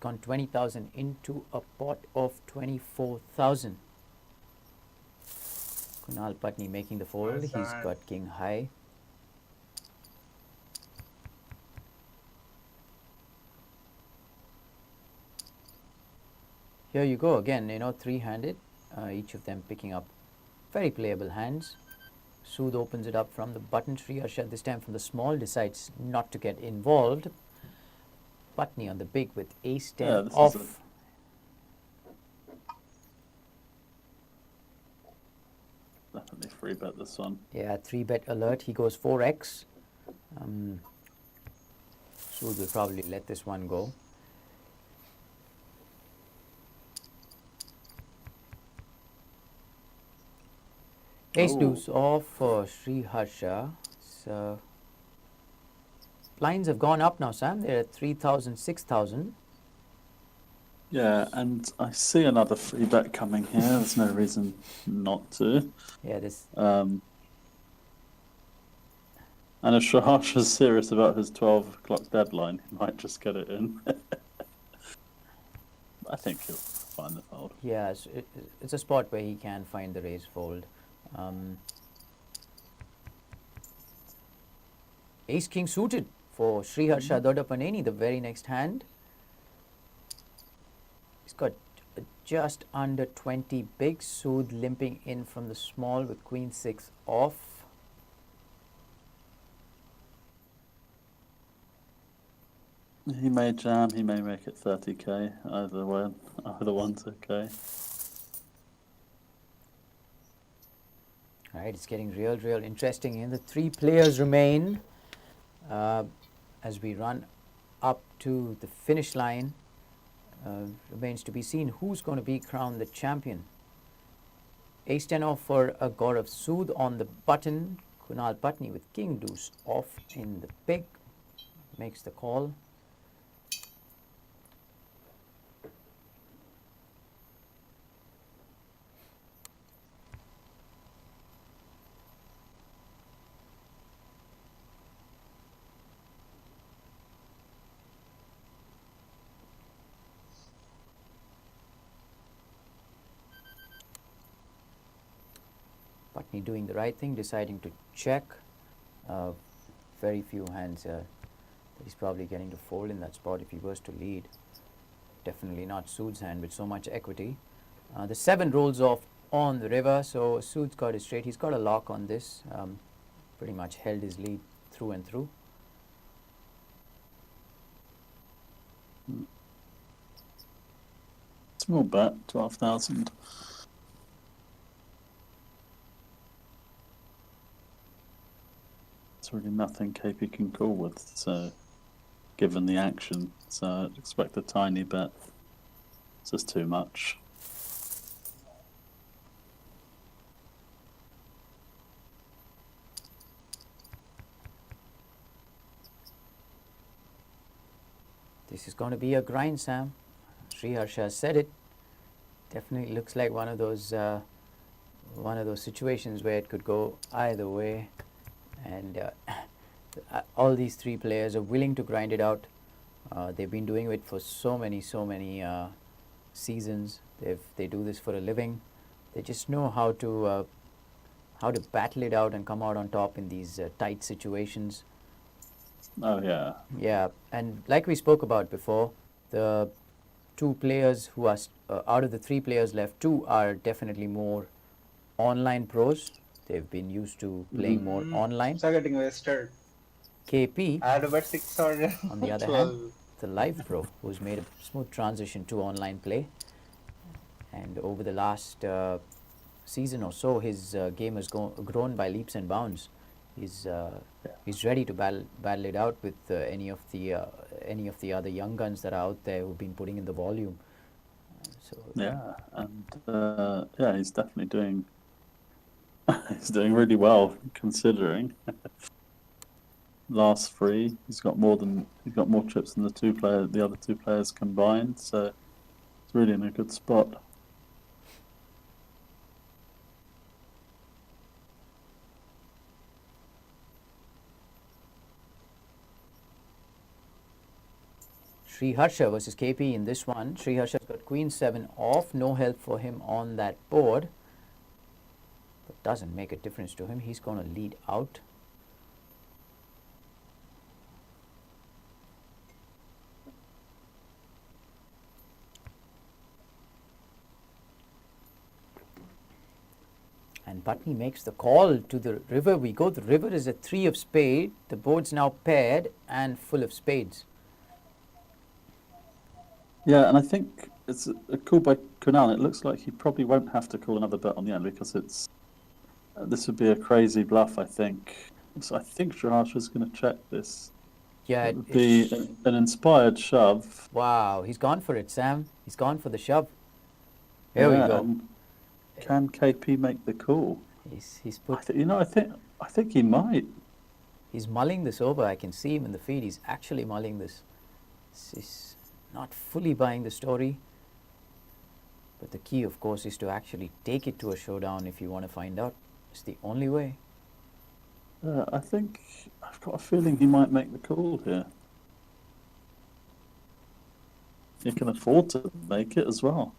Gone 20,000 into a pot of 24,000. Kunal Patni making the fold. Nice He's hand. got king high. Here you go again, you know, three-handed, each of them picking up very playable hands. Sood opens it up from the button. Sri Harsha this time from the small decides not to get involved. Patni on the big with ace 10 off. Definitely free bet this one. Yeah, 3-bet alert. He goes 4x. Sood will probably let this one go. Ace deuce off for Sri Harsha. So blinds have gone up now, Sam. They're at 3,000, 6,000. Yeah, and I see another free bet coming here. There's no reason not to. Yeah, this. And if Shahash is serious about his 12 o'clock deadline, he might just get it in. I think he'll find the fold. Yeah, it's a spot where he can find the raise fold. Ace king suited for Sri Harsha Dodapaneni, the very next hand. He's got just under 20 big. Sood limping in from the small with queen 6 off. He may jam, he may make it 30k. Either one's okay. All right, it's getting real interesting. And the 3 players remain as we run up to the finish line. Remains to be seen who's going to be crowned the champion. Ace 10 off for Gaurav Sood on the button. Kunal Patni with king deuce off in the big. Makes the call. Patni doing the right thing, deciding to check. very few hands that he's probably getting to fold in that spot if he was to lead. Definitely not Sood's hand with so much equity. The 7 rolls off on the river, so Sood's got it straight. He's got a lock on this. Pretty much held his lead through and through. Small bet, 12,000. It's really nothing KP can call with, so given the action, so I'd expect a tiny bet. It's just too much. This is going to be a grind, Sam. Sriharsha said it. Definitely looks like one of those situations where it could go either way, and all these 3 players are willing to grind it out. They've been doing it for so many seasons. They do this for a living. They just know how to battle it out and come out on top in these tight situations. Oh yeah. Yeah, and like we spoke about before, the 2 players who are out of the 3 players left, 2 are definitely more online pros. They've been used to playing more online. So getting wasted. KP, I had about 6 or on the other 12. hand, the live pro who's made a smooth transition to online play, and over the last season or so, his game has grown by leaps and bounds. He's ready to battle it out with any of the other young guns that are out there who've been putting in the volume. So yeah, and yeah, he's definitely doing. He's doing really well considering. Last 3, he's got more chips than the other 2 players combined. So it's really in a good spot. Sriharsha versus KP in this one. Sriharsha's got Queen 7 off, no help for him on that board. But doesn't make a difference to him. He's going to lead out. And Patni makes the call to the river. We go. The river is a 3 of spade. The board's now paired and full of spades. Yeah, and I think it's a call by Kunal. It looks like he probably won't have to call another bet on the end because it's this would be a crazy bluff, I think. So I think Sriharsha's going to check this. Yeah, it would be an inspired shove. Wow, he's gone for it, Sam. He's gone for the shove. Here we go. Can KP make the call? He's put. I think he might. He's mulling this over. I can see him in the feed. He's actually mulling this. He's not fully buying the story. But the key, of course, is to actually take it to a showdown if you want to find out. It's the only way. I think I've got a feeling he might make the call here. He can afford to make it as well.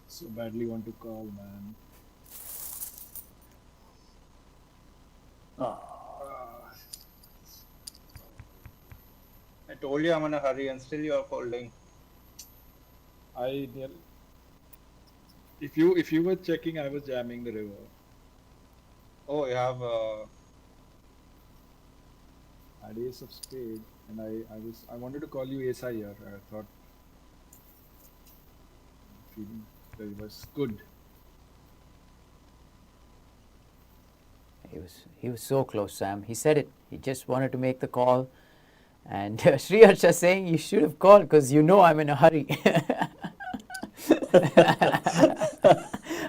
So badly want to call, man. I told you I'm in a hurry and still you are folding. If you were checking, I was jamming the river. Oh, you have Had ace of spade, and I wanted to call you ace high here. I thought feeling the river's good. He was so close, Sam. He said it. He just wanted to make the call. And Sriharsha saying you should have called because you know I'm in a hurry.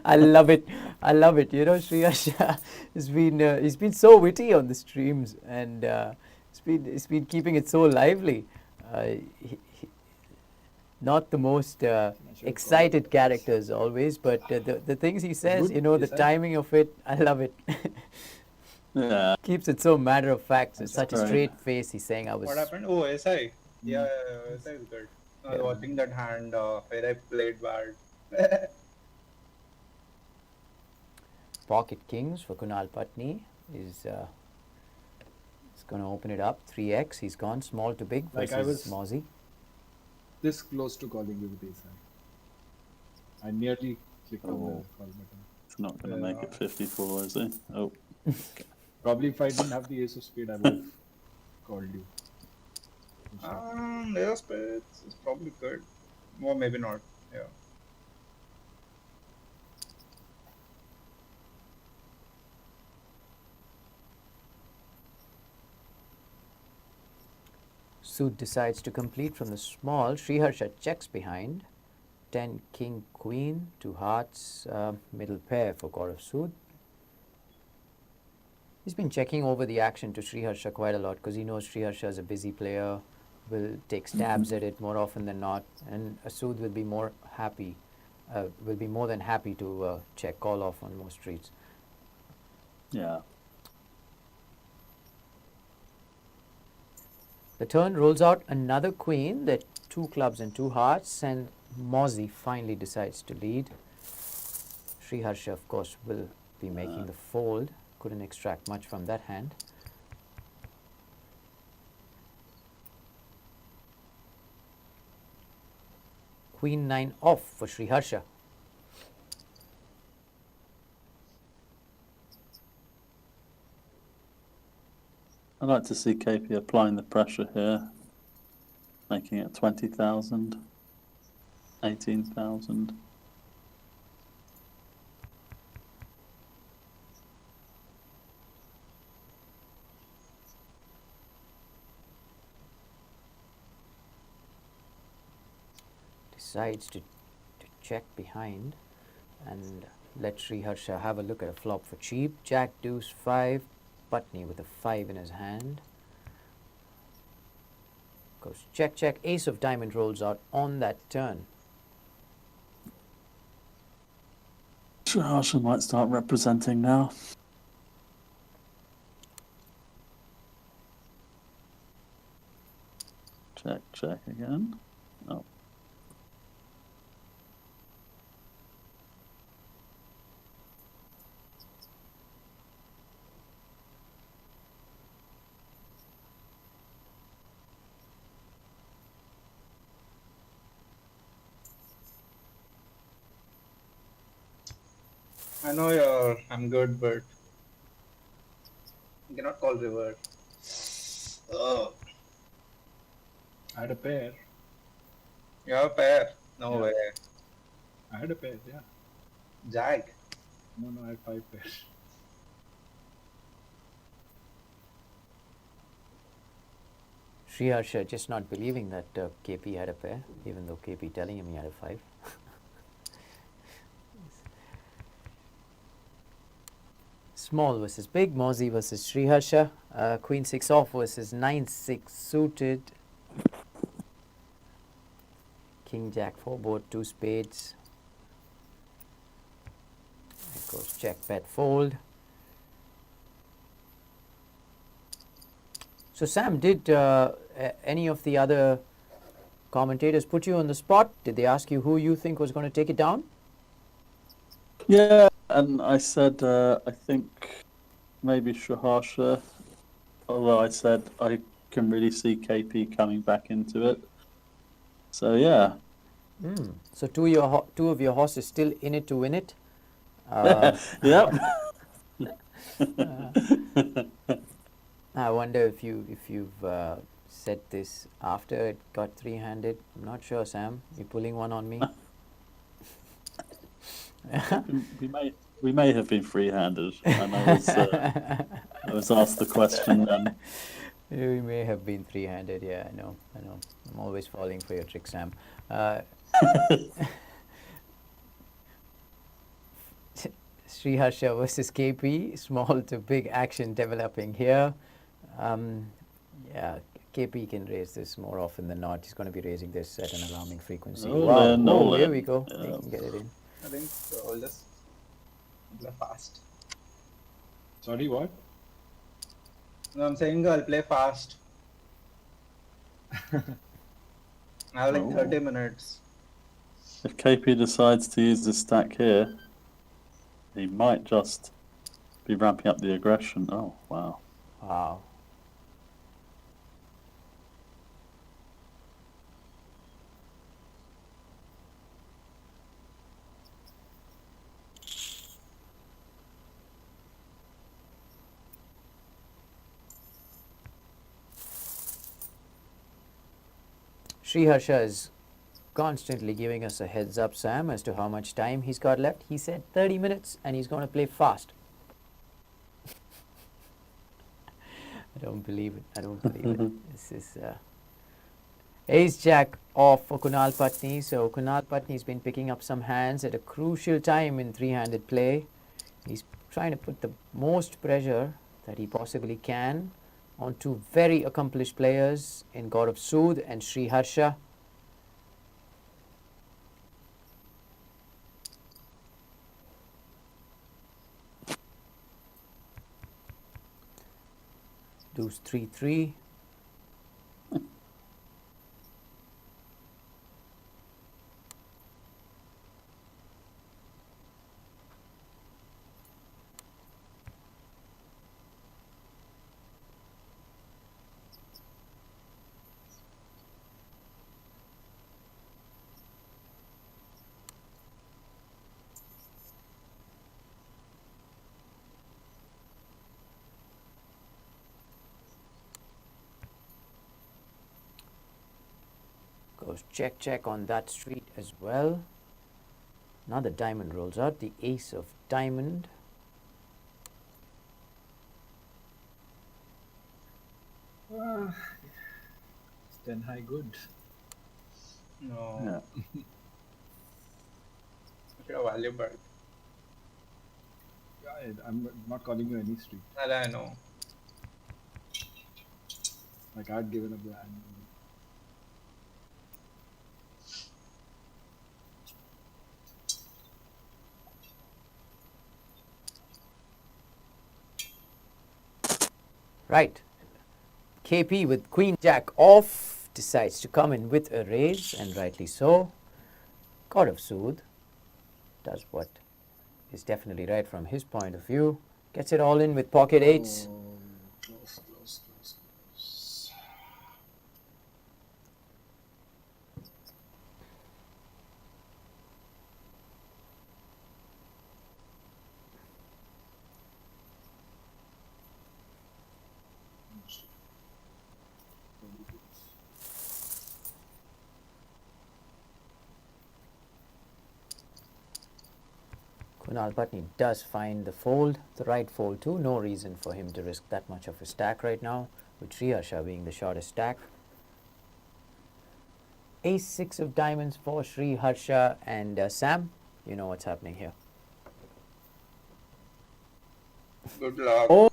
I love it. I love it. You know, Sriharsha has been he's been so witty on the streams, and it's been keeping it so lively. Not the most excited characters always, but the things he says, you know, the timing of it, I love it. Yeah. Keeps it so matter of fact. It's such a straight face. He's saying I was. What happened? Oh, SI. Yeah, SI is good. I was watching that hand where I played bad. pocket kings for Kunal Patni. He's going to open it up. 3x. He's gone small to big Like I versus was Mozzie. this close to calling you with ace high. I nearly clicked on the Oh. call button. It's not going to make it 54, is he? Oh. Probably if I didn't have the ace of spade, I would have called you. Ace of spades is probably good. Or maybe not. Yeah. Sood decides to complete from the small. Sriharsha checks behind. 10 king queen, 2 hearts, middle pair for Gaurav Sood. He's been checking over the action to Sriharsha quite a lot because he knows Sriharsha is a busy player, will take stabs at it more often than not, and Sood will be more than happy to check call off on most streets. Yeah. The turn rolls out another queen, the 2 clubs and 2 hearts, and Mozzie finally decides to lead. Sriharsha, of course, will be making the fold. Couldn't extract much from that hand. Queen 9 off for Sriharsha. I'd like to see KP applying the pressure here, making it 20,000, 18,000. Decides to check behind and let Sriharsha have a look at a flop for cheap. Jack deuce 5, Patni with a 5 in his hand. Goes check check, ace of diamond rolls out on that turn. Sriharsha might start representing now. Check, check again. Oh. I know I'm good, but you cannot call river. Oh, I had a pair. you have a pair? No Yeah. way. I had a pair, yeah. Jack. No, I had 5 pairs. Sriharsha just not believing that KP had a pair, even though KP telling him he had a 5. Small versus big, Mozzie versus Sriharsha. Queen 6 off versus 9-6 suited. King Jack 4 board, 2 spades. It goes check, bet, fold. So Sam, did any of the other commentators put you on the spot? Did they ask you who you think was going to take it down? Yeah, and I said, I think maybe Sriharsha, although I said I can really see KP coming back into it. So, yeah. So two of your horses still in it to win it? Yep. I wonder if you've said this after it got 3-handed. I'm not sure, Sam. You're pulling one on me. we may have been free-handed, and I was asked the question then. We may have been 3-handed. Yeah, I know. I'm always falling for your trick, Sam. Sriharsha versus KP, small to big action developing here. Yeah, KP can raise this more often than not. He's going to be raising this at an alarming frequency. Wow, here we go. Yeah. He can get it in. I think I'll just play fast. Sorry, what? No, I'm saying I'll play fast. I have like 30 minutes. If KP decides to use the stack here, he might just be ramping up the aggression. Oh, wow. Wow. Sriharsha is constantly giving us a heads up, Sam, as to how much time he's got left. He said 30 minutes and he's going to play fast. I don't believe it. I don't believe it. This is ace jack off for Kunal Patni. So Kunal Patni's been picking up some hands at a crucial time in three-handed play. He's trying to put the most pressure that he possibly can on two very accomplished players in God of Sood and Sriharsha. Deuce 3-3. Goes check, check on that street as well. Another diamond rolls out, the ace of diamond. Is 10 high good? No. Yeah. If you're valuable. Yeah, I'm not calling you any street. I know. Like I'd given up the hand. Right. KP with Queen Jack off decides to come in with a raise, and rightly so. God of Sood does what is definitely right from his point of view. Gets it all in with pocket eights. Close, close, close, close. Kunal Patni does find the fold, the right fold too. No reason for him to risk that much of a stack right now, with Sriharsha being the shortest stack. Ace 6 of diamonds for Sriharsha and Sam. You know what's happening here. Good luck. Oh.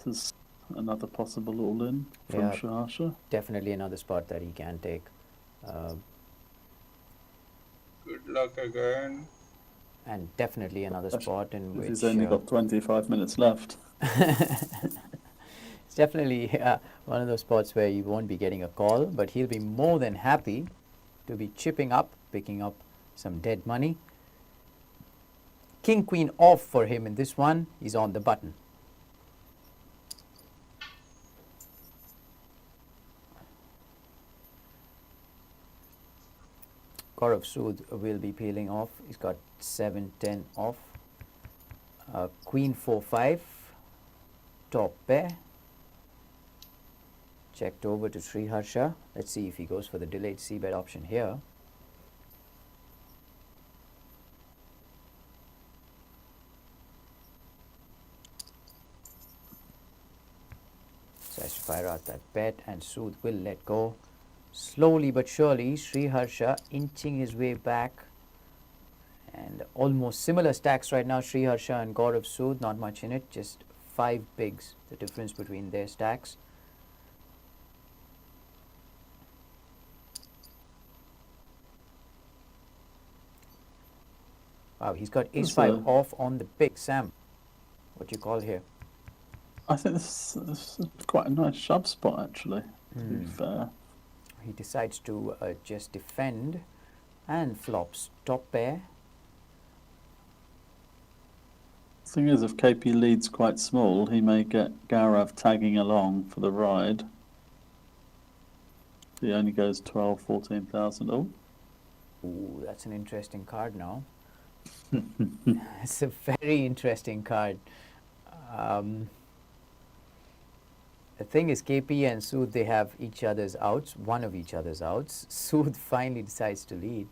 This is another possible all-in from Sriharsha. Definitely another spot that he can take. Good luck again. And definitely another spot in which... He's only got 25 minutes left. It's definitely one of those spots where you won't be getting a call, but he'll be more than happy to be chipping up, picking up some dead money. King Queen off for him in this one. He's on the button. Gaurav Sood will be peeling off. He's got 7-10 off. Queen 4-5. Top pair. Checked over to Sriharsha. Let's see if he goes for the delayed c-bet option here. So I should fire out that bet, and Sood will let go. Slowly but surely, Sriharsha inching his way back. And almost similar stacks right now, Sriharsha and Gaurav Sood, not much in it, just 5 bigs, the difference between their stacks. Wow, he's got That's ace-5 off on the pick. Sam, what do you call here? I think this is quite a nice shove spot, actually, to be fair. He decides to just defend and flops top pair. Thing is, if KP leads quite small, he may get Gaurav tagging along for the ride. He only goes 12, 14,000. Oh. Ooh, that's an interesting card now. It's a very interesting card. The thing is, KP and Sood, they have each other's outs, one of each other's outs. Sood finally decides to lead.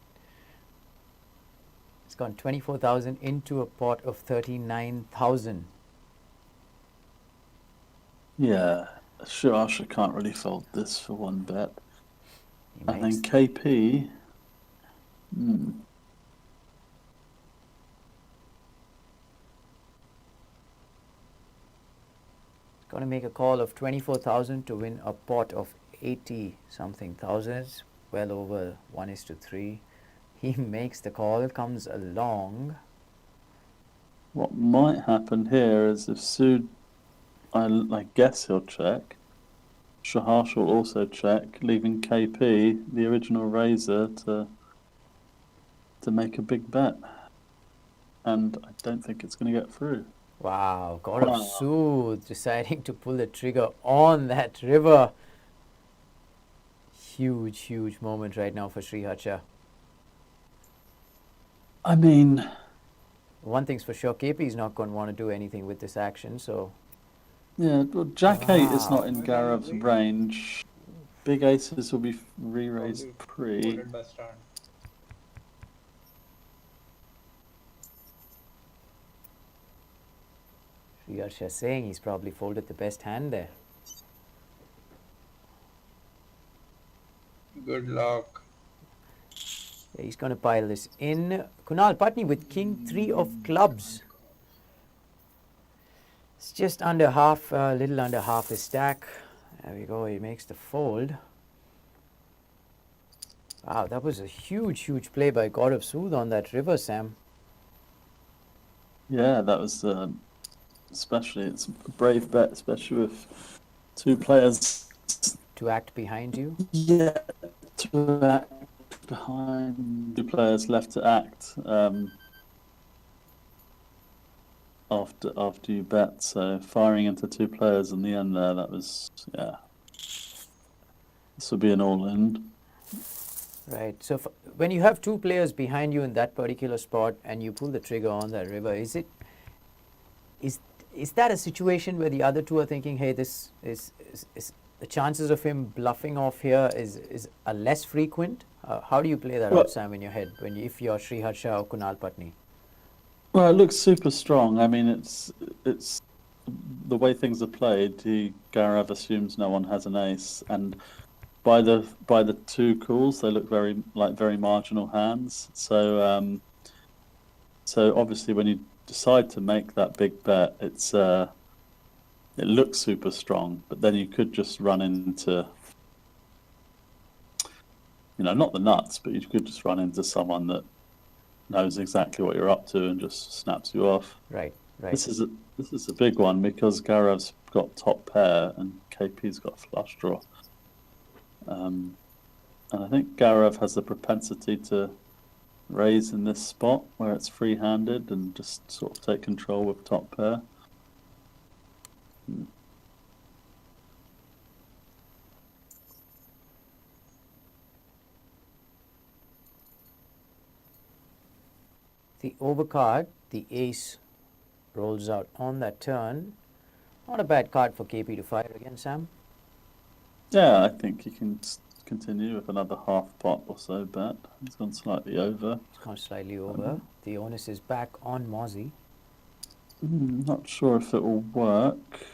It's gone 24,000 into a pot of 39,000. Yeah, Shirasha can't really fold this for one bet. And then KP. Got to make a call of 24,000 to win a pot of 80 something thousands, well over 1:3. He makes the call, comes along. What might happen here is if Sood, I guess he'll check. Shaharsh will also check, leaving KP, the original raiser, to make a big bet. And I don't think it's going to get through. Wow, Gaurav Sood deciding to pull the trigger on that river. Huge, huge moment right now for Sri Harsha. I mean, one thing's for sure, KP is not going to want to do anything with this action, so... Yeah, well, Jack 8 is not in Gaurav's range. Big aces will be re-raised pre. Sri Harsha saying he's probably folded the best hand there. Good luck. Yeah, he's going to pile this in. Kunal Patni with King 3 of clubs. It's just under half, a little under half his stack. There we go, he makes the fold. Wow, that was a huge, huge play by Gaurav Sood on that river, Sam. Yeah, that was especially, it's a brave bet, especially with two players. To act behind you? Yeah, to act behind, two players left to act after you bet. So firing into two players in the end there, that was, yeah. This would be an all-in. Right, so when you have two players behind you in that particular spot and you pull the trigger on that river, is that a situation where the other two are thinking, hey, this is the chances of him bluffing off here is a less frequent? How do you play that out, Sam, in your head if you're Sri Harsha or Kunal Patni? Well, it looks super strong. I mean, it's the way things are played. Gaurav assumes no one has an ace, and by the two calls, they look very marginal hands. So so obviously, when you decide to make that big bet, it looks super strong. But then you could just run into, not the nuts, but you could just run into someone that knows exactly what you're up to and just snaps you off. Right. This is a big one because Gaurav's got top pair and KP's got flush draw. And I think Gaurav has the propensity to raise in this spot where it's free-handed and just sort of take control with top pair. The overcard, the ace rolls out on that turn. Not a bad card for KP to fire again, Sam. Yeah, I think he can continue with another half pot or so bet. He's gone slightly over. It's gone slightly over. The onus is back on Mozzie. Not sure if it will work.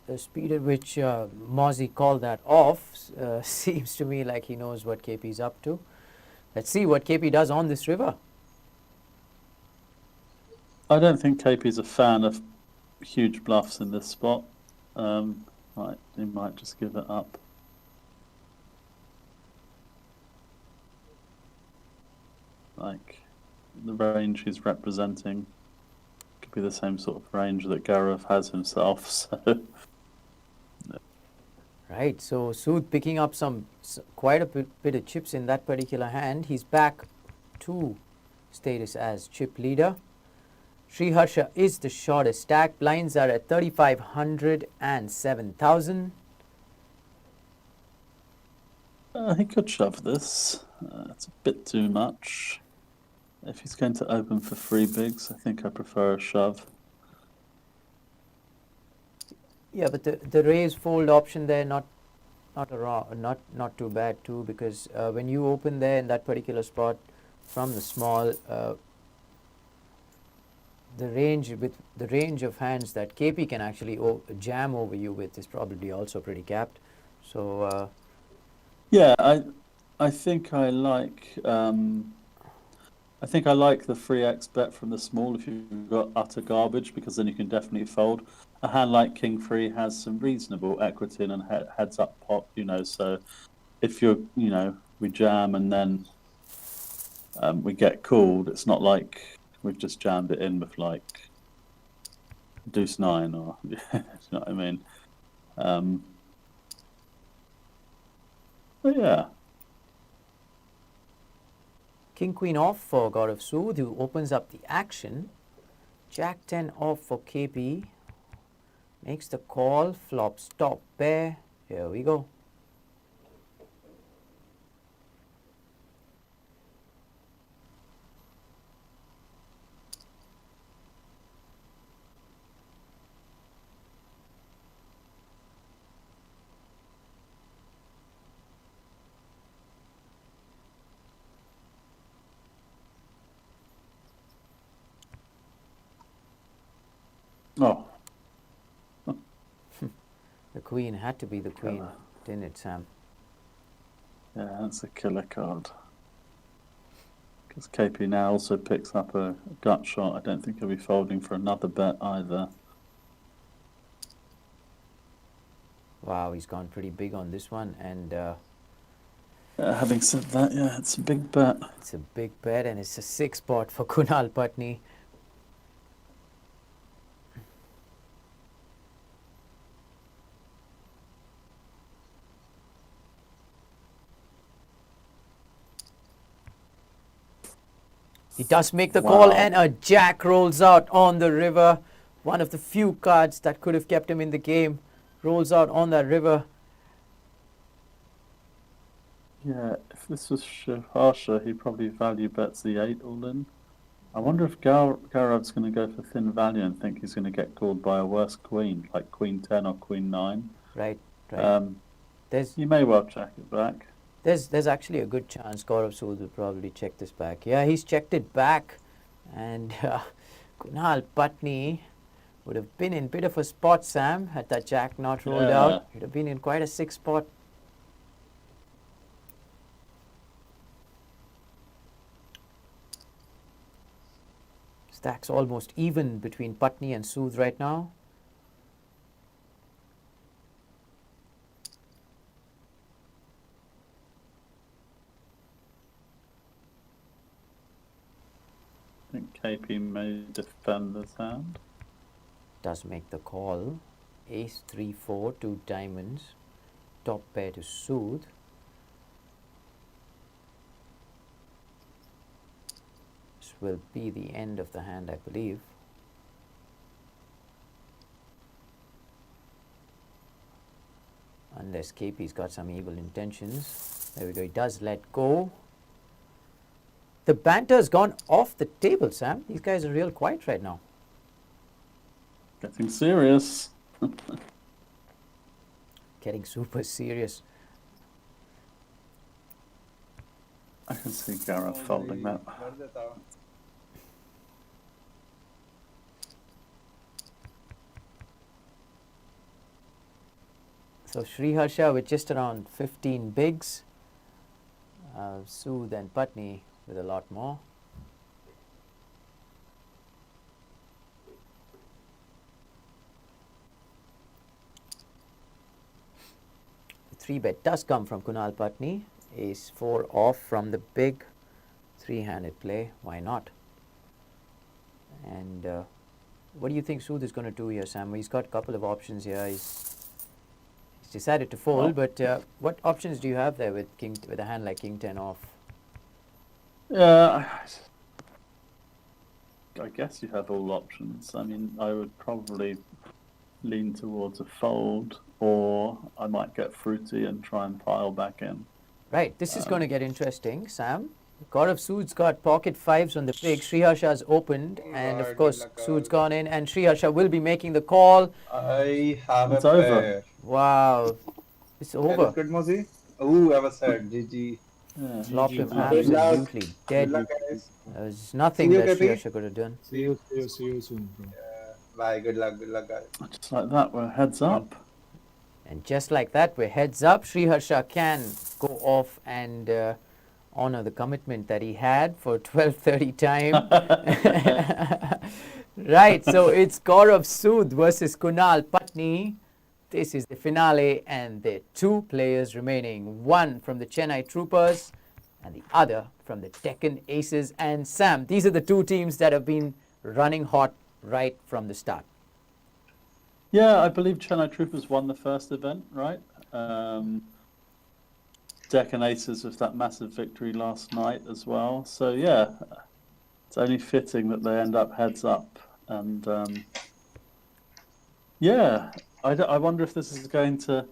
The speed at which Mozzie called that off seems to me like he knows what KP's up to. Let's see what KP does on this river. I don't think KP's a fan of huge bluffs in this spot. He might just give it up. the range he's representing could be the same sort of range that Gaurav has himself. So Right, so Sood picking up quite a bit of chips in that particular hand. He's back to status as chip leader. Sriharsha is the shortest stack. Blinds are at 3,500 and 7,000. he could shove this. It's a bit too much. If he's going to open for 3 bigs, I think I prefer a shove. Yeah, but the raise fold option there not too bad too, because when you open there in that particular spot from the small, the range of hands that KP can actually jam over you with is probably also pretty capped. So yeah, I think I like the 3x bet from the small if you've got utter garbage, because then you can definitely fold. A hand like King 3 has some reasonable equity and heads up pot, so if we jam and then we get called, it's not like we've just jammed it in with like deuce 9 or, you know what I mean? But yeah. King Queen off for Gaurav Sood, who opens up the action. Jack 10 off for KP. Makes the call, flops top pair. Here we go. Oh. The queen had to be the queen, didn't it, Sam? Yeah, that's a killer card. Because KP now also picks up a gut shot. I don't think he'll be folding for another bet either. Wow, he's gone pretty big on this one. And having said that, yeah, it's a big bet. It's a big bet, and it's a 6 spot for Kunal Patni. He does make the call, and a jack rolls out on the river. One of the few cards that could have kept him in the game rolls out on that river. Yeah, if this was Harsha, he probably value bets the 8 all in. I wonder if Gaurav's going to go for thin value and think he's going to get called by a worse queen, like Queen 10 or Queen 9. Right. You may well check it back. There's actually a good chance Gaurav Sood will probably check this back. Yeah, he's checked it back, and Kunal Patni would have been in a bit of a spot, Sam, had that jack not rolled out. He'd have been in quite a 6 spot. Stack's almost even between Patni and Sood right now. I think KP may defend this hand. Does make the call. Ace 3-4, 2 diamonds. Top pair to Sood. This will be the end of the hand, I believe. Unless KP's got some evil intentions. There we go, he does let go. The banter's gone off the table, Sam. These guys are real quiet right now. Getting serious. Getting super serious. I can see Gaurav folding that. So Sriharsha with just around 15 bigs. Sood and Patni with a lot more. The 3-bet does come from Kunal Patni. Ace 4 off from the big 3-handed play. Why not? And what do you think Sood is going to do here, Sam? He's got a couple of options here. He's decided to fold, but what options do you have there with a hand like King 10 off? Yeah, I guess you have all options. I mean, I would probably lean towards a fold, or I might get fruity and try and pile back in. Right, this is going to get interesting, Sam. God of Sood's got pocket fives on the pig. Sriharsha's opened, and of course, Sood's gone in, and Sriharsha will be making the call. I have It's a over. pair. Wow, it's over. Good, Mozi. Ooh, I was sad. GG. Flop him Good luck. absolutely Good dead. luck, guys. There's nothing See you, that KP. Sriharsha could have done. See you soon, bro. Bye. Good luck, guys. Just like that, we're heads up. And just like that, we're heads up. Sriharsha can go off and honor the commitment that he had for 12:30 time. Right, so it's Gaurav Sood versus Kunal Patni. This is the finale, and there are two players remaining. One from the Chennai Troopers and the other from the Deccan Aces. And Sam, these are the two teams that have been running hot right from the start. Yeah, I believe Chennai Troopers won the first event, right? Deccan Aces with that massive victory last night as well. So yeah, it's only fitting that they end up heads up. And yeah, I wonder if this is going to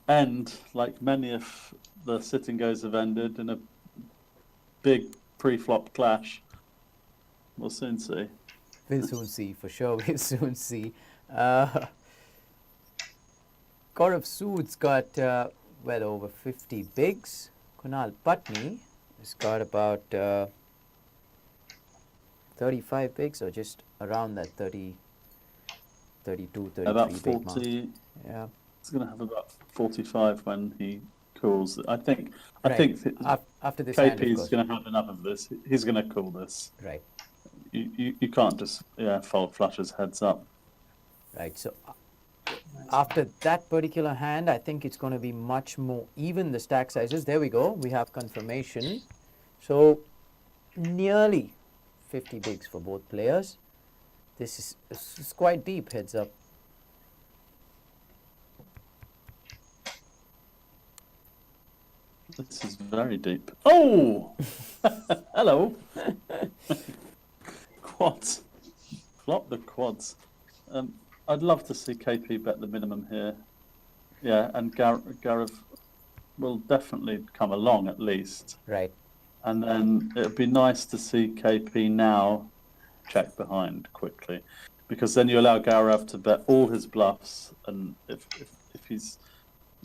end like many of the sitting goes have ended, in a big pre-flop clash. We'll soon see. We'll soon see, for sure. We'll soon see. Gaurav Sood's got well over 50 bigs. Kunal Patni has got about 35 bigs, or just around that 30, 32, 33 About big 40. mark. Yeah. He's going to have about 45 when he calls. I think Right. After this hand, of KP's course. going to have enough of this. He's going to call this. Right. You can't just fold flushes heads up. Right. So after that particular hand, I think it's going to be much more even, the stack sizes. There we go. We have confirmation. So nearly 50 bigs for both players. This is quite deep, heads up. This is very deep. Oh! Hello. Quads. Flop the quads. I'd love to see KP bet the minimum here. Yeah, and Gaurav will definitely come along at least. Right. And then it would be nice to see KP now check behind quickly, because then you allow Gaurav to bet all his bluffs, and if he's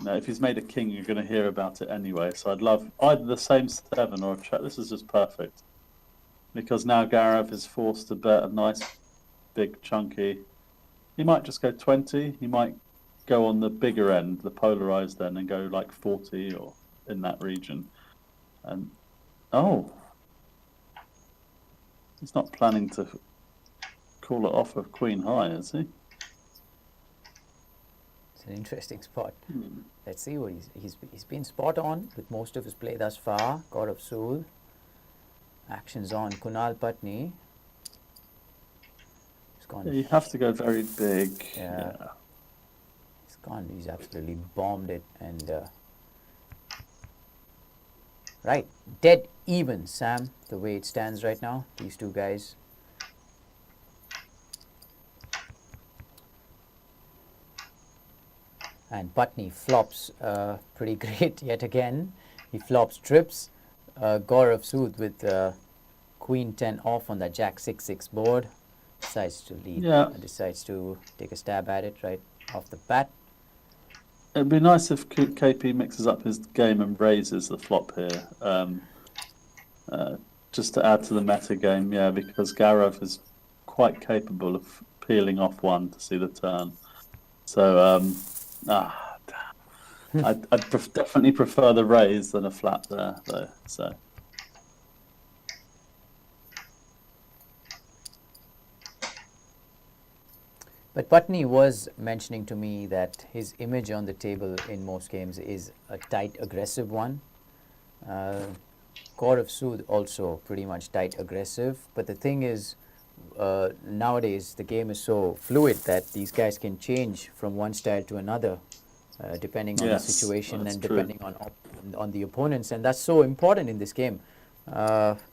if he's made a king, you're going to hear about it anyway. So I'd love either the same 7 or a check. This is just perfect, because now Gaurav is forced to bet a nice big chunky. He might just go 20. He might go on the bigger end, the polarized end, and go like 40 or in that region. And oh, he's not planning to call it off of Queen High, is he? It's an interesting spot. Let's see what he's been spot on with most of his play thus far. Gaurav Sood. Actions on Kunal Patni. He's gone. Yeah, you have to go very big. Yeah. He's gone. He's absolutely bombed it, and right, dead even, Sam. The way it stands right now, these two guys. And Patni flops pretty great yet again. He flops trips. Gaurav Sood with Queen 10 off on the Jack 6-6 board. Decides to lead. Yeah. Decides to take a stab at it right off the bat. It'd be nice if KP mixes up his game and raises the flop here, just to add to the meta game. Yeah, because Gaurav is quite capable of peeling off one to see the turn. So I'd definitely prefer the raise than a flat there, though. So. But Patni was mentioning to me that his image on the table in most games is a tight, aggressive one. Gaurav Sood also pretty much tight aggressive, but the thing is, nowadays the game is so fluid that these guys can change from one style to another, depending on the Yes, situation that's and true. depending on the opponents, and that's so important in this game.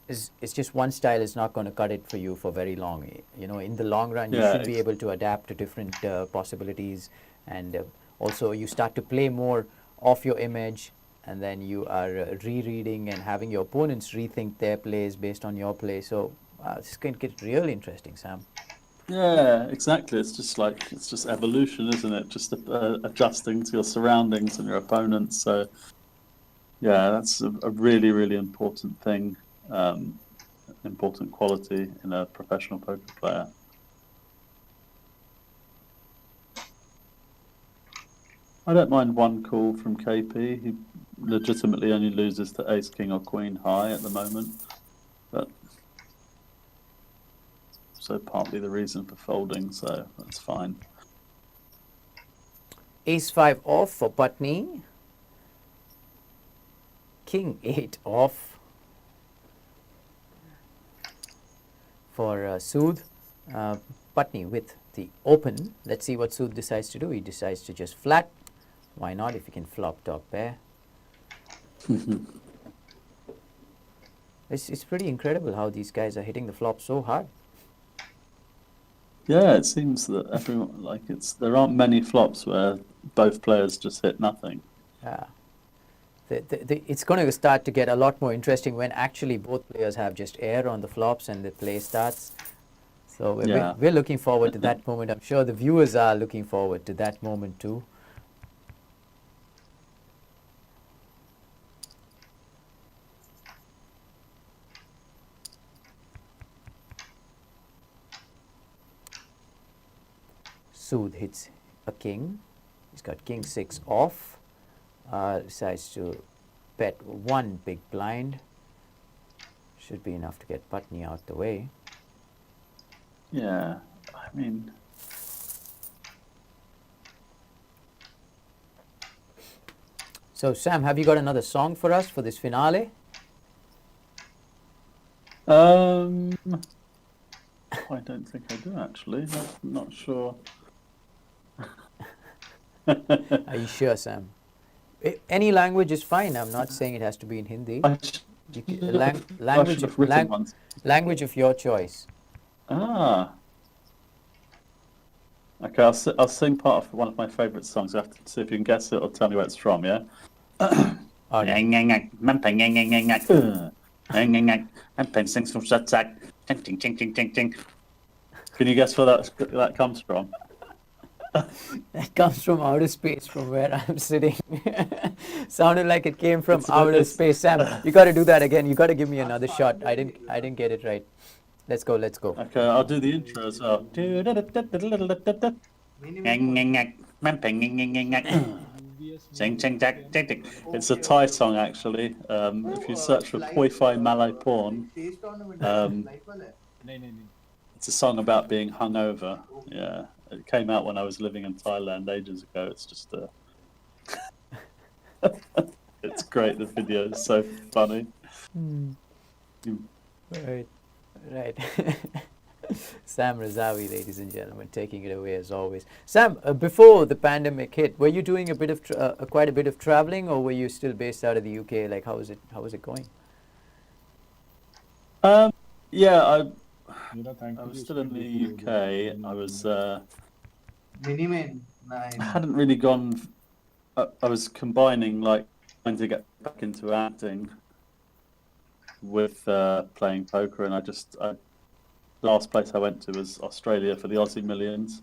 It's just one style is not going to cut it for you for very long. You know, in the long run, you Yeah, should be able to adapt to different possibilities, and also you start to play more off your image, and then you are rereading and having your opponents rethink their plays based on your play. So this can get really interesting, Sam. Yeah, exactly. It's just evolution, isn't it? Just adjusting to your surroundings and your opponents. So yeah, that's a really, really important thing, important quality in a professional poker player. I don't mind one call from KP. He legitimately only loses to ace, king, or queen high at the moment, but so partly the reason for folding, so that's fine. Ace-5 off for Patni. King-8 off for Sood. Patni with the open. Let's see what Sood decides to do. He decides to just flat. Why not if he can flop top pair? It's pretty incredible how these guys are hitting the flop so hard. Yeah, it seems that everyone there aren't many flops where both players just hit nothing. Yeah. It's going to start to get a lot more interesting when actually both players have just air on the flops and the play starts. So we're looking forward to that moment. I'm sure the viewers are looking forward to that moment too. Sood hits a king. He's got king-6 off. Decides to bet one big blind. Should be enough to get Patni out the way. Yeah, I mean... So Sam, have you got another song for us for this finale? I don't think I do actually. I'm not sure. Are you sure, Sam? Any language is fine. I'm not saying it has to be in Hindi. Language of your choice. Ah. Okay, I'll sing part of one of my favourite songs. I have to see if you can guess it or tell me where it's from, yeah? Can you guess where that comes from? That comes from outer space, from where I'm sitting. Sounded like it came from outer space. Sam, you got to do that again. You got to give me another shot. I didn't get it right. Let's go. Okay, I'll do the intro as well. It's a Thai song, actually. If you search for Poi Phai Malay Porn, it's a song about being hungover. Yeah, it came out when I was living in Thailand ages ago. It's just it's great. The video is so funny. Right. Sam Razavi, ladies and gentlemen, taking it away as always. Sam, before the pandemic hit, were you doing quite a bit of traveling, or were you still based out of the UK? Like, how was it going? Yeah, I was still in the UK. I was. I hadn't really gone. I was combining trying to get back into acting with playing poker, and the last place I went to was Australia for the Aussie Millions.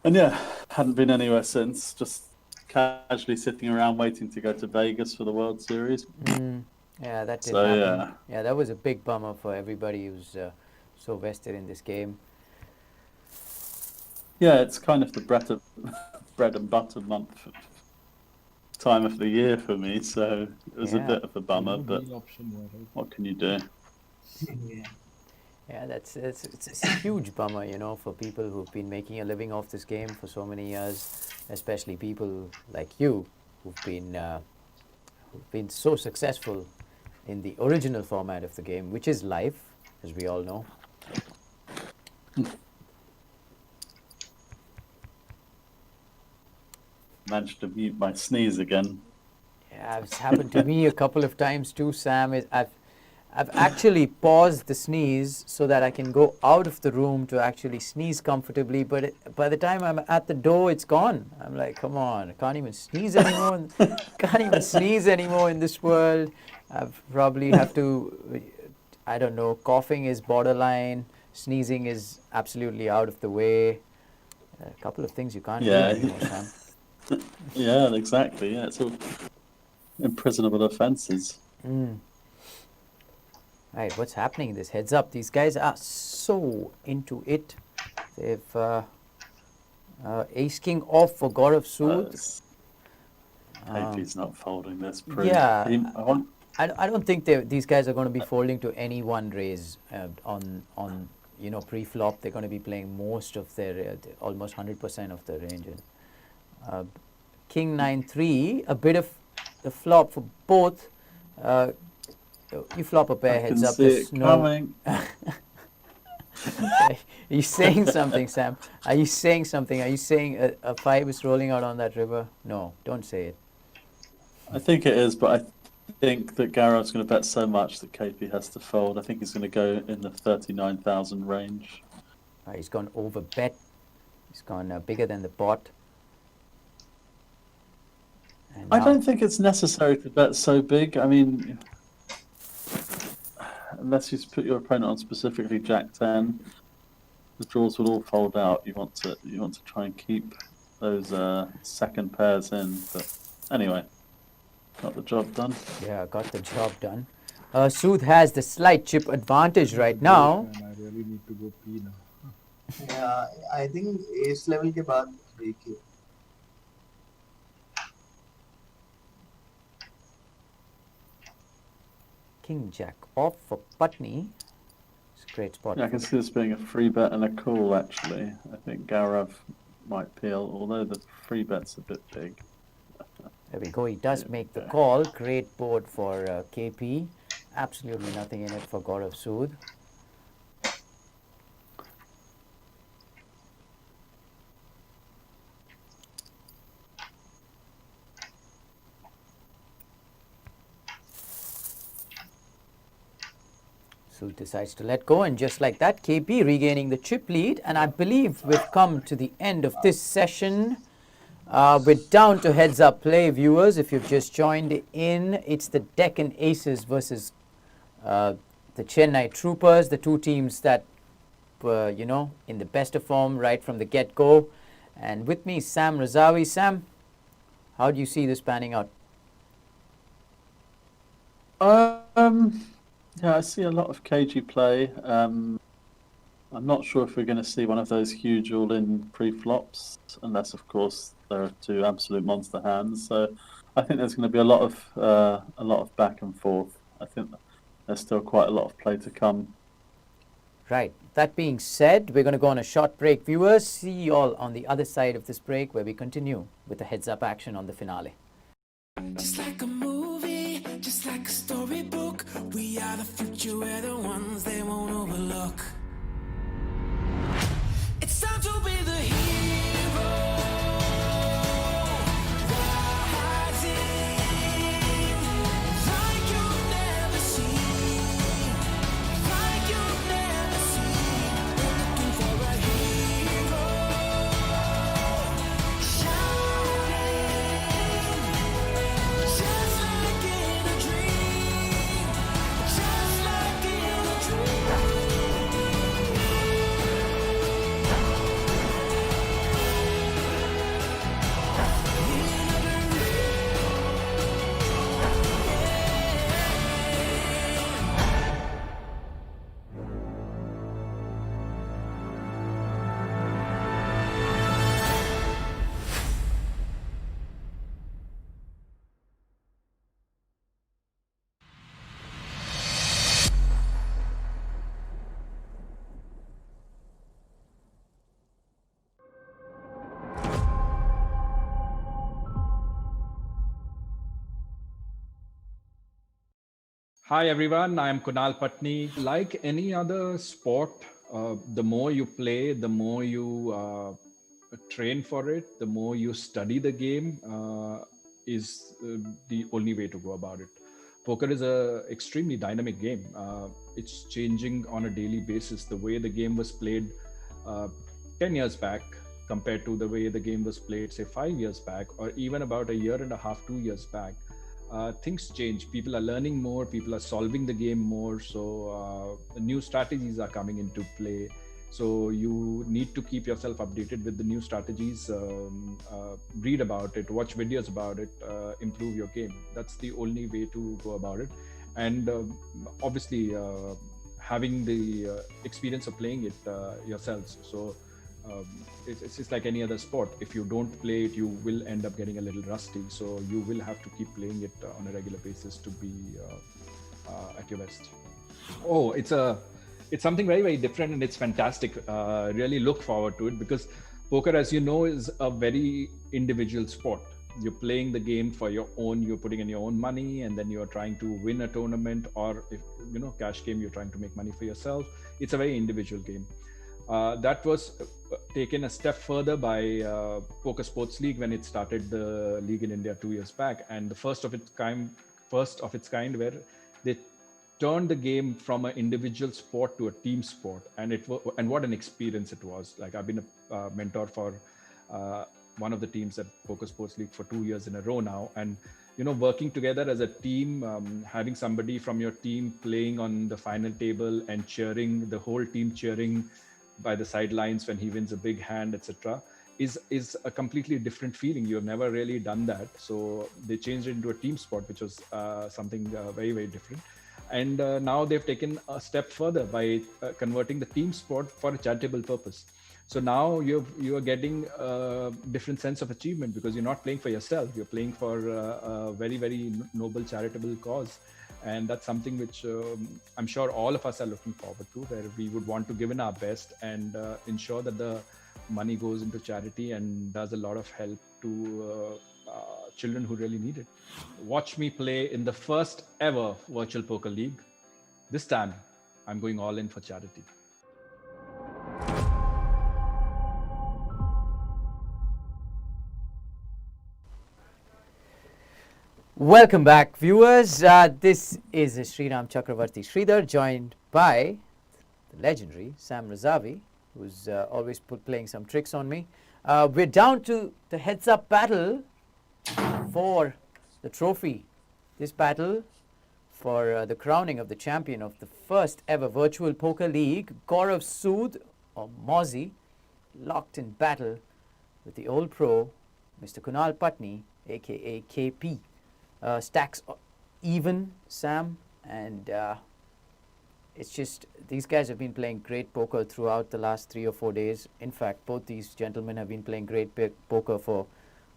And yeah, hadn't been anywhere since, just casually sitting around waiting to go to Vegas for the World Series. Yeah, that did happen. Yeah, that was a big bummer for everybody who's so vested in this game. Yeah, it's kind of the bread and butter month time of the year for me, so it was a bit of a bummer, but what can you do? Yeah, it's a huge bummer, for people who've been making a living off this game for so many years, especially people like you who've been so successful in the original format of the game, which is live, as we all know. Managed to mute my sneeze again. Yeah, it's happened to me a couple of times too, Sam. I've actually paused the sneeze so that I can go out of the room to actually sneeze comfortably, but by the time I'm at the door, it's gone. I'm like, come on, I can't even sneeze anymore. Can't even sneeze anymore in this world. I probably have to, I don't know, coughing is borderline, sneezing is absolutely out of the way. A couple of things you can't do anymore, Sam. Yeah, exactly. Yeah, it's all imprisonable offences. Right, what's happening in this? Heads up, these guys are so into it. They've ace king off for Gaurav Sood. KP's not folding this. Yeah, I don't think these guys are going to be folding to any one raise on pre-flop. They're going to be playing most of their almost 100% of the range. King 9-3, a bit of the flop for both. You flop a pair, heads up. There's no. Are you saying something, Sam? Are you saying something? Are you saying a 5 is rolling out on that river? No, don't say it. I think it is, but I think that Gaurav's going to bet so much that KP has to fold. I think he's going to go in the 39,000 range. He's gone over bet. He's gone bigger than the pot. I don't think it's necessary to bet so big. I mean, unless you put your opponent on specifically Jack 10, the draws will all fold out. You want to try and keep those second pairs in. But anyway, got the job done. Yeah, got the job done. Sood has the slight chip advantage right now. And I really need to go pee now. Yeah, I think ace level के बाद break है. King Jack off for Putney. It's a great spot. Yeah, I can see this being a free bet and a call, actually. I think Gaurav might peel, although the free bet's a bit big. There we go. He does make the call. Great board for KP. Absolutely nothing in it for Gaurav Sood. Sood decides to let go, and just like that, KP regaining the chip lead. And I believe we've come to the end of this session. We're down to heads up play, viewers. If you've just joined in, it's the Deccan Aces versus the Chennai Troopers, the two teams that were, in the best of form right from the get-go. And with me, Sam Razavi. Sam, how do you see this panning out? Yeah, I see a lot of cagey play. I'm not sure if we're going to see one of those huge all-in pre-flops, unless, of course, there are two absolute monster hands. So I think there's going to be a lot of back and forth. I think there's still quite a lot of play to come. Right. That being said, we're going to go on a short break, viewers. See you all on the other side of this break, where we continue with the heads-up action on the finale. Just like a movie, just like a storybook, we are the future, we're the ones they won't overlook. It's time to be the hero, rising like you've never seen, like you've never seen. We're looking for a hero, shining. Just like in a dream, just like in a dream. Hi everyone, I am Kunal Patni. Like any other sport, the more you play, the more you train for it, the more you study the game is the only way to go about it. Poker is a extremely dynamic game. It's changing on a daily basis. The way the game was played 10 years back compared to the way the game was played, say 5 years back, or even about a year and a half, 2 years back. Things change. People are learning more. People are solving the game more. So the new strategies are coming into play. So you need to keep yourself updated with the new strategies. Read about it, watch videos about it, improve your game. That's the only way to go about it. And obviously, having the experience of playing it yourselves. So it's like any other sport. If you don't play it, you will end up getting a little rusty. So you will have to keep playing it on a regular basis to be at your best. Oh, it's something very, very different, and it's fantastic. Really look forward to it, because poker, as you know, is a very individual sport. You're playing the game for your own, you're putting in your own money, and then you're trying to win a tournament, or if cash game, you're trying to make money for yourself. It's a very individual game. That was taken a step further by Poker Sports League when it started the league in India 2 years back, and the first of its kind where they turned the game from an individual sport to a team sport, and what an experience it was. Like, I've been a mentor for one of the teams at Poker Sports League for 2 years in a row now, and working together as a team, having somebody from your team playing on the final table and cheering, the whole team cheering by the sidelines when he wins a big hand, etc., is a completely different feeling. You've never really done that, so they changed it into a team sport, which was something very, very different. And now they've taken a step further by converting the team sport for a charitable purpose. So now you are getting a different sense of achievement, because you're not playing for yourself, you're playing for a very, very noble charitable cause. And that's something which I'm sure all of us are looking forward to, where we would want to give in our best and ensure that the money goes into charity and does a lot of help to children who really need it. Watch me play in the first ever virtual poker league. This time, I'm going all in for charity. Welcome back, viewers. This is Sriram Chakravarti Sridhar, joined by the legendary Sam Razavi, who's always playing some tricks on me. We're down to the heads-up battle for the trophy. This battle for the crowning of the champion of the first ever virtual poker league, Gaurav Sood, or Mozzie, locked in battle with the old pro, Mr. Kunal Patni, aka KP. Stacks even, Sam, and it's just, these guys have been playing great poker throughout the last 3 or 4 days. In fact, both these gentlemen have been playing great poker for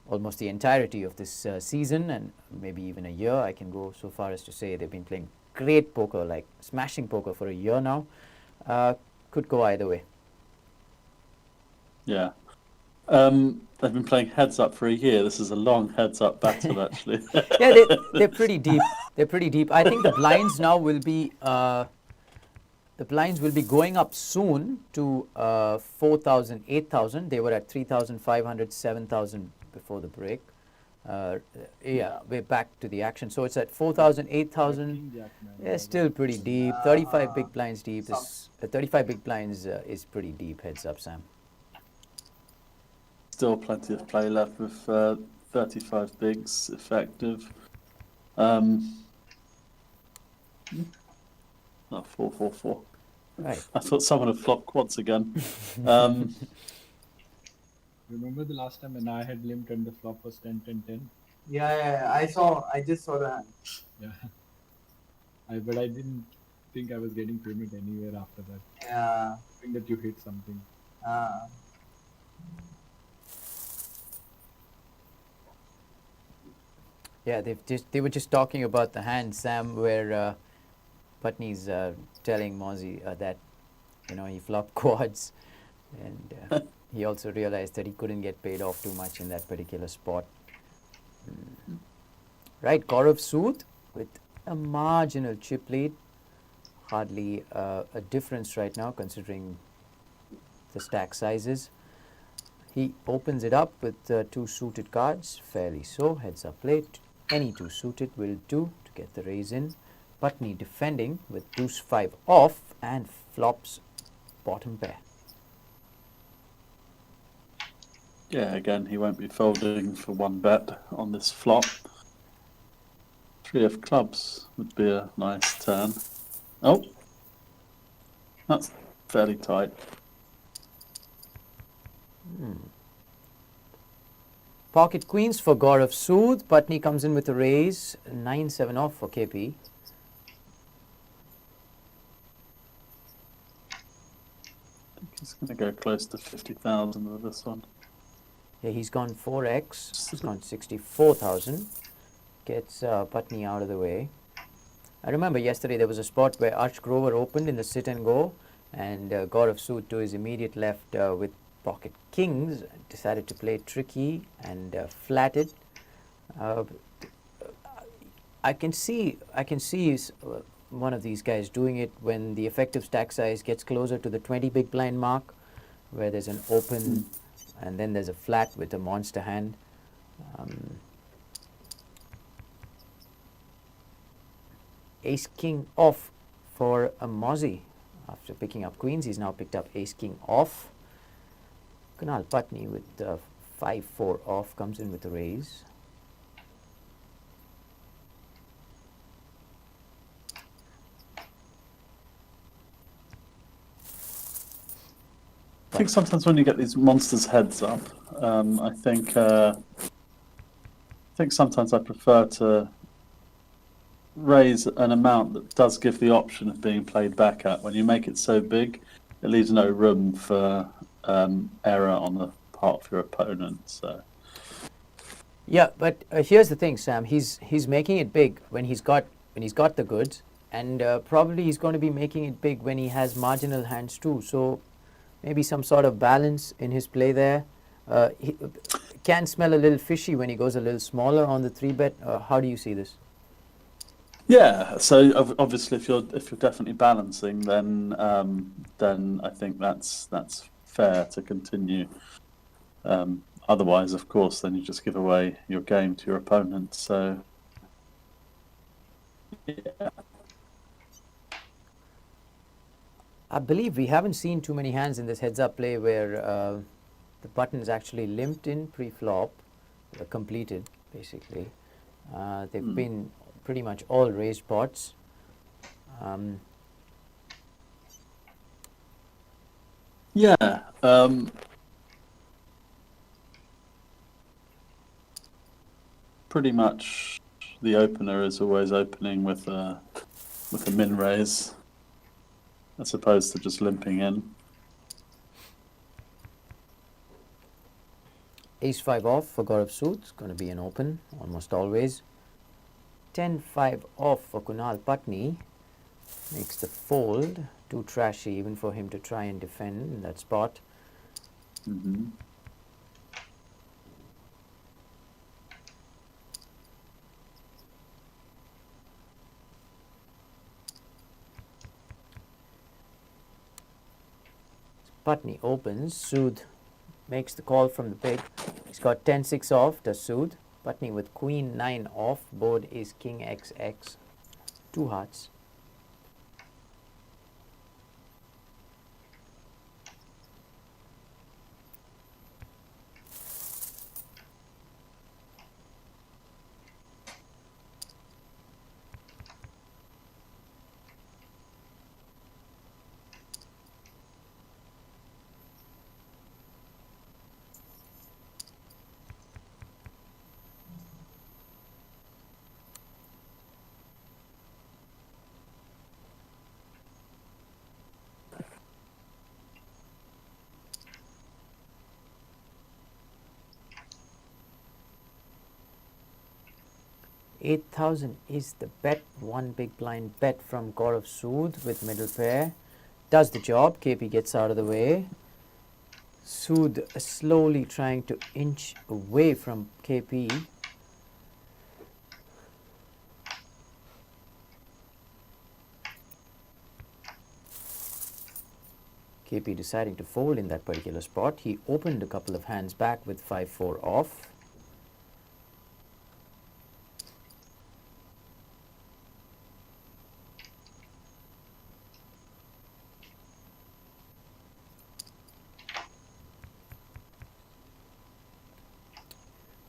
almost the entirety of this season, and maybe even a year. I can go so far as to say they've been playing great poker, like smashing poker for a year now. Could go either way. Yeah. They've been playing heads up for a year. This is a long heads up battle, actually. Yeah, they're pretty deep. They're pretty deep. I think the blinds now will be going up soon to 4,000, 8,000. They were at 3,500, 7,000 before the break. Yeah, we're back to the action. So it's at 4,000, 8,000. Yeah, still pretty deep. 35 big blinds deep. 35 big blinds is pretty deep. Heads up, Sam. Still plenty of play left with 35 bigs effective. 4-4-4. Right. I thought someone had flopped quads again. Remember the last time when I had limped and the flop was 10-10-10? Yeah, I just saw that. Yeah. But I didn't think I was getting payment anywhere after that. Yeah. I think that you hit something. Yeah, they were just talking about the hand, Sam, where Patni's telling Mozzie that he flopped quads, and he also realized that he couldn't get paid off too much in that particular spot. Right, Gaurav Sood with a marginal chip lead. Hardly a difference right now considering the stack sizes. He opens it up with two suited cards, fairly so, heads up play. Any two suited will do to get the raise in. Putney defending with deuce 5 off and flops bottom pair. Yeah, again, he won't be folding for one bet on this flop. 3 of clubs would be a nice turn. Oh, that's fairly tight. Pocket queens for Gaurav Sood. Putney comes in with a raise. 9-7 off for KP. I think he's going to go close to 50,000 with this one. Yeah, he's gone 4x. He's gone 64,000. Gets Putney out of the way. I remember yesterday there was a spot where Arch Grover opened in the sit and go, and Gaurav Sood to his immediate left with pocket kings decided to play tricky and flatted. I can see one of these guys doing it when the effective stack size gets closer to the 20 big blind mark, where there's an open and then there's a flat with a monster hand. Ace king off for a Mozzie. After picking up queens, he's now picked up ace king off. Kunal Putney with 5-4 off comes in with a raise. I think sometimes when you get these monsters heads up, I think sometimes I prefer to raise an amount that does give the option of being played back at. When you make it so big, it leaves no room for error on the part of your opponent. So yeah, but here's the thing, Sam. He's making it big when he's got the goods, and probably he's going to be making it big when he has marginal hands too. So maybe some sort of balance in his play there. He can smell a little fishy when he goes a little smaller on the 3-bet. How do you see this? yeah, so obviously if you're definitely balancing, then I think that's fair to continue. Otherwise, of course, then you just give away your game to your opponent. So yeah. I believe we haven't seen too many hands in this heads-up play where the button is actually limped in pre-flop, completed basically. They've been pretty much all raised pots. Yeah. Pretty much the opener is always opening with a min raise, as opposed to just limping in. Ace 5 off for Gaurav Sood. It's going to be an open almost always. 10-5 off for Kunal Putney. Makes the fold. Too trashy even for him to try and defend in that spot. Putney opens. Sood makes the call from the pig. He's got 10-6 off, does Sood. Putney with queen 9 off. Board is king XX. 2 hearts. $8,000 is the bet. One big blind bet from Gaurav Sood with middle pair. Does the job. KP gets out of the way. Sood slowly trying to inch away from KP. KP deciding to fold in that particular spot. He opened a couple of hands back with 5-4 off.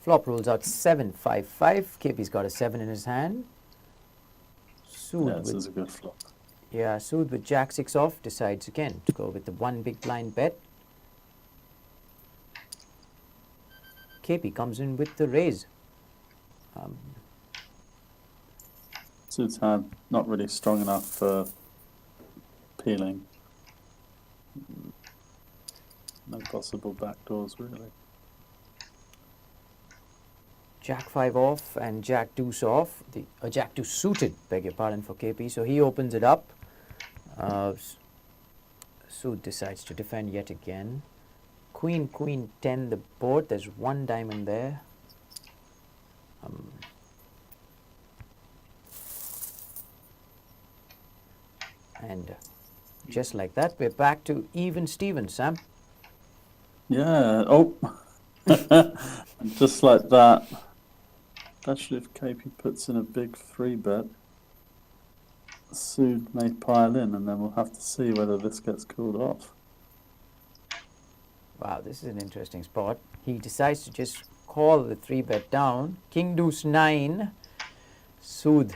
Flop rolls out 7-5-5. KP's got a 7 in his hand. Sood This is a good flop. Yeah, Sood with Jack 6 off decides again to go with the one big blind bet. KP comes in with the raise. Suit's hand not really strong enough for peeling. No possible backdoors really. Jack 5 off and Jack deuce off. Jack 2 suited, beg your pardon, for KP. So he opens it up. Sood decides to defend yet again. Queen, Queen 10 the board. There's one diamond there. And just like that, we're back to even Steven, Sam. Yeah. Oh. Just like that. Especially if KP puts in a big 3-bet, Sood may pile in, and then we'll have to see whether this gets called off. Wow, this is an interesting spot. He decides to just call the 3-bet down. King deuce 9. Sood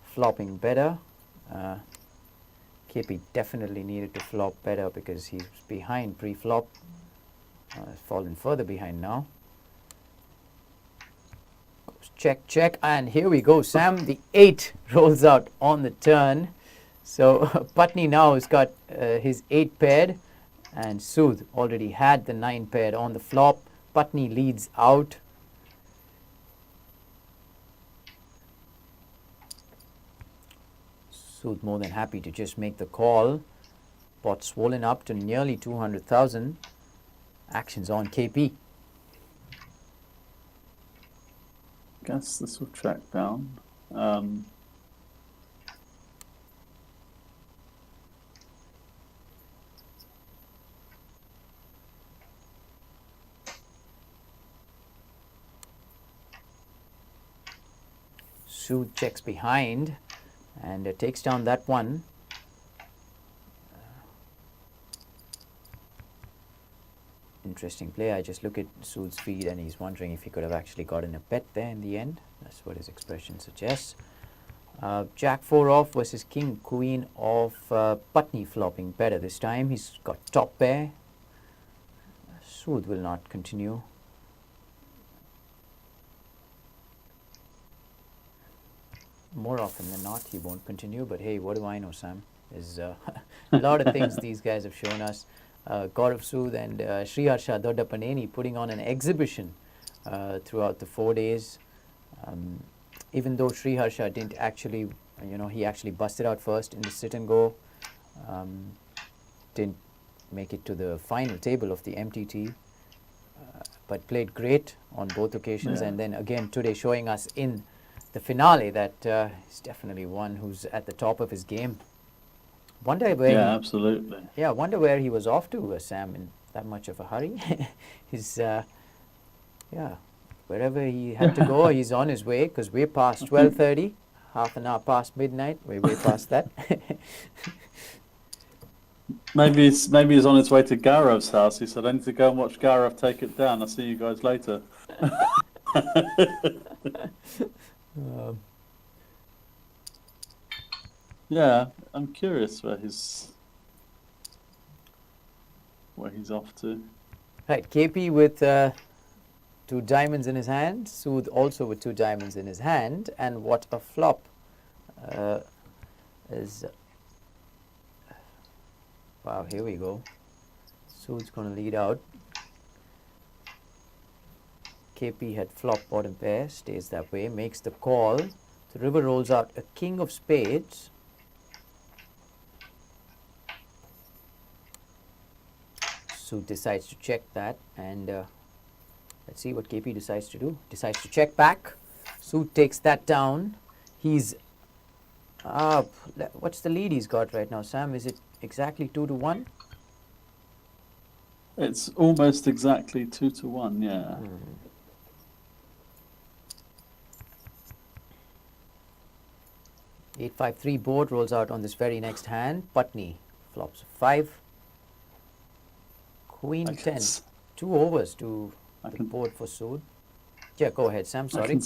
flopping better. KP definitely needed to flop better because he's behind pre-flop. Fallen further behind now. Check, check, and here we go, Sam. The 8 rolls out on the turn. So Putney now has got his 8 paired, and Sood already had the 9 paired on the flop. Putney leads out. Sood more than happy to just make the call. Pot swollen up to nearly 200,000. Actions on KP. Guess this will track down. Sood checks behind and takes down that one. Interesting play. I just look at Sood's feed and he's wondering if he could have actually gotten a bet there in the end. That's what his expression suggests. Jack 4 off versus King Queen of Putney flopping better this time. He's got top pair. Sood will not continue. More often than not, he won't continue. But hey, what do I know, Sam? There's a lot of things these guys have shown us. Gaurav Sood and Sriharsha Doddapaneni putting on an exhibition throughout the 4 days. Even though Sriharsha didn't actually, he actually busted out first in the sit and go. Didn't make it to the final table of the MTT, but played great on both occasions. Yeah. And then again today showing us in the finale that he's definitely one who's at the top of his game. Wonder where absolutely. Yeah, wonder where he was off to, Sam, in that much of a hurry. He's, wherever he had to go, he's on his way, because we're past 12:30, half an hour past midnight. We're way past that. Maybe he's on his way to Garav's house. He said, I need to go and watch Garav take it down. I'll see you guys later. Yeah, I'm curious where he's off to. Right, KP with 2 diamonds in his hand, Sood also with 2 diamonds in his hand, and what a flop is. Wow, here we go. Sood's going to lead out. KP had flop bottom pair, stays that way, makes the call. The river rolls out a king of spades. Sood decides to check that, and let's see what KP decides to do. Decides to check back. Sood takes that down. He's what's the lead he's got right now, Sam? Is it exactly 2-1? It's almost exactly 2-1, yeah. 8-5-3 board rolls out on this very next hand. Putney flops 5. Queen 10. 2 overs to the board for Sood. Yeah, go ahead, Sam. Sorry.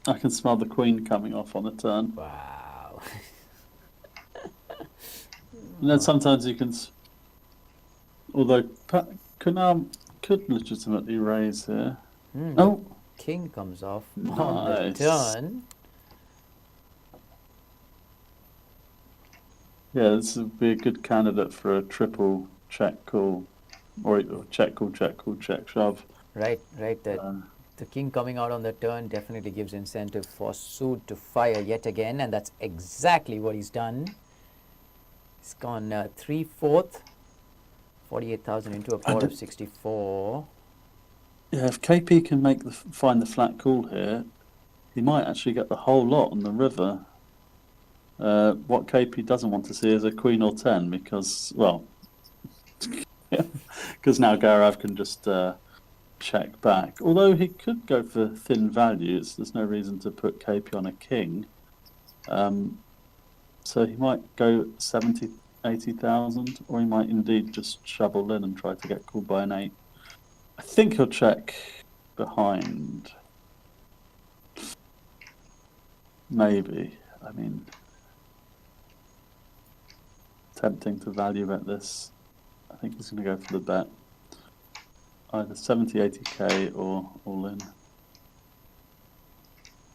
I can smell the queen coming off on the turn. Wow. And then sometimes you can... Although Kunal could legitimately raise here. Oh! King comes off Nice. on the turn. Yeah, this would be a good candidate for a triple check call. Or check call, check call, check shove. Right. The king coming out on the turn definitely gives incentive for Sood to fire yet again, and that's exactly what he's done. He's gone 3/4, 48,000 into a pot of 64. Yeah, if KP can find the flat call here, he might actually get the whole lot on the river. What KP doesn't want to see is a queen or 10 because, well, because now Gaurav can just check back. Although he could go for thin values, there's no reason to put KP on a king. So he might go 70, 80,000, or he might indeed just shovel in and try to get called by an 8. I think he'll check behind. Maybe. I mean, tempting to value bet this. I think he's going to go for the bet. Either 70, 80k or all in.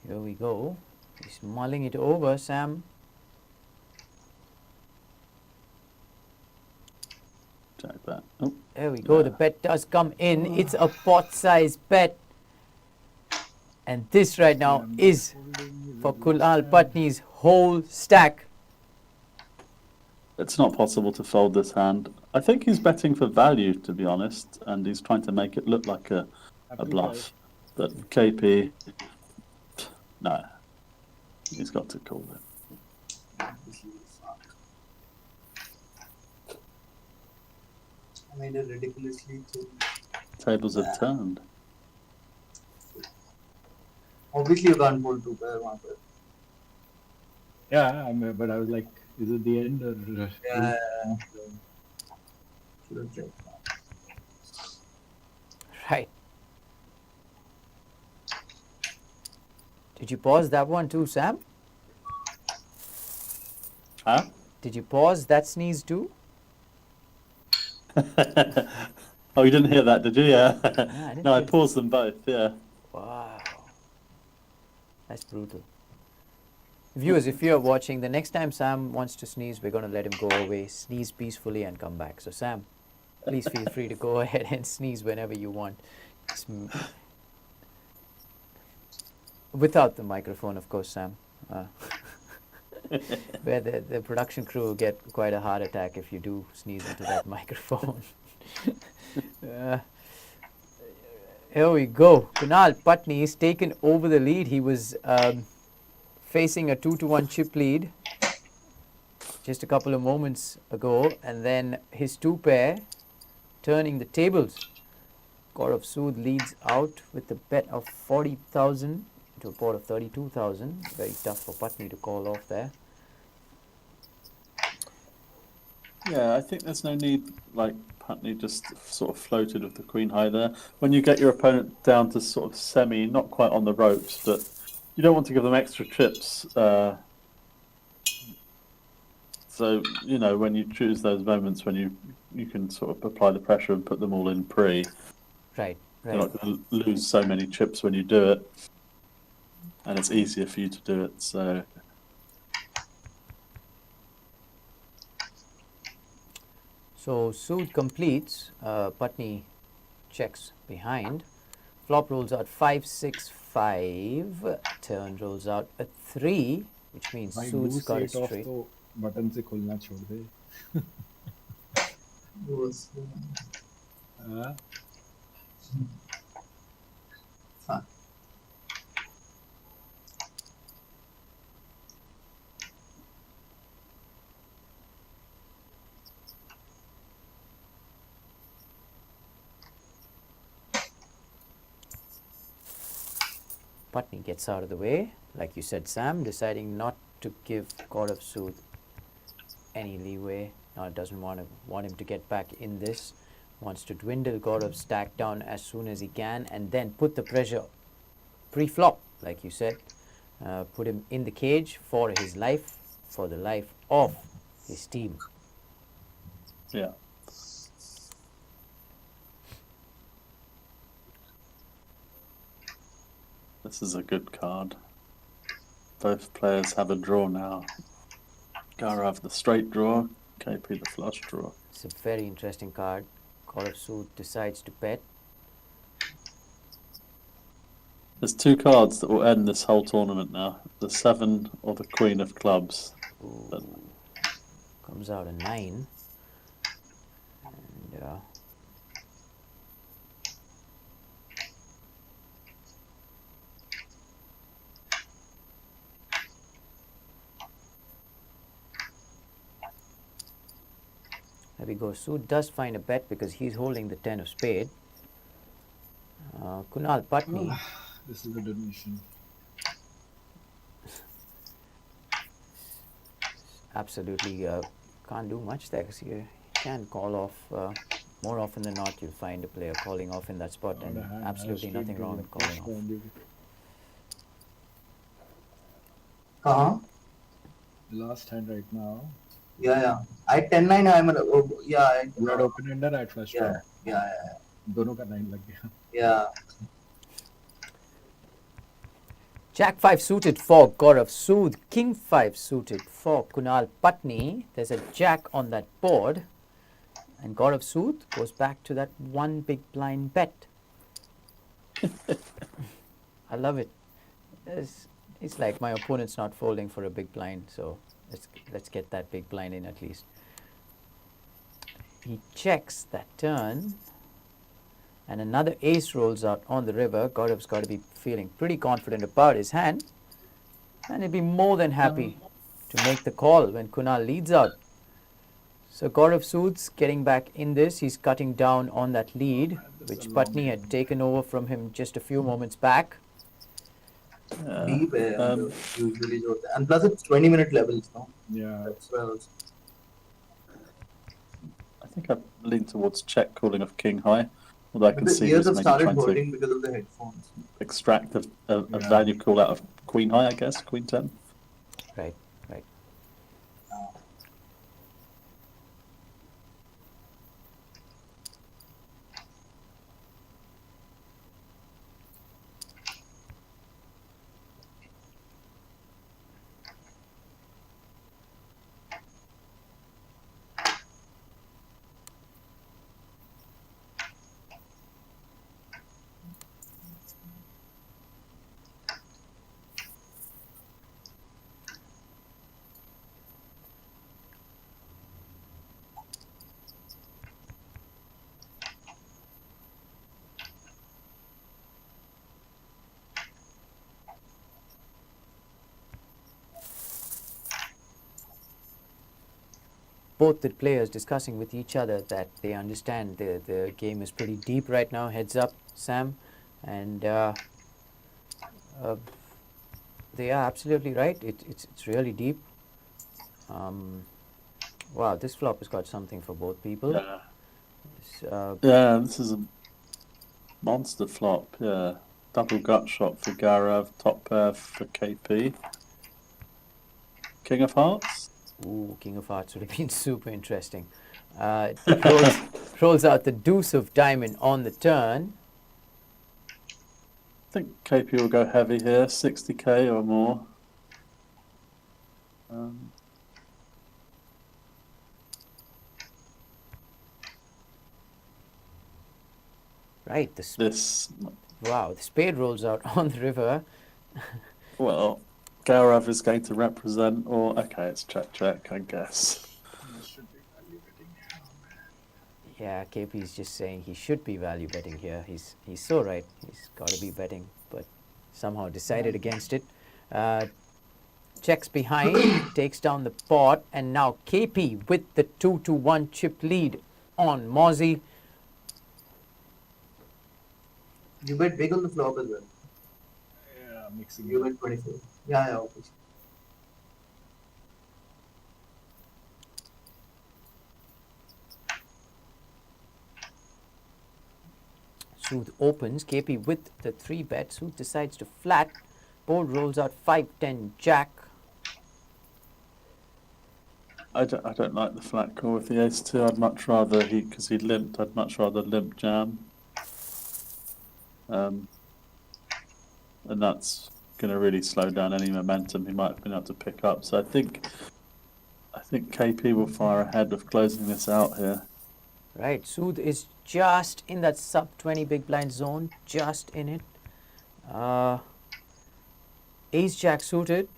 Here we go. He's mulling it over, Sam. Check that. Oh, there we go. The bet does come in. It's a pot-sized bet. And this right now is for Kunal Putney's whole stack. It's not possible to fold this hand. I think he's betting for value, to be honest, and he's trying to make it look like a bluff. But KP, no, he's got to call it. I made it ridiculously too. Tables have turned. Obviously, you can't fold 2 pair, 1 pair. Yeah, but I was like, is it the end or? Yeah. Right. Did you pause that one too, Sam? Huh? Did you pause that sneeze too? Oh, you didn't hear that, did you? Yeah. I didn't No, I hear- paused them both, yeah. Wow. That's brutal. Viewers, if you're watching, the next time Sam wants to sneeze, we're going to let him go away, sneeze peacefully and come back. So Sam, please feel free to go ahead and sneeze whenever you want. Without the microphone, of course, Sam. Where the production crew will get quite a heart attack if you do sneeze into that microphone. Here we go. Kunal Putney is taken over the lead. He was facing a 2-1 chip lead just a couple of moments ago, and then his 2 pair turning the tables. Gaurav Sood leads out with the bet of 40,000 to a pot of 32,000. Very tough for Putney to call off there. Yeah, I think there's no need, like Putney just sort of floated with the queen high there. When you get your opponent down to sort of semi, not quite on the ropes, but you don't want to give them extra chips. So, you know, when you choose those moments when you can sort of apply the pressure and put them all in pre. Right. You're not going to lose so many chips when you do it. And it's easier for you to do it, so... So Sood completes, Putney checks behind. Flop rolls out 5-6-5. Turn rolls out a 3, which means भाई Sood's loose got a eight off straight. तो button से खुलना छोड़ दे. हाँ. Patni gets out of the way, like you said, Sam, deciding not to give Gaurav Sood any leeway. Doesn't want him to get back in this. Wants to dwindle Gaurav's stack down as soon as he can, and then put the pressure pre-flop, like you said. Put him in the cage for his life, for the life of his team. Yeah. This is a good card. Both players have a draw now. Gaurav the straight draw, KP the flush draw. It's a very interesting card. Gaurav Sood decides to bet. There's two cards that will end this whole tournament now. The 7 or the Queen of Clubs. But comes out a 9. And there we go. Sood does find a bet because he's holding the 10 of spade. Kunal Patni. This is a donation. Absolutely can't do much there because you can call off more often than not. You'll find a player calling off in that spot, and absolutely nothing wrong with calling off. The last hand right now. Yeah. I 10-9 I'm You had open ender at first. Yeah. दोनों का 9 लग गया. Yeah. Jack 5 suited for Gaurav Sood. King 5 suited for Kunal Patni. There's a jack on that board. And Gaurav Sood goes back to that one big blind bet. I love it. It's like my opponent's not folding for a big blind, so let's get that big blind in at least. He checks that turn. And another ace rolls out on the river. Gaurav's got to be feeling pretty confident about his hand. And he'll be more than happy to make the call when Kunal leads out. So Gaurav Sood's getting back in this. He's cutting down on that lead, which Patni had taken over from him just a few moments back. Deep usually, and plus it's 20-minute levels, no? Yeah. That's well. I think I lean towards check calling of King High. Although I can see ears this have maybe started trying hurting to because of the headphones. extract a value call out of Queen High, I guess, Queen 10. Right. Both the players discussing with each other that they understand the game is pretty deep right now. Heads up, Sam. And they are absolutely right. It's really deep. Wow, this flop has got something for both people. Yeah, this is a monster flop. Yeah, double gut shot for Gaurav, top pair for KP. King of Hearts. Ooh, King of Hearts would have been super interesting. Rolls out the deuce of diamond on the turn. I think KP will go heavy here, 60k or more. Right, wow, the spade rolls out on the river. Well, Gaurav is going to represent, or okay, it's check, I guess. Yeah, KP is just saying he should be value betting here. He's so right. He's got to be betting, but somehow decided against it. Checks behind, takes down the pot, and now KP with the 2-1 chip lead on Mozzie. You bet big on the flop as well. Yeah, mixing. You went 24. Yeah, okay. Sood opens, KP with the 3-bet. Sood decides to flat. Board rolls out 5-10 jack. I don't like the flat call with the ace-2. I'd much rather, because he limped, I'd much rather limp jam. And that's going to really slow down any momentum he might have been able to pick up. So I think KP will fire ahead of closing this out here. Right, Sood is just in that sub 20 big blind zone, just in it. Ace jack suited,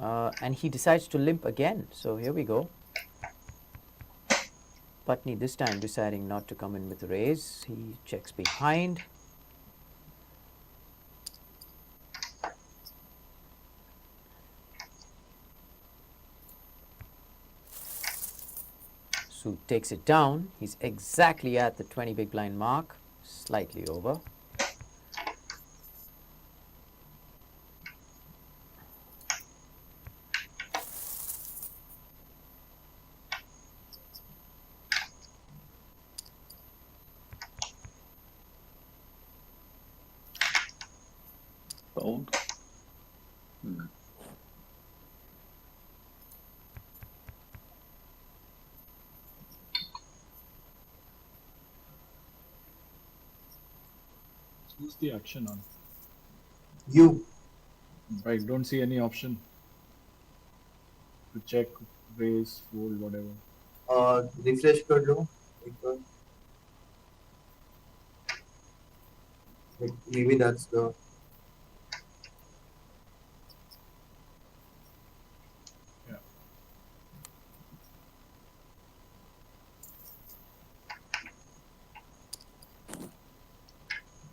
and he decides to limp again. So here we go. Putney this time deciding not to come in with a raise. He checks behind. Sood takes it down. He's exactly at the 20 big blind mark, slightly over. Fold. Who's the action on? You. I don't see any option to check, raise, fold, whatever. Refresh कर लो एक बार. Maybe that's the.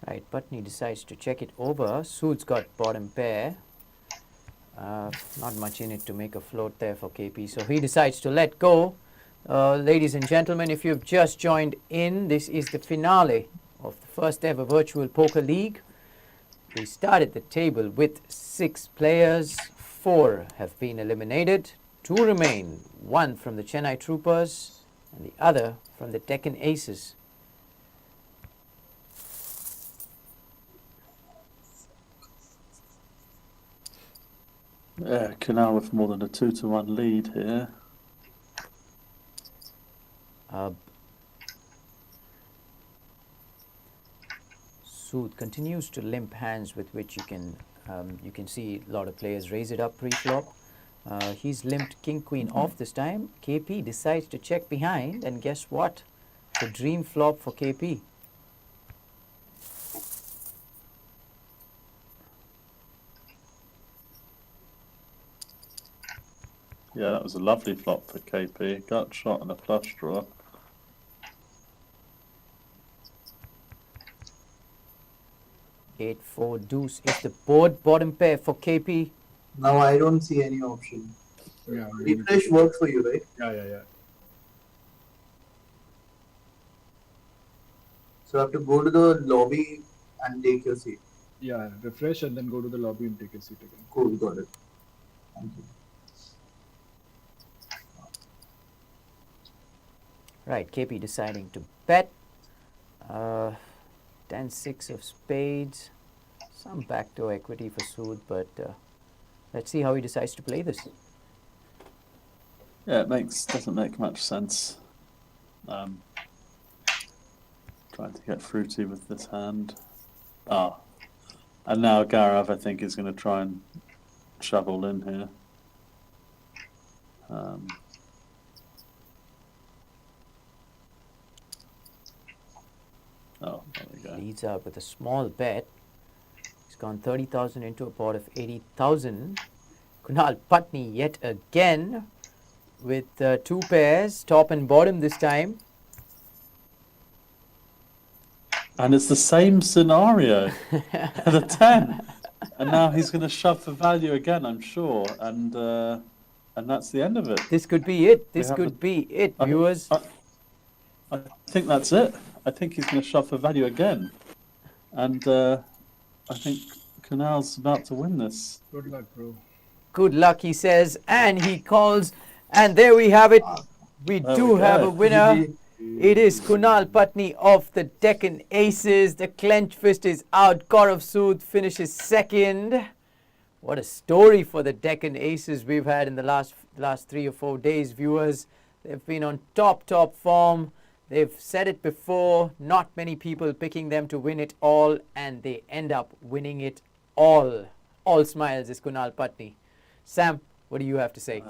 Right, Putney decides to check it over. Sood's got bottom pair. Not much in it to make a float there for KP, so he decides to let go. Ladies and gentlemen, if you've just joined in, this is the finale of the first ever virtual poker league. We started the table with 6 players. 4 have been eliminated. 2 remain, 1 from the Chennai Troopers and the other from the Deccan Aces. Yeah, Kunal with more than a 2-1 lead here. Sood continues to limp hands with which you can see a lot of players raise it up pre-flop. He's limped king queen off this time. KP decides to check behind, and guess what? The dream flop for KP. Yeah, that was a lovely flop for KP. Gut shot and a flush draw. Eight, 4 deuce is the board bottom pair for KP. Now I don't see any option. Yeah. Refresh works for you, right? Yeah. So I have to go to the lobby and take your seat. Yeah, refresh and then go to the lobby and take a seat again. Cool, got it. Thank you. Right, KP deciding to bet. 10-6 of spades. Some backdoor equity for Sood, but let's see how he decides to play this. Yeah, it doesn't make much sense. Trying to get fruity with this hand. And now Gaurav, I think, is going to try and shovel in here. There we go. Leads out with a small bet. He's gone 30,000 into a pot of 80,000. Kunal Putney yet again with 2 pairs, top and bottom this time. And it's the same scenario at a 10. And now he's going to shove for value again, I'm sure. And that's the end of it. This could be it. This could be it, viewers. I think that's it. I think he's going to shove for value again. And I think Kunal's about to win this. Good luck, bro. Good luck, he says, and he calls, and there we have it. We There do we have go. a winner. It is Kunal Patni of the Deccan Aces. The clench fist is out. Gaurav Sood finishes second. What a story for the Deccan Aces we've had in the last 3 or 4 days, viewers. They've been on top form. They've said it before, not many people picking them to win it all, and they end up winning it all. All smiles is Kunal Patni. Sam, what do you have to say?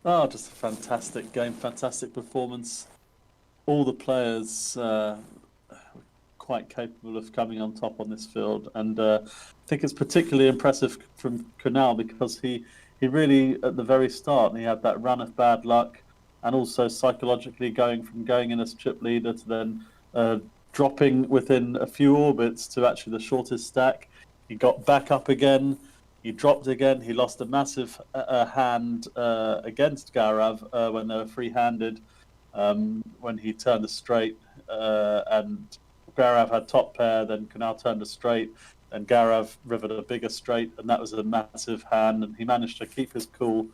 Oh, just a fantastic game, fantastic performance. All the players quite capable of coming on top on this field, and I think it's particularly impressive from Kunal because he really, at the very start, he had that run of bad luck, and also psychologically going in as chip leader to then dropping within a few orbits to actually the shortest stack. He got back up again. He dropped again. He lost a massive hand against Gaurav when they were free-handed when he turned a straight. And Gaurav had top pair, then Kunal turned a straight, and Gaurav rivered a bigger straight, and that was a massive hand. And he managed to keep his cool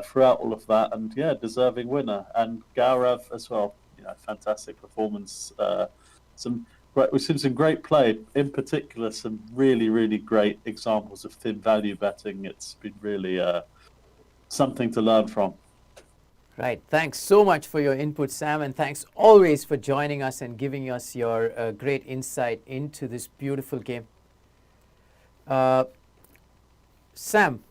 throughout all of that. And yeah, deserving winner. And Gaurav as well, fantastic performance. We've seen some great play, in particular some really, really great examples of thin value betting. It's been really something to learn from. Right. Thanks so much for your input, Sam, and thanks always for joining us and giving us your great insight into this beautiful game. Sam,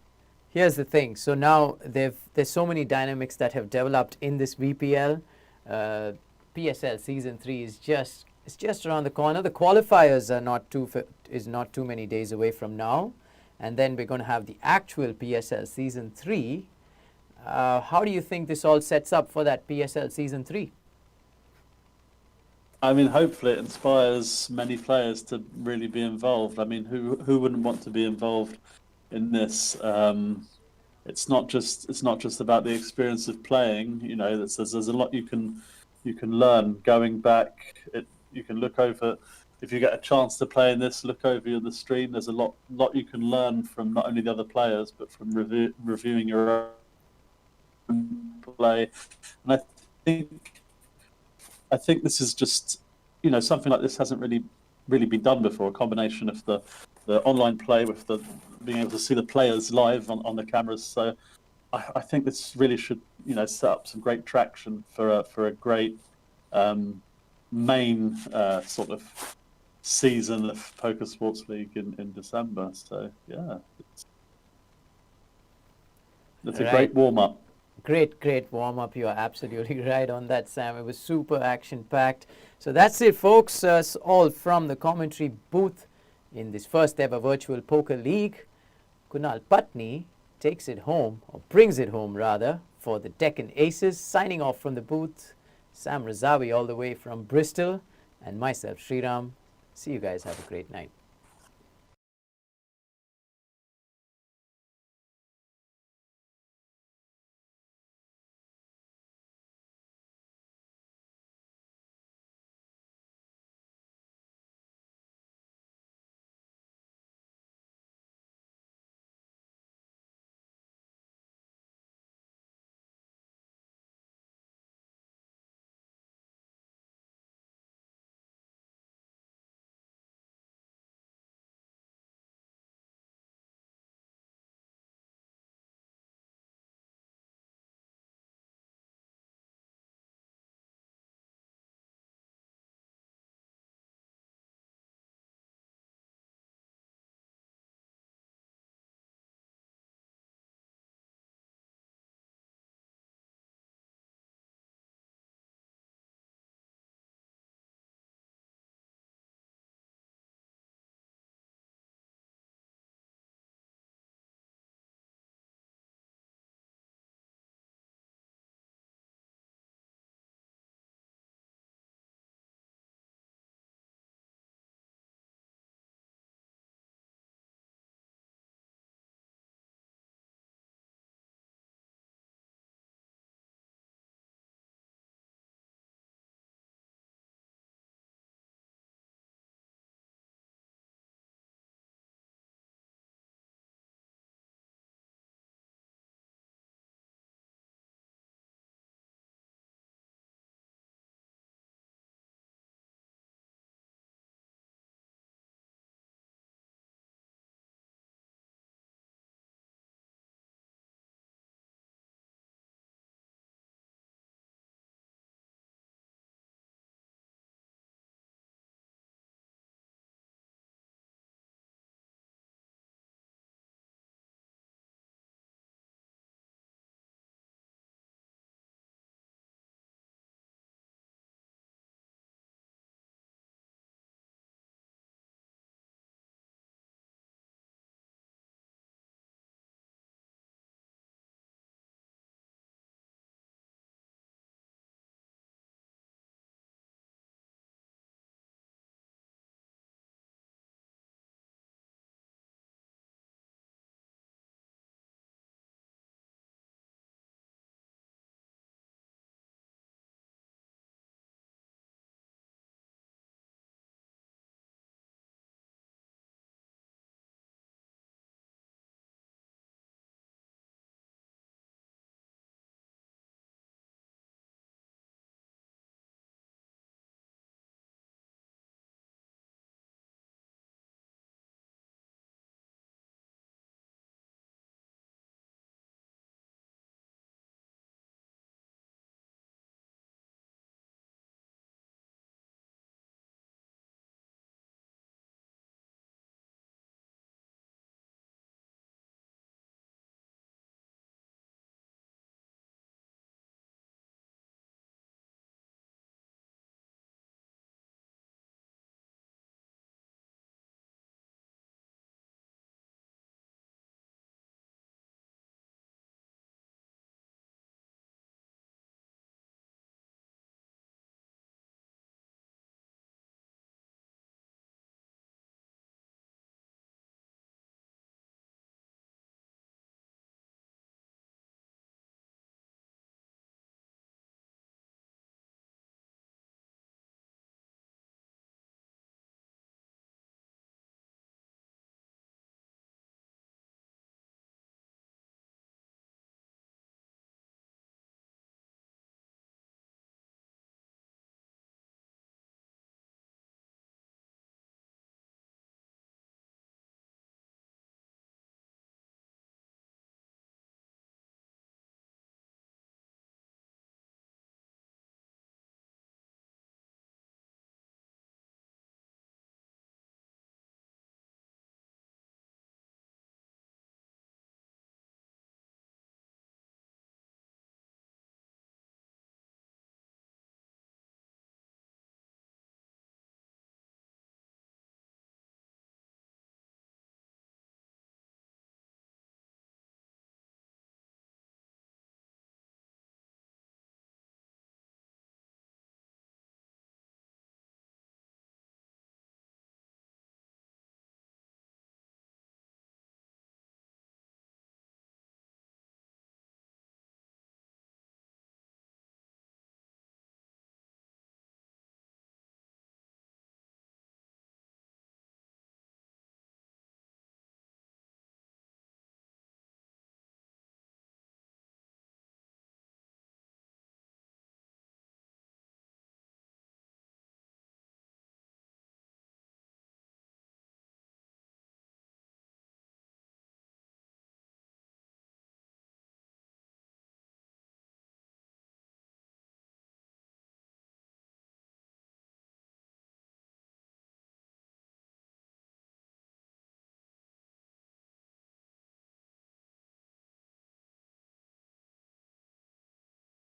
here's the thing. So now there's so many dynamics that have developed in this VPL. PSL Season 3 is just around the corner. The qualifiers are not too many days away from now, and then we're going to have the actual PSL Season 3. How do you think this all sets up for that PSL Season 3? I mean, hopefully it inspires many players to really be involved. I mean, who wouldn't want to be involved in this? It's not just about the experience of playing. There's a lot you can learn going back. You can look over, if you get a chance to play in this, look over the stream. There's a lot you can learn from not only the other players, but from reviewing your own play. And I think this is just, something like this hasn't really been done before. A combination of the online play with the being able to see the players live on the cameras. So I think this really should, set up some great traction for a great main sort of season of Poker Sports League in December. So yeah, it's a great warm-up. Great warm-up. You are absolutely right on that, Sam. It was super action-packed. So that's it, folks. All from the commentary booth in this first ever virtual poker league. Kunal Patni takes it home, or brings it home rather, for the Deccan Aces. Signing off from the booth, Sam Razavi all the way from Bristol, and myself, Sriram. See you guys. Have a great night.